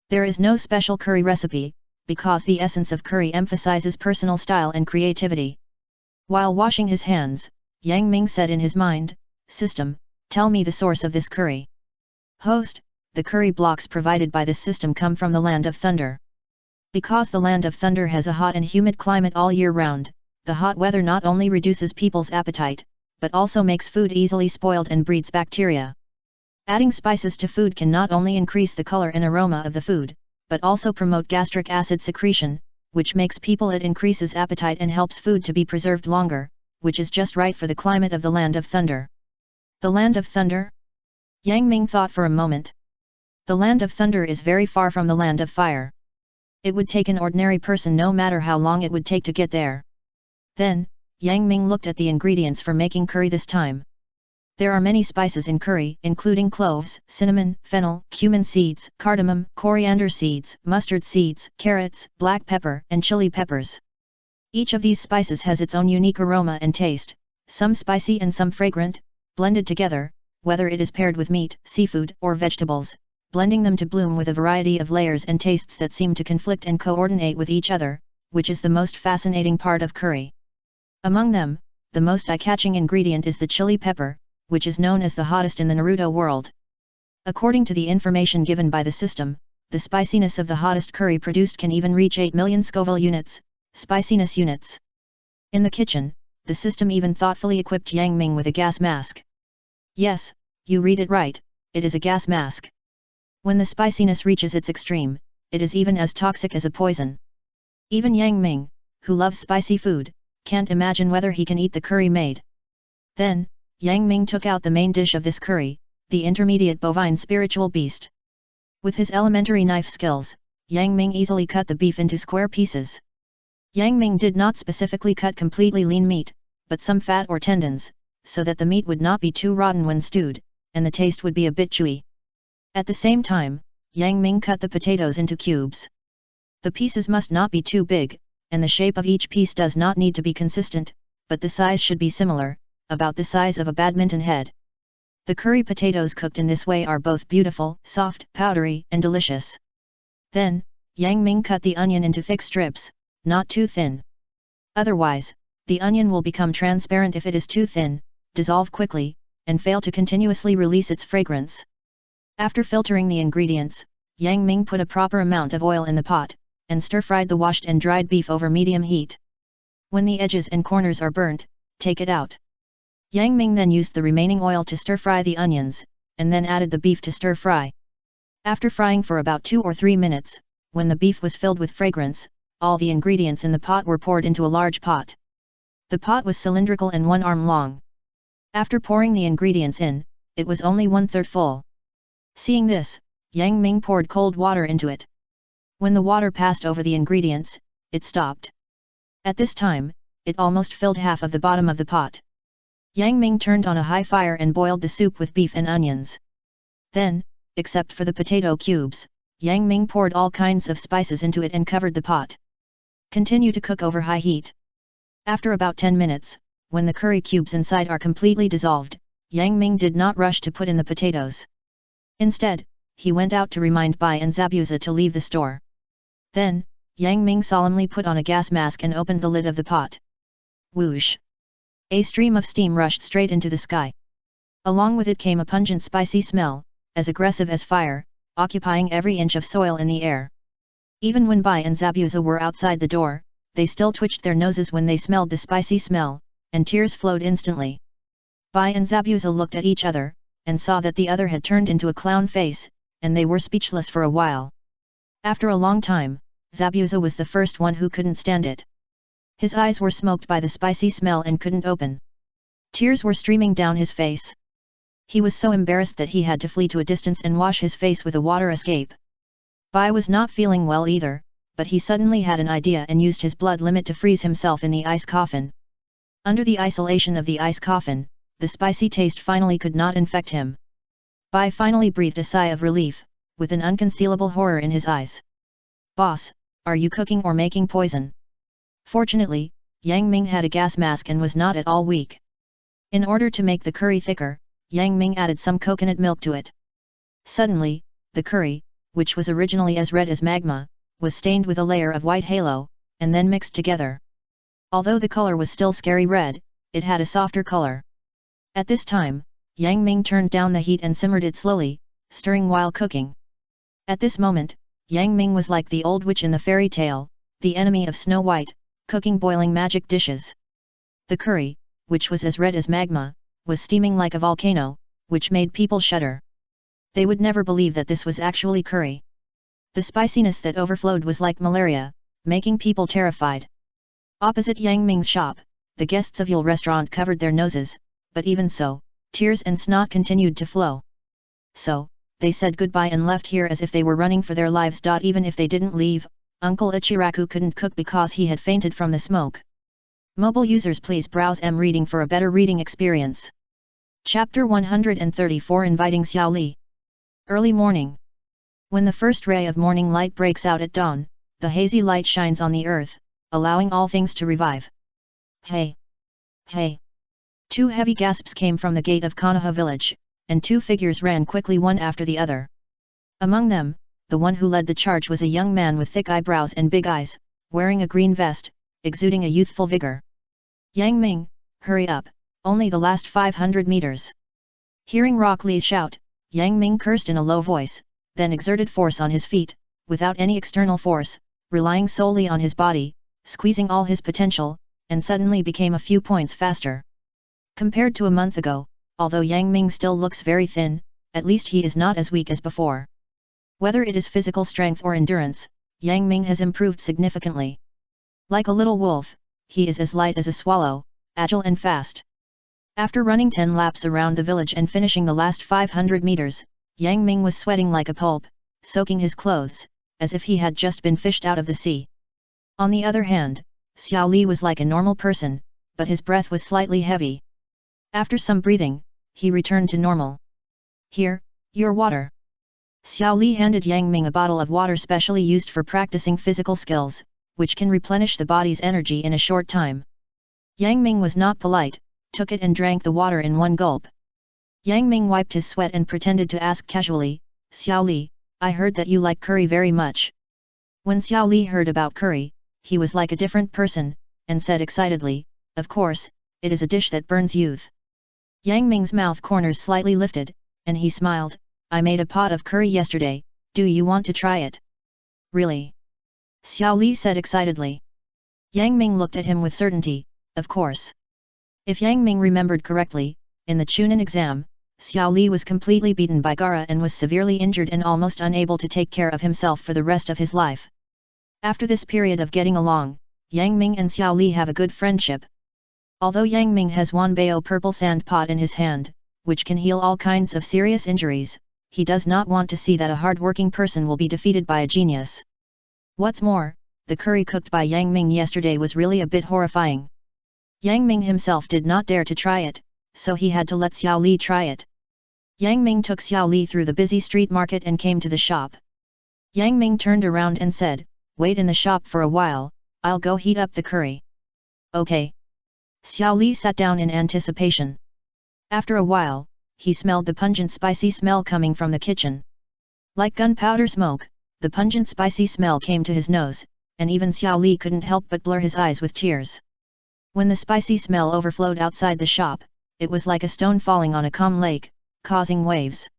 A: There is no special curry recipe, because the essence of curry emphasizes personal style and creativity. While washing his hands, Yang Ming said in his mind, "System, tell me the source of this curry." Host, the curry blocks provided by this system come from the Land of Thunder. Because the Land of Thunder has a hot and humid climate all year round, the hot weather not only reduces people's appetite, but also makes food easily spoiled and breeds bacteria. Adding spices to food can not only increase the color and aroma of the food, but also promote gastric acid secretion, which makes people it increases appetite and helps food to be preserved longer, which is just right for the climate of the Land of Thunder. The Land of Thunder? Yang Ming thought for a moment. The Land of Thunder is very far from the Land of Fire. It would take an ordinary person no matter how long it would take to get there. Then, Yang Ming looked at the ingredients for making curry this time. There are many spices in curry, including cloves, cinnamon, fennel, cumin seeds, cardamom, coriander seeds, mustard seeds, carrots, black pepper, and chili peppers. Each of these spices has its own unique aroma and taste, some spicy and some fragrant, blended together, whether it is paired with meat, seafood, or vegetables, blending them to bloom with a variety of layers and tastes that seem to conflict and coordinate with each other, which is the most fascinating part of curry. Among them, the most eye-catching ingredient is the chili pepper, which is known as the hottest in the Naruto world. According to the information given by the system, the spiciness of the hottest curry produced can even reach 8 million Scoville units, spiciness units. In the kitchen, the system even thoughtfully equipped Yang Ming with a gas mask. Yes, you read it right, it is a gas mask. When the spiciness reaches its extreme, it is even as toxic as a poison. Even Yang Ming, who loves spicy food, can't imagine whether he can eat the curry made. Then, Yang Ming took out the main dish of this curry, the intermediate bovine spiritual beast. With his elementary knife skills, Yang Ming easily cut the beef into square pieces. Yang Ming did not specifically cut completely lean meat, but some fat or tendons, so that the meat would not be too rotten when stewed, and the taste would be a bit chewy. At the same time, Yang Ming cut the potatoes into cubes. The pieces must not be too big, and the shape of each piece does not need to be consistent, but the size should be similar, about the size of a badminton head. The curry potatoes cooked in this way are both beautiful, soft, powdery, and delicious. Then, Yang Ming cut the onion into thick strips, not too thin. Otherwise, the onion will become transparent if it is too thin, dissolve quickly, and fail to continuously release its fragrance. After filtering the ingredients, Yang Ming put a proper amount of oil in the pot, and stir-fried the washed and dried beef over medium heat. When the edges and corners are burnt, take it out. Yang Ming then used the remaining oil to stir-fry the onions, and then added the beef to stir-fry. After frying for about 2 or 3 minutes, when the beef was filled with fragrance, all the ingredients in the pot were poured into a large pot. The pot was cylindrical and 1 arm long. After pouring the ingredients in, it was only 1/3 full. Seeing this, Yang Ming poured cold water into it. When the water passed over the ingredients, it stopped. At this time, it almost filled half of the bottom of the pot. Yang Ming turned on a high fire and boiled the soup with beef and onions. Then, except for the potato cubes, Yang Ming poured all kinds of spices into it and covered the pot. Continue to cook over high heat. After about 10 minutes, when the curry cubes inside are completely dissolved, Yang Ming did not rush to put in the potatoes. Instead, he went out to remind Bai and Zabuza to leave the store. Then, Yang Ming solemnly put on a gas mask and opened the lid of the pot. Whoosh! A stream of steam rushed straight into the sky. Along with it came a pungent spicy smell, as aggressive as fire, occupying every inch of soil in the air. Even when Bai and Zabuza were outside the door, they still twitched their noses when they smelled the spicy smell, and tears flowed instantly. Bai and Zabuza looked at each other, and saw that the other had turned into a clown face, and they were speechless for a while. After a long time, Zabuza was the first one who couldn't stand it. His eyes were smoked by the spicy smell and couldn't open. Tears were streaming down his face. He was so embarrassed that he had to flee to a distance and wash his face with a water escape. Bai was not feeling well either, but he suddenly had an idea and used his blood limit to freeze himself in the ice coffin. Under the isolation of the ice coffin, the spicy taste finally could not infect him. Bai finally breathed a sigh of relief, with an unconcealable horror in his eyes. "Boss, are you cooking or making poison?" Fortunately, Yang Ming had a gas mask and was not at all weak. In order to make the curry thicker, Yang Ming added some coconut milk to it. Suddenly, the curry, which was originally as red as magma, was stained with a layer of white halo, and then mixed together. Although the color was still scary red, it had a softer color. At this time, Yang Ming turned down the heat and simmered it slowly, stirring while cooking. At this moment, Yang Ming was like the old witch in the fairy tale, the enemy of Snow White, cooking boiling magic dishes. The curry, which was as red as magma, was steaming like a volcano, which made people shudder. They would never believe that this was actually curry. The spiciness that overflowed was like malaria, making people terrified. Opposite Yang Ming's shop, the guests of Yule restaurant covered their noses, but even so, tears and snot continued to flow. So, they said goodbye and left here as if they were running for their lives. Even if they didn't leave, Uncle Ichiraku couldn't cook because he had fainted from the smoke. Mobile users, please browse M-Reading for a better reading experience. Chapter 134, Inviting Xiao Li. Early morning. When the first ray of morning light breaks out at dawn, the hazy light shines on the earth, allowing all things to revive. Hey! Hey! 2 heavy gasps came from the gate of Konoha village, and 2 figures ran quickly one after the other. Among them, the one who led the charge was a young man with thick eyebrows and big eyes, wearing a green vest, exuding a youthful vigor. "Yang Ming, hurry up, only the last 500 meters." Hearing Rock Lee's shout, Yang Ming cursed in a low voice, then exerted force on his feet, without any external force, relying solely on his body, squeezing all his potential, and suddenly became a few points faster. Compared to a month ago, although Yang Ming still looks very thin, at least he is not as weak as before. Whether it is physical strength or endurance, Yang Ming has improved significantly. Like a little wolf, he is as light as a swallow, agile and fast. After running 10 laps around the village and finishing the last 500 meters, Yang Ming was sweating like a pulp, soaking his clothes, as if he had just been fished out of the sea. On the other hand, Xiao Li was like a normal person, but his breath was slightly heavy. After some breathing, he returned to normal. "Here, your water." Xiao Li handed Yang Ming a bottle of water specially used for practicing physical skills, which can replenish the body's energy in a short time. Yang Ming was not polite, took it and drank the water in one gulp. Yang Ming wiped his sweat and pretended to ask casually, "Xiao Li, I heard that you like curry very much." When Xiao Li heard about curry, he was like a different person, and said excitedly, "Of course, it is a dish that burns youth." Yang Ming's mouth corners slightly lifted, and he smiled, "I made a pot of curry yesterday, do you want to try it?" "Really?" Xiao Li said excitedly. Yang Ming looked at him with certainty, "Of course." If Yang Ming remembered correctly, in the Chunin exam, Xiao Li was completely beaten by Gaara and was severely injured and almost unable to take care of himself for the rest of his life. After this period of getting along, Yang Ming and Xiao Li have a good friendship. Although Yang Ming has Wanbao purple sand pot in his hand, which can heal all kinds of serious injuries, he does not want to see that a hard-working person will be defeated by a genius. What's more, the curry cooked by Yang Ming yesterday was really a bit horrifying. Yang Ming himself did not dare to try it, so he had to let Xiao Li try it. Yang Ming took Xiao Li through the busy street market and came to the shop. Yang Ming turned around and said, "Wait in the shop for a while, I'll go heat up the curry." "Okay." Xiao Li sat down in anticipation. After a while, he smelled the pungent spicy smell coming from the kitchen. Like gunpowder smoke, the pungent spicy smell came to his nose, and even Xiao Li couldn't help but blur his eyes with tears. When the spicy smell overflowed outside the shop, it was like a stone falling on a calm lake, causing waves.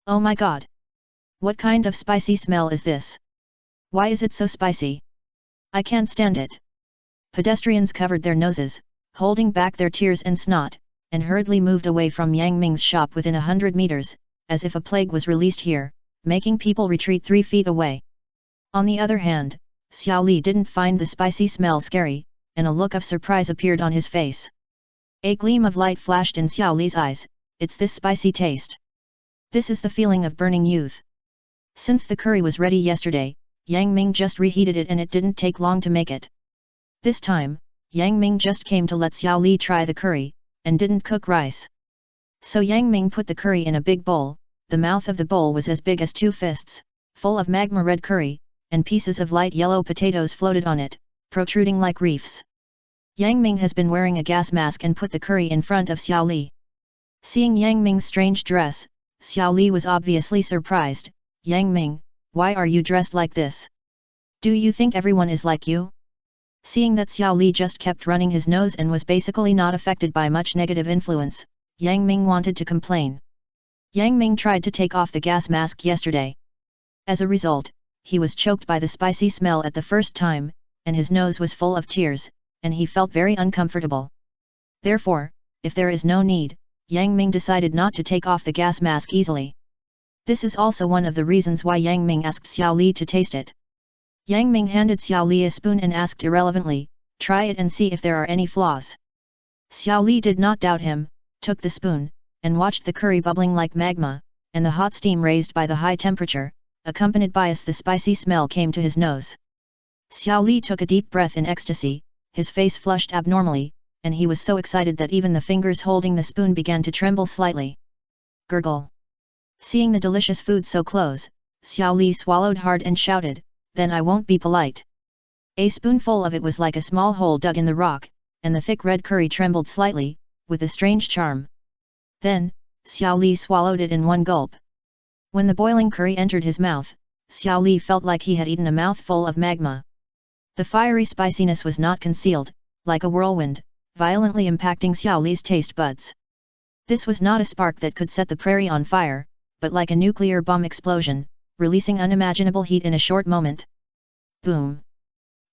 A: "Oh my god! What kind of spicy smell is this? Why is it so spicy? I can't stand it." Pedestrians covered their noses, holding back their tears and snot, and hurriedly moved away from Yang Ming's shop within 100 meters, as if a plague was released here, making people retreat 3 feet away. On the other hand, Xiao Li didn't find the spicy smell scary, and a look of surprise appeared on his face. A gleam of light flashed in Xiao Li's eyes. "It's this spicy taste. This is the feeling of burning youth." Since the curry was ready yesterday, Yang Ming just reheated it and it didn't take long to make it. This time, Yang Ming just came to let Xiao Li try the curry, and didn't cook rice. So Yang Ming put the curry in a big bowl. The mouth of the bowl was as big as 2 fists, full of magma red curry, and pieces of light yellow potatoes floated on it, protruding like reefs. Yang Ming has been wearing a gas mask and put the curry in front of Xiao Li. Seeing Yang Ming's strange dress, Xiao Li was obviously surprised. "Yang Ming, why are you dressed like this? Do you think everyone is like you?" Seeing that Xiao Li just kept running his nose and was basically not affected by much negative influence, Yang Ming wanted to complain. Yang Ming tried to take off the gas mask yesterday. As a result, he was choked by the spicy smell at the first time, and his nose was full of tears, and he felt very uncomfortable. Therefore, if there is no need, Yang Ming decided not to take off the gas mask easily. This is also one of the reasons why Yang Ming asked Xiao Li to taste it. Yang Ming handed Xiao Li a spoon and asked irrelevantly, "Try it and see if there are any flaws." Xiao Li did not doubt him, took the spoon, and watched the curry bubbling like magma, and the hot steam raised by the high temperature, accompanied by the spicy smell came to his nose. Xiao Li took a deep breath in ecstasy, his face flushed abnormally, and he was so excited that even the fingers holding the spoon began to tremble slightly. Gurgle. Seeing the delicious food so close, Xiao Li swallowed hard and shouted, "Then I won't be polite." A spoonful of it was like a small hole dug in the rock, and the thick red curry trembled slightly, with a strange charm. Then, Xiao Li swallowed it in one gulp. When the boiling curry entered his mouth, Xiao Li felt like he had eaten a mouthful of magma. The fiery spiciness was not concealed, like a whirlwind, violently impacting Xiao Li's taste buds. This was not a spark that could set the prairie on fire, but like a nuclear bomb explosion, releasing unimaginable heat in a short moment. Boom!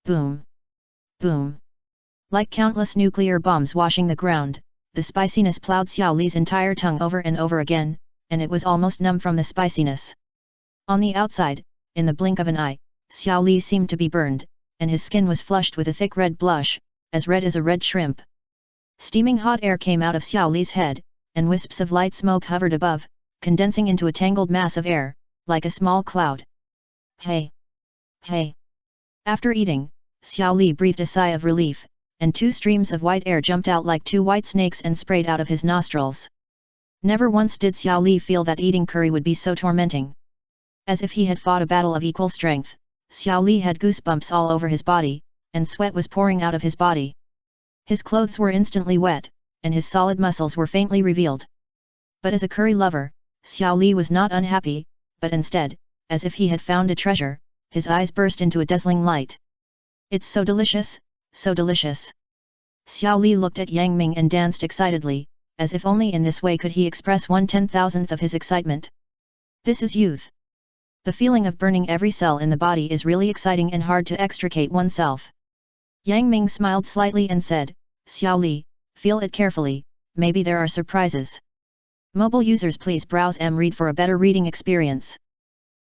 A: Boom! Boom! Like countless nuclear bombs washing the ground, the spiciness plowed Xiao Li's entire tongue over and over again, and it was almost numb from the spiciness. On the outside, in the blink of an eye, Xiao Li seemed to be burned, and his skin was flushed with a thick red blush, as red as a red shrimp. Steaming hot air came out of Xiao Li's head, and wisps of light smoke hovered above, condensing into a tangled mass of air, like a small cloud. Hey! Hey! After eating, Xiao Li breathed a sigh of relief, and 2 streams of white air jumped out like 2 white snakes and sprayed out of his nostrils. Never once did Xiao Li feel that eating curry would be so tormenting. As if he had fought a battle of equal strength, Xiao Li had goosebumps all over his body, and sweat was pouring out of his body. His clothes were instantly wet, and his solid muscles were faintly revealed. But as a curry lover, Xiao Li was not unhappy, but instead, as if he had found a treasure, his eyes burst into a dazzling light. "It's so delicious, so delicious!" Xiao Li looked at Yang Ming and danced excitedly, as if only in this way could he express 1/10,000th of his excitement. This is youth. The feeling of burning every cell in the body is really exciting and hard to extricate oneself. Yang Ming smiled slightly and said, "Xiao Li, feel it carefully, maybe there are surprises." Mobile users please browse and read for a better reading experience.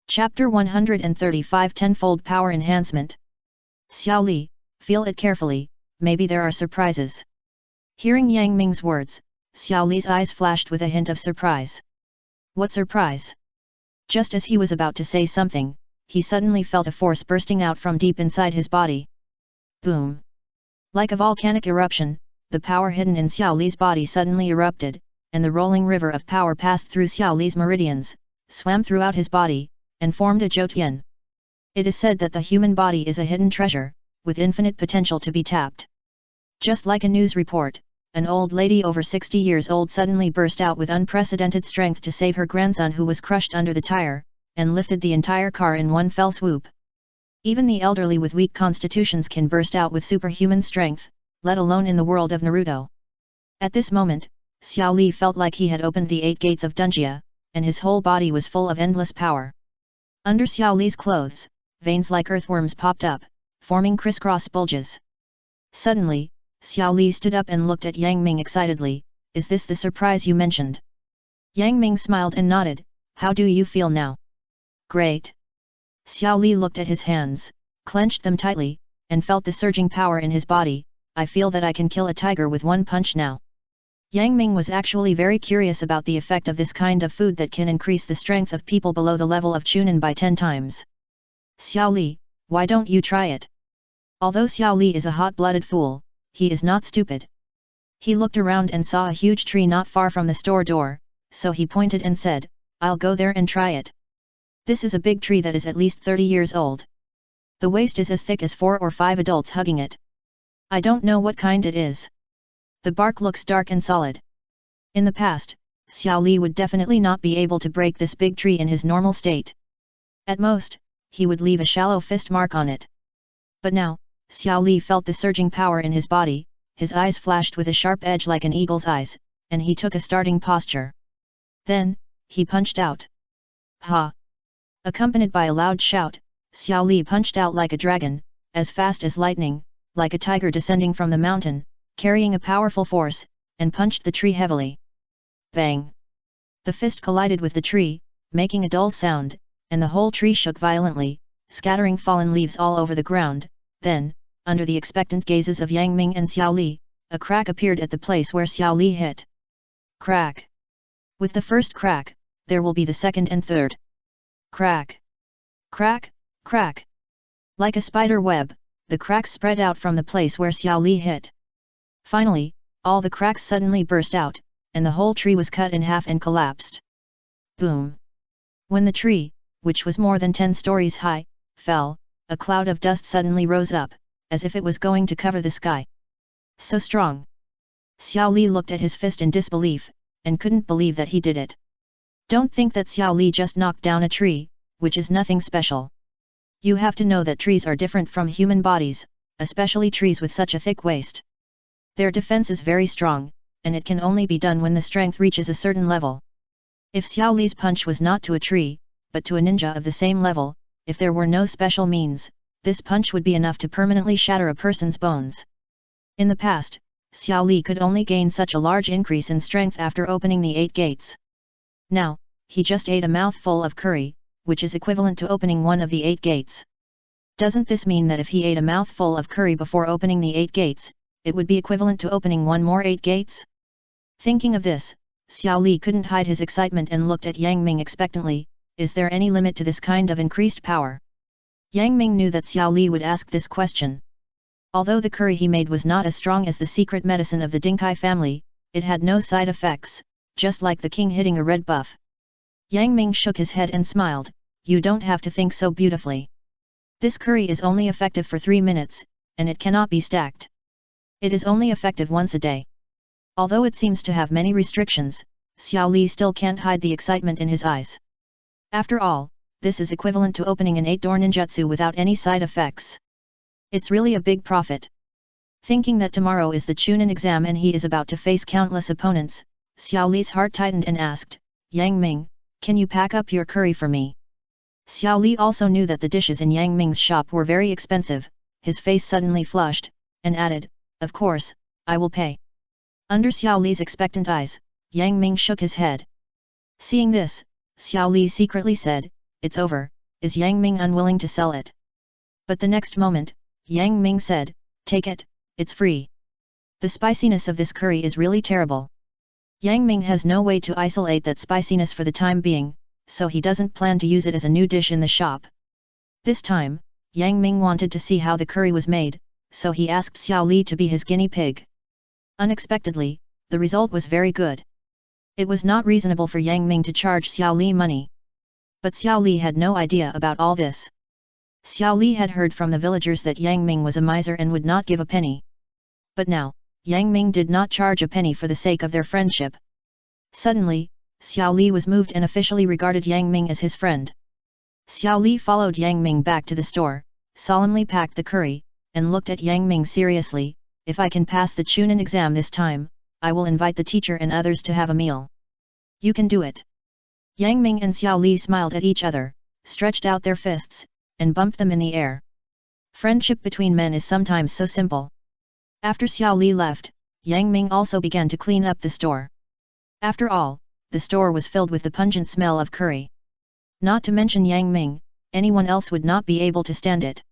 A: Chapter 135 Tenfold Power Enhancement. Xiao Li, feel it carefully, maybe there are surprises. Hearing Yang Ming's words, Xiao Li's eyes flashed with a hint of surprise. What surprise? Just as he was about to say something, he suddenly felt a force bursting out from deep inside his body. Boom! Like a volcanic eruption, the power hidden in Xiao Li's body suddenly erupted, and the rolling river of power passed through Xiao Li's meridians, swam throughout his body, and formed a Jiutian. It is said that the human body is a hidden treasure, with infinite potential to be tapped. Just like a news report, an old lady over 60 years old suddenly burst out with unprecedented strength to save her grandson who was crushed under the tire, and lifted the entire car in one fell swoop. Even the elderly with weak constitutions can burst out with superhuman strength, let alone in the world of Naruto. At this moment, Xiao Li felt like he had opened the 8 gates of Dunjia, and his whole body was full of endless power. Under Xiao Li's clothes, veins like earthworms popped up, forming crisscross bulges. Suddenly, Xiao Li stood up and looked at Yang Ming excitedly. Is this the surprise you mentioned? Yang Ming smiled and nodded. How do you feel now? Great. Xiao Li looked at his hands, clenched them tightly, and felt the surging power in his body. I feel that I can kill a tiger with one punch now. Yang Ming was actually very curious about the effect of this kind of food that can increase the strength of people below the level of Chunin by 10 times. Xiao Li, why don't you try it? Although Xiao Li is a hot-blooded fool, he is not stupid. He looked around and saw a huge tree not far from the store door, so he pointed and said, I'll go there and try it. This is a big tree that is at least 30 years old. The waste is as thick as 4 or 5 adults hugging it. I don't know what kind it is. The bark looks dark and solid. In the past, Xiao Li would definitely not be able to break this big tree in his normal state. At most, he would leave a shallow fist mark on it. But now, Xiao Li felt the surging power in his body, his eyes flashed with a sharp edge like an eagle's eyes, and he took a starting posture. Then, he punched out. Ha! Accompanied by a loud shout, Xiao Li punched out like a dragon, as fast as lightning, like a tiger descending from the mountain, carrying a powerful force, and punched the tree heavily. Bang! The fist collided with the tree, making a dull sound, and the whole tree shook violently, scattering fallen leaves all over the ground. Then, under the expectant gazes of Yang Ming and Xiao Li, a crack appeared at the place where Xiao Li hit. Crack! With the first crack, there will be the second and third. Crack! Crack! Crack! Like a spider web, the cracks spread out from the place where Xiao Li hit. Finally, all the cracks suddenly burst out, and the whole tree was cut in half and collapsed. Boom! When the tree, which was more than 10 stories high, fell, a cloud of dust suddenly rose up, as if it was going to cover the sky. So strong! Xiao Li looked at his fist in disbelief, and couldn't believe that he did it. Don't think that Xiao Li just knocked down a tree, which is nothing special. You have to know that trees are different from human bodies, especially trees with such a thick waist. Their defense is very strong, and it can only be done when the strength reaches a certain level. If Xiao Li's punch was not to a tree, but to a ninja of the same level, if there were no special means, this punch would be enough to permanently shatter a person's bones. In the past, Xiao Li could only gain such a large increase in strength after opening the 8 gates. Now, he just ate a mouthful of curry, which is equivalent to opening one of the 8 gates. Doesn't this mean that if he ate a mouthful of curry before opening the 8 gates, it would be equivalent to opening one more 8 gates? Thinking of this, Xiao Li couldn't hide his excitement and looked at Yang Ming expectantly. Is there any limit to this kind of increased power? Yang Ming knew that Xiao Li would ask this question. Although the curry he made was not as strong as the secret medicine of the Dinkai family, it had no side effects, just like the king hitting a red buff. Yang Ming shook his head and smiled. You don't have to think so beautifully. This curry is only effective for 3 minutes, and it cannot be stacked. It is only effective once a day. Although it seems to have many restrictions, Xiao Li still can't hide the excitement in his eyes. After all, this is equivalent to opening an 8-door ninjutsu without any side effects. It's really a big profit. Thinking that tomorrow is the Chunin exam and he is about to face countless opponents, Xiao Li's heart tightened and asked, Yang Ming, can you pack up your curry for me? Xiao Li also knew that the dishes in Yang Ming's shop were very expensive. His face suddenly flushed, and added, of course, I will pay. Under Xiao Li's expectant eyes, Yang Ming shook his head. Seeing this, Xiao Li secretly said, it's over, is Yang Ming unwilling to sell it? But the next moment, Yang Ming said, "Take it, it's free. The spiciness of this curry is really terrible." Yang Ming has no way to isolate that spiciness for the time being, so he doesn't plan to use it as a new dish in the shop. This time, Yang Ming wanted to see how the curry was made, so he asked Xiao Li to be his guinea pig. Unexpectedly, the result was very good. It was not reasonable for Yang Ming to charge Xiao Li money. But Xiao Li had no idea about all this. Xiao Li had heard from the villagers that Yang Ming was a miser and would not give a penny. But now, Yang Ming did not charge a penny for the sake of their friendship. Suddenly, Xiao Li was moved and officially regarded Yang Ming as his friend. Xiao Li followed Yang Ming back to the store, solemnly packed the curry, and looked at Yang Ming seriously. "If I can pass the Chunin exam this time, I will invite the teacher and others to have a meal. You can do it." Yang Ming and Xiao Li smiled at each other, stretched out their fists, and bumped them in the air. Friendship between men is sometimes so simple. After Xiao Li left, Yang Ming also began to clean up the store. After all, the store was filled with the pungent smell of curry. Not to mention Yang Ming, anyone else would not be able to stand it.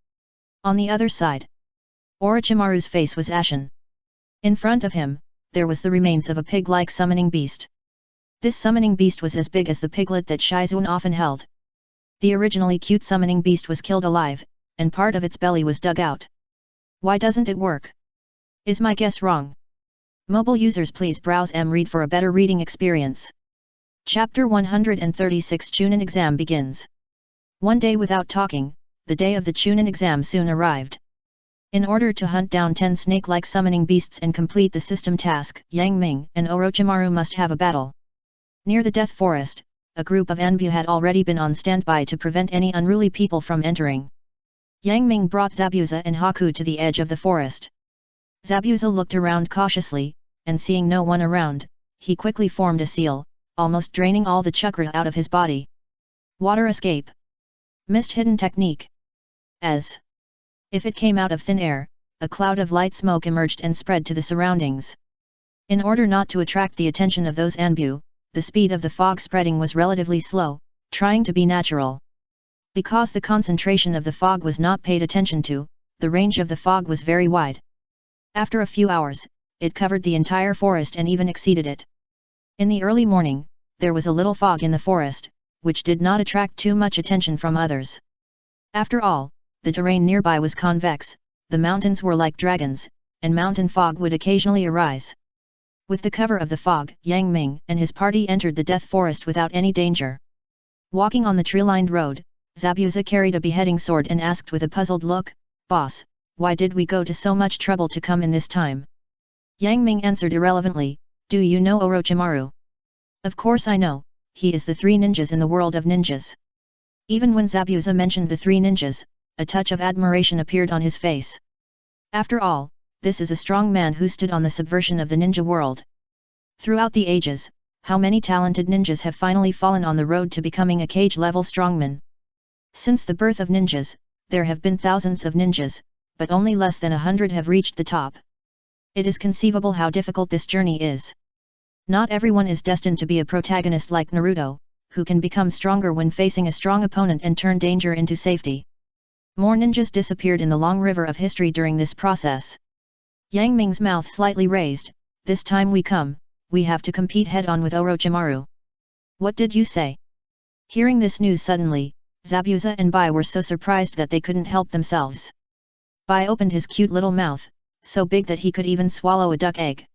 A: On the other side, Orochimaru's face was ashen. In front of him, there was the remains of a pig-like summoning beast. This summoning beast was as big as the piglet that Shizun often held. The originally cute summoning beast was killed alive, and part of its belly was dug out. Why doesn't it work? Is my guess wrong? Mobile users please browse read for a better reading experience. Chapter 136 Chunin exam begins. One day without talking, the day of the Chunin exam soon arrived. In order to hunt down 10 snake-like summoning beasts and complete the system task, Yang Ming and Orochimaru must have a battle. Near the Death Forest, a group of Anbu had already been on standby to prevent any unruly people from entering. Yang Ming brought Zabuza and Haku to the edge of the forest. Zabuza looked around cautiously, and seeing no one around, he quickly formed a seal, almost draining all the chakra out of his body. Water escape. Mist hidden technique. As if it came out of thin air, a cloud of light smoke emerged and spread to the surroundings. In order not to attract the attention of those Anbu, the speed of the fog spreading was relatively slow, trying to be natural. Because the concentration of the fog was not paid attention to, the range of the fog was very wide. After a few hours, it covered the entire forest and even exceeded it. In the early morning, there was a little fog in the forest, which did not attract too much attention from others. After all, the terrain nearby was convex, the mountains were like dragons, and mountain fog would occasionally arise. With the cover of the fog, Yang Ming and his party entered the Death Forest without any danger. Walking on the tree-lined road, Zabuza carried a beheading sword and asked with a puzzled look, "Boss, why did we go to so much trouble to come in this time?" Yang Ming answered irrelevantly, "Do you know Orochimaru?" "Of course I know, he is the 3 ninjas in the world of ninjas." Even when Zabuza mentioned the 3 ninjas, a touch of admiration appeared on his face. After all, this is a strong man who stood on the subversion of the ninja world. Throughout the ages, how many talented ninjas have finally fallen on the road to becoming a cage-level strongman? Since the birth of ninjas, there have been thousands of ninjas, but only less than 100 have reached the top. It is conceivable how difficult this journey is. Not everyone is destined to be a protagonist like Naruto, who can become stronger when facing a strong opponent and turn danger into safety. More ninjas disappeared in the long river of history during this process. Yang Ming's mouth slightly raised, "This time we have to compete head-on with Orochimaru." "What did you say?" Hearing this news suddenly, Zabuza and Bai were so surprised that they couldn't help themselves. Bai opened his cute little mouth, so big that he could even swallow a duck egg.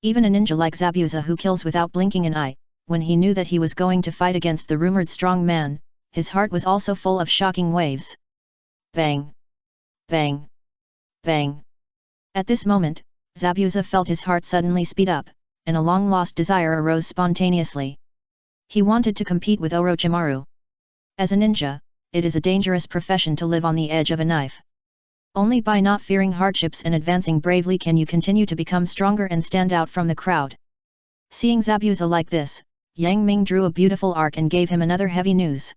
A: Even a ninja like Zabuza who kills without blinking an eye, when he knew that he was going to fight against the rumored strong man, his heart was also full of shocking waves. Bang! Bang! Bang! At this moment, Zabuza felt his heart suddenly speed up, and a long-lost desire arose spontaneously. He wanted to compete with Orochimaru. As a ninja, it is a dangerous profession to live on the edge of a knife. Only by not fearing hardships and advancing bravely can you continue to become stronger and stand out from the crowd. Seeing Zabuza like this, Yang Ming drew a beautiful arc and gave him another heavy news.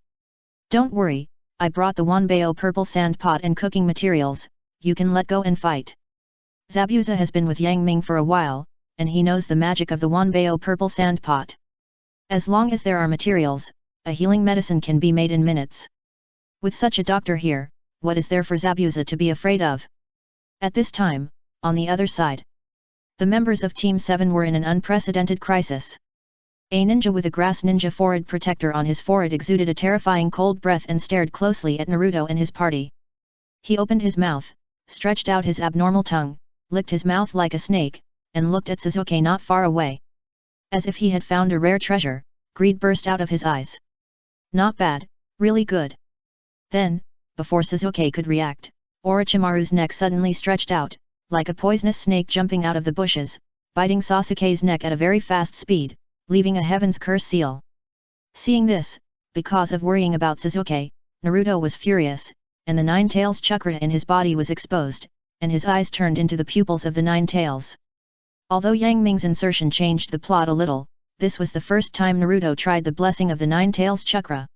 A: "Don't worry, I brought the Wanbao purple sand pot and cooking materials, you can let go and fight." Zabuza has been with Yang Ming for a while, and he knows the magic of the Wanbao purple sand pot. As long as there are materials, a healing medicine can be made in minutes. With such a doctor here, what is there for Zabuza to be afraid of? At this time, on the other side, the members of Team 7 were in an unprecedented crisis. A ninja with a grass ninja forehead protector on his forehead exuded a terrifying cold breath and stared closely at Naruto and his party. He opened his mouth, stretched out his abnormal tongue, licked his mouth like a snake, and looked at Sasuke not far away. As if he had found a rare treasure, greed burst out of his eyes. Not bad, really good. Then, before Sasuke could react, Orochimaru's neck suddenly stretched out, like a poisonous snake jumping out of the bushes, biting Sasuke's neck at a very fast speed, leaving a heaven's curse seal. Seeing this, because of worrying about Sasuke, Naruto was furious, and the Nine Tails chakra in his body was exposed, and his eyes turned into the pupils of the Nine Tails. Although Yang Ming's insertion changed the plot a little, this was the first time Naruto tried the blessing of the Nine Tails chakra.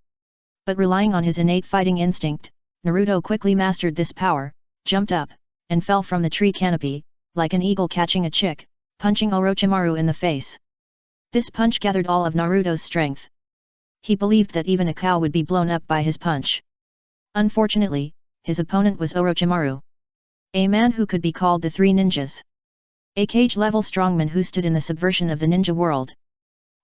A: But relying on his innate fighting instinct, Naruto quickly mastered this power, jumped up, and fell from the tree canopy, like an eagle catching a chick, punching Orochimaru in the face. This punch gathered all of Naruto's strength. He believed that even a cow would be blown up by his punch. Unfortunately, his opponent was Orochimaru, a man who could be called the Three Ninjas. A cage-level strongman who stood in the subversion of the ninja world.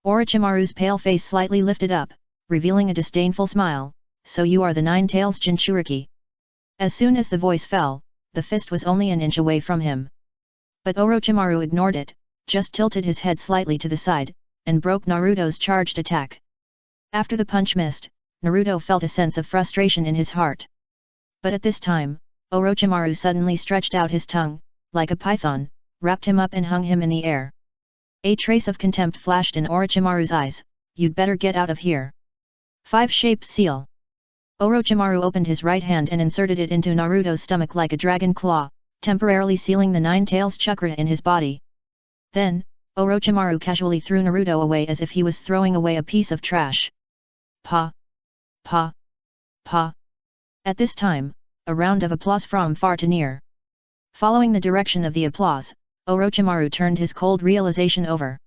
A: Orochimaru's pale face slightly lifted up, revealing a disdainful smile, "So you are the Nine Tails Jinchuriki." As soon as the voice fell, the fist was only an inch away from him. But Orochimaru ignored it, just tilted his head slightly to the side, and broke Naruto's charged attack. After the punch missed, Naruto felt a sense of frustration in his heart. But at this time, Orochimaru suddenly stretched out his tongue, like a python, wrapped him up and hung him in the air. A trace of contempt flashed in Orochimaru's eyes, "You'd better get out of here." Five-shaped seal. Orochimaru opened his right hand and inserted it into Naruto's stomach like a dragon claw, temporarily sealing the Nine Tails chakra in his body. Then, Orochimaru casually threw Naruto away as if he was throwing away a piece of trash. Pa! Pa! Pa! At this time, a round of applause from far to near. Following the direction of the applause, Orochimaru turned his cold realization over.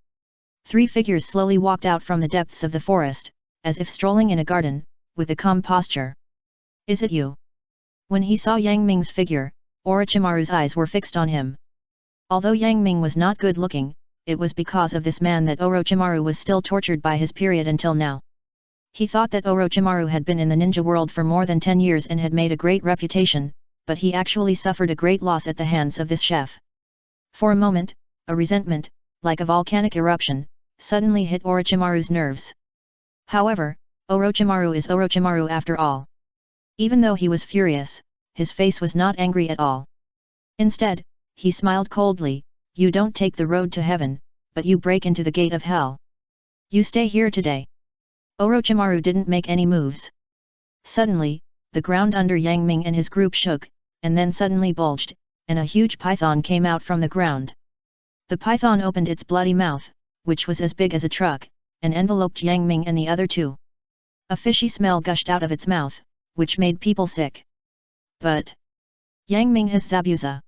A: Three figures slowly walked out from the depths of the forest, as if strolling in a garden, with a calm posture. "Is it you?" When he saw Yang Ming's figure, Orochimaru's eyes were fixed on him. Although Yang Ming was not good looking, it was because of this man that Orochimaru was still tortured by his period until now. He thought that Orochimaru had been in the ninja world for more than 10 years and had made a great reputation, but he actually suffered a great loss at the hands of this chef. For a moment, a resentment, like a volcanic eruption, suddenly hit Orochimaru's nerves. However, Orochimaru is Orochimaru after all. Even though he was furious, his face was not angry at all. Instead, he smiled coldly, "You don't take the road to heaven, but you break into the gate of hell. You stay here today." Orochimaru didn't make any moves. Suddenly, the ground under Yang Ming and his group shook, and then suddenly bulged, and a huge python came out from the ground. The python opened its bloody mouth, which was as big as a truck, and enveloped Yang Ming and the other two. A fishy smell gushed out of its mouth, which made people sick. "But Yang Ming has Zabuza."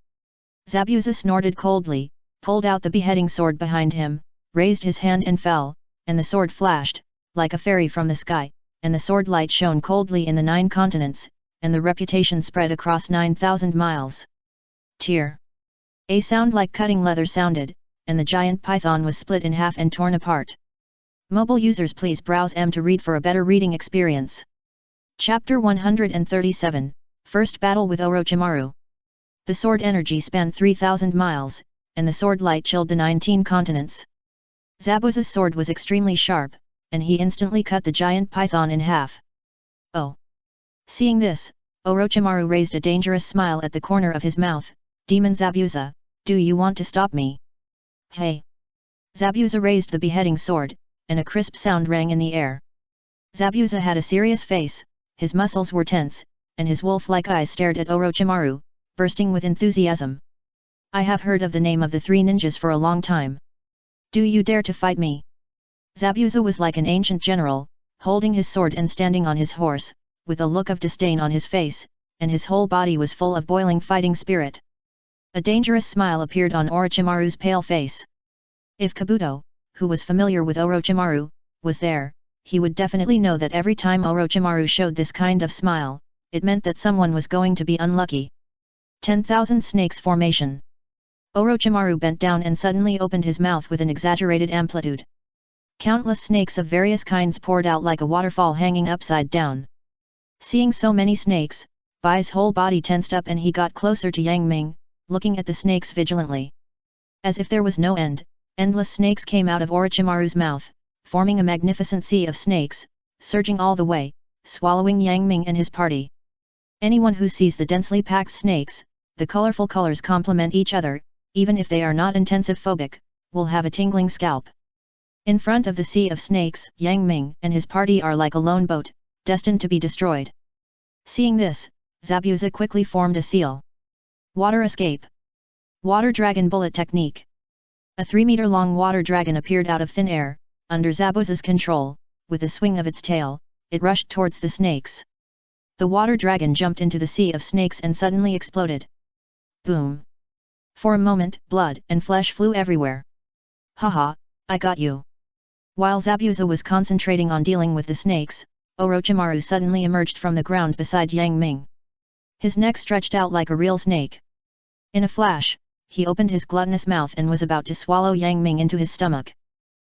A: Zabuza snorted coldly, pulled out the beheading sword behind him, raised his hand and fell, and the sword flashed, like a fairy from the sky, and the sword light shone coldly in the 9 continents, and the reputation spread across 9,000 miles. Tear. A sound like cutting leather sounded, and the giant python was split in half and torn apart. Mobile users, please browse to read for a better reading experience. Chapter 137, First Battle with Orochimaru. The sword energy spanned 3,000 miles, and the sword light chilled the 19 continents. Zabuza's sword was extremely sharp, and he instantly cut the giant python in half. "Oh!" Seeing this, Orochimaru raised a dangerous smile at the corner of his mouth. "Demon Zabuza, do you want to stop me?" "Hey!" Zabuza raised the beheading sword, and a crisp sound rang in the air. Zabuza had a serious face, his muscles were tense, and his wolf-like eyes stared at Orochimaru, bursting with enthusiasm. "I have heard of the name of the 3 ninjas for a long time. Do you dare to fight me?" Zabuza was like an ancient general, holding his sword and standing on his horse, with a look of disdain on his face, and his whole body was full of boiling fighting spirit. A dangerous smile appeared on Orochimaru's pale face. If Kabuto, who was familiar with Orochimaru, was there, he would definitely know that every time Orochimaru showed this kind of smile, it meant that someone was going to be unlucky. 10,000 snakes formation. Orochimaru bent down and suddenly opened his mouth with an exaggerated amplitude. Countless snakes of various kinds poured out like a waterfall hanging upside down. Seeing so many snakes, Bai's whole body tensed up and he got closer to Yang Ming, looking at the snakes vigilantly. As if there was no end, endless snakes came out of Orochimaru's mouth, forming a magnificent sea of snakes, surging all the way, swallowing Yang Ming and his party. Anyone who sees the densely packed snakes, the colorful colors complement each other, even if they are not intensive phobic, will have a tingling scalp. In front of the sea of snakes, Yang Ming and his party are like a lone boat, destined to be destroyed. Seeing this, Zabuza quickly formed a seal. Water escape. Water dragon bullet technique. A 3-meter-long water dragon appeared out of thin air, under Zabuza's control. With a swing of its tail, it rushed towards the snakes. The water dragon jumped into the sea of snakes and suddenly exploded. Boom! For a moment, blood and flesh flew everywhere. Haha, I got you. While Zabuza was concentrating on dealing with the snakes, Orochimaru suddenly emerged from the ground beside Yang Ming. His neck stretched out like a real snake. In a flash, he opened his gluttonous mouth and was about to swallow Yang Ming into his stomach.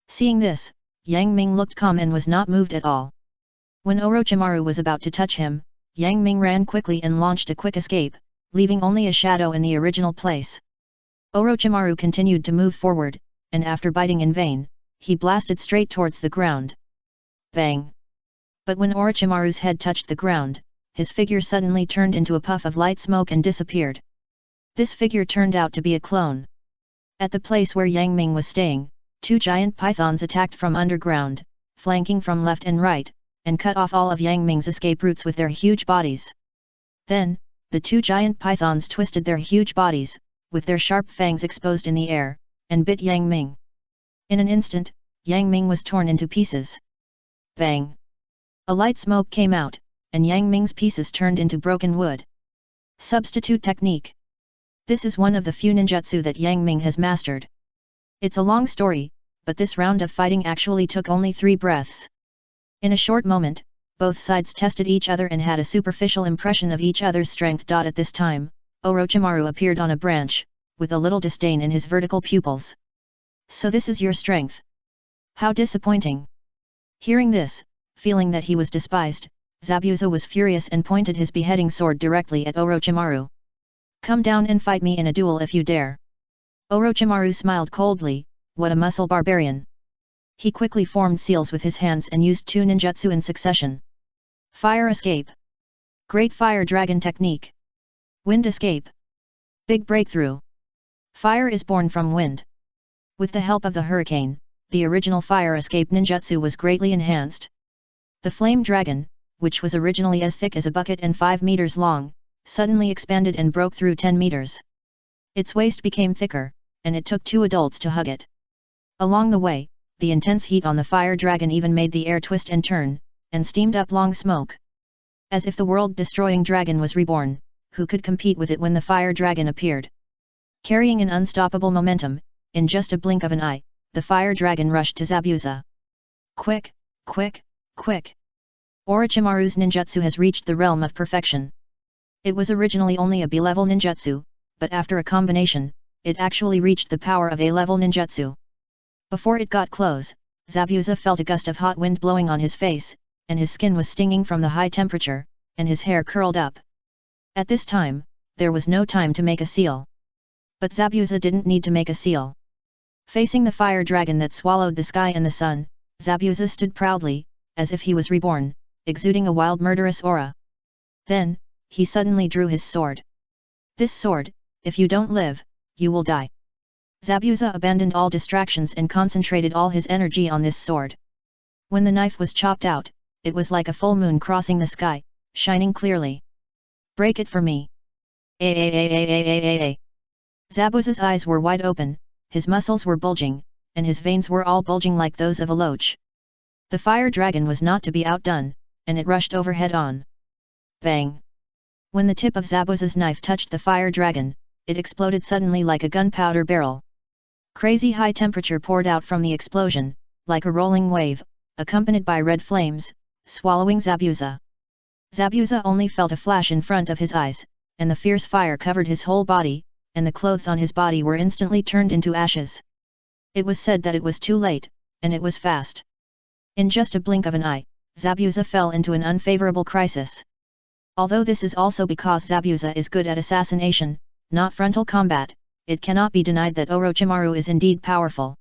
A: Seeing this, Yang Ming looked calm and was not moved at all. When Orochimaru was about to touch him, Yang Ming ran quickly and launched a quick escape, leaving only a shadow in the original place. Orochimaru continued to move forward, and after biting in vain, he blasted straight towards the ground. Bang! But when Orochimaru's head touched the ground, his figure suddenly turned into a puff of light smoke and disappeared. This figure turned out to be a clone. At the place where Yang Ming was staying, 2 giant pythons attacked from underground, flanking from left and right, and cut off all of Yang Ming's escape routes with their huge bodies. Then, the 2 giant pythons twisted their huge bodies, with their sharp fangs exposed in the air, and bit Yang Ming. In an instant, Yang Ming was torn into pieces. Bang! A light smoke came out, and Yang Ming's pieces turned into broken wood. Substitute technique. This is one of the few ninjutsu that Yang Ming has mastered. It's a long story, but this round of fighting actually took only 3 breaths. In a short moment, both sides tested each other and had a superficial impression of each other's strength. At this time, Orochimaru appeared on a branch, with a little disdain in his vertical pupils. So this is your strength? How disappointing! Hearing this, feeling that he was despised, Zabuza was furious and pointed his beheading sword directly at Orochimaru. Come down and fight me in a duel if you dare. Orochimaru smiled coldly, what a muscle barbarian. He quickly formed seals with his hands and used 2 ninjutsu in succession. Fire escape. Great fire dragon technique. Wind escape. Big breakthrough. Fire is born from wind. With the help of the hurricane, the original fire escape ninjutsu was greatly enhanced. The flame dragon, which was originally as thick as a bucket and 5 meters long, suddenly expanded and broke through 10 meters. Its waist became thicker, and it took 2 adults to hug it. Along the way, the intense heat on the fire dragon even made the air twist and turn, and steamed up long smoke. As if the world-destroying dragon was reborn, who could compete with it when the fire dragon appeared? Carrying an unstoppable momentum, in just a blink of an eye, the fire dragon rushed to Zabuza. Quick, quick, quick! Orochimaru's ninjutsu has reached the realm of perfection. It was originally only a B-level ninjutsu, but after a combination, it actually reached the power of A-level ninjutsu. Before it got close, Zabuza felt a gust of hot wind blowing on his face, and his skin was stinging from the high temperature, and his hair curled up. At this time, there was no time to make a seal. But Zabuza didn't need to make a seal. Facing the fire dragon that swallowed the sky and the sun, Zabuza stood proudly, as if he was reborn, exuding a wild murderous aura. Then, he suddenly drew his sword. This sword, if you don't live, you will die. Zabuza abandoned all distractions and concentrated all his energy on this sword. When the knife was chopped out, it was like a full moon crossing the sky, shining clearly. Break it for me. Zabuza's eyes were wide open, his muscles were bulging, and his veins were all bulging like those of a loach. The fire dragon was not to be outdone, and it rushed over head-on. Bang! When the tip of Zabuza's knife touched the fire dragon, it exploded suddenly like a gunpowder barrel. Crazy high temperature poured out from the explosion, like a rolling wave, accompanied by red flames, swallowing Zabuza. Zabuza only felt a flash in front of his eyes, and the fierce fire covered his whole body, and the clothes on his body were instantly turned into ashes. It was said that it was too late, and it was fast. In just a blink of an eye, Zabuza fell into an unfavorable crisis. Although this is also because Zabuza is good at assassination, not frontal combat, it cannot be denied that Orochimaru is indeed powerful.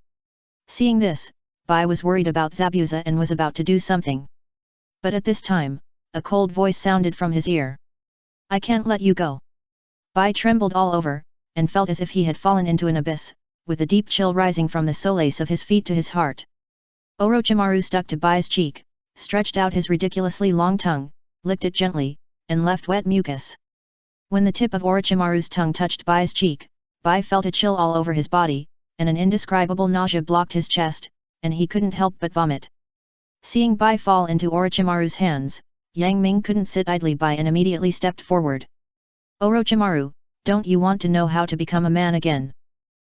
A: Seeing this, Bai was worried about Zabuza and was about to do something. But at this time, a cold voice sounded from his ear. "I can't let you go." Bai trembled all over, and felt as if he had fallen into an abyss, with a deep chill rising from the soles of his feet to his heart. Orochimaru stuck to Bai's cheek, stretched out his ridiculously long tongue, licked it gently, and left wet mucus. When the tip of Orochimaru's tongue touched Bai's cheek, Bai felt a chill all over his body, and an indescribable nausea blocked his chest, and he couldn't help but vomit. Seeing Bai fall into Orochimaru's hands, Yang Ming couldn't sit idly by and immediately stepped forward. "Orochimaru, don't you want to know how to become a man again?"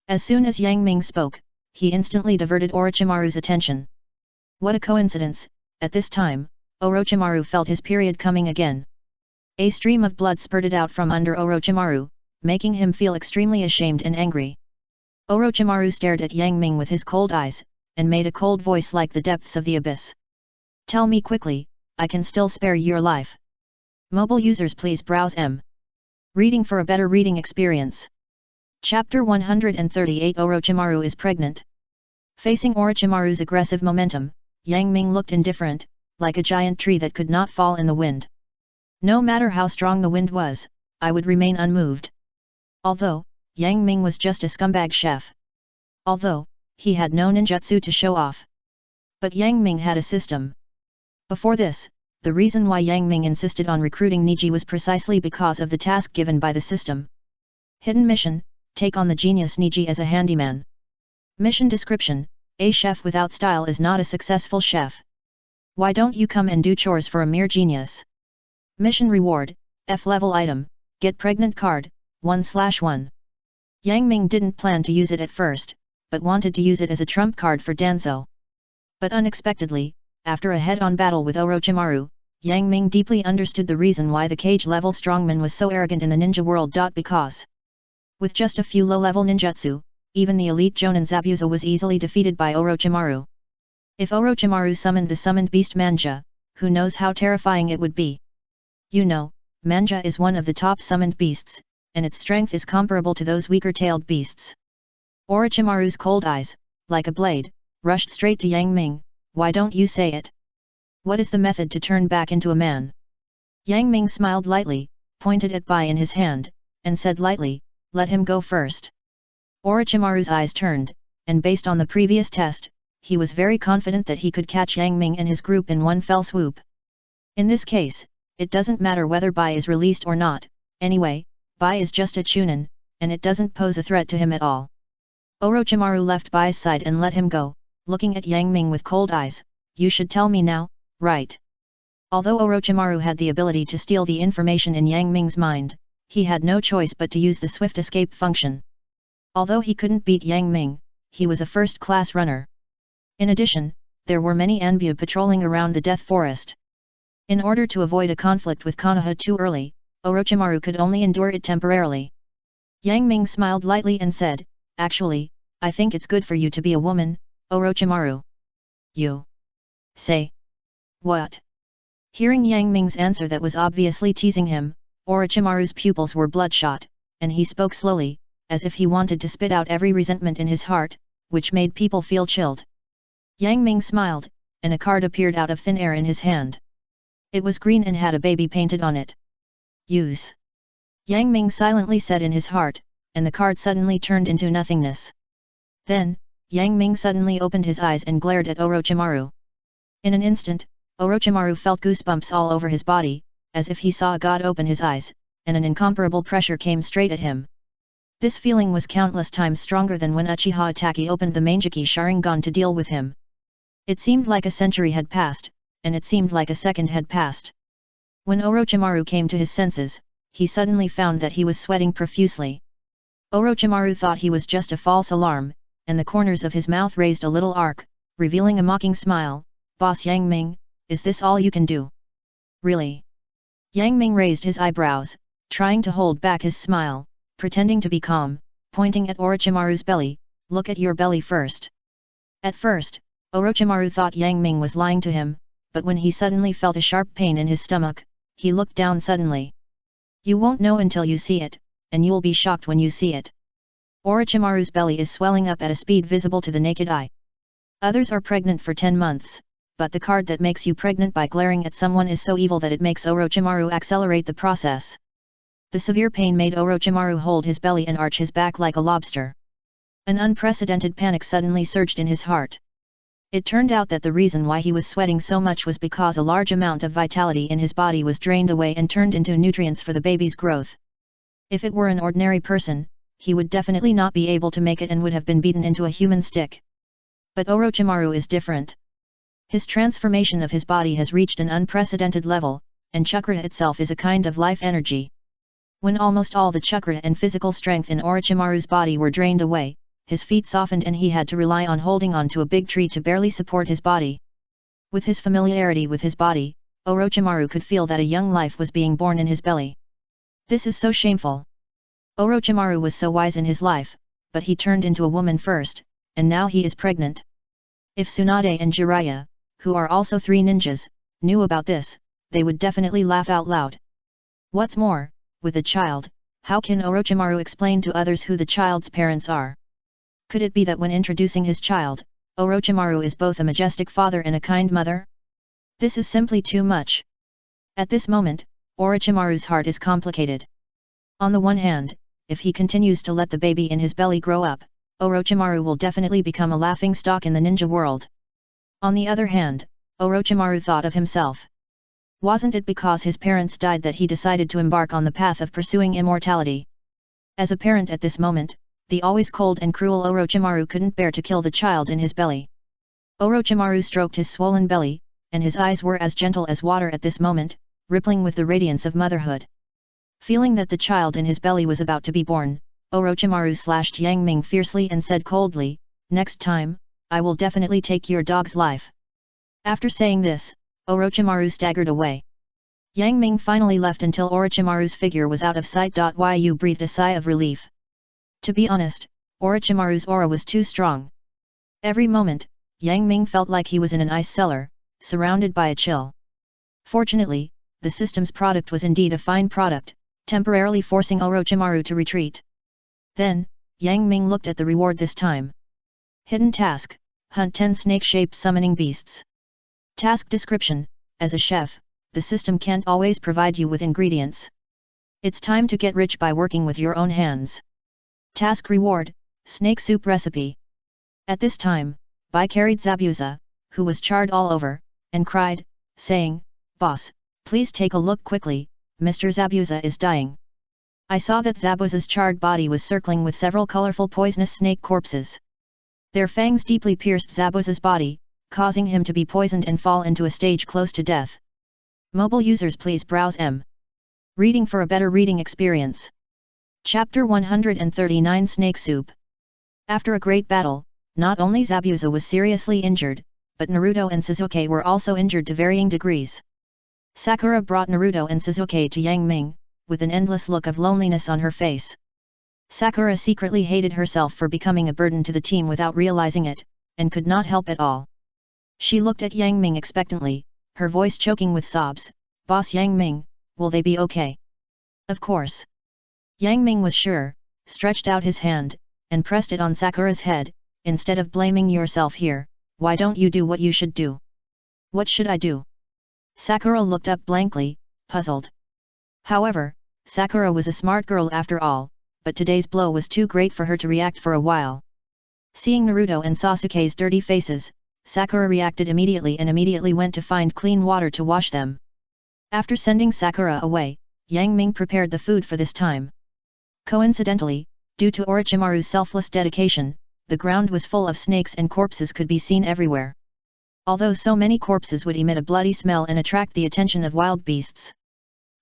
A: As soon as Yang Ming spoke, he instantly diverted Orochimaru's attention. What a coincidence, at this time, Orochimaru felt his period coming again. A stream of blood spurted out from under Orochimaru, making him feel extremely ashamed and angry. Orochimaru stared at Yang Ming with his cold eyes, and made a cold voice like the depths of the abyss. "Tell me quickly, I can still spare your life." Mobile users please browse Reading for a better reading experience. Chapter 138 Orochimaru is pregnant. Facing Orochimaru's aggressive momentum, Yang Ming looked indifferent, like a giant tree that could not fall in the wind. No matter how strong the wind was, I would remain unmoved. Although, Yang Ming was just a scumbag chef. Although, he had no ninjutsu to show off. But Yang Ming had a system. Before this, the reason why Yang Ming insisted on recruiting Niji was precisely because of the task given by the system. Hidden mission: take on the genius Niji as a handyman. Mission description: a chef without style is not a successful chef. Why don't you come and do chores for a mere genius? Mission reward: F-level item, get pregnant card, 1/1. Yang Ming didn't plan to use it at first, but wanted to use it as a trump card for Danzo. But unexpectedly, after a head-on battle with Orochimaru, Yang Ming deeply understood the reason why the cage-level strongman was so arrogant in the ninja world. Because with just a few low-level ninjutsu, even the elite Jonin Zabuza was easily defeated by Orochimaru. If Orochimaru summoned the summoned beast Manja, who knows how terrifying it would be. You know, Manja is one of the top summoned beasts, and its strength is comparable to those weaker-tailed beasts. Orochimaru's cold eyes, like a blade, rushed straight to Yang Ming. Why don't you say it? What is the method to turn back into a man? Yang Ming smiled lightly, pointed at Bai in his hand, and said lightly, let him go first. Orochimaru's eyes turned, and based on the previous test, he was very confident that he could catch Yang Ming and his group in one fell swoop. In this case, it doesn't matter whether Bai is released or not, anyway, Bai is just a Chunin, and it doesn't pose a threat to him at all. Orochimaru left Bai's side and let him go, looking at Yang Ming with cold eyes. You should tell me now, right? Although Orochimaru had the ability to steal the information in Yang Ming's mind, he had no choice but to use the swift escape function. Although he couldn't beat Yang Ming, he was a first-class runner. In addition, there were many Anbu patrolling around the Death Forest. In order to avoid a conflict with Konoha too early, Orochimaru could only endure it temporarily. Yang Ming smiled lightly and said, actually, I think it's good for you to be a woman, Orochimaru. You say what? Hearing Yang Ming's answer that was obviously teasing him, Orochimaru's pupils were bloodshot, and he spoke slowly, as if he wanted to spit out every resentment in his heart, which made people feel chilled. Yang Ming smiled, and a card appeared out of thin air in his hand. It was green and had a baby painted on it. Use. Yang Ming silently said in his heart, and the card suddenly turned into nothingness. Then, Yang Ming suddenly opened his eyes and glared at Orochimaru. In an instant, Orochimaru felt goosebumps all over his body, as if he saw a god open his eyes, and an incomparable pressure came straight at him. This feeling was countless times stronger than when Uchiha Itachi opened the Mangeki Sharingan to deal with him. It seemed like a century had passed, and it seemed like a second had passed. When Orochimaru came to his senses, he suddenly found that he was sweating profusely. Orochimaru thought he was just a false alarm, and the corners of his mouth raised a little arc, revealing a mocking smile. Boss Yang Ming, is this all you can do? Really? Yang Ming raised his eyebrows, trying to hold back his smile, pretending to be calm, pointing at Orochimaru's belly, "Look at your belly first." At first, Orochimaru thought Yang Ming was lying to him, but when he suddenly felt a sharp pain in his stomach, he looked down suddenly. "You won't know until you see it, and you'll be shocked when you see it. Orochimaru's belly is swelling up at a speed visible to the naked eye. Others are pregnant for 10 months, but the card that makes you pregnant by glaring at someone is so evil that it makes Orochimaru accelerate the process." The severe pain made Orochimaru hold his belly and arch his back like a lobster. An unprecedented panic suddenly surged in his heart. It turned out that the reason why he was sweating so much was because a large amount of vitality in his body was drained away and turned into nutrients for the baby's growth. If it were an ordinary person, he would definitely not be able to make it and would have been beaten into a human stick. But Orochimaru is different. His transformation of his body has reached an unprecedented level, and chakra itself is a kind of life energy. When almost all the chakra and physical strength in Orochimaru's body were drained away, his feet softened and he had to rely on holding on to a big tree to barely support his body. With his familiarity with his body, Orochimaru could feel that a young life was being born in his belly. This is so shameful. Orochimaru was so wise in his life, but he turned into a woman first, and now he is pregnant. If Tsunade and Jiraiya, who are also 3 ninjas, knew about this, they would definitely laugh out loud. What's more, with a child, how can Orochimaru explain to others who the child's parents are? Could it be that when introducing his child, Orochimaru is both a majestic father and a kind mother? This is simply too much. At this moment, Orochimaru's heart is complicated. On the one hand, if he continues to let the baby in his belly grow up, Orochimaru will definitely become a laughingstock in the ninja world. On the other hand, Orochimaru thought of himself. Wasn't it because his parents died that he decided to embark on the path of pursuing immortality? As a parent at this moment, the always cold and cruel Orochimaru couldn't bear to kill the child in his belly. Orochimaru stroked his swollen belly, and his eyes were as gentle as water at this moment, rippling with the radiance of motherhood. Feeling that the child in his belly was about to be born, Orochimaru slashed Yang Ming fiercely and said coldly, "Next time, I will definitely take your dog's life." After saying this, Orochimaru staggered away. Yang Ming finally left until Orochimaru's figure was out of sight. Yu breathed a sigh of relief. To be honest, Orochimaru's aura was too strong. Every moment, Yang Ming felt like he was in an ice cellar, surrounded by a chill. Fortunately, the system's product was indeed a fine product, temporarily forcing Orochimaru to retreat. Then, Yang Ming looked at the reward this time. Hidden task: hunt 10 snake-shaped summoning beasts. Task description: as a chef, the system can't always provide you with ingredients. It's time to get rich by working with your own hands. Task reward: snake soup recipe. At this time, Bai carried Zabuza, who was charred all over, and cried, saying, "Boss, please take a look quickly, Mr. Zabuza is dying." I saw that Zabuza's charred body was circling with several colorful poisonous snake corpses. Their fangs deeply pierced Zabuza's body, causing him to be poisoned and fall into a stage close to death. Mobile users please browse Reading for a better reading experience. Chapter 139 Snake Soup. After a great battle, not only Zabuza was seriously injured, but Naruto and Sasuke were also injured to varying degrees. Sakura brought Naruto and Sasuke to Yang Ming, with an endless look of loneliness on her face. Sakura secretly hated herself for becoming a burden to the team without realizing it, and could not help at all. She looked at Yang Ming expectantly, her voice choking with sobs. "Boss Yang Ming, will they be okay?" "Of course." Yang Ming was sure, stretched out his hand, and pressed it on Sakura's head. "Instead of blaming yourself here, why don't you do what you should do?" "What should I do?" Sakura looked up blankly, puzzled. However, Sakura was a smart girl after all, but today's blow was too great for her to react for a while. Seeing Naruto and Sasuke's dirty faces, Sakura reacted immediately and immediately went to find clean water to wash them. After sending Sakura away, Yang Ming prepared the food for this time. Coincidentally, due to Orochimaru's selfless dedication, the ground was full of snakes and corpses could be seen everywhere. Although so many corpses would emit a bloody smell and attract the attention of wild beasts.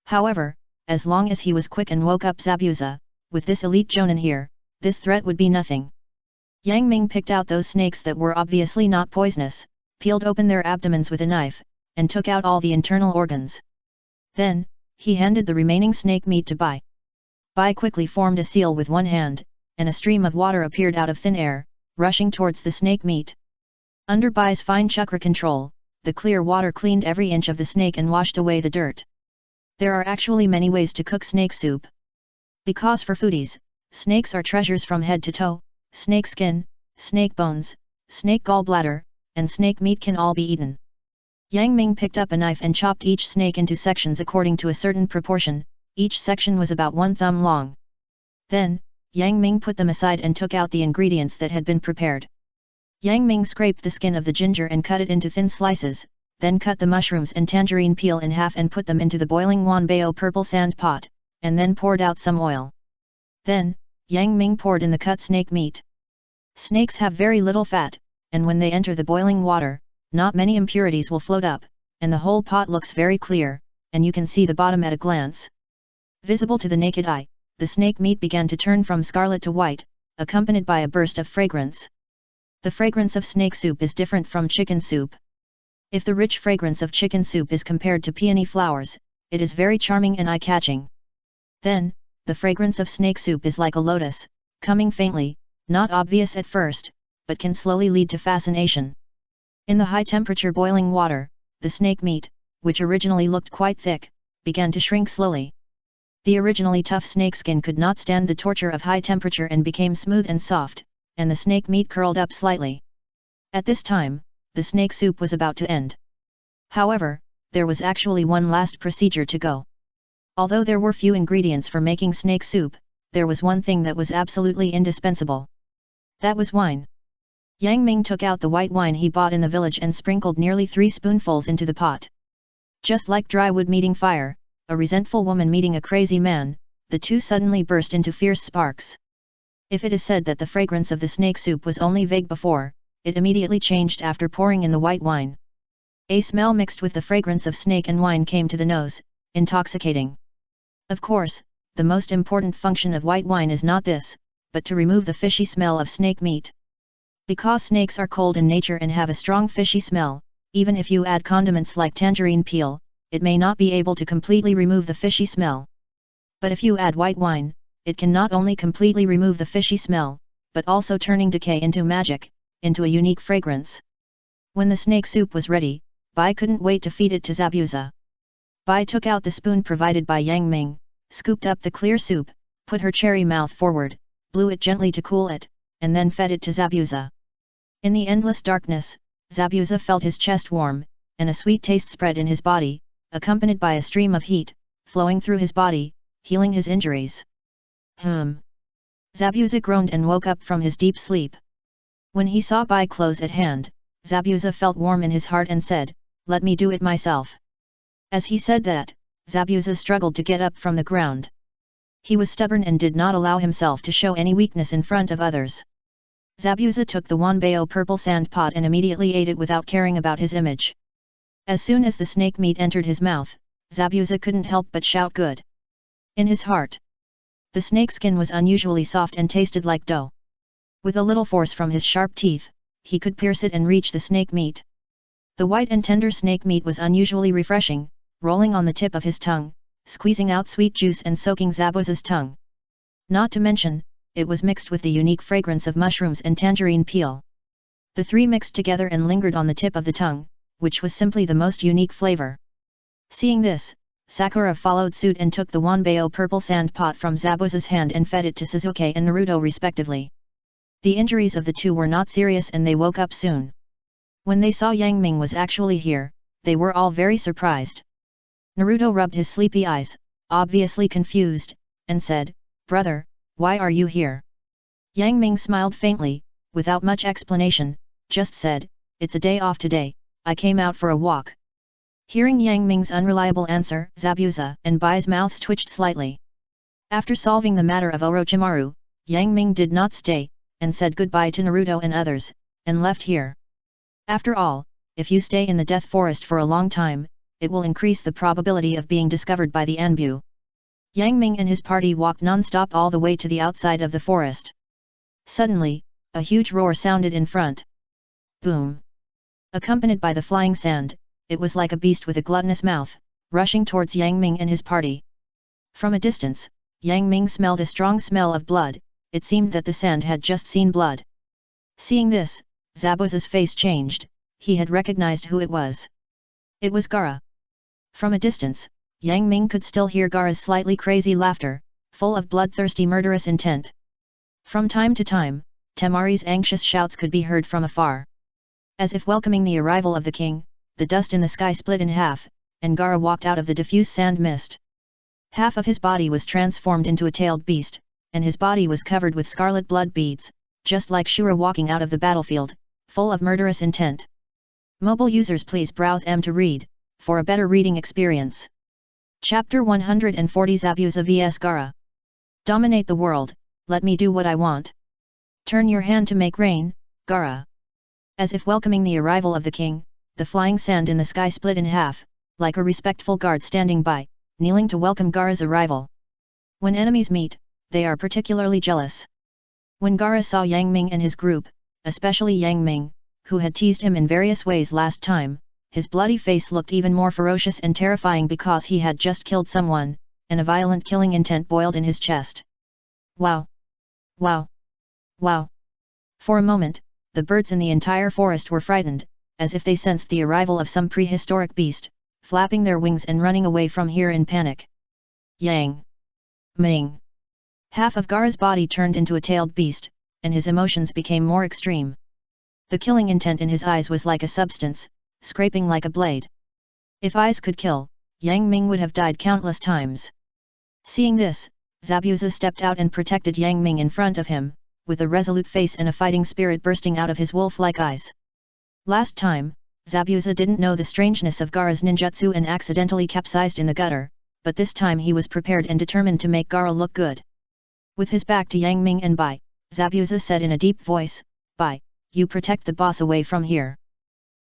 A: However, as long as he was quick and woke up Zabuza, with this elite jonin here, this threat would be nothing. Yang Ming picked out those snakes that were obviously not poisonous, peeled open their abdomens with a knife, and took out all the internal organs. Then, He handed the remaining snake meat to Bai. Bai quickly formed a seal with one hand, and a stream of water appeared out of thin air, rushing towards the snake meat. Under Bai's fine chakra control, the clear water cleaned every inch of the snake and washed away the dirt. There are actually many ways to cook snake soup. Because for foodies, snakes are treasures from head to toe. Snake skin, snake bones, snake gallbladder, and snake meat can all be eaten. Yang Ming picked up a knife and chopped each snake into sections according to a certain proportion. Each section was about 1 thumb long. Then, Yang Ming put them aside and took out the ingredients that had been prepared. Yang Ming scraped the skin of the ginger and cut it into thin slices, then cut the mushrooms and tangerine peel in half and put them into the boiling Wanbao purple sand pot, and then poured out some oil. Then, Yang Ming poured in the cut snake meat. Snakes have very little fat, and when they enter the boiling water, not many impurities will float up, and the whole pot looks very clear, and you can see the bottom at a glance. Visible to the naked eye, the snake meat began to turn from scarlet to white, accompanied by a burst of fragrance. The fragrance of snake soup is different from chicken soup. If the rich fragrance of chicken soup is compared to peony flowers, it is very charming and eye-catching. Then, the fragrance of snake soup is like a lotus, coming faintly, not obvious at first, but can slowly lead to fascination. In the high-temperature boiling water, the snake meat, which originally looked quite thick, began to shrink slowly. The originally tough snake skin could not stand the torture of high temperature and became smooth and soft, and the snake meat curled up slightly. At this time, the snake soup was about to end. However, there was actually one last procedure to go. Although there were few ingredients for making snake soup, there was one thing that was absolutely indispensable. That was wine. Yang Ming took out the white wine he bought in the village and sprinkled nearly 3 spoonfuls into the pot. Just like dry wood meeting fire, a resentful woman meeting a crazy man, the two suddenly burst into fierce sparks. If it is said that the fragrance of the snake soup was only vague before, it immediately changed after pouring in the white wine. A smell mixed with the fragrance of snake and wine came to the nose, intoxicating. Of course, the most important function of white wine is not this, but to remove the fishy smell of snake meat. Because snakes are cold in nature and have a strong fishy smell, even if you add condiments like tangerine peel, it may not be able to completely remove the fishy smell. But if you add white wine, it can not only completely remove the fishy smell, but also turning decay into magic, into a unique fragrance. When the snake soup was ready, Bai couldn't wait to feed it to Zabuza. Bai took out the spoon provided by Yang Ming, scooped up the clear soup, put her cherry mouth forward, blew it gently to cool it, and then fed it to Zabuza. In the endless darkness, Zabuza felt his chest warm, and a sweet taste spread in his body, accompanied by a stream of heat, flowing through his body, healing his injuries. Zabuza groaned and woke up from his deep sleep. When he saw Bai close at hand, Zabuza felt warm in his heart and said, "Let me do it myself." As he said that, Zabuza struggled to get up from the ground. He was stubborn and did not allow himself to show any weakness in front of others. Zabuza took the Wanbao purple sand pot and immediately ate it without caring about his image. As soon as the snake meat entered his mouth, Zabuza couldn't help but shout good. In his heart, the snake skin was unusually soft and tasted like dough. With a little force from his sharp teeth, he could pierce it and reach the snake meat. The white and tender snake meat was unusually refreshing, rolling on the tip of his tongue, squeezing out sweet juice and soaking Zabuza's tongue. Not to mention, it was mixed with the unique fragrance of mushrooms and tangerine peel. The three mixed together and lingered on the tip of the tongue, which was simply the most unique flavor. Seeing this, Sakura followed suit and took the Wanbao purple sand pot from Zabuza's hand and fed it to Sasuke and Naruto respectively. The injuries of the two were not serious and they woke up soon. When they saw Yang Ming was actually here, they were all very surprised. Naruto rubbed his sleepy eyes, obviously confused, and said, "Brother, why are you here?" Yang Ming smiled faintly, without much explanation, just said, "It's a day off today, I came out for a walk." Hearing Yang Ming's unreliable answer, Zabuza and Bai's mouths twitched slightly. After solving the matter of Orochimaru, Yang Ming did not stay, and said goodbye to Naruto and others, and left here. After all, if you stay in the Death Forest for a long time, it will increase the probability of being discovered by the Anbu. Yang Ming and his party walked non-stop all the way to the outside of the forest. Suddenly, a huge roar sounded in front. Boom! Accompanied by the flying sand, it was like a beast with a gluttonous mouth, rushing towards Yang Ming and his party. From a distance, Yang Ming smelled a strong smell of blood. It seemed that the sand had just seen blood. Seeing this, Zabuza's face changed. He had recognized who it was. It was Gaara. From a distance, Yang Ming could still hear Gaara's slightly crazy laughter, full of bloodthirsty murderous intent. From time to time, Temari's anxious shouts could be heard from afar. As if welcoming the arrival of the king, the dust in the sky split in half, and Gaara walked out of the diffuse sand mist. Half of his body was transformed into a tailed beast, and his body was covered with scarlet blood beads, just like Shura walking out of the battlefield, full of murderous intent. Mobile users, please browse M to read, for a better reading experience. Chapter 140, Zabuza vs Gaara. Dominate the world, let me do what I want. Turn your hand to make rain, Gaara. As if welcoming the arrival of the king, the flying sand in the sky split in half, like a respectful guard standing by, kneeling to welcome Gaara's arrival. When enemies meet, they are particularly jealous. When Gaara saw Yang Ming and his group, especially Yang Ming, who had teased him in various ways last time, his bloody face looked even more ferocious and terrifying because he had just killed someone, and a violent killing intent boiled in his chest. Wow! Wow! Wow! For a moment, the birds in the entire forest were frightened, as if they sensed the arrival of some prehistoric beast, flapping their wings and running away from here in panic. Yang Ming. Half of Gaara's body turned into a tailed beast, and his emotions became more extreme. The killing intent in his eyes was like a substance, scraping like a blade. If eyes could kill, Yang Ming would have died countless times. Seeing this, Zabuza stepped out and protected Yang Ming in front of him, with a resolute face and a fighting spirit bursting out of his wolf-like eyes. Last time, Zabuza didn't know the strangeness of Gaara's ninjutsu and accidentally capsized in the gutter, but this time he was prepared and determined to make Gaara look good. With his back to Yang Ming and Bai, Zabuza said in a deep voice, "Bai, you protect the boss away from here."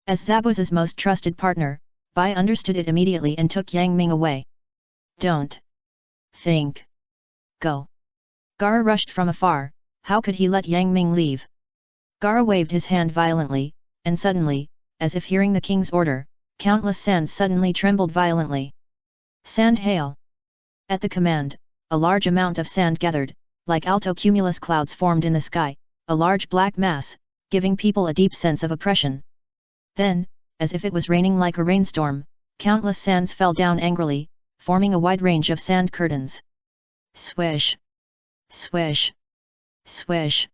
A: As Zabuza's most trusted partner, Bai understood it immediately and took Yang Ming away. "Don't think. Go." Gaara rushed from afar. How could he let Yang Ming leave? Gaara waved his hand violently, and suddenly, as if hearing the king's order, countless sands suddenly trembled violently. Sand hail. At the command, a large amount of sand gathered, like alto cumulus clouds formed in the sky, a large black mass, giving people a deep sense of oppression. Then, as if it was raining like a rainstorm, countless sands fell down angrily, forming a wide range of sand curtains. Swish! Swish! Swish!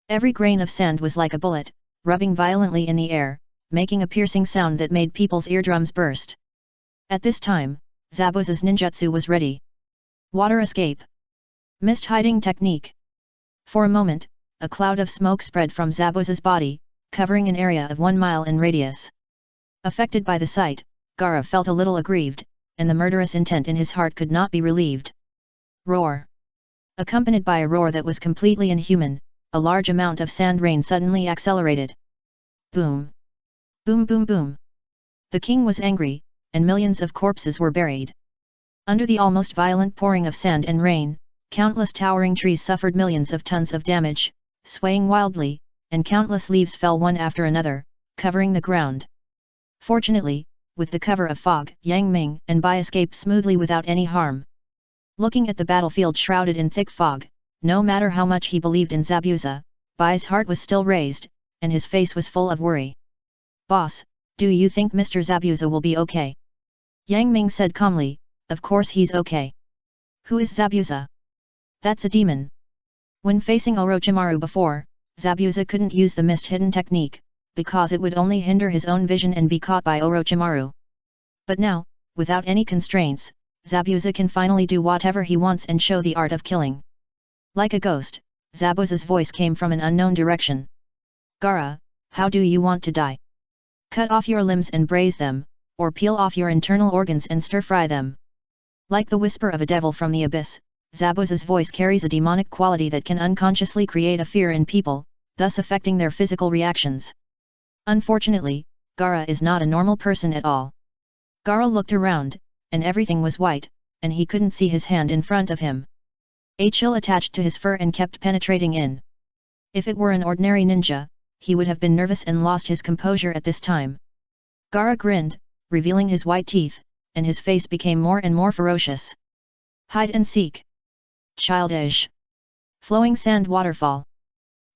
A: Every grain of sand was like a bullet, rubbing violently in the air, making a piercing sound that made people's eardrums burst. At this time, Zabuza's ninjutsu was ready. Water escape. Mist hiding technique. For a moment, a cloud of smoke spread from Zabuza's body, covering an area of 1 mile in radius. Affected by the sight, Gaara felt a little aggrieved, and the murderous intent in his heart could not be relieved. Roar. Accompanied by a roar that was completely inhuman, a large amount of sand rain suddenly accelerated. Boom! Boom boom boom! The king was angry, and millions of corpses were buried. Under the almost violent pouring of sand and rain, countless towering trees suffered millions of tons of damage, swaying wildly, and countless leaves fell one after another, covering the ground. Fortunately, with the cover of fog, Yang Ming and Bai escaped smoothly without any harm. Looking at the battlefield shrouded in thick fog, no matter how much he believed in Zabuza, Bai's heart was still raised, and his face was full of worry. "Boss, do you think Mr. Zabuza will be okay?" Yang Ming said calmly, "Of course he's okay." "Who is Zabuza?" "That's a demon." When facing Orochimaru before, Zabuza couldn't use the mist hidden technique, because it would only hinder his own vision and be caught by Orochimaru. But now, without any constraints, Zabuza can finally do whatever he wants and show the art of killing. Like a ghost, Zabuza's voice came from an unknown direction. "Gaara, how do you want to die? Cut off your limbs and braise them, or peel off your internal organs and stir-fry them." Like the whisper of a devil from the abyss, Zabuza's voice carries a demonic quality that can unconsciously create a fear in people, thus affecting their physical reactions. Unfortunately, Gaara is not a normal person at all. Gaara looked around, and everything was white, and he couldn't see his hand in front of him. A chill attached to his fur and kept penetrating in. If it were an ordinary ninja, he would have been nervous and lost his composure at this time. Gaara grinned, revealing his white teeth, and his face became more and more ferocious. Hide and seek. Childish. Flowing sand waterfall.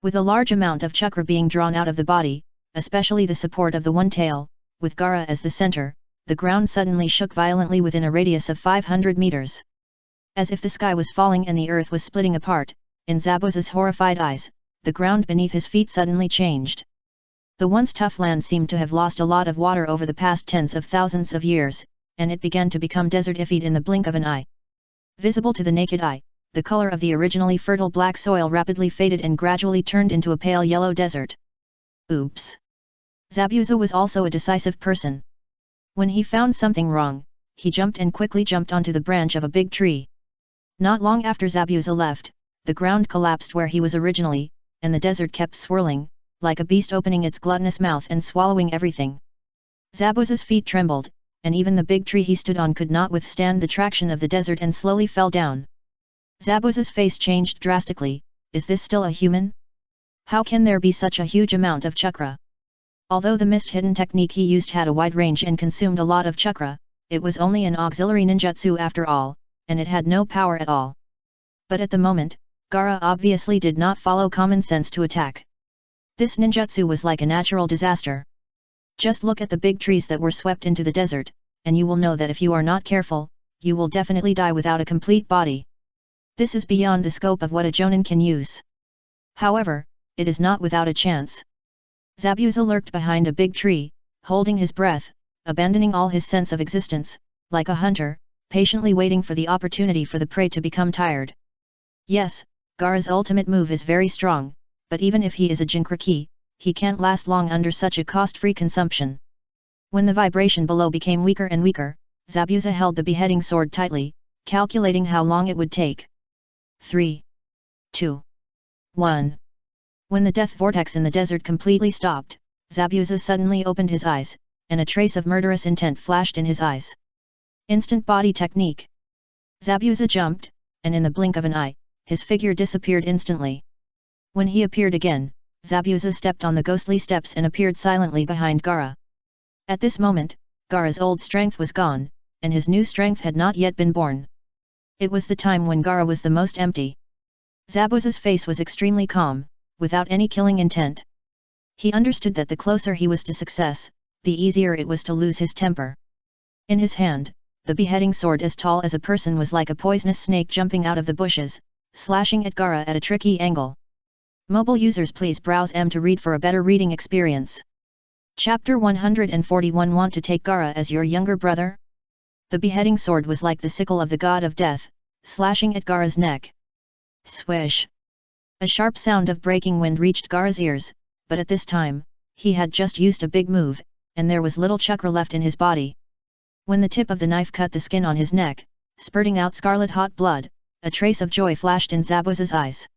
A: With a large amount of chakra being drawn out of the body, especially the support of the one tail, with Gaara as the center, the ground suddenly shook violently within a radius of 500 meters. As if the sky was falling and the earth was splitting apart, in Zabuza's horrified eyes, the ground beneath his feet suddenly changed. The once tough land seemed to have lost a lot of water over the past tens of thousands of years, and it began to become desertified in the blink of an eye. Visible to the naked eye, the color of the originally fertile black soil rapidly faded and gradually turned into a pale yellow desert. Oops! Zabuza was also a decisive person. When he found something wrong, he jumped and quickly jumped onto the branch of a big tree. Not long after Zabuza left, the ground collapsed where he was originally, and the desert kept swirling, like a beast opening its gluttonous mouth and swallowing everything. Zabuza's feet trembled, and even the big tree he stood on could not withstand the traction of the desert and slowly fell down. Zabuza's face changed drastically. Is this still a human? How can there be such a huge amount of chakra? Although the mist-hidden technique he used had a wide range and consumed a lot of chakra, it was only an auxiliary ninjutsu after all, and it had no power at all. But at the moment, Gaara obviously did not follow common sense to attack. This ninjutsu was like a natural disaster. Just look at the big trees that were swept into the desert, and you will know that if you are not careful, you will definitely die without a complete body. This is beyond the scope of what a jonin can use. However, it is not without a chance. Zabuza lurked behind a big tree, holding his breath, abandoning all his sense of existence, like a hunter, patiently waiting for the opportunity for the prey to become tired. Yes, Gaara's ultimate move is very strong, but even if he is a Jinkraki, he can't last long under such a cost-free consumption. When the vibration below became weaker and weaker, Zabuza held the beheading sword tightly, calculating how long it would take. 3, 2, 1. When the death vortex in the desert completely stopped, Zabuza suddenly opened his eyes, and a trace of murderous intent flashed in his eyes. Instant body technique. Zabuza jumped, and in the blink of an eye, his figure disappeared instantly. When he appeared again, Zabuza stepped on the ghostly steps and appeared silently behind Gaara. At this moment, Gaara's old strength was gone, and his new strength had not yet been born. It was the time when Gaara was the most empty. Zabuza's face was extremely calm, without any killing intent. He understood that the closer he was to success, the easier it was to lose his temper. In his hand, the beheading sword as tall as a person was like a poisonous snake jumping out of the bushes, slashing at Gaara at a tricky angle. Mobile users, please browse M to read for a better reading experience. Chapter 141. Want to take Gaara as your younger brother? The beheading sword was like the sickle of the god of death, slashing at Gaara's neck. Swish! A sharp sound of breaking wind reached Gaara's ears, but at this time, he had just used a big move, and there was little chakra left in his body. When the tip of the knife cut the skin on his neck, spurting out scarlet hot blood, a trace of joy flashed in Zabuza's eyes.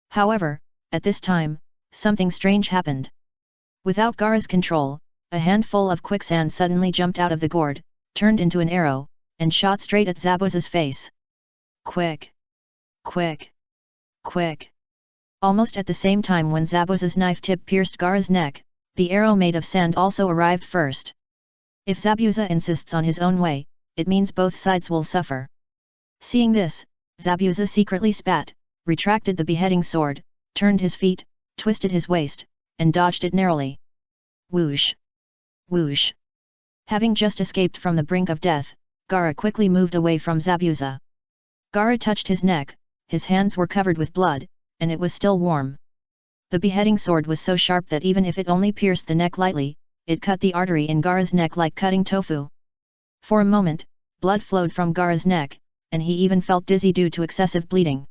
A: However, at this time, something strange happened. Without Gaara's control, a handful of quicksand suddenly jumped out of the gourd, turned into an arrow, and shot straight at Zabuza's face. Quick! Quick! Quick! Almost at the same time when Zabuza's knife tip pierced Gaara's neck, the arrow made of sand also arrived first. If Zabuza insists on his own way, it means both sides will suffer. Seeing this, Zabuza secretly spat, retracted the beheading sword, turned his feet, twisted his waist, and dodged it narrowly. Whoosh! Whoosh! Having just escaped from the brink of death, Gaara quickly moved away from Zabuza. Gaara touched his neck, his hands were covered with blood, and it was still warm. The beheading sword was so sharp that even if it only pierced the neck lightly, it cut the artery in Gaara's neck like cutting tofu. For a moment, blood flowed from Gaara's neck, and he even felt dizzy due to excessive bleeding.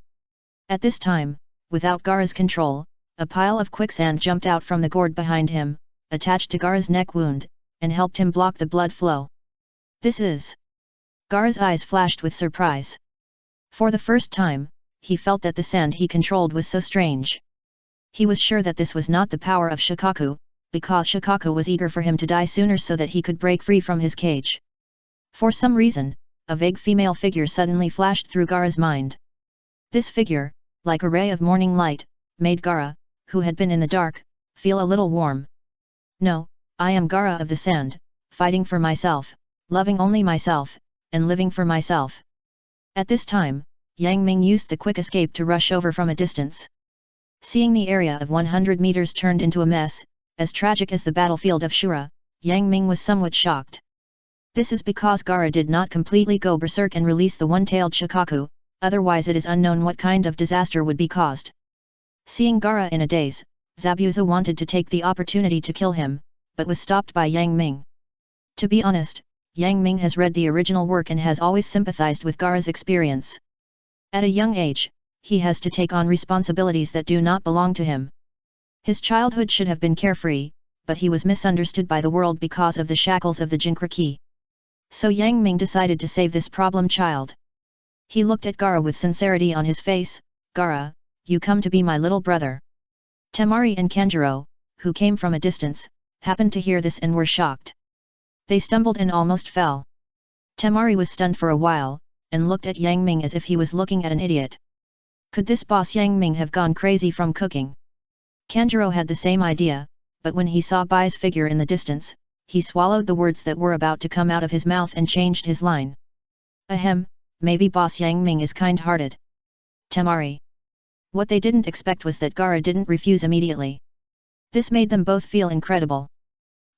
A: At this time, without Gaara's control, a pile of quicksand jumped out from the gourd behind him, attached to Gaara's neck wound, and helped him block the blood flow. This is... Gaara's eyes flashed with surprise. For the first time, he felt that the sand he controlled was so strange. He was sure that this was not the power of Shikaku, because Shikaku was eager for him to die sooner so that he could break free from his cage. For some reason, a vague female figure suddenly flashed through Gaara's mind. This figure, like a ray of morning light, made Gaara, who had been in the dark, feel a little warm. No, I am Gaara of the Sand, fighting for myself, loving only myself, and living for myself. At this time, Yang Ming used the quick escape to rush over from a distance. Seeing the area of 100 meters turned into a mess, as tragic as the battlefield of Shura, Yang Ming was somewhat shocked. This is because Gaara did not completely go berserk and release the one-tailed Shikaku, otherwise it is unknown what kind of disaster would be caused. Seeing Gaara in a daze, Zabuza wanted to take the opportunity to kill him, but was stopped by Yang Ming. To be honest, Yang Ming has read the original work and has always sympathized with Gaara's experience. At a young age, he has to take on responsibilities that do not belong to him. His childhood should have been carefree, but he was misunderstood by the world because of the shackles of the Jinkraki. So Yang Ming decided to save this problem child. He looked at Gaara with sincerity on his face. Gaara, you come to be my little brother. Temari and Kanjuro, who came from a distance, happened to hear this and were shocked. They stumbled and almost fell. Temari was stunned for a while, and looked at Yang Ming as if he was looking at an idiot. Could this boss Yang Ming have gone crazy from cooking? Kanjuro had the same idea, but when he saw Bai's figure in the distance, he swallowed the words that were about to come out of his mouth and changed his line. Ahem, maybe boss Yang Ming is kind-hearted. Temari. What they didn't expect was that Gaara didn't refuse immediately. This made them both feel incredible.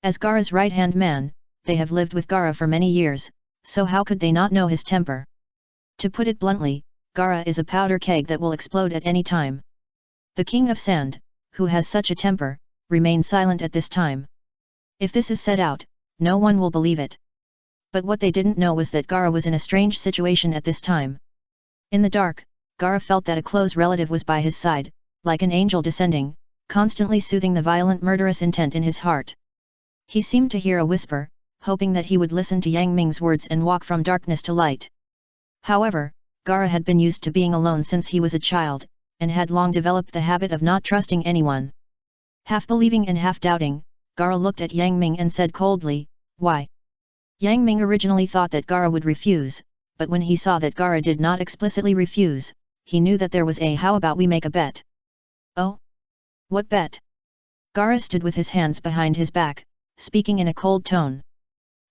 A: As Gaara's right-hand man, they have lived with Gaara for many years, so how could they not know his temper? To put it bluntly, Gaara is a powder keg that will explode at any time. The King of Sand, who has such a temper, remained silent at this time. If this is said out, no one will believe it. But what they didn't know was that Gaara was in a strange situation at this time. In the dark, Gaara felt that a close relative was by his side, like an angel descending, constantly soothing the violent murderous intent in his heart. He seemed to hear a whisper, hoping that he would listen to Yang Ming's words and walk from darkness to light. However, Gaara had been used to being alone since he was a child, and had long developed the habit of not trusting anyone. Half believing and half doubting, Gaara looked at Yang Ming and said coldly, "Why?" Yang Ming originally thought that Gaara would refuse, but when he saw that Gaara did not explicitly refuse, he knew that there was a "how about we make a bet?" "Oh? What bet?" Gaara stood with his hands behind his back, speaking in a cold tone.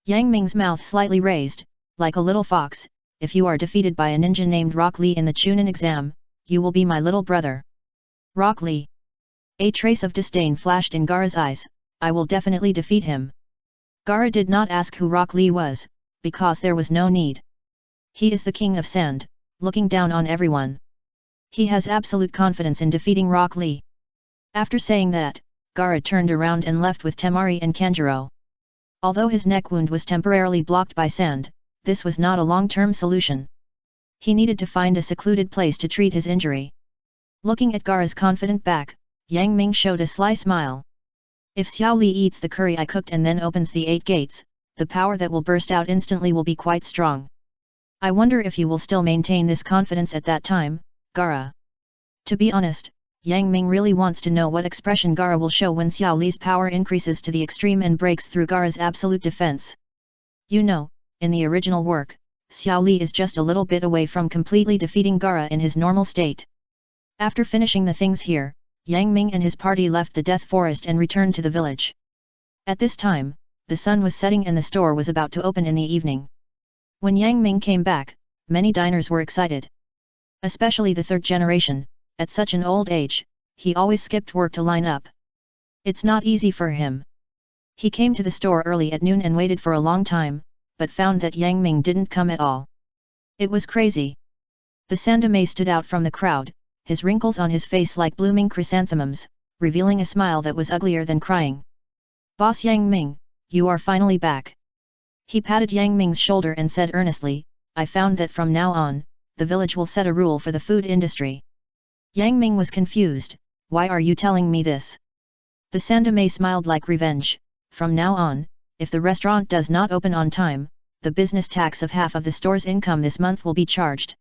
A: Yang Ming's mouth slightly raised, like a little fox. "If you are defeated by a ninja named Rock Lee in the Chunin exam, you will be my little brother." Rock Lee. A trace of disdain flashed in Gaara's eyes. "I will definitely defeat him." Gaara did not ask who Rock Lee was, because there was no need. He is the King of Sand, looking down on everyone. He has absolute confidence in defeating Rock Lee. After saying that, Gaara turned around and left with Temari and Kanjuro. Although his neck wound was temporarily blocked by sand, this was not a long-term solution. He needed to find a secluded place to treat his injury. Looking at Gaara's confident back, Yang Ming showed a sly smile. If Xiao Li eats the curry I cooked and then opens the 8 gates, the power that will burst out instantly will be quite strong. I wonder if you will still maintain this confidence at that time, Gaara. To be honest, Yang Ming really wants to know what expression Gaara will show when Xiao Li's power increases to the extreme and breaks through Gaara's absolute defense. You know, in the original work, Xiao Li is just a little bit away from completely defeating Gaara in his normal state. After finishing the things here, Yang Ming and his party left the Death Forest and returned to the village. At this time, the sun was setting and the store was about to open in the evening. When Yang Ming came back, many diners were excited. Especially the third generation. At such an old age, he always skipped work to line up. It's not easy for him. He came to the store early at noon and waited for a long time, but found that Yang Ming didn't come at all. It was crazy. The Sandame stood out from the crowd, his wrinkles on his face like blooming chrysanthemums, revealing a smile that was uglier than crying. "Boss Yang Ming, you are finally back." He patted Yang Ming's shoulder and said earnestly, "I found that from now on, the village will set a rule for the food industry." Yang Ming was confused. "Why are you telling me this?" The Sandame smiled like revenge. "From now on, if the restaurant does not open on time, the business tax of half of the store's income this month will be charged."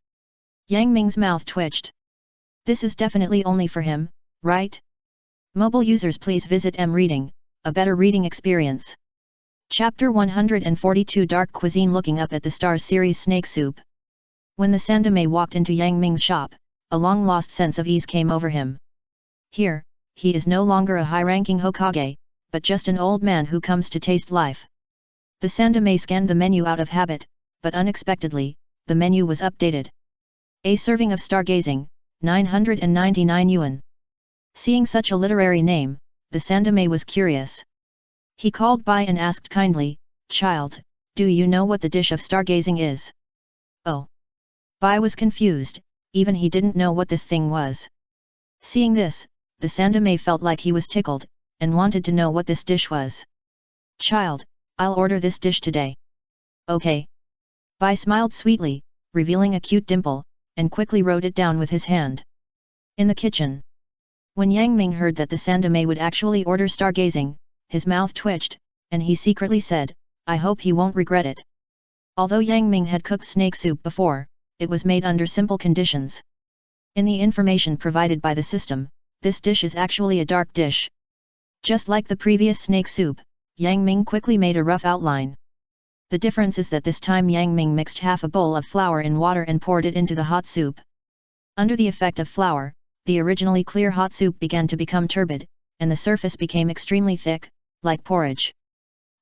A: Yang Ming's mouth twitched. This is definitely only for him, right? Mobile users please visit M-Reading, a better reading experience. Chapter 142 Dark Cuisine. Looking up at the Star Series Snake Soup. When the Sandame walked into Yang Ming's shop, a long-lost sense of ease came over him. Here, he is no longer a high-ranking Hokage, but just an old man who comes to taste life. The Sandame scanned the menu out of habit, but unexpectedly, the menu was updated. A serving of stargazing, 999 yuan. Seeing such a literary name, the Sandame was curious. He called Bai and asked kindly, "Child, do you know what the dish of stargazing is?" Oh! Bai was confused, even he didn't know what this thing was. Seeing this, the Sandame felt like he was tickled, and wanted to know what this dish was. "Child, I'll order this dish today." "Okay." Bai smiled sweetly, revealing a cute dimple, and quickly wrote it down with his hand. In the kitchen. When Yang Ming heard that the Sandame would actually order stargazing, his mouth twitched, and he secretly said, "I hope he won't regret it." Although Yang Ming had cooked snake soup before, it was made under simple conditions. In the information provided by the system, this dish is actually a dark dish. Just like the previous snake soup, Yang Ming quickly made a rough outline. The difference is that this time Yang Ming mixed half a bowl of flour in water and poured it into the hot soup. Under the effect of flour, the originally clear hot soup began to become turbid, and the surface became extremely thick, like porridge.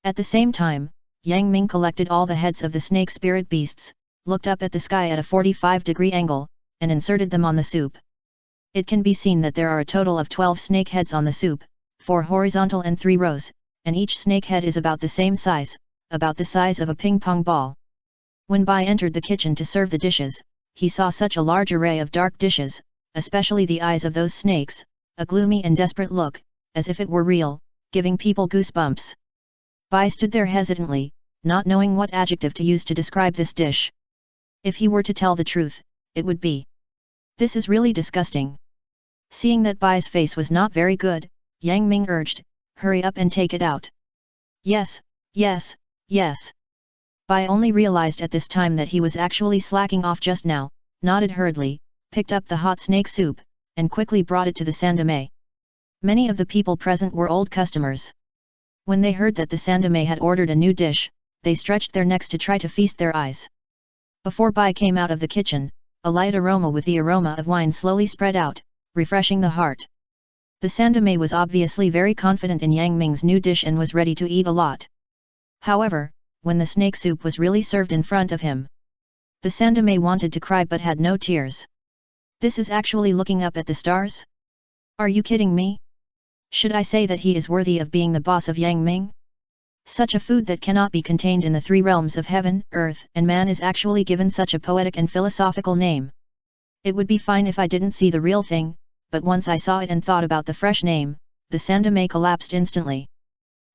A: At the same time, Yang Ming collected all the heads of the snake spirit beasts, looked up at the sky at a 45-degree angle, and inserted them on the soup. It can be seen that there are a total of 12 snake heads on the soup, 4 horizontal and 3 rows, and each snake head is about the same size, about the size of a ping-pong ball. When Bai entered the kitchen to serve the dishes, he saw such a large array of dark dishes, especially the eyes of those snakes, a gloomy and desperate look, as if it were real, giving people goosebumps. Bai stood there hesitantly, not knowing what adjective to use to describe this dish. If he were to tell the truth, it would be, "This is really disgusting." Seeing that Bai's face was not very good, Yang Ming urged, "Hurry up and take it out." "Yes, yes, yes." Bai only realized at this time that he was actually slacking off just now, nodded hurriedly, picked up the hot snake soup, and quickly brought it to the Sandame. Many of the people present were old customers. When they heard that the Sandame had ordered a new dish, they stretched their necks to try to feast their eyes. Before Bai came out of the kitchen, a light aroma with the aroma of wine slowly spread out, refreshing the heart. The Sandame was obviously very confident in Yang Ming's new dish and was ready to eat a lot. However, when the snake soup was really served in front of him, the Sandame wanted to cry but had no tears. "This is actually looking up at the stars? Are you kidding me? Should I say that he is worthy of being the boss of Yang Ming? Such a food that cannot be contained in the 3 realms of heaven, earth and man is actually given such a poetic and philosophical name. It would be fine if I didn't see the real thing, but once I saw it and thought about the fresh name, the Sandame collapsed instantly.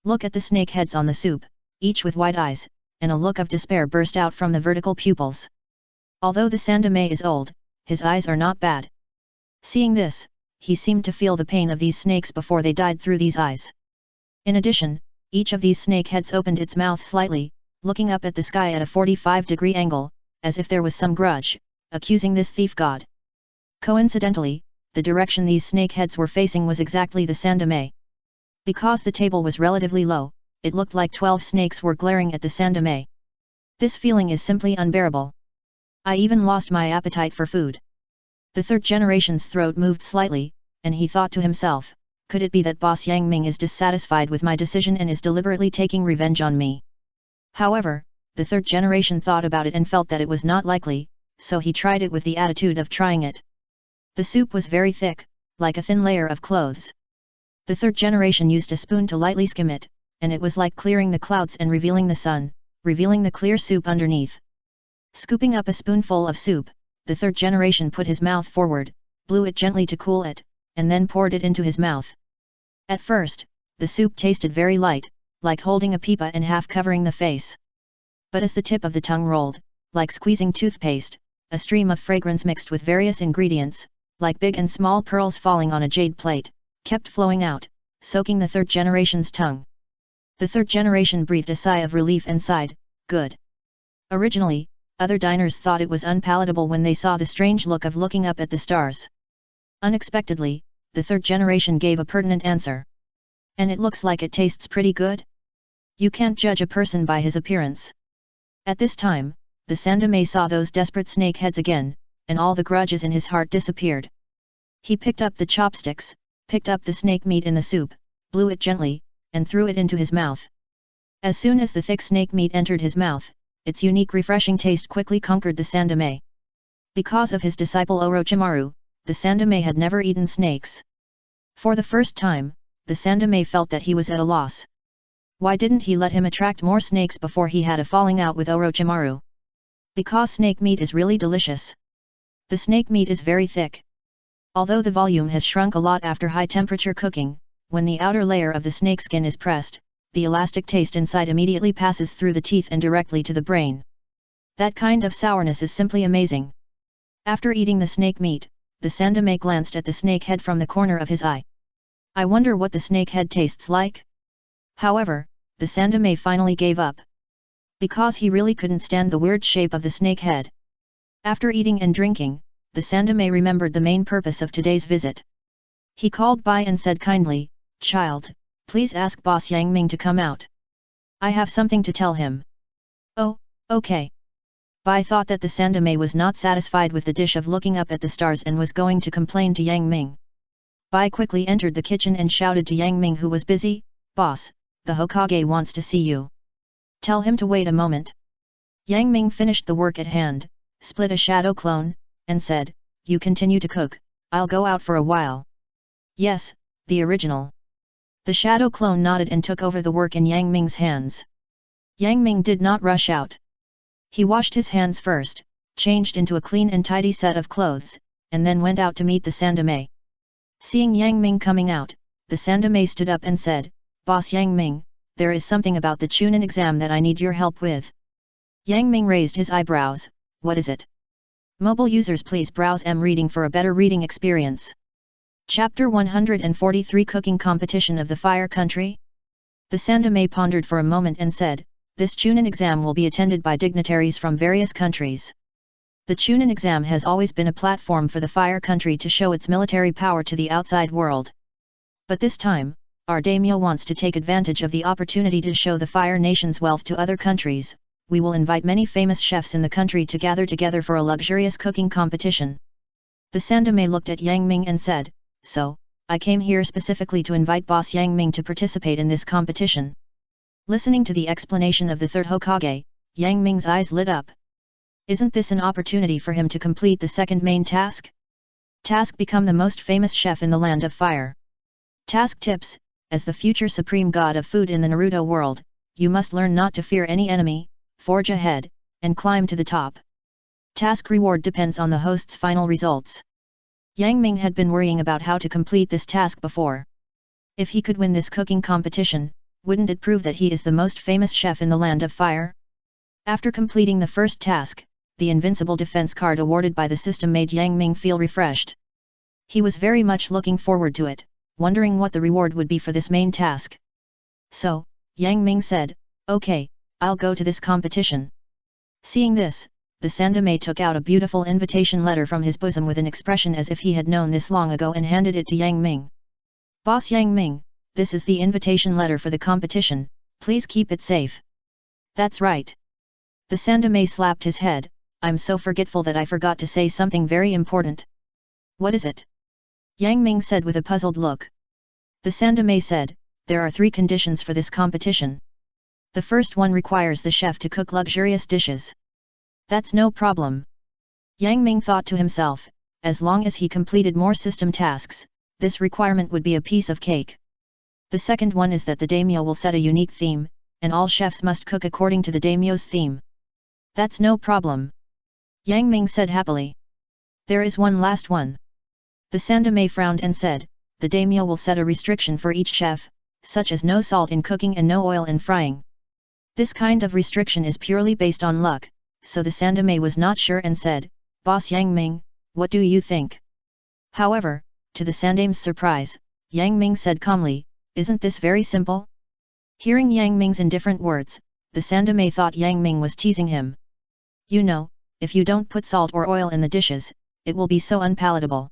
A: Look at the snake heads on the soup, each with wide eyes, and a look of despair burst out from the vertical pupils. Although the Sandame is old, his eyes are not bad. Seeing this, he seemed to feel the pain of these snakes before they died through these eyes. In addition, each of these snake heads opened its mouth slightly, looking up at the sky at a 45-degree angle, as if there was some grudge, accusing this thief god. Coincidentally, the direction these snake heads were facing was exactly the Sandame. Because the table was relatively low, it looked like 12 snakes were glaring at the Sandame. This feeling is simply unbearable. I even lost my appetite for food. The third generation's throat moved slightly, and he thought to himself, could it be that boss Yang Ming is dissatisfied with my decision and is deliberately taking revenge on me? However, the third generation thought about it and felt that it was not likely, so he tried it with the attitude of trying it. The soup was very thick, like a thin layer of clothes. The third generation used a spoon to lightly skim it, and it was like clearing the clouds and revealing the sun, revealing the clear soup underneath. Scooping up a spoonful of soup, the third generation put his mouth forward, blew it gently to cool it, and then poured it into his mouth. At first, the soup tasted very light, like holding a pipa and half covering the face. But as the tip of the tongue rolled, like squeezing toothpaste, a stream of fragrance mixed with various ingredients, like big and small pearls falling on a jade plate, kept flowing out, soaking the third generation's tongue. The third generation breathed a sigh of relief and sighed, "Good." Originally, other diners thought it was unpalatable when they saw the strange look of looking up at the stars. Unexpectedly, the third generation gave a pertinent answer. "And it looks like it tastes pretty good? You can't judge a person by his appearance." At this time, the Sandame saw those desperate snake heads again, and all the grudges in his heart disappeared. He picked up the chopsticks, picked up the snake meat in the soup, blew it gently, and threw it into his mouth. As soon as the thick snake meat entered his mouth, its unique refreshing taste quickly conquered the Sandame. Because of his disciple Orochimaru, the Sandame had never eaten snakes. For the first time, the Sandame felt that he was at a loss. Why didn't he let him attract more snakes before he had a falling out with Orochimaru? Because snake meat is really delicious. The snake meat is very thick. Although the volume has shrunk a lot after high temperature cooking, when the outer layer of the snakeskin is pressed, the elastic taste inside immediately passes through the teeth and directly to the brain. That kind of sourness is simply amazing. After eating the snake meat, the Sandame glanced at the snake head from the corner of his eye. I wonder what the snake head tastes like? However, the Sandame finally gave up. Because he really couldn't stand the weird shape of the snake head. After eating and drinking, the Sandame remembered the main purpose of today's visit. He called Bai and said kindly, "Child, please ask Boss Yang Ming to come out. I have something to tell him." "Oh, okay." Bai thought that the Sandame was not satisfied with the dish of looking up at the stars and was going to complain to Yang Ming. Bai quickly entered the kitchen and shouted to Yang Ming, who was busy, "Boss, the Hokage wants to see you. Tell him to wait a moment." Yang Ming finished the work at hand, split a shadow clone, and said, "You continue to cook, I'll go out for a while." "Yes, the original." The shadow clone nodded and took over the work in Yang Ming's hands. Yang Ming did not rush out. He washed his hands first, changed into a clean and tidy set of clothes, and then went out to meet the Sandame. Seeing Yang Ming coming out, the Sandame stood up and said, "Boss Yang Ming, there is something about the Chunin exam that I need your help with." Yang Ming raised his eyebrows. "What is it?" Mobile users, please browse reading for a better reading experience. Chapter 143, Cooking Competition of the Fire Country? The Sandame pondered for a moment and said, "This Chunin exam will be attended by dignitaries from various countries. The Chunin exam has always been a platform for the Fire Country to show its military power to the outside world. But this time, our daimyo wants to take advantage of the opportunity to show the Fire Nation's wealth to other countries. We will invite many famous chefs in the country to gather together for a luxurious cooking competition." The Sandame looked at Yang Ming and said, "So, I came here specifically to invite Boss Yang Ming to participate in this competition." Listening to the explanation of the third Hokage, Yang Ming's eyes lit up. Isn't this an opportunity for him to complete the second main task? Task: become the most famous chef in the Land of Fire. Task tips: as the future supreme god of food in the Naruto world, you must learn not to fear any enemy, forge ahead, and climb to the top. Task reward depends on the host's final results. Yang Ming had been worrying about how to complete this task before. If he could win this cooking competition, wouldn't it prove that he is the most famous chef in the Land of Fire? After completing the first task, the invincible defense card awarded by the system made Yang Ming feel refreshed. He was very much looking forward to it, wondering what the reward would be for this main task. So, Yang Ming said, "Okay, I'll go to this competition." Seeing this, the Sandame took out a beautiful invitation letter from his bosom with an expression as if he had known this long ago and handed it to Yang Ming. "Boss Yang Ming, this is the invitation letter for the competition, please keep it safe." "That's right." The Sandame slapped his head, "I'm so forgetful that I forgot to say something very important." "What is it?" Yang Ming said with a puzzled look. The Sandame said, "There are 3 conditions for this competition. The first one requires the chef to cook luxurious dishes." "That's no problem." Yang Ming thought to himself, as long as he completed more system tasks, this requirement would be a piece of cake. The second one is that the daimyo will set a unique theme, and all chefs must cook according to the daimyo's theme. "That's no problem." Yang Ming said happily. "There is one last one." The Sandame frowned and said, "The daimyo will set a restriction for each chef, such as no salt in cooking and no oil in frying. This kind of restriction is purely based on luck." So the Sandame was not sure and said, "Boss Yang Ming, what do you think?" However, to the Sandame's surprise, Yang Ming said calmly, "Isn't this very simple?" Hearing Yang Ming's indifferent words, the Sandame thought Yang Ming was teasing him. "You know, if you don't put salt or oil in the dishes, it will be so unpalatable."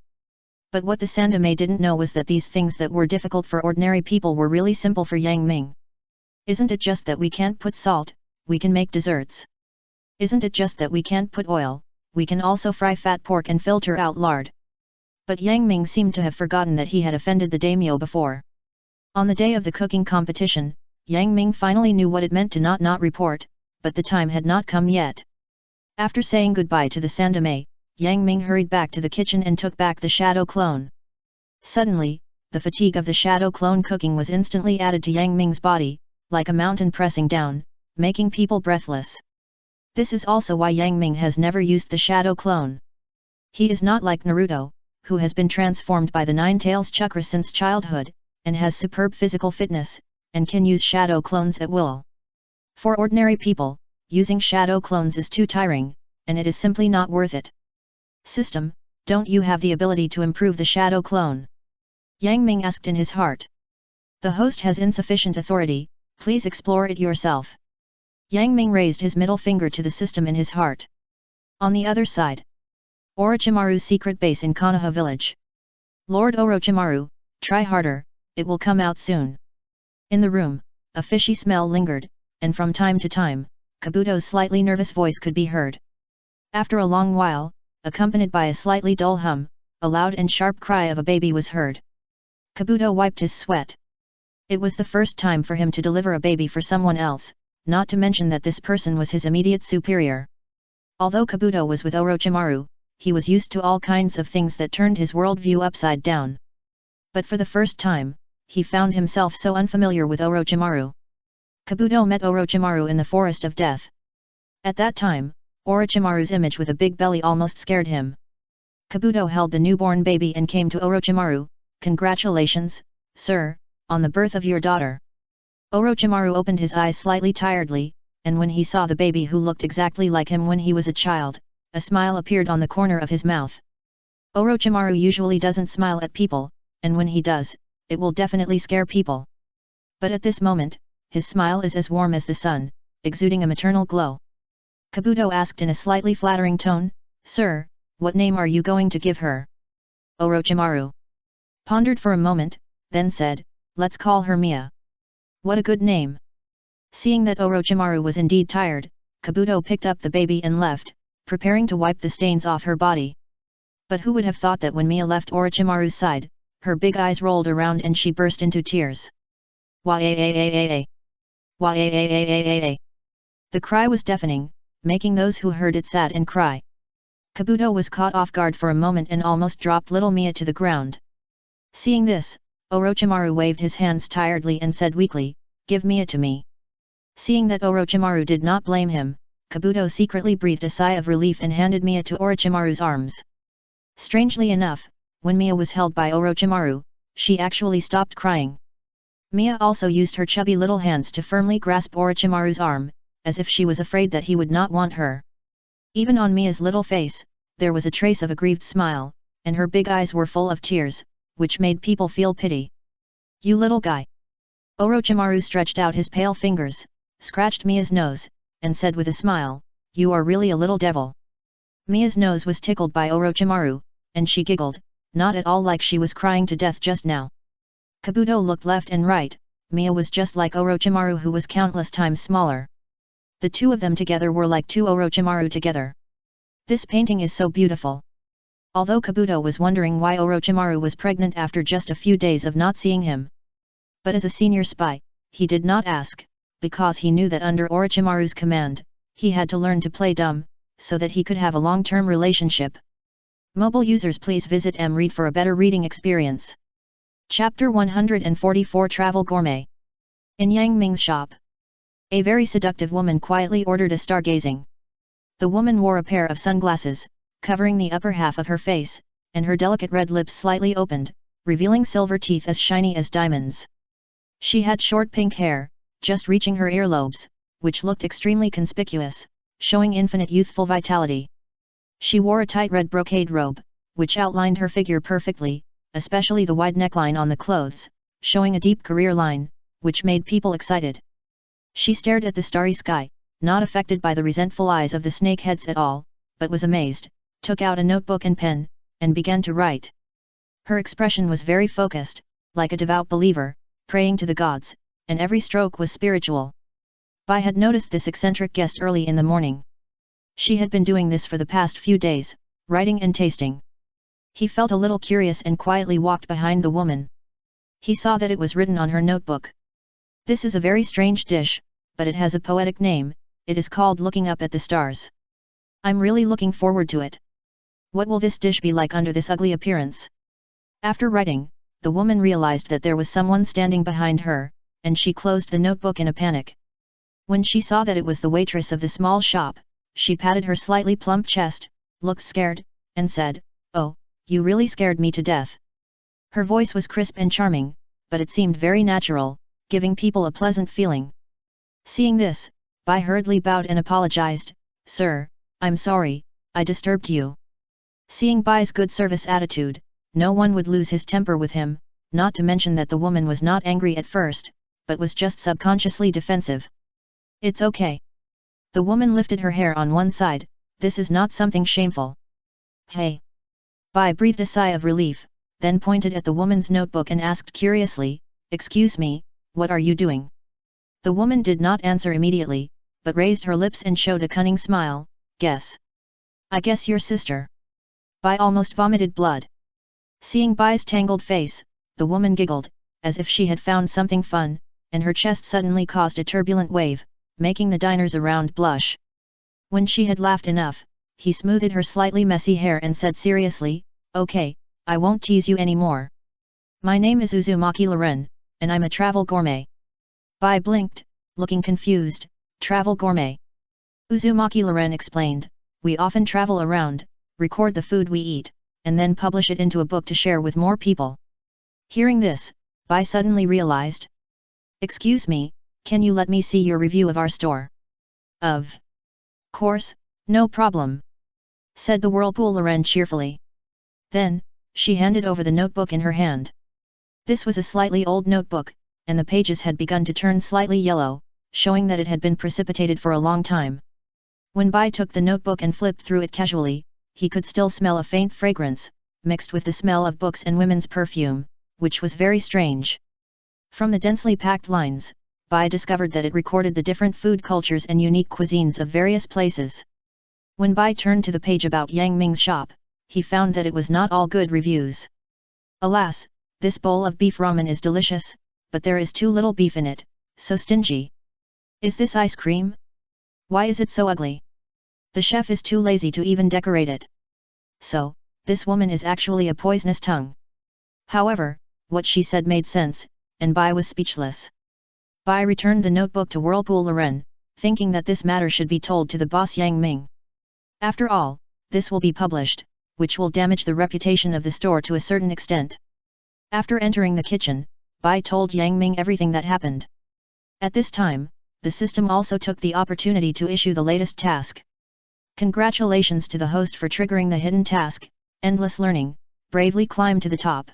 A: But what the Sandame didn't know was that these things that were difficult for ordinary people were really simple for Yang Ming. "Isn't it just that we can't put salt, we can make desserts. Isn't it just that we can't put oil, we can also fry fat pork and filter out lard." But Yang Ming seemed to have forgotten that he had offended the daimyo before. On the day of the cooking competition, Yang Ming finally knew what it meant to not report, but the time had not come yet. After saying goodbye to the Sandame, Yang Ming hurried back to the kitchen and took back the shadow clone. Suddenly, the fatigue of the shadow clone cooking was instantly added to Yang Ming's body, like a mountain pressing down, making people breathless. This is also why Yang Ming has never used the shadow clone. He is not like Naruto, who has been transformed by the Nine Tails chakra since childhood, and has superb physical fitness, and can use shadow clones at will. For ordinary people, using shadow clones is too tiring, and it is simply not worth it. System, don't you have the ability to improve the shadow clone? Yang Ming asked in his heart. The host has insufficient authority, please explore it yourself. Yang Ming raised his middle finger to the system in his heart. On the other side, Orochimaru's secret base in Konoha village. Lord Orochimaru, try harder, it will come out soon. In the room, a fishy smell lingered, and from time to time, Kabuto's slightly nervous voice could be heard. After a long while, accompanied by a slightly dull hum, a loud and sharp cry of a baby was heard. Kabuto wiped his sweat. It was the first time for him to deliver a baby for someone else, not to mention that this person was his immediate superior. Although Kabuto was with Orochimaru, he was used to all kinds of things that turned his worldview upside down. But for the first time, he found himself so unfamiliar with Orochimaru. Kabuto met Orochimaru in the Forest of Death. At that time, Orochimaru's image with a big belly almost scared him. Kabuto held the newborn baby and came to Orochimaru, "Congratulations, sir, on the birth of your daughter." Orochimaru opened his eyes slightly tiredly, and when he saw the baby who looked exactly like him when he was a child, a smile appeared on the corner of his mouth. Orochimaru usually doesn't smile at people, and when he does, it will definitely scare people. But at this moment, his smile is as warm as the sun, exuding a maternal glow. Kabuto asked in a slightly flattering tone, "Sir, what name are you going to give her?" Orochimaru pondered for a moment, then said, "Let's call her Mia." What a good name! Seeing that Orochimaru was indeed tired, Kabuto picked up the baby and left, preparing to wipe the stains off her body. But who would have thought that when Mia left Orochimaru's side, her big eyes rolled around and she burst into tears. Wah-a-a-a-a-a! Wah-a-a-a-a-a-a! The cry was deafening, making those who heard it sad and cry. Kabuto was caught off guard for a moment and almost dropped little Mia to the ground. Seeing this, Orochimaru waved his hands tiredly and said weakly, "Give Mia to me." Seeing that Orochimaru did not blame him, Kabuto secretly breathed a sigh of relief and handed Mia to Orochimaru's arms. Strangely enough, when Mia was held by Orochimaru, she actually stopped crying. Mia also used her chubby little hands to firmly grasp Orochimaru's arm, as if she was afraid that he would not want her. Even on Mia's little face, there was a trace of a grieved smile, and her big eyes were full of tears, which made people feel pity. "You little guy." Orochimaru stretched out his pale fingers, scratched Mia's nose, and said with a smile, "You are really a little devil." Mia's nose was tickled by Orochimaru, and she giggled, not at all like she was crying to death just now. Kabuto looked left and right. Mia was just like Orochimaru, who was countless times smaller. The two of them together were like two Orochimaru together. This painting is so beautiful. Although Kabuto was wondering why Orochimaru was pregnant after just a few days of not seeing him. But as a senior spy, he did not ask, because he knew that under Orochimaru's command, he had to learn to play dumb, so that he could have a long-term relationship. Mobile users, please visit Read for a better reading experience. Chapter 144 Travel Gourmet. In Yang Ming's shop, a very seductive woman quietly ordered a stargazing. The woman wore a pair of sunglasses, covering the upper half of her face, and her delicate red lips slightly opened, revealing silver teeth as shiny as diamonds. She had short pink hair, just reaching her earlobes, which looked extremely conspicuous, showing infinite youthful vitality. She wore a tight red brocade robe, which outlined her figure perfectly, especially the wide neckline on the clothes, showing a deep career line, which made people excited. She stared at the starry sky, not affected by the resentful eyes of the snakeheads at all, but was amazed, took out a notebook and pen, and began to write. Her expression was very focused, like a devout believer, praying to the gods, and every stroke was spiritual. Bai had noticed this eccentric guest early in the morning. She had been doing this for the past few days, writing and tasting. He felt a little curious and quietly walked behind the woman. He saw that it was written on her notebook. This is a very strange dish, but it has a poetic name, it is called Looking Up at the Stars. I'm really looking forward to it. What will this dish be like under this ugly appearance? After writing, the woman realized that there was someone standing behind her, and she closed the notebook in a panic. When she saw that it was the waitress of the small shop, she patted her slightly plump chest, looked scared, and said, "Oh, you really scared me to death." Her voice was crisp and charming, but it seemed very natural, giving people a pleasant feeling. Seeing this, Bai hurriedly bowed and apologized, "Sir, I'm sorry, I disturbed you." Seeing Bai's good service attitude, no one would lose his temper with him, not to mention that the woman was not angry at first, but was just subconsciously defensive. "It's okay." The woman lifted her hair on one side, "This is not something shameful." "Hey." Bai breathed a sigh of relief, then pointed at the woman's notebook and asked curiously, "Excuse me, what are you doing?" The woman did not answer immediately, but raised her lips and showed a cunning smile, "Guess. I guess your sister." Bai almost vomited blood. Seeing Bai's tangled face, the woman giggled, as if she had found something fun, and her chest suddenly caused a turbulent wave, making the diners around blush. When she had laughed enough, he smoothed her slightly messy hair and said seriously, "Okay, I won't tease you anymore. My name is Uzumaki Loren, and I'm a travel gourmet." Bai blinked, looking confused. "Travel gourmet?" Uzumaki Loren explained, "We often travel around, record the food we eat, and then publish it into a book to share with more people." Hearing this, Bai suddenly realized. "Excuse me, can you let me see your review of our store?" "Of course, no problem," said the Whirlpool Loren cheerfully. Then, she handed over the notebook in her hand. This was a slightly old notebook, and the pages had begun to turn slightly yellow, showing that it had been precipitated for a long time. When Bai took the notebook and flipped through it casually, he could still smell a faint fragrance, mixed with the smell of books and women's perfume, which was very strange. From the densely packed lines, Bai discovered that it recorded the different food cultures and unique cuisines of various places. When Bai turned to the page about Yang Ming's shop, he found that it was not all good reviews. "Alas, this bowl of beef ramen is delicious, but there is too little beef in it, so stingy. Is this ice cream? Why is it so ugly? The chef is too lazy to even decorate it. So, this woman is actually a poisonous tongue." However, what she said made sense, and Bai was speechless. Bai returned the notebook to Whirlpool Loren, thinking that this matter should be told to the boss Yang Ming. After all, this will be published, which will damage the reputation of the store to a certain extent. After entering the kitchen, Bai told Yang Ming everything that happened. At this time, the system also took the opportunity to issue the latest task. "Congratulations to the host for triggering the hidden task, Endless Learning, bravely climb to the top.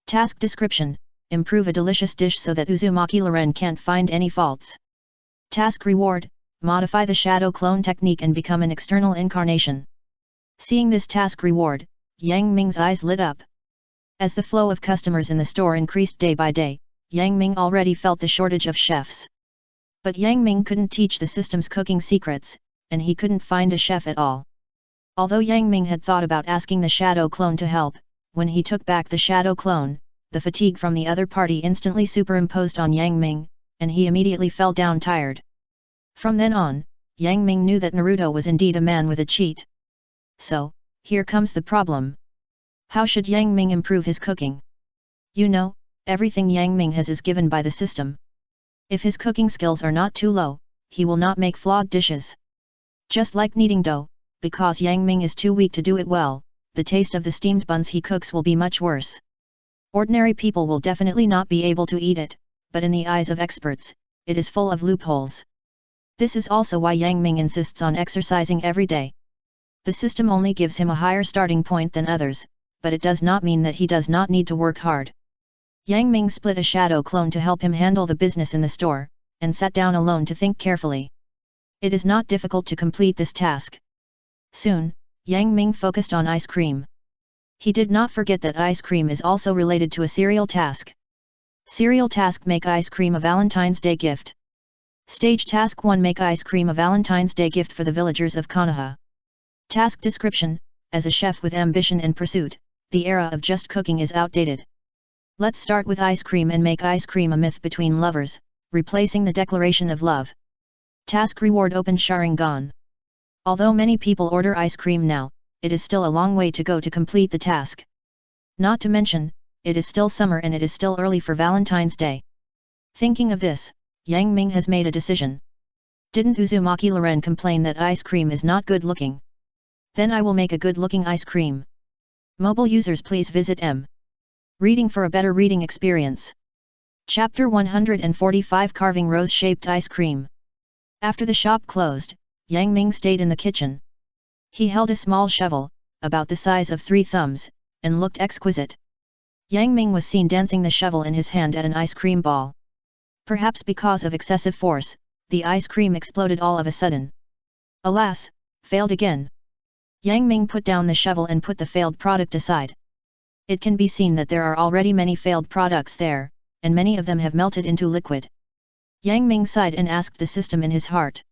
A: Task description, improve a delicious dish so that Uzumaki Loren can't find any faults. Task reward, modify the shadow clone technique and become an external incarnation." Seeing this task reward, Yang Ming's eyes lit up. As the flow of customers in the store increased day by day, Yang Ming already felt the shortage of chefs. But Yang Ming couldn't teach the system's cooking secrets, and he couldn't find a chef at all. Although Yang Ming had thought about asking the shadow clone to help, when he took back the shadow clone, the fatigue from the other party instantly superimposed on Yang Ming, and he immediately fell down tired. From then on, Yang Ming knew that Naruto was indeed a man with a cheat. So, here comes the problem. How should Yang Ming improve his cooking? You know, everything Yang Ming has is given by the system. If his cooking skills are not too low, he will not make flawed dishes. Just like kneading dough, because Yang Ming is too weak to do it well, the taste of the steamed buns he cooks will be much worse. Ordinary people will definitely not be able to eat it, but in the eyes of experts, it is full of loopholes. This is also why Yang Ming insists on exercising every day. The system only gives him a higher starting point than others, but it does not mean that he does not need to work hard. Yang Ming split a shadow clone to help him handle the business in the store, and sat down alone to think carefully. It is not difficult to complete this task. Soon, Yang Ming focused on ice cream. He did not forget that ice cream is also related to a cereal task. Cereal task: make ice cream a Valentine's Day gift. Stage task 1: make ice cream a Valentine's Day gift for the villagers of Konoha. Task description: as a chef with ambition and pursuit, the era of just cooking is outdated. Let's start with ice cream and make ice cream a myth between lovers, replacing the declaration of love. Task reward open Sharingan. Although many people order ice cream now, it is still a long way to go to complete the task. Not to mention, it is still summer and it is still early for Valentine's Day. Thinking of this, Yang Ming has made a decision. Didn't Uzumaki Loren complain that ice cream is not good looking? Then I will make a good looking ice cream. Mobile users please visit M. Reading for a better reading experience. Chapter 145 Carving Rose-Shaped Ice Cream. After the shop closed, Yang Ming stayed in the kitchen. He held a small shovel, about the size of 3 thumbs, and looked exquisite. Yang Ming was seen dancing the shovel in his hand at an ice cream ball. Perhaps because of excessive force, the ice cream exploded all of a sudden. Alas, failed again. Yang Ming put down the shovel and put the failed product aside. It can be seen that there are already many failed products there, and many of them have melted into liquid. Yang Ming sighed and asked the system in his heart.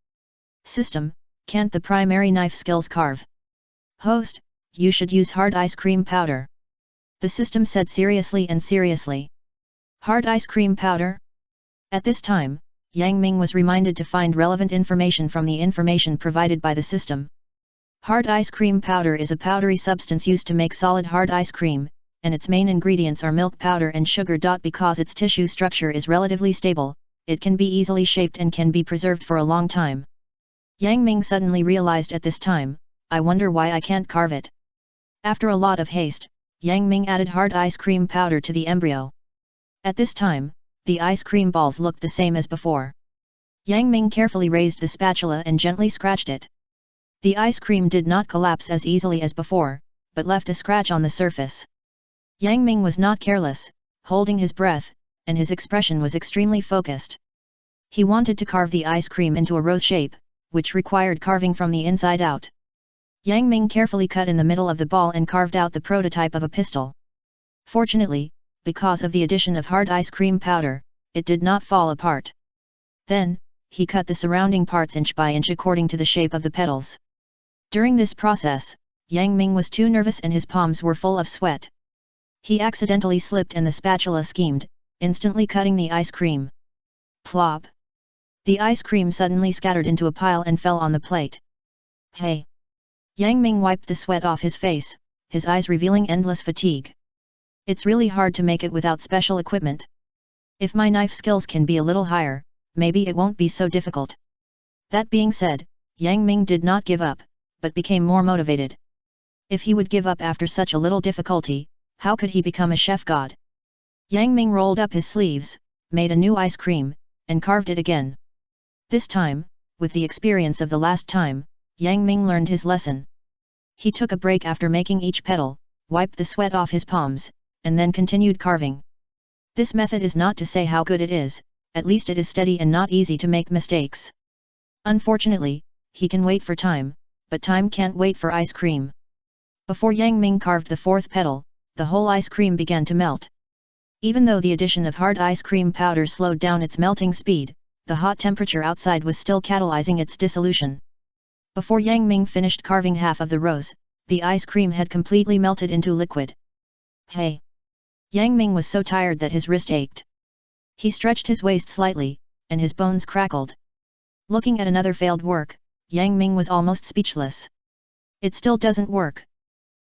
A: System, can't the primary knife skills carve? Host, you should use hard ice cream powder. The system said seriously and seriously. Hard ice cream powder? At this time, Yang Ming was reminded to find relevant information from the information provided by the system. Hard ice cream powder is a powdery substance used to make solid hard ice cream, and its main ingredients are milk powder and sugar. Because its tissue structure is relatively stable, it can be easily shaped and can be preserved for a long time. Yang Ming suddenly realized at this time, I wonder why I can't carve it. After a lot of haste, Yang Ming added hard ice cream powder to the embryo. At this time, the ice cream balls looked the same as before. Yang Ming carefully raised the spatula and gently scratched it. The ice cream did not collapse as easily as before, but left a scratch on the surface. Yang Ming was not careless, holding his breath, and his expression was extremely focused. He wanted to carve the ice cream into a rose shape, which required carving from the inside out. Yang Ming carefully cut in the middle of the ball and carved out the prototype of a pistol. Fortunately, because of the addition of hard ice cream powder, it did not fall apart. Then, he cut the surrounding parts inch by inch according to the shape of the petals. During this process, Yang Ming was too nervous and his palms were full of sweat. He accidentally slipped and the spatula schemed, instantly cutting the ice cream. Plop! The ice cream suddenly scattered into a pile and fell on the plate. Hey! Yang Ming wiped the sweat off his face, his eyes revealing endless fatigue. It's really hard to make it without special equipment. If my knife skills can be a little higher, maybe it won't be so difficult. That being said, Yang Ming did not give up, but became more motivated. If he would give up after such a little difficulty, how could he become a chef god? Yang Ming rolled up his sleeves, made a new ice cream, and carved it again. This time, with the experience of the last time, Yang Ming learned his lesson. He took a break after making each petal, wiped the sweat off his palms, and then continued carving. This method is not to say how good it is, at least it is steady and not easy to make mistakes. Unfortunately, he can wait for time, but time can't wait for ice cream. Before Yang Ming carved the 4th petal, the whole ice cream began to melt. Even though the addition of hard ice cream powder slowed down its melting speed, the hot temperature outside was still catalyzing its dissolution. Before Yang Ming finished carving half of the rose, the ice cream had completely melted into liquid. Hey! Yang Ming was so tired that his wrist ached. He stretched his waist slightly, and his bones crackled. Looking at another failed work, Yang Ming was almost speechless. It still doesn't work.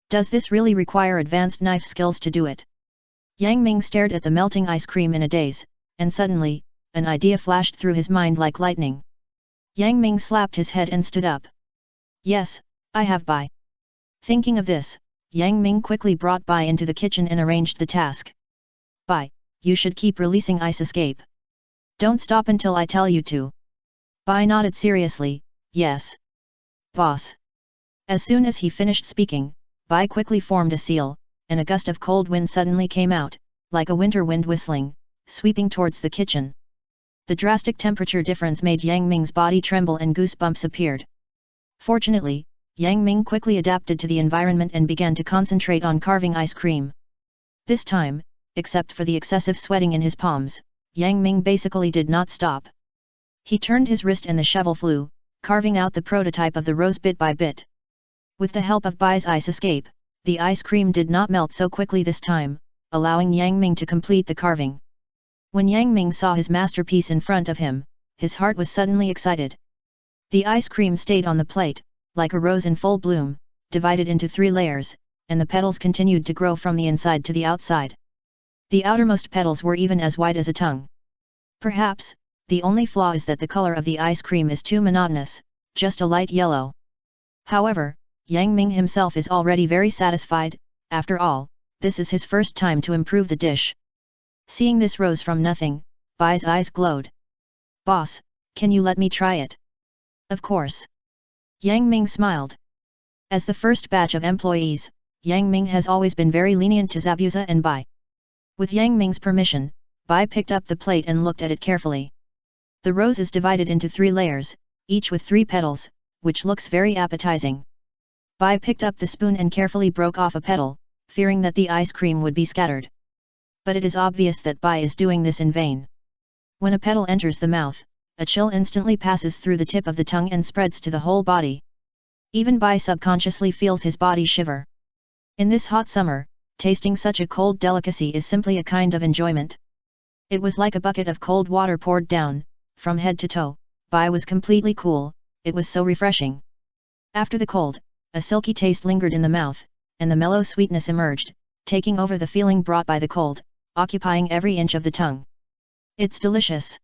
A: Does this really require advanced knife skills to do it? Yang Ming stared at the melting ice cream in a daze, and suddenly, an idea flashed through his mind like lightning. Yang Ming slapped his head and stood up. Yes, I have Bai. Thinking of this, Yang Ming quickly brought Bai into the kitchen and arranged the task. Bai, you should keep releasing ice escape. Don't stop until I tell you to. Bai nodded seriously, yes. Boss. As soon as he finished speaking, Bai quickly formed a seal, and a gust of cold wind suddenly came out, like a winter wind whistling, sweeping towards the kitchen. The drastic temperature difference made Yang Ming's body tremble and goosebumps appeared. Fortunately, Yang Ming quickly adapted to the environment and began to concentrate on carving ice cream. This time, except for the excessive sweating in his palms, Yang Ming basically did not stop. He turned his wrist and the shovel flew, carving out the prototype of the rose bit by bit. With the help of Bai's ice escape, the ice cream did not melt so quickly this time, allowing Yang Ming to complete the carving. When Yang Ming saw his masterpiece in front of him, his heart was suddenly excited. The ice cream stayed on the plate, like a rose in full bloom, divided into 3 layers, and the petals continued to grow from the inside to the outside. The outermost petals were even as white as a tongue. Perhaps, the only flaw is that the color of the ice cream is too monotonous, just a light yellow. However, Yang Ming himself is already very satisfied. After all, this is his first time to improve the dish. Seeing this rose from nothing, Bai's eyes glowed. "Boss, can you let me try it?" "Of course." Yang Ming smiled. As the first batch of employees, Yang Ming has always been very lenient to Zabuza and Bai. With Yang Ming's permission, Bai picked up the plate and looked at it carefully. The rose is divided into 3 layers, each with 3 petals, which looks very appetizing. Bai picked up the spoon and carefully broke off a petal, fearing that the ice cream would be scattered. But it is obvious that Bai is doing this in vain. When a petal enters the mouth, a chill instantly passes through the tip of the tongue and spreads to the whole body. Even Bai subconsciously feels his body shiver. In this hot summer, tasting such a cold delicacy is simply a kind of enjoyment. It was like a bucket of cold water poured down, from head to toe. Bai was completely cool, it was so refreshing. After the cold, a silky taste lingered in the mouth, and the mellow sweetness emerged, taking over the feeling brought by the cold, occupying every inch of the tongue. "It's delicious."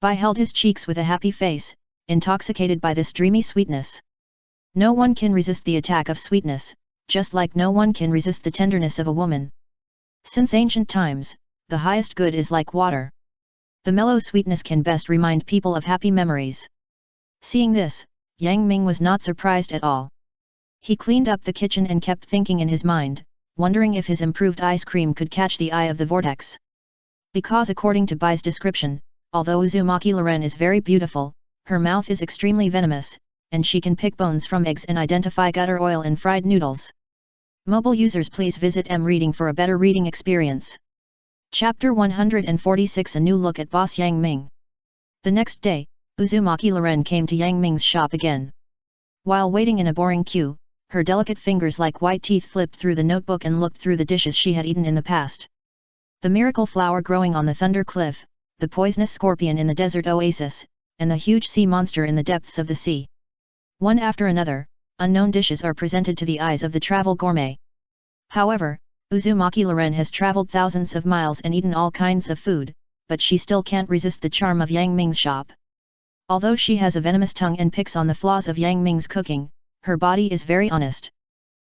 A: Bai held his cheeks with a happy face, intoxicated by this dreamy sweetness. No one can resist the attack of sweetness, just like no one can resist the tenderness of a woman. Since ancient times, the highest good is like water. The mellow sweetness can best remind people of happy memories. Seeing this, Yang Ming was not surprised at all. He cleaned up the kitchen and kept thinking in his mind, wondering if his improved ice cream could catch the eye of the vortex. Because according to Bai's description, although Uzumaki Loren is very beautiful, her mouth is extremely venomous, and she can pick bones from eggs and identify gutter oil in fried noodles. Mobile users, please visit M-Reading for a better reading experience. Chapter 146, A New Look at Boss Yang Ming. The next day, Uzumaki Loren came to Yang Ming's shop again. While waiting in a boring queue, her delicate fingers like white teeth flipped through the notebook and looked through the dishes she had eaten in the past. The miracle flower growing on the Thunder Cliff, the poisonous scorpion in the desert oasis, and the huge sea monster in the depths of the sea. One after another, unknown dishes are presented to the eyes of the travel gourmet. However, Uzumaki Loren has traveled thousands of miles and eaten all kinds of food, but she still can't resist the charm of Yang Ming's shop. Although she has a venomous tongue and picks on the flaws of Yang Ming's cooking, her body is very honest.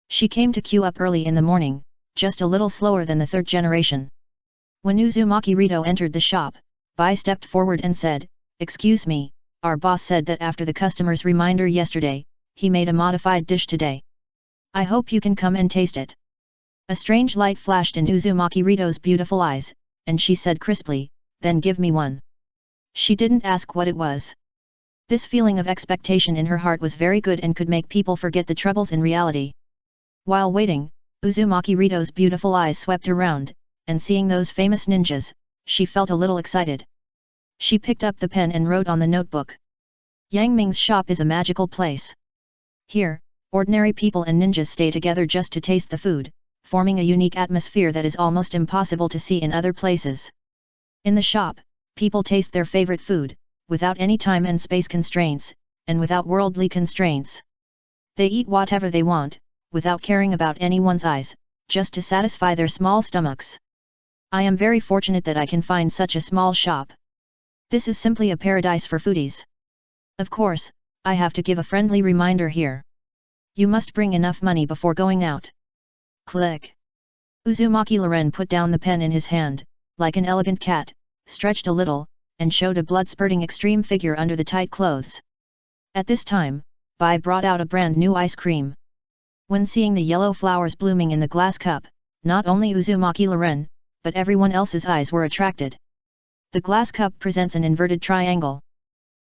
A: She came to queue up early in the morning, just a little slower than the 3rd generation. When Uzumaki Rito entered the shop, Bai stepped forward and said, "Excuse me, our boss said that after the customer's reminder yesterday, he made a modified dish today. I hope you can come and taste it." A strange light flashed in Uzumaki Rito's beautiful eyes, and she said crisply, "Then give me one." She didn't ask what it was. This feeling of expectation in her heart was very good and could make people forget the troubles in reality. While waiting, Uzumaki Rito's beautiful eyes swept around, and seeing those famous ninjas, she felt a little excited. She picked up the pen and wrote on the notebook. Yang Ming's shop is a magical place. Here, ordinary people and ninjas stay together just to taste the food, forming a unique atmosphere that is almost impossible to see in other places. In the shop, people taste their favorite food, without any time and space constraints, and without worldly constraints. They eat whatever they want, without caring about anyone's eyes, just to satisfy their small stomachs. I am very fortunate that I can find such a small shop. This is simply a paradise for foodies. Of course, I have to give a friendly reminder here. You must bring enough money before going out. Click. Uzumaki Loren put down the pen in his hand, like an elegant cat, stretched a little, and showed a blood-spurting extreme figure under the tight clothes. At this time, Bai brought out a brand new ice cream. When seeing the yellow flowers blooming in the glass cup, not only Uzumaki Loren, but everyone else's eyes were attracted. The glass cup presents an inverted triangle.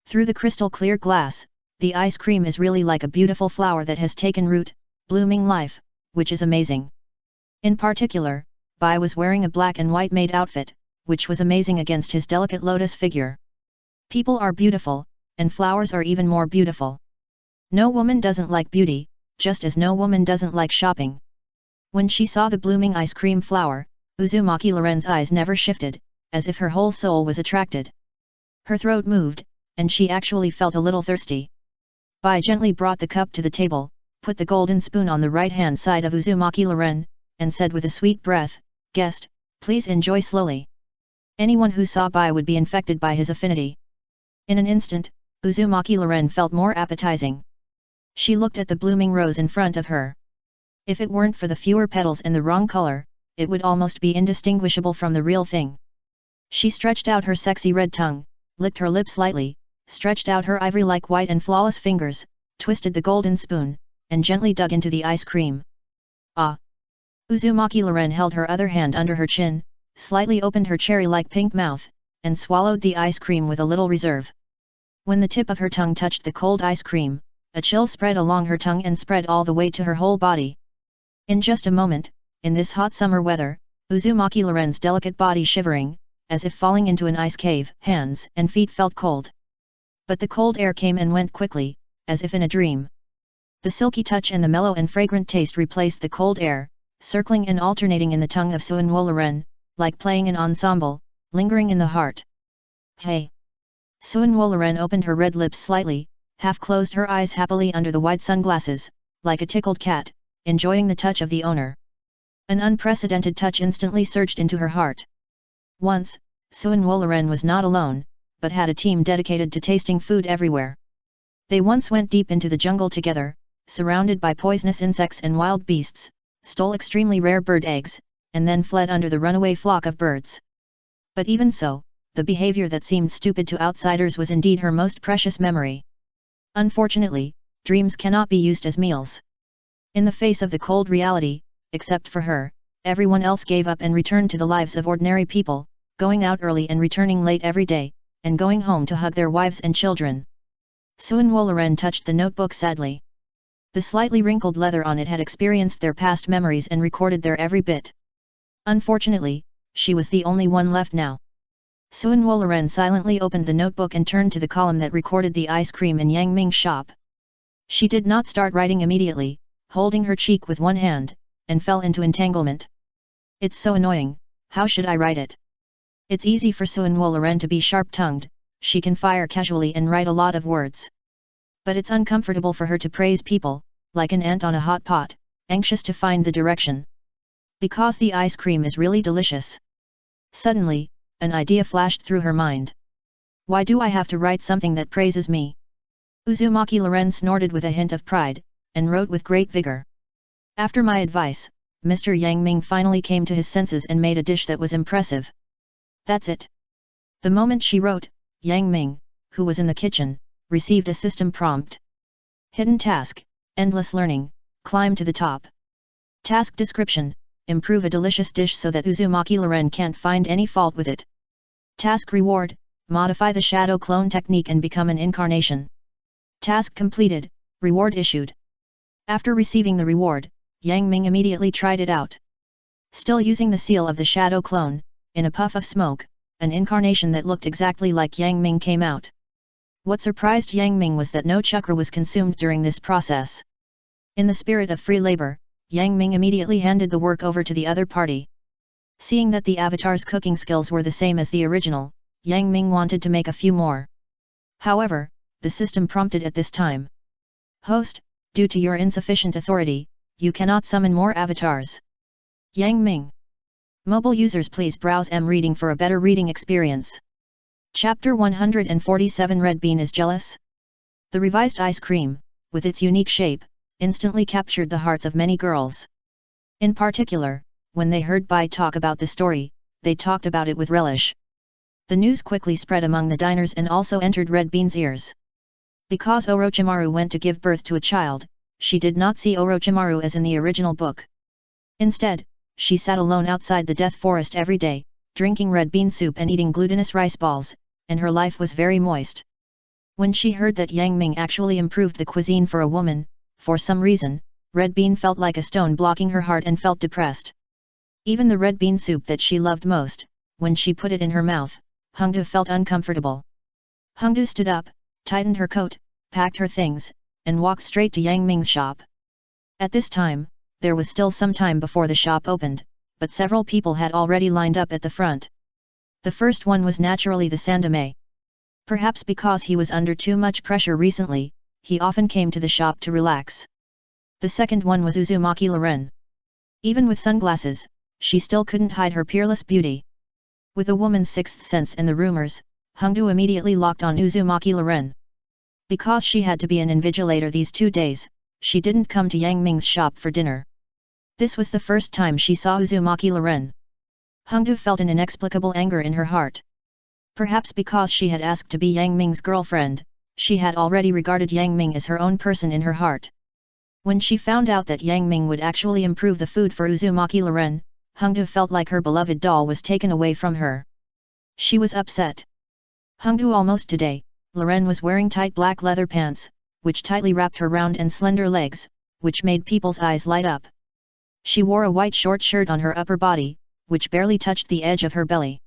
A: Through the crystal clear glass, the ice cream is really like a beautiful flower that has taken root, blooming life, which is amazing. In particular, Bai was wearing a black and white maid outfit, which was amazing against his delicate lotus figure. People are beautiful, and flowers are even more beautiful. No woman doesn't like beauty, just as no woman doesn't like shopping. When she saw the blooming ice cream flower, Uzumaki Loren's eyes never shifted, as if her whole soul was attracted. Her throat moved, and she actually felt a little thirsty. Bai gently brought the cup to the table, put the golden spoon on the right-hand side of Uzumaki Loren, and said with a sweet breath, "Guest, please enjoy slowly." Anyone who saw Bai would be infected by his affinity. In an instant, Uzumaki Loren felt more appetizing. She looked at the blooming rose in front of her. If it weren't for the fewer petals in the wrong color, it would almost be indistinguishable from the real thing. She stretched out her sexy red tongue, licked her lips lightly, stretched out her ivory-like white and flawless fingers, twisted the golden spoon, and gently dug into the ice cream. Ah! Uzumaki Loren held her other hand under her chin, slightly opened her cherry-like pink mouth, and swallowed the ice cream with a little reserve. When the tip of her tongue touched the cold ice cream, a chill spread along her tongue and spread all the way to her whole body. In just a moment, in this hot summer weather, Uzumaki Loren's delicate body shivering, as if falling into an ice cave, hands and feet felt cold. But the cold air came and went quickly, as if in a dream. The silky touch and the mellow and fragrant taste replaced the cold air, circling and alternating in the tongue of Suinwo Loren, like playing an ensemble, lingering in the heart. Hey! Suinwo Loren opened her red lips slightly, half closed her eyes happily under the wide sunglasses, like a tickled cat, enjoying the touch of the owner. An unprecedented touch instantly surged into her heart. Once, Suinwo Loren was not alone, but had a team dedicated to tasting food everywhere. They once went deep into the jungle together, surrounded by poisonous insects and wild beasts, stole extremely rare bird eggs, and then fled under the runaway flock of birds. But even so, the behavior that seemed stupid to outsiders was indeed her most precious memory. Unfortunately, dreams cannot be used as meals. In the face of the cold reality, except for her, everyone else gave up and returned to the lives of ordinary people, going out early and returning late every day, and going home to hug their wives and children. Suinwo Loren touched the notebook sadly. The slightly wrinkled leather on it had experienced their past memories and recorded their every bit. Unfortunately, she was the only one left now. Suinwo Loren silently opened the notebook and turned to the column that recorded the ice cream in Yang Ming's shop. She did not start writing immediately, holding her cheek with one hand, and fell into entanglement. It's so annoying, how should I write it? It's easy for Suinwo Loren to be sharp-tongued, she can fire casually and write a lot of words. But it's uncomfortable for her to praise people, like an ant on a hot pot, anxious to find the direction. Because the ice cream is really delicious. Suddenly, an idea flashed through her mind. Why do I have to write something that praises me? Uzumaki Loren snorted with a hint of pride, and wrote with great vigor. After my advice, Mr. Yang Ming finally came to his senses and made a dish that was impressive. That's it. The moment she wrote, Yang Ming, who was in the kitchen, received a system prompt. Hidden task, endless learning, climb to the top. Task description, improve a delicious dish so that Uzumaki Loren can't find any fault with it. Task reward, modify the shadow clone technique and become an incarnation. Task completed, reward issued. After receiving the reward, Yang Ming immediately tried it out. Still using the seal of the shadow clone, in a puff of smoke, an incarnation that looked exactly like Yang Ming came out. What surprised Yang Ming was that no chakra was consumed during this process. In the spirit of free labor, Yang Ming immediately handed the work over to the other party. Seeing that the avatar's cooking skills were the same as the original, Yang Ming wanted to make a few more. However, the system prompted at this time. Host, due to your insufficient authority, you cannot summon more avatars. Yang Ming. Mobile users please browse M-Reading for a better reading experience. Chapter 147 Red Bean is jealous? The revised ice cream, with its unique shape, instantly captured the hearts of many girls. In particular, when they heard Bai talk about the story, they talked about it with relish. The news quickly spread among the diners and also entered Red Bean's ears. Because Orochimaru went to give birth to a child, she did not see Orochimaru as in the original book. Instead, she sat alone outside the death forest every day, drinking red bean soup and eating glutinous rice balls, and her life was very moist. When she heard that Yang Ming actually improved the cuisine for a woman, for some reason, red bean felt like a stone blocking her heart and felt depressed. Even the red bean soup that she loved most, when she put it in her mouth, Hongdu felt uncomfortable. Hongdu stood up, tightened her coat, packed her things, and walked straight to Yang Ming's shop. At this time, there was still some time before the shop opened, but several people had already lined up at the front. The first one was naturally the Sandame. Perhaps because he was under too much pressure recently, he often came to the shop to relax. The second one was Uzumaki Loren. Even with sunglasses, she still couldn't hide her peerless beauty. With a woman's sixth sense and the rumors, Hongdu immediately locked on Uzumaki Loren. Because she had to be an invigilator these 2 days, she didn't come to Yang Ming's shop for dinner. This was the first time she saw Uzumaki Loren. Hongdu felt an inexplicable anger in her heart. Perhaps because she had asked to be Yang Ming's girlfriend, she had already regarded Yang Ming as her own person in her heart. When she found out that Yang Ming would actually improve the food for Uzumaki Loren, Hongdu felt like her beloved doll was taken away from her. She was upset. Hongdu almost today, Loren was wearing tight black leather pants, which tightly wrapped her round and slender legs, which made people's eyes light up. She wore a white short shirt on her upper body, which barely touched the edge of her belly.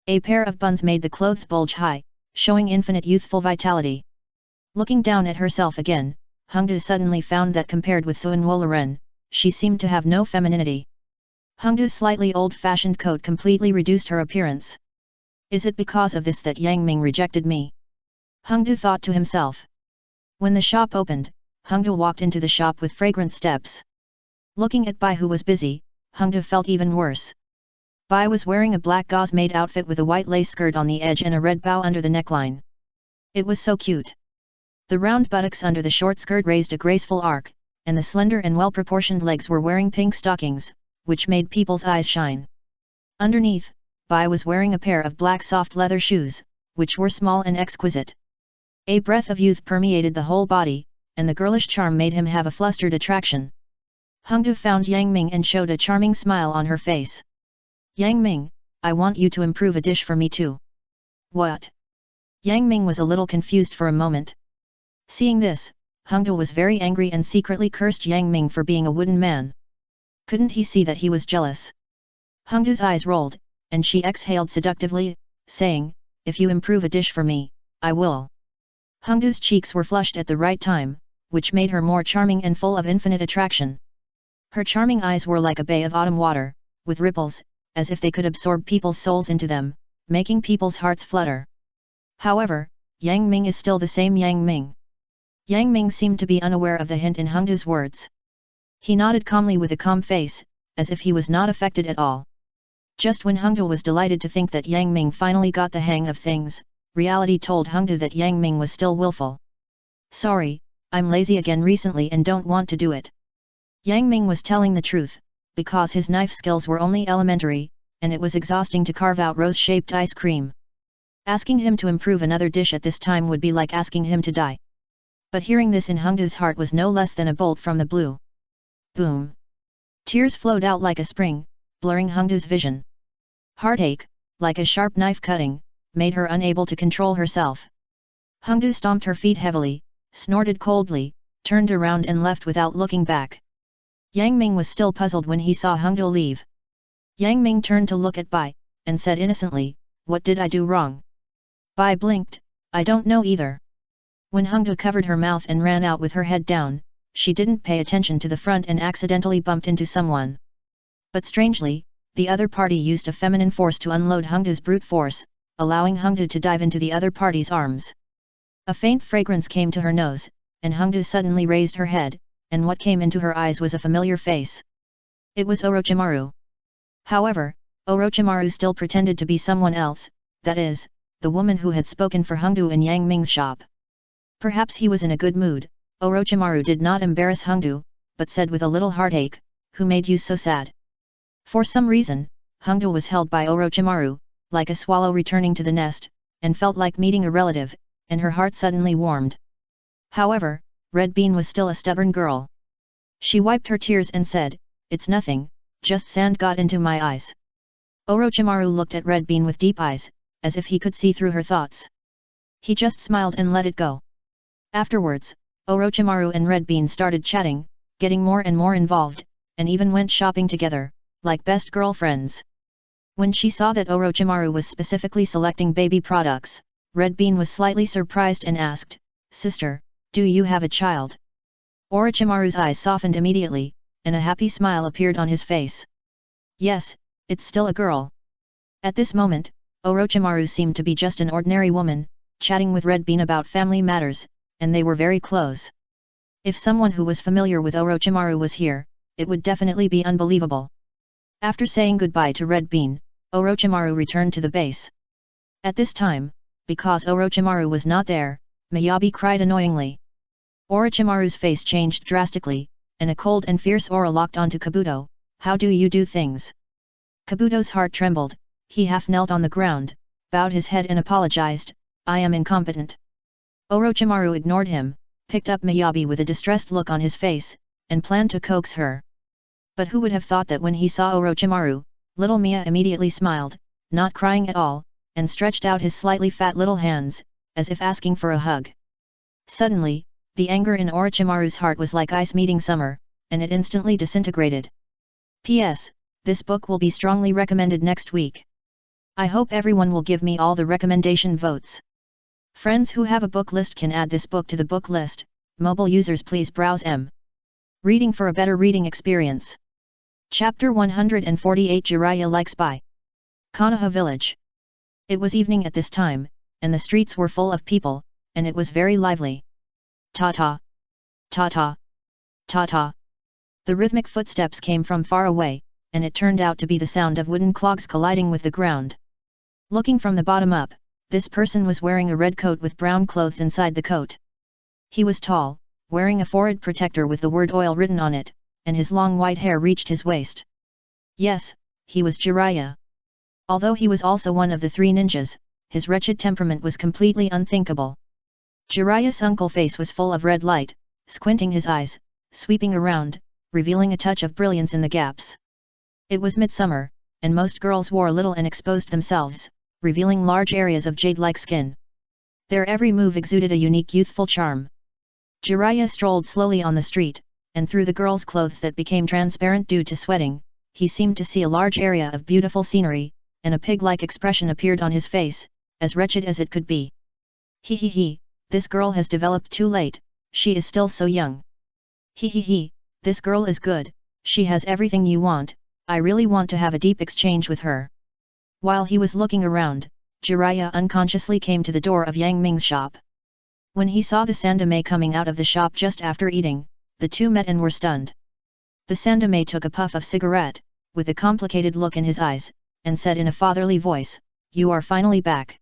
A: A pair of buns made the clothes bulge high, showing infinite youthful vitality. Looking down at herself again, Hongdu suddenly found that compared with Soonwo Loren, she seemed to have no femininity. Hongdu's slightly old-fashioned coat completely reduced her appearance. Is it because of this that Yang Ming rejected me? Hongdu thought to himself. When the shop opened, Hongdu walked into the shop with fragrant steps. Looking at Bai, who was busy, Hongdu felt even worse. Bai was wearing a black gauze-made outfit with a white lace skirt on the edge and a red bow under the neckline. It was so cute. The round buttocks under the short skirt raised a graceful arc, and the slender and well-proportioned legs were wearing pink stockings, which made people's eyes shine. Underneath, Bai was wearing a pair of black soft leather shoes, which were small and exquisite. A breath of youth permeated the whole body, and the girlish charm made him have a flustered attraction. Hongdu found Yang Ming and showed a charming smile on her face. Yang Ming, I want you to improve a dish for me too. What? Yang Ming was a little confused for a moment. Seeing this, Hongdu was very angry and secretly cursed Yang Ming for being a wooden man. Couldn't he see that he was jealous? Hongdu's eyes rolled, and she exhaled seductively, saying, if you improve a dish for me, I will. Hongdu's cheeks were flushed at the right time, which made her more charming and full of infinite attraction. Her charming eyes were like a bay of autumn water, with ripples, as if they could absorb people's souls into them, making people's hearts flutter. However, Yang Ming is still the same Yang Ming. Yang Ming seemed to be unaware of the hint in Hongdu's words. He nodded calmly with a calm face, as if he was not affected at all. Just when Hongdu was delighted to think that Yang Ming finally got the hang of things, reality told Hongdu that Yang Ming was still willful. Sorry, I'm lazy again recently and don't want to do it. Yang Ming was telling the truth, because his knife skills were only elementary, and it was exhausting to carve out rose-shaped ice cream. Asking him to improve another dish at this time would be like asking him to die. But hearing this in Hongdu's heart was no less than a bolt from the blue. Boom! Tears flowed out like a spring, blurring Hongdu's vision. Heartache, like a sharp knife cutting, made her unable to control herself. Hongdu stomped her feet heavily, snorted coldly, turned around and left without looking back. Yang Ming was still puzzled when he saw Hongdu leave. Yang Ming turned to look at Bai, and said innocently, what did I do wrong? Bai blinked, I don't know either. When Hongdu covered her mouth and ran out with her head down, she didn't pay attention to the front and accidentally bumped into someone. But strangely, the other party used a feminine force to unload Hongdu's brute force, allowing Hongdu to dive into the other party's arms. A faint fragrance came to her nose, and Hongdu suddenly raised her head, and what came into her eyes was a familiar face. It was Orochimaru. However, Orochimaru still pretended to be someone else, that is, the woman who had spoken for Hongdu in Yang Ming's shop. Perhaps he was in a good mood. Orochimaru did not embarrass Hongdu, but said with a little heartache, who made you so sad? For some reason, Hongdu was held by Orochimaru, like a swallow returning to the nest, and felt like meeting a relative, and her heart suddenly warmed. However, Red Bean was still a stubborn girl. She wiped her tears and said, it's nothing, just sand got into my eyes. Orochimaru looked at Red Bean with deep eyes, as if he could see through her thoughts. He just smiled and let it go. Afterwards, Orochimaru and Red Bean started chatting, getting more and more involved, and even went shopping together, like best girlfriends. When she saw that Orochimaru was specifically selecting baby products, Red Bean was slightly surprised and asked, Sister, do you have a child? Orochimaru's eyes softened immediately, and a happy smile appeared on his face. Yes, it's still a girl. At this moment, Orochimaru seemed to be just an ordinary woman, chatting with Red Bean about family matters, and they were very close. If someone who was familiar with Orochimaru was here, it would definitely be unbelievable. After saying goodbye to Red Bean, Orochimaru returned to the base. At this time, because Orochimaru was not there, Miyabi cried annoyingly. Orochimaru's face changed drastically, and a cold and fierce aura locked onto Kabuto. How do you do things? Kabuto's heart trembled, he half knelt on the ground, bowed his head and apologized, I am incompetent. Orochimaru ignored him, picked up Miyabi with a distressed look on his face, and planned to coax her. But who would have thought that when he saw Orochimaru, little Mia immediately smiled, not crying at all, and stretched out his slightly fat little hands, as if asking for a hug. Suddenly, the anger in Orochimaru's heart was like ice meeting summer, and it instantly disintegrated. P.S. This book will be strongly recommended next week. I hope everyone will give me all the recommendation votes. Friends who have a book list can add this book to the book list, mobile users please browse M. Reading for a better reading experience. Chapter 148 Jiraiya Likes by Konoha Village. It was evening at this time, and the streets were full of people, and it was very lively. Ta-ta. Ta-ta. Ta-ta. The rhythmic footsteps came from far away, and it turned out to be the sound of wooden clogs colliding with the ground. Looking from the bottom up, this person was wearing a red coat with brown clothes inside the coat. He was tall, wearing a forehead protector with the word oil written on it, and his long white hair reached his waist. Yes, he was Jiraiya. Although he was also one of the three ninjas, his wretched temperament was completely unthinkable. Jiraiya's uncle face was full of red light, squinting his eyes, sweeping around, revealing a touch of brilliance in the gaps. It was midsummer, and most girls wore little and exposed themselves, revealing large areas of jade-like skin. Their every move exuded a unique youthful charm. Jiraiya strolled slowly on the street, and through the girl's clothes that became transparent due to sweating, he seemed to see a large area of beautiful scenery, and a pig-like expression appeared on his face, as wretched as it could be. He, this girl has developed too late, she is still so young. He, this girl is good, she has everything you want, I really want to have a deep exchange with her. While he was looking around, Jiraiya unconsciously came to the door of Yang Ming's shop. When he saw the Sandame coming out of the shop just after eating, the two met and were stunned. The Sandame took a puff of cigarette, with a complicated look in his eyes, and said in a fatherly voice, You are finally back.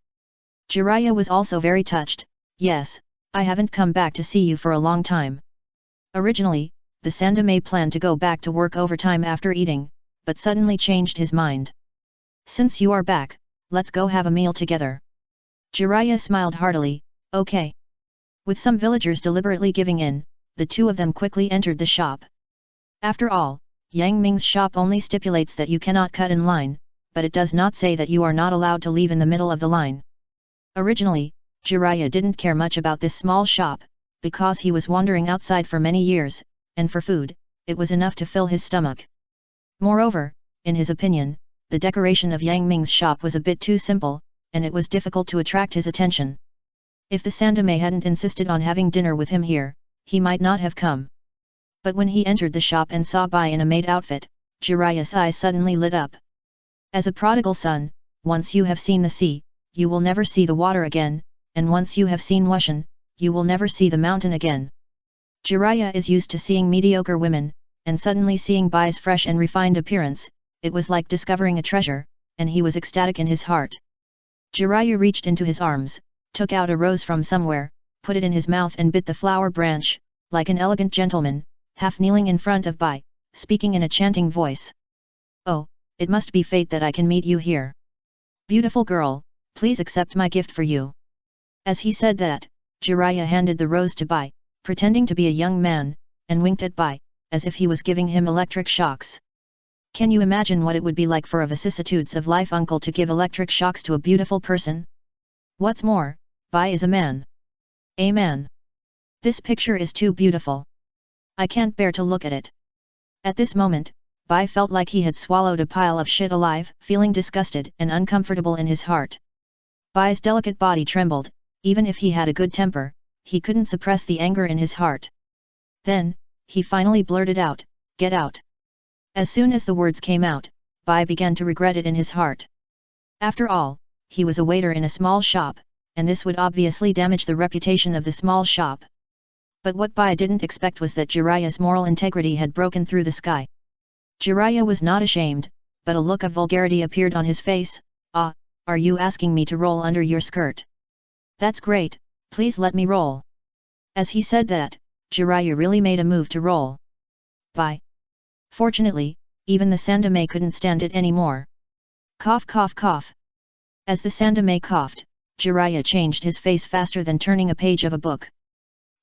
A: Jiraiya was also very touched, Yes, I haven't come back to see you for a long time. Originally, the Sandame planned to go back to work overtime after eating, but suddenly changed his mind. Since you are back, let's go have a meal together. Jiraiya smiled heartily, Okay. With some villagers deliberately giving in, the two of them quickly entered the shop. After all, Yang Ming's shop only stipulates that you cannot cut in line, but it does not say that you are not allowed to leave in the middle of the line. Originally, Jiraiya didn't care much about this small shop, because he was wandering outside for many years, and for food, it was enough to fill his stomach. Moreover, in his opinion, the decoration of Yang Ming's shop was a bit too simple, and it was difficult to attract his attention. If the Sandame hadn't insisted on having dinner with him here, he might not have come. But when he entered the shop and saw Bai in a maid outfit, Jiraiya's eyes suddenly lit up. As a prodigal son, once you have seen the sea, you will never see the water again, and once you have seen Wushan, you will never see the mountain again. Jiraiya is used to seeing mediocre women, and suddenly seeing Bai's fresh and refined appearance, it was like discovering a treasure, and he was ecstatic in his heart. Jiraiya reached into his arms, took out a rose from somewhere, put it in his mouth and bit the flower branch, like an elegant gentleman, half kneeling in front of Bai, speaking in a chanting voice. Oh, it must be fate that I can meet you here. Beautiful girl, please accept my gift for you. As he said that, Jiraiya handed the rose to Bai, pretending to be a young man, and winked at Bai, as if he was giving him electric shocks. Can you imagine what it would be like for a vicissitudes of life uncle to give electric shocks to a beautiful person? What's more, Bai is a man. A man. This picture is too beautiful. I can't bear to look at it. At this moment, Bai felt like he had swallowed a pile of shit alive, feeling disgusted and uncomfortable in his heart. Bai's delicate body trembled, even if he had a good temper, he couldn't suppress the anger in his heart. Then, he finally blurted out, Get out. As soon as the words came out, Bai began to regret it in his heart. After all, he was a waiter in a small shop, and this would obviously damage the reputation of the small shop. But what Bai didn't expect was that Jiraiya's moral integrity had broken through the sky. Jiraiya was not ashamed, but a look of vulgarity appeared on his face. "Ah, are you asking me to roll under your skirt? That's great, please let me roll." As he said that, Jiraiya really made a move to roll. Bai. Fortunately, even the Sandame couldn't stand it anymore. Cough cough cough. As the Sandame coughed, Jiraiya changed his face faster than turning a page of a book.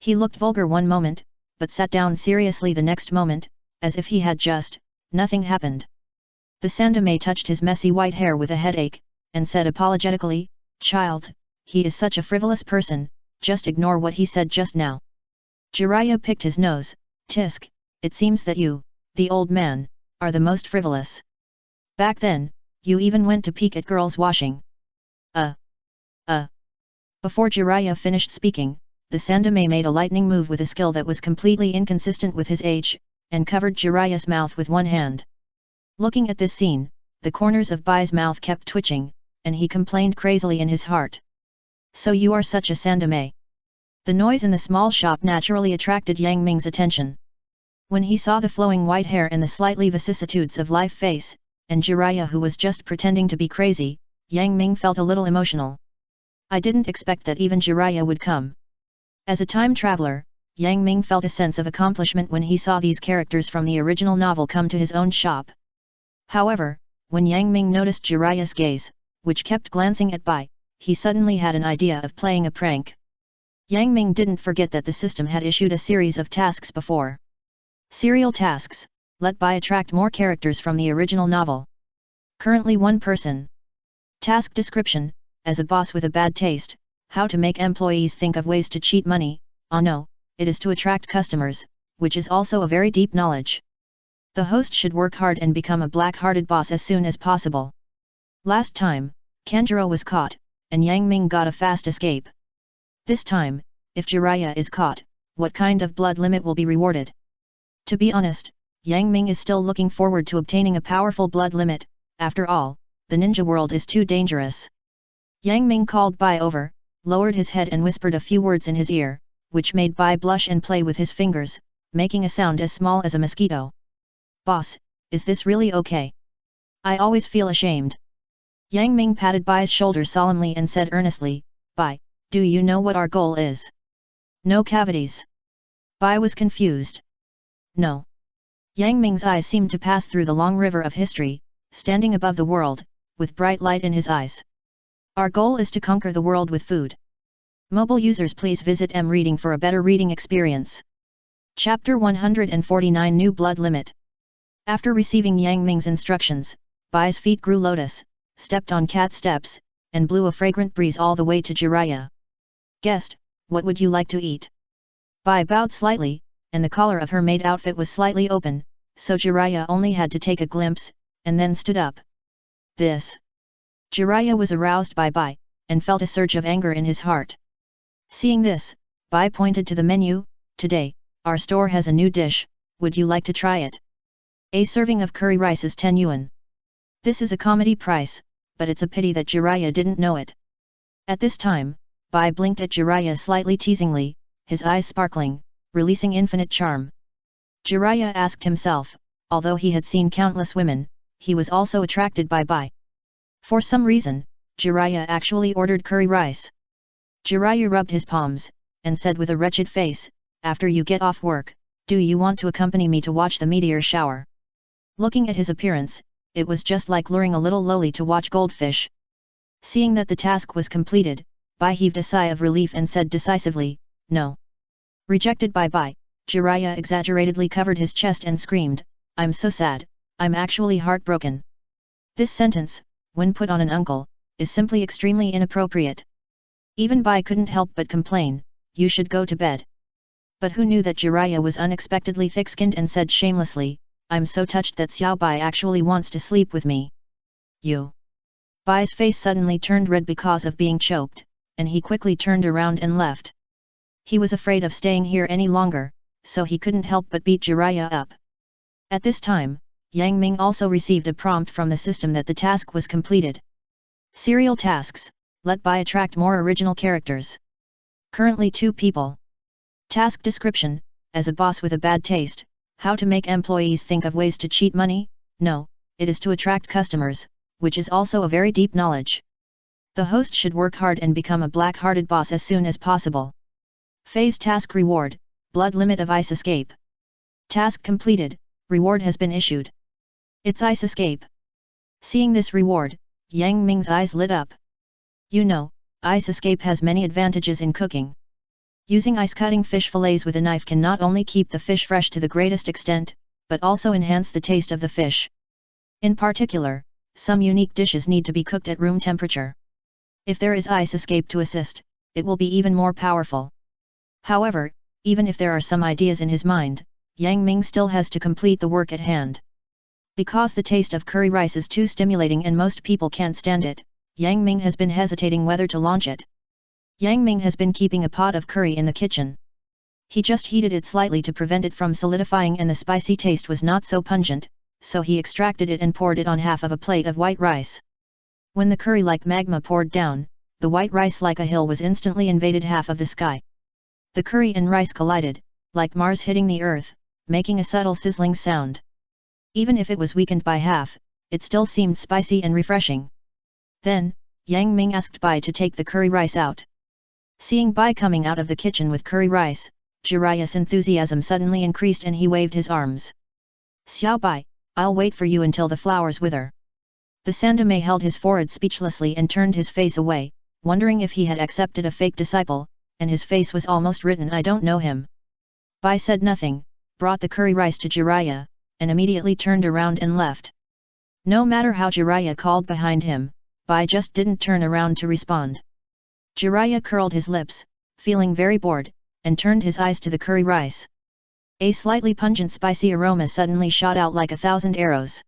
A: He looked vulgar one moment, but sat down seriously the next moment, as if he had just, nothing happened. The Sandame touched his messy white hair with a headache, and said apologetically, "Child, he is such a frivolous person, just ignore what he said just now." Jiraiya picked his nose. "Tisk, it seems that you, the old man, are the most frivolous. Back then, you even went to peek at girls washing." Before Jiraiya finished speaking, the Sandame made a lightning move with a skill that was completely inconsistent with his age, and covered Jiraiya's mouth with one hand. Looking at this scene, the corners of Bai's mouth kept twitching, and he complained crazily in his heart. "So you are such a Sandame." The noise in the small shop naturally attracted Yang Ming's attention. When he saw the flowing white hair and the slightly vicissitudes of life face, and Jiraiya who was just pretending to be crazy, Yang Ming felt a little emotional. "I didn't expect that even Jiraiya would come." As a time traveler, Yang Ming felt a sense of accomplishment when he saw these characters from the original novel come to his own shop. However, when Yang Ming noticed Jiraiya's gaze, which kept glancing at Bai, he suddenly had an idea of playing a prank. Yang Ming didn't forget that the system had issued a series of tasks before. Serial tasks, let Bai attract more characters from the original novel. Currently 1 person. Task description: as a boss with a bad taste, how to make employees think of ways to cheat money. Oh no, it is to attract customers, which is also a very deep knowledge. The host should work hard and become a black-hearted boss as soon as possible. Last time, Kanjuro was caught, and Yang Ming got a fast escape. This time, if Jiraiya is caught, what kind of blood limit will be rewarded? To be honest, Yang Ming is still looking forward to obtaining a powerful blood limit. After all, the ninja world is too dangerous. Yang Ming called Bai over, lowered his head and whispered a few words in his ear, which made Bai blush and play with his fingers, making a sound as small as a mosquito. "Boss, is this really okay? I always feel ashamed." Yang Ming patted Bai's shoulder solemnly and said earnestly, "Bai, do you know what our goal is?" "No cavities." Bai was confused. "No." Yang Ming's eyes seemed to pass through the long river of history, standing above the world, with bright light in his eyes. "Our goal is to conquer the world with food." Mobile users, please visit M-Reading for a better reading experience. Chapter 149 New Blood Limit. After receiving Yang Ming's instructions, Bai's feet grew lotus, stepped on cat steps, and blew a fragrant breeze all the way to Jiraiya. "Guest, what would you like to eat?" Bai bowed slightly, and the collar of her maid outfit was slightly open, so Jiraiya only had to take a glimpse, and then stood up. "This." Jiraiya was aroused by Bai, and felt a surge of anger in his heart. Seeing this, Bai pointed to the menu. "Today, our store has a new dish, would you like to try it? A serving of curry rice is 10 yuan. This is a comedy price, but it's a pity that Jiraiya didn't know it." At this time, Bai blinked at Jiraiya slightly teasingly, his eyes sparkling, releasing infinite charm. Jiraiya asked himself, although he had seen countless women, he was also attracted by Bai. For some reason, Jiraiya actually ordered curry rice. Jiraiya rubbed his palms, and said with a wretched face, "After you get off work, do you want to accompany me to watch the meteor shower?" Looking at his appearance, it was just like luring a little loli to watch goldfish. Seeing that the task was completed, Bai heaved a sigh of relief and said decisively, "No." Rejected by Bai, Jiraiya exaggeratedly covered his chest and screamed, "I'm so sad, I'm actually heartbroken." This sentence, when put on an uncle, is simply extremely inappropriate. Even Bai couldn't help but complain, "You should go to bed." But who knew that Jiraiya was unexpectedly thick-skinned and said shamelessly, "I'm so touched that Xiao Bai actually wants to sleep with me." "You." Bai's face suddenly turned red because of being choked, and he quickly turned around and left. He was afraid of staying here any longer, so he couldn't help but beat Jiraiya up. At this time, Yang Ming also received a prompt from the system that the task was completed. Serial tasks, let by attract more original characters. Currently 2 people. Task description, as a boss with a bad taste, how to make employees think of ways to cheat money? No, it is to attract customers, which is also a very deep knowledge. The host should work hard and become a black-hearted boss as soon as possible. Phase task reward, blood limit of ice escape. Task completed, reward has been issued. It's ice escape. Seeing this reward, Yang Ming's eyes lit up. You know, ice escape has many advantages in cooking. Using ice-cutting fish fillets with a knife can not only keep the fish fresh to the greatest extent, but also enhance the taste of the fish. In particular, some unique dishes need to be cooked at room temperature. If there is ice escape to assist, it will be even more powerful. However, even if there are some ideas in his mind, Yang Ming still has to complete the work at hand. Because the taste of curry rice is too stimulating and most people can't stand it, Yang Ming has been hesitating whether to launch it. Yang Ming has been keeping a pot of curry in the kitchen. He just heated it slightly to prevent it from solidifying and the spicy taste was not so pungent, so he extracted it and poured it on half of a plate of white rice. When the curry like magma poured down, the white rice like a hill was instantly invaded half of the sky. The curry and rice collided, like Mars hitting the earth, making a subtle sizzling sound. Even if it was weakened by half, it still seemed spicy and refreshing. Then, Yang Ming asked Bai to take the curry rice out. Seeing Bai coming out of the kitchen with curry rice, Jiraiya's enthusiasm suddenly increased and he waved his arms. Xiao Bai, I'll wait for you until the flowers wither. The Sandame held his forehead speechlessly and turned his face away, wondering if he had accepted a fake disciple, and his face was almost written I don't know him. Bai said nothing, brought the curry rice to Jiraiya, and immediately turned around and left. No matter how Jiraiya called behind him, Bai just didn't turn around to respond. Jiraiya curled his lips, feeling very bored, and turned his eyes to the curry rice. A slightly pungent spicy aroma suddenly shot out like 1,000 arrows.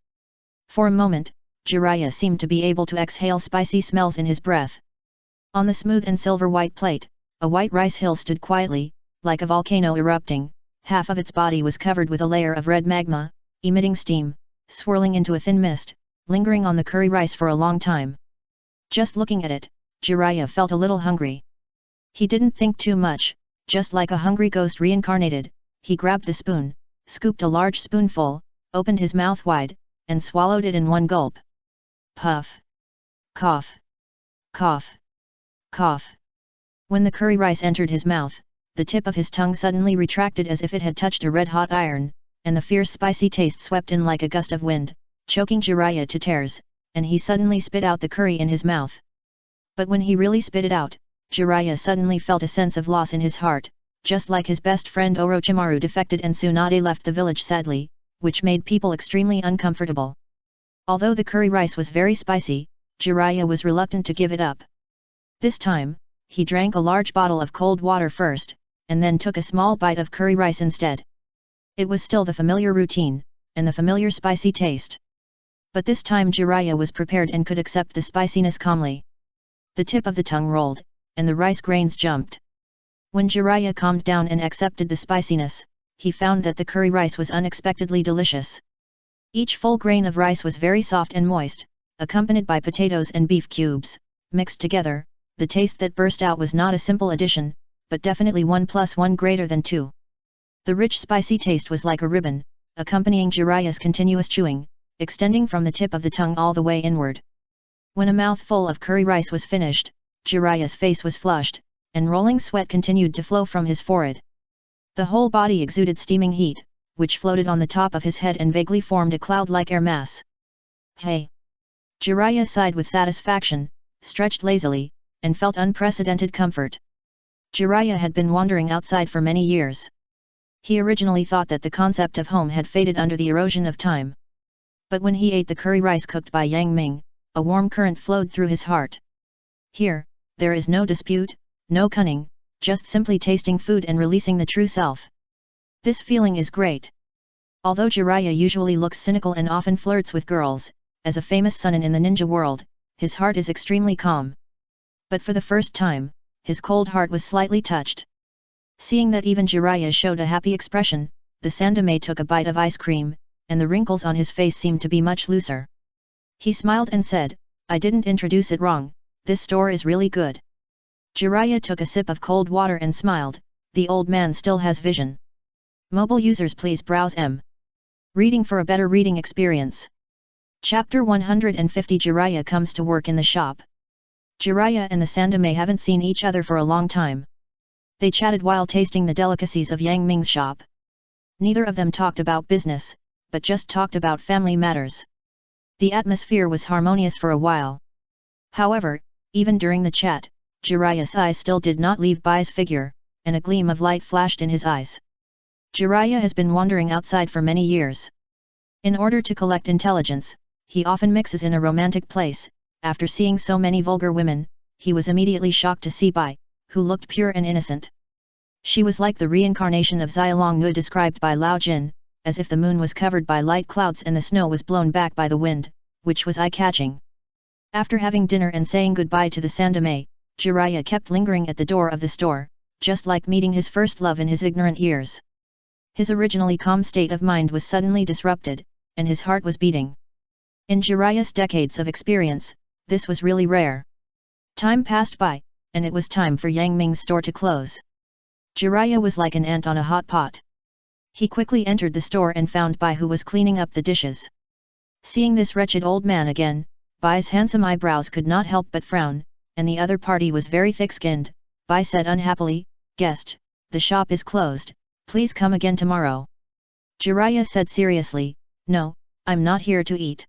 A: For a moment, Jiraiya seemed to be able to exhale spicy smells in his breath. On the smooth and silver-white plate, a white rice hill stood quietly, like a volcano erupting. Half of its body was covered with a layer of red magma, emitting steam, swirling into a thin mist, lingering on the curry rice for a long time. Just looking at it, Jiraiya felt a little hungry. He didn't think too much, just like a hungry ghost reincarnated, he grabbed the spoon, scooped a large spoonful, opened his mouth wide, and swallowed it in one gulp. Puff. Cough. Cough. Cough. When the curry rice entered his mouth, the tip of his tongue suddenly retracted as if it had touched a red-hot iron, and the fierce spicy taste swept in like a gust of wind, choking Jiraiya to tears, and he suddenly spit out the curry in his mouth. But when he really spit it out, Jiraiya suddenly felt a sense of loss in his heart, just like his best friend Orochimaru defected and Tsunade left the village sadly, which made people extremely uncomfortable. Although the curry rice was very spicy, Jiraiya was reluctant to give it up. This time, he drank a large bottle of cold water first, and then took a small bite of curry rice instead. It was still the familiar routine, and the familiar spicy taste. But this time Jiraiya was prepared and could accept the spiciness calmly. The tip of the tongue rolled, and the rice grains jumped. When Jiraiya calmed down and accepted the spiciness, he found that the curry rice was unexpectedly delicious. Each full grain of rice was very soft and moist, accompanied by potatoes and beef cubes. Mixed together, the taste that burst out was not a simple addition, but definitely 1 + 1 greater than 2. The rich spicy taste was like a ribbon, accompanying Jiraiya's continuous chewing, extending from the tip of the tongue all the way inward. When a mouthful of curry rice was finished, Jiraiya's face was flushed, and rolling sweat continued to flow from his forehead. The whole body exuded steaming heat, which floated on the top of his head and vaguely formed a cloud-like air mass. Hey! Jiraiya sighed with satisfaction, stretched lazily, and felt unprecedented comfort. Jiraiya had been wandering outside for many years. He originally thought that the concept of home had faded under the erosion of time. But when he ate the curry rice cooked by Yang Ming, a warm current flowed through his heart. Here, there is no dispute, no cunning, just simply tasting food and releasing the true self. This feeling is great. Although Jiraiya usually looks cynical and often flirts with girls, as a famous Sunin in the ninja world, his heart is extremely calm. But for the first time, his cold heart was slightly touched. Seeing that even Jiraiya showed a happy expression, the Sandame took a bite of ice cream, and the wrinkles on his face seemed to be much looser. He smiled and said, I didn't introduce it wrong, this store is really good. Jiraiya took a sip of cold water and smiled, the old man still has vision. Mobile users please browse Reading for a better reading experience. Chapter 150 Jiraiya comes to work in the shop. Jiraiya and the Sandame haven't seen each other for a long time. They chatted while tasting the delicacies of Yang Ming's shop. Neither of them talked about business, but just talked about family matters. The atmosphere was harmonious for a while. However, even during the chat, Jiraiya's eyes still did not leave Bai's figure, and a gleam of light flashed in his eyes. Jiraiya has been wandering outside for many years. In order to collect intelligence, he often mixes in a romantic place. After seeing so many vulgar women, he was immediately shocked to see Bai, who looked pure and innocent. She was like the reincarnation of Xialong described by Lao Jin, as if the moon was covered by light clouds and the snow was blown back by the wind, which was eye-catching. After having dinner and saying goodbye to the Sandame, Jiraiya kept lingering at the door of the store, just like meeting his first love in his ignorant years. His originally calm state of mind was suddenly disrupted, and his heart was beating. In Jiraiya's decades of experience, this was really rare. Time passed by, and it was time for Yang Ming's store to close. Jiraiya was like an ant on a hot pot. He quickly entered the store and found Bai, who was cleaning up the dishes. Seeing this wretched old man again, Bai's handsome eyebrows could not help but frown, and the other party was very thick-skinned. Bai said unhappily, "Guest, the shop is closed, please come again tomorrow." Jiraiya said seriously, "No, I'm not here to eat."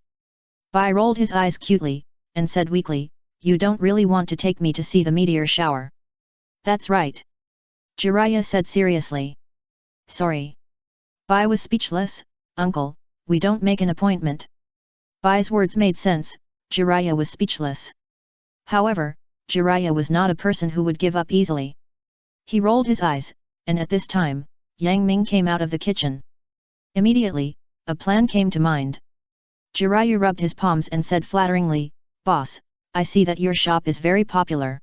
A: Bai rolled his eyes cutely, and said weakly, "You don't really want to take me to see the meteor shower?" "That's right." Jiraiya said seriously. "Sorry." Bai was speechless. "Uncle, we don't make an appointment." Bai's words made sense. Jiraiya was speechless. However, Jiraiya was not a person who would give up easily. He rolled his eyes, and at this time, Yang Ming came out of the kitchen. Immediately, a plan came to mind. Jiraiya rubbed his palms and said flatteringly, "Boss, I see that your shop is very popular.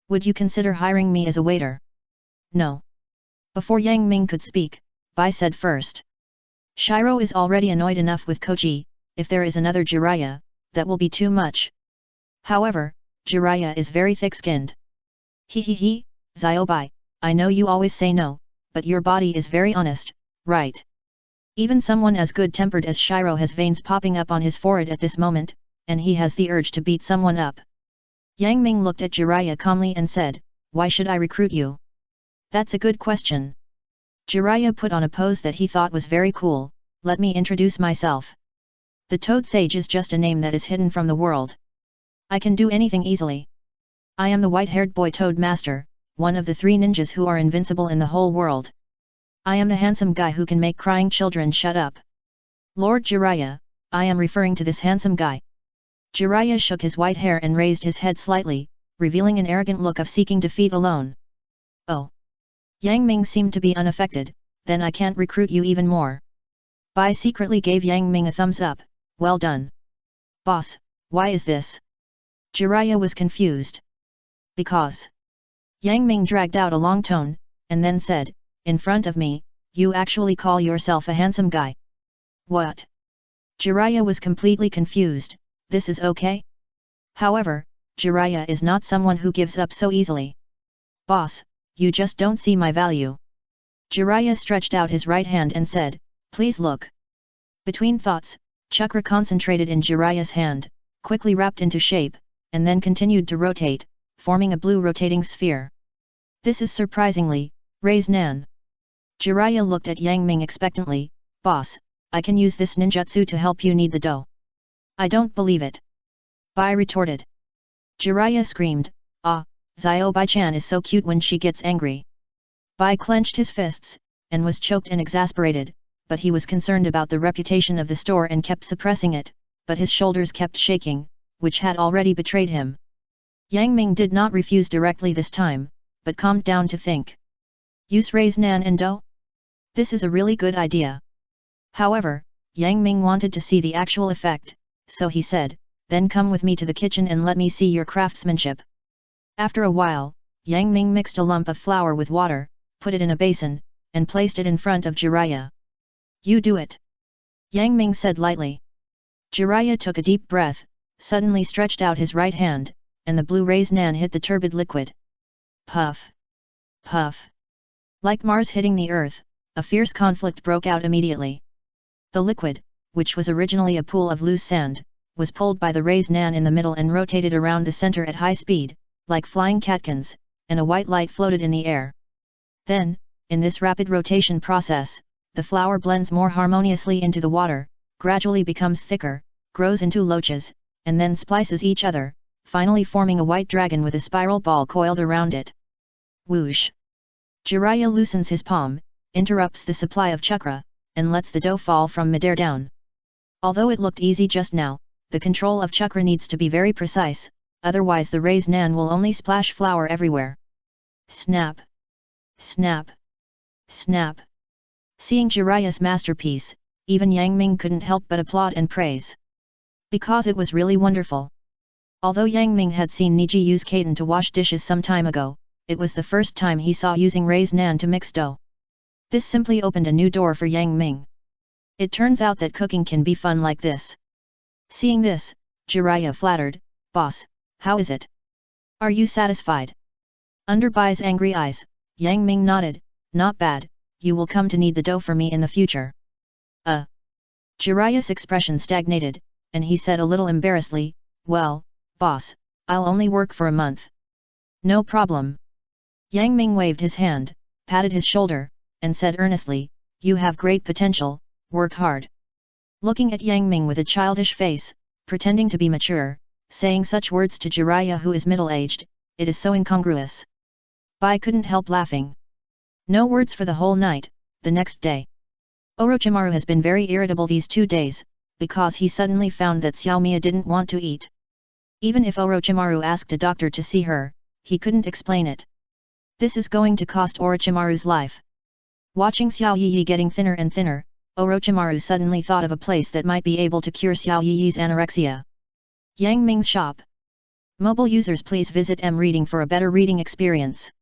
A: Would you consider hiring me as a waiter?" "No." Before Yang Ming could speak, Bai said first. "Shiro is already annoyed enough with Koji, if there is another Jiraiya, that will be too much. However, Jiraiya is very thick-skinned." "He, Zio Bai, I know you always say no, but your body is very honest, right? Even someone as good-tempered as Shiro has veins popping up on his forehead at this moment, and he has the urge to beat someone up." Yang Ming looked at Jiraiya calmly and said, "Why should I recruit you?" "That's a good question." Jiraiya put on a pose that he thought was very cool. "Let me introduce myself. The Toad Sage is just a name that is hidden from the world. I can do anything easily. I am the white-haired boy Toad Master, one of the 3 ninjas who are invincible in the whole world. I am the handsome guy who can make crying children shut up. Lord Jiraiya, I am referring to this handsome guy." Jiraiya shook his white hair and raised his head slightly, revealing an arrogant look of seeking defeat alone. "Oh." Yang Ming seemed to be unaffected. "Then I can't recruit you even more." Bai secretly gave Yang Ming a thumbs up. "Well done." "Boss, why is this?" Jiraiya was confused. "Because." Yang Ming dragged out a long tone, and then said, "In front of me, you actually call yourself a handsome guy." "What?" Jiraiya was completely confused. "This is okay?" However, Jiraiya is not someone who gives up so easily. "Boss, you just don't see my value." Jiraiya stretched out his right hand and said, "Please look." Between thoughts, chakra concentrated in Jiraiya's hand, quickly wrapped into shape, and then continued to rotate, forming a blue rotating sphere. "This is surprisingly, Raise Nan." Jiraiya looked at Yang Ming expectantly. "Boss, I can use this ninjutsu to help you knead the dough." "I don't believe it." Bai retorted. Jiraiya screamed, "Ah, Zio Bai-chan is so cute when she gets angry." Bai clenched his fists, and was choked and exasperated, but he was concerned about the reputation of the store and kept suppressing it, but his shoulders kept shaking, which had already betrayed him. Yang Ming did not refuse directly this time, but calmed down to think. Use Raise Nan and dough? This is a really good idea. However, Yang Ming wanted to see the actual effect, so he said, "Then come with me to the kitchen and let me see your craftsmanship." After a while, Yang Ming mixed a lump of flour with water, put it in a basin, and placed it in front of Jiraiya. "You do it," Yang Ming said lightly. Jiraiya took a deep breath, suddenly stretched out his right hand, and the blue rays nan hit the turbid liquid. Puff! Puff! Like Mars hitting the Earth, a fierce conflict broke out immediately. The liquid, which was originally a pool of loose sand, was pulled by the rays nan in the middle and rotated around the center at high speed, like flying catkins, and a white light floated in the air. Then, in this rapid rotation process, the flour blends more harmoniously into the water, gradually becomes thicker, grows into loaches, and then splices each other, finally forming a white dragon with a spiral ball coiled around it. Whoosh! Jiraiya loosens his palm, interrupts the supply of chakra, and lets the dough fall from midair down. Although it looked easy just now, the control of chakra needs to be very precise, otherwise the rays nan will only splash flour everywhere. Snap! Snap! Snap! Seeing Jiraiya's masterpiece, even Yang Ming couldn't help but applaud and praise. Because it was really wonderful. Although Yang Ming had seen Niji use Kaiten to wash dishes some time ago, it was the first time he saw using rays nan to mix dough. This simply opened a new door for Yang Ming. It turns out that cooking can be fun like this. Seeing this, Jiraiya flattered, "Boss, how is it? Are you satisfied?" Under Bai's angry eyes, Yang Ming nodded, "Not bad, you will come to need the dough for me in the future." Jiraiya's expression stagnated, and he said a little embarrassedly, "Well, boss, I'll only work for a month." "No problem." Yang Ming waved his hand, patted his shoulder, and said earnestly, "You have great potential, work hard." Looking at Yang Ming with a childish face, pretending to be mature, saying such words to Jiraiya who is middle-aged, it is so incongruous. Bai couldn't help laughing. No words for the whole night. The next day, Orochimaru has been very irritable these 2 days, because he suddenly found that Xiaomiya didn't want to eat. Even if Orochimaru asked a doctor to see her, he couldn't explain it. This is going to cost Orochimaru's life. Watching Xiao Yiyi getting thinner and thinner, Orochimaru suddenly thought of a place that might be able to cure Xiao Yiyi's anorexia. Yang Ming's shop. Mobile users, please visit M Reading for a better reading experience.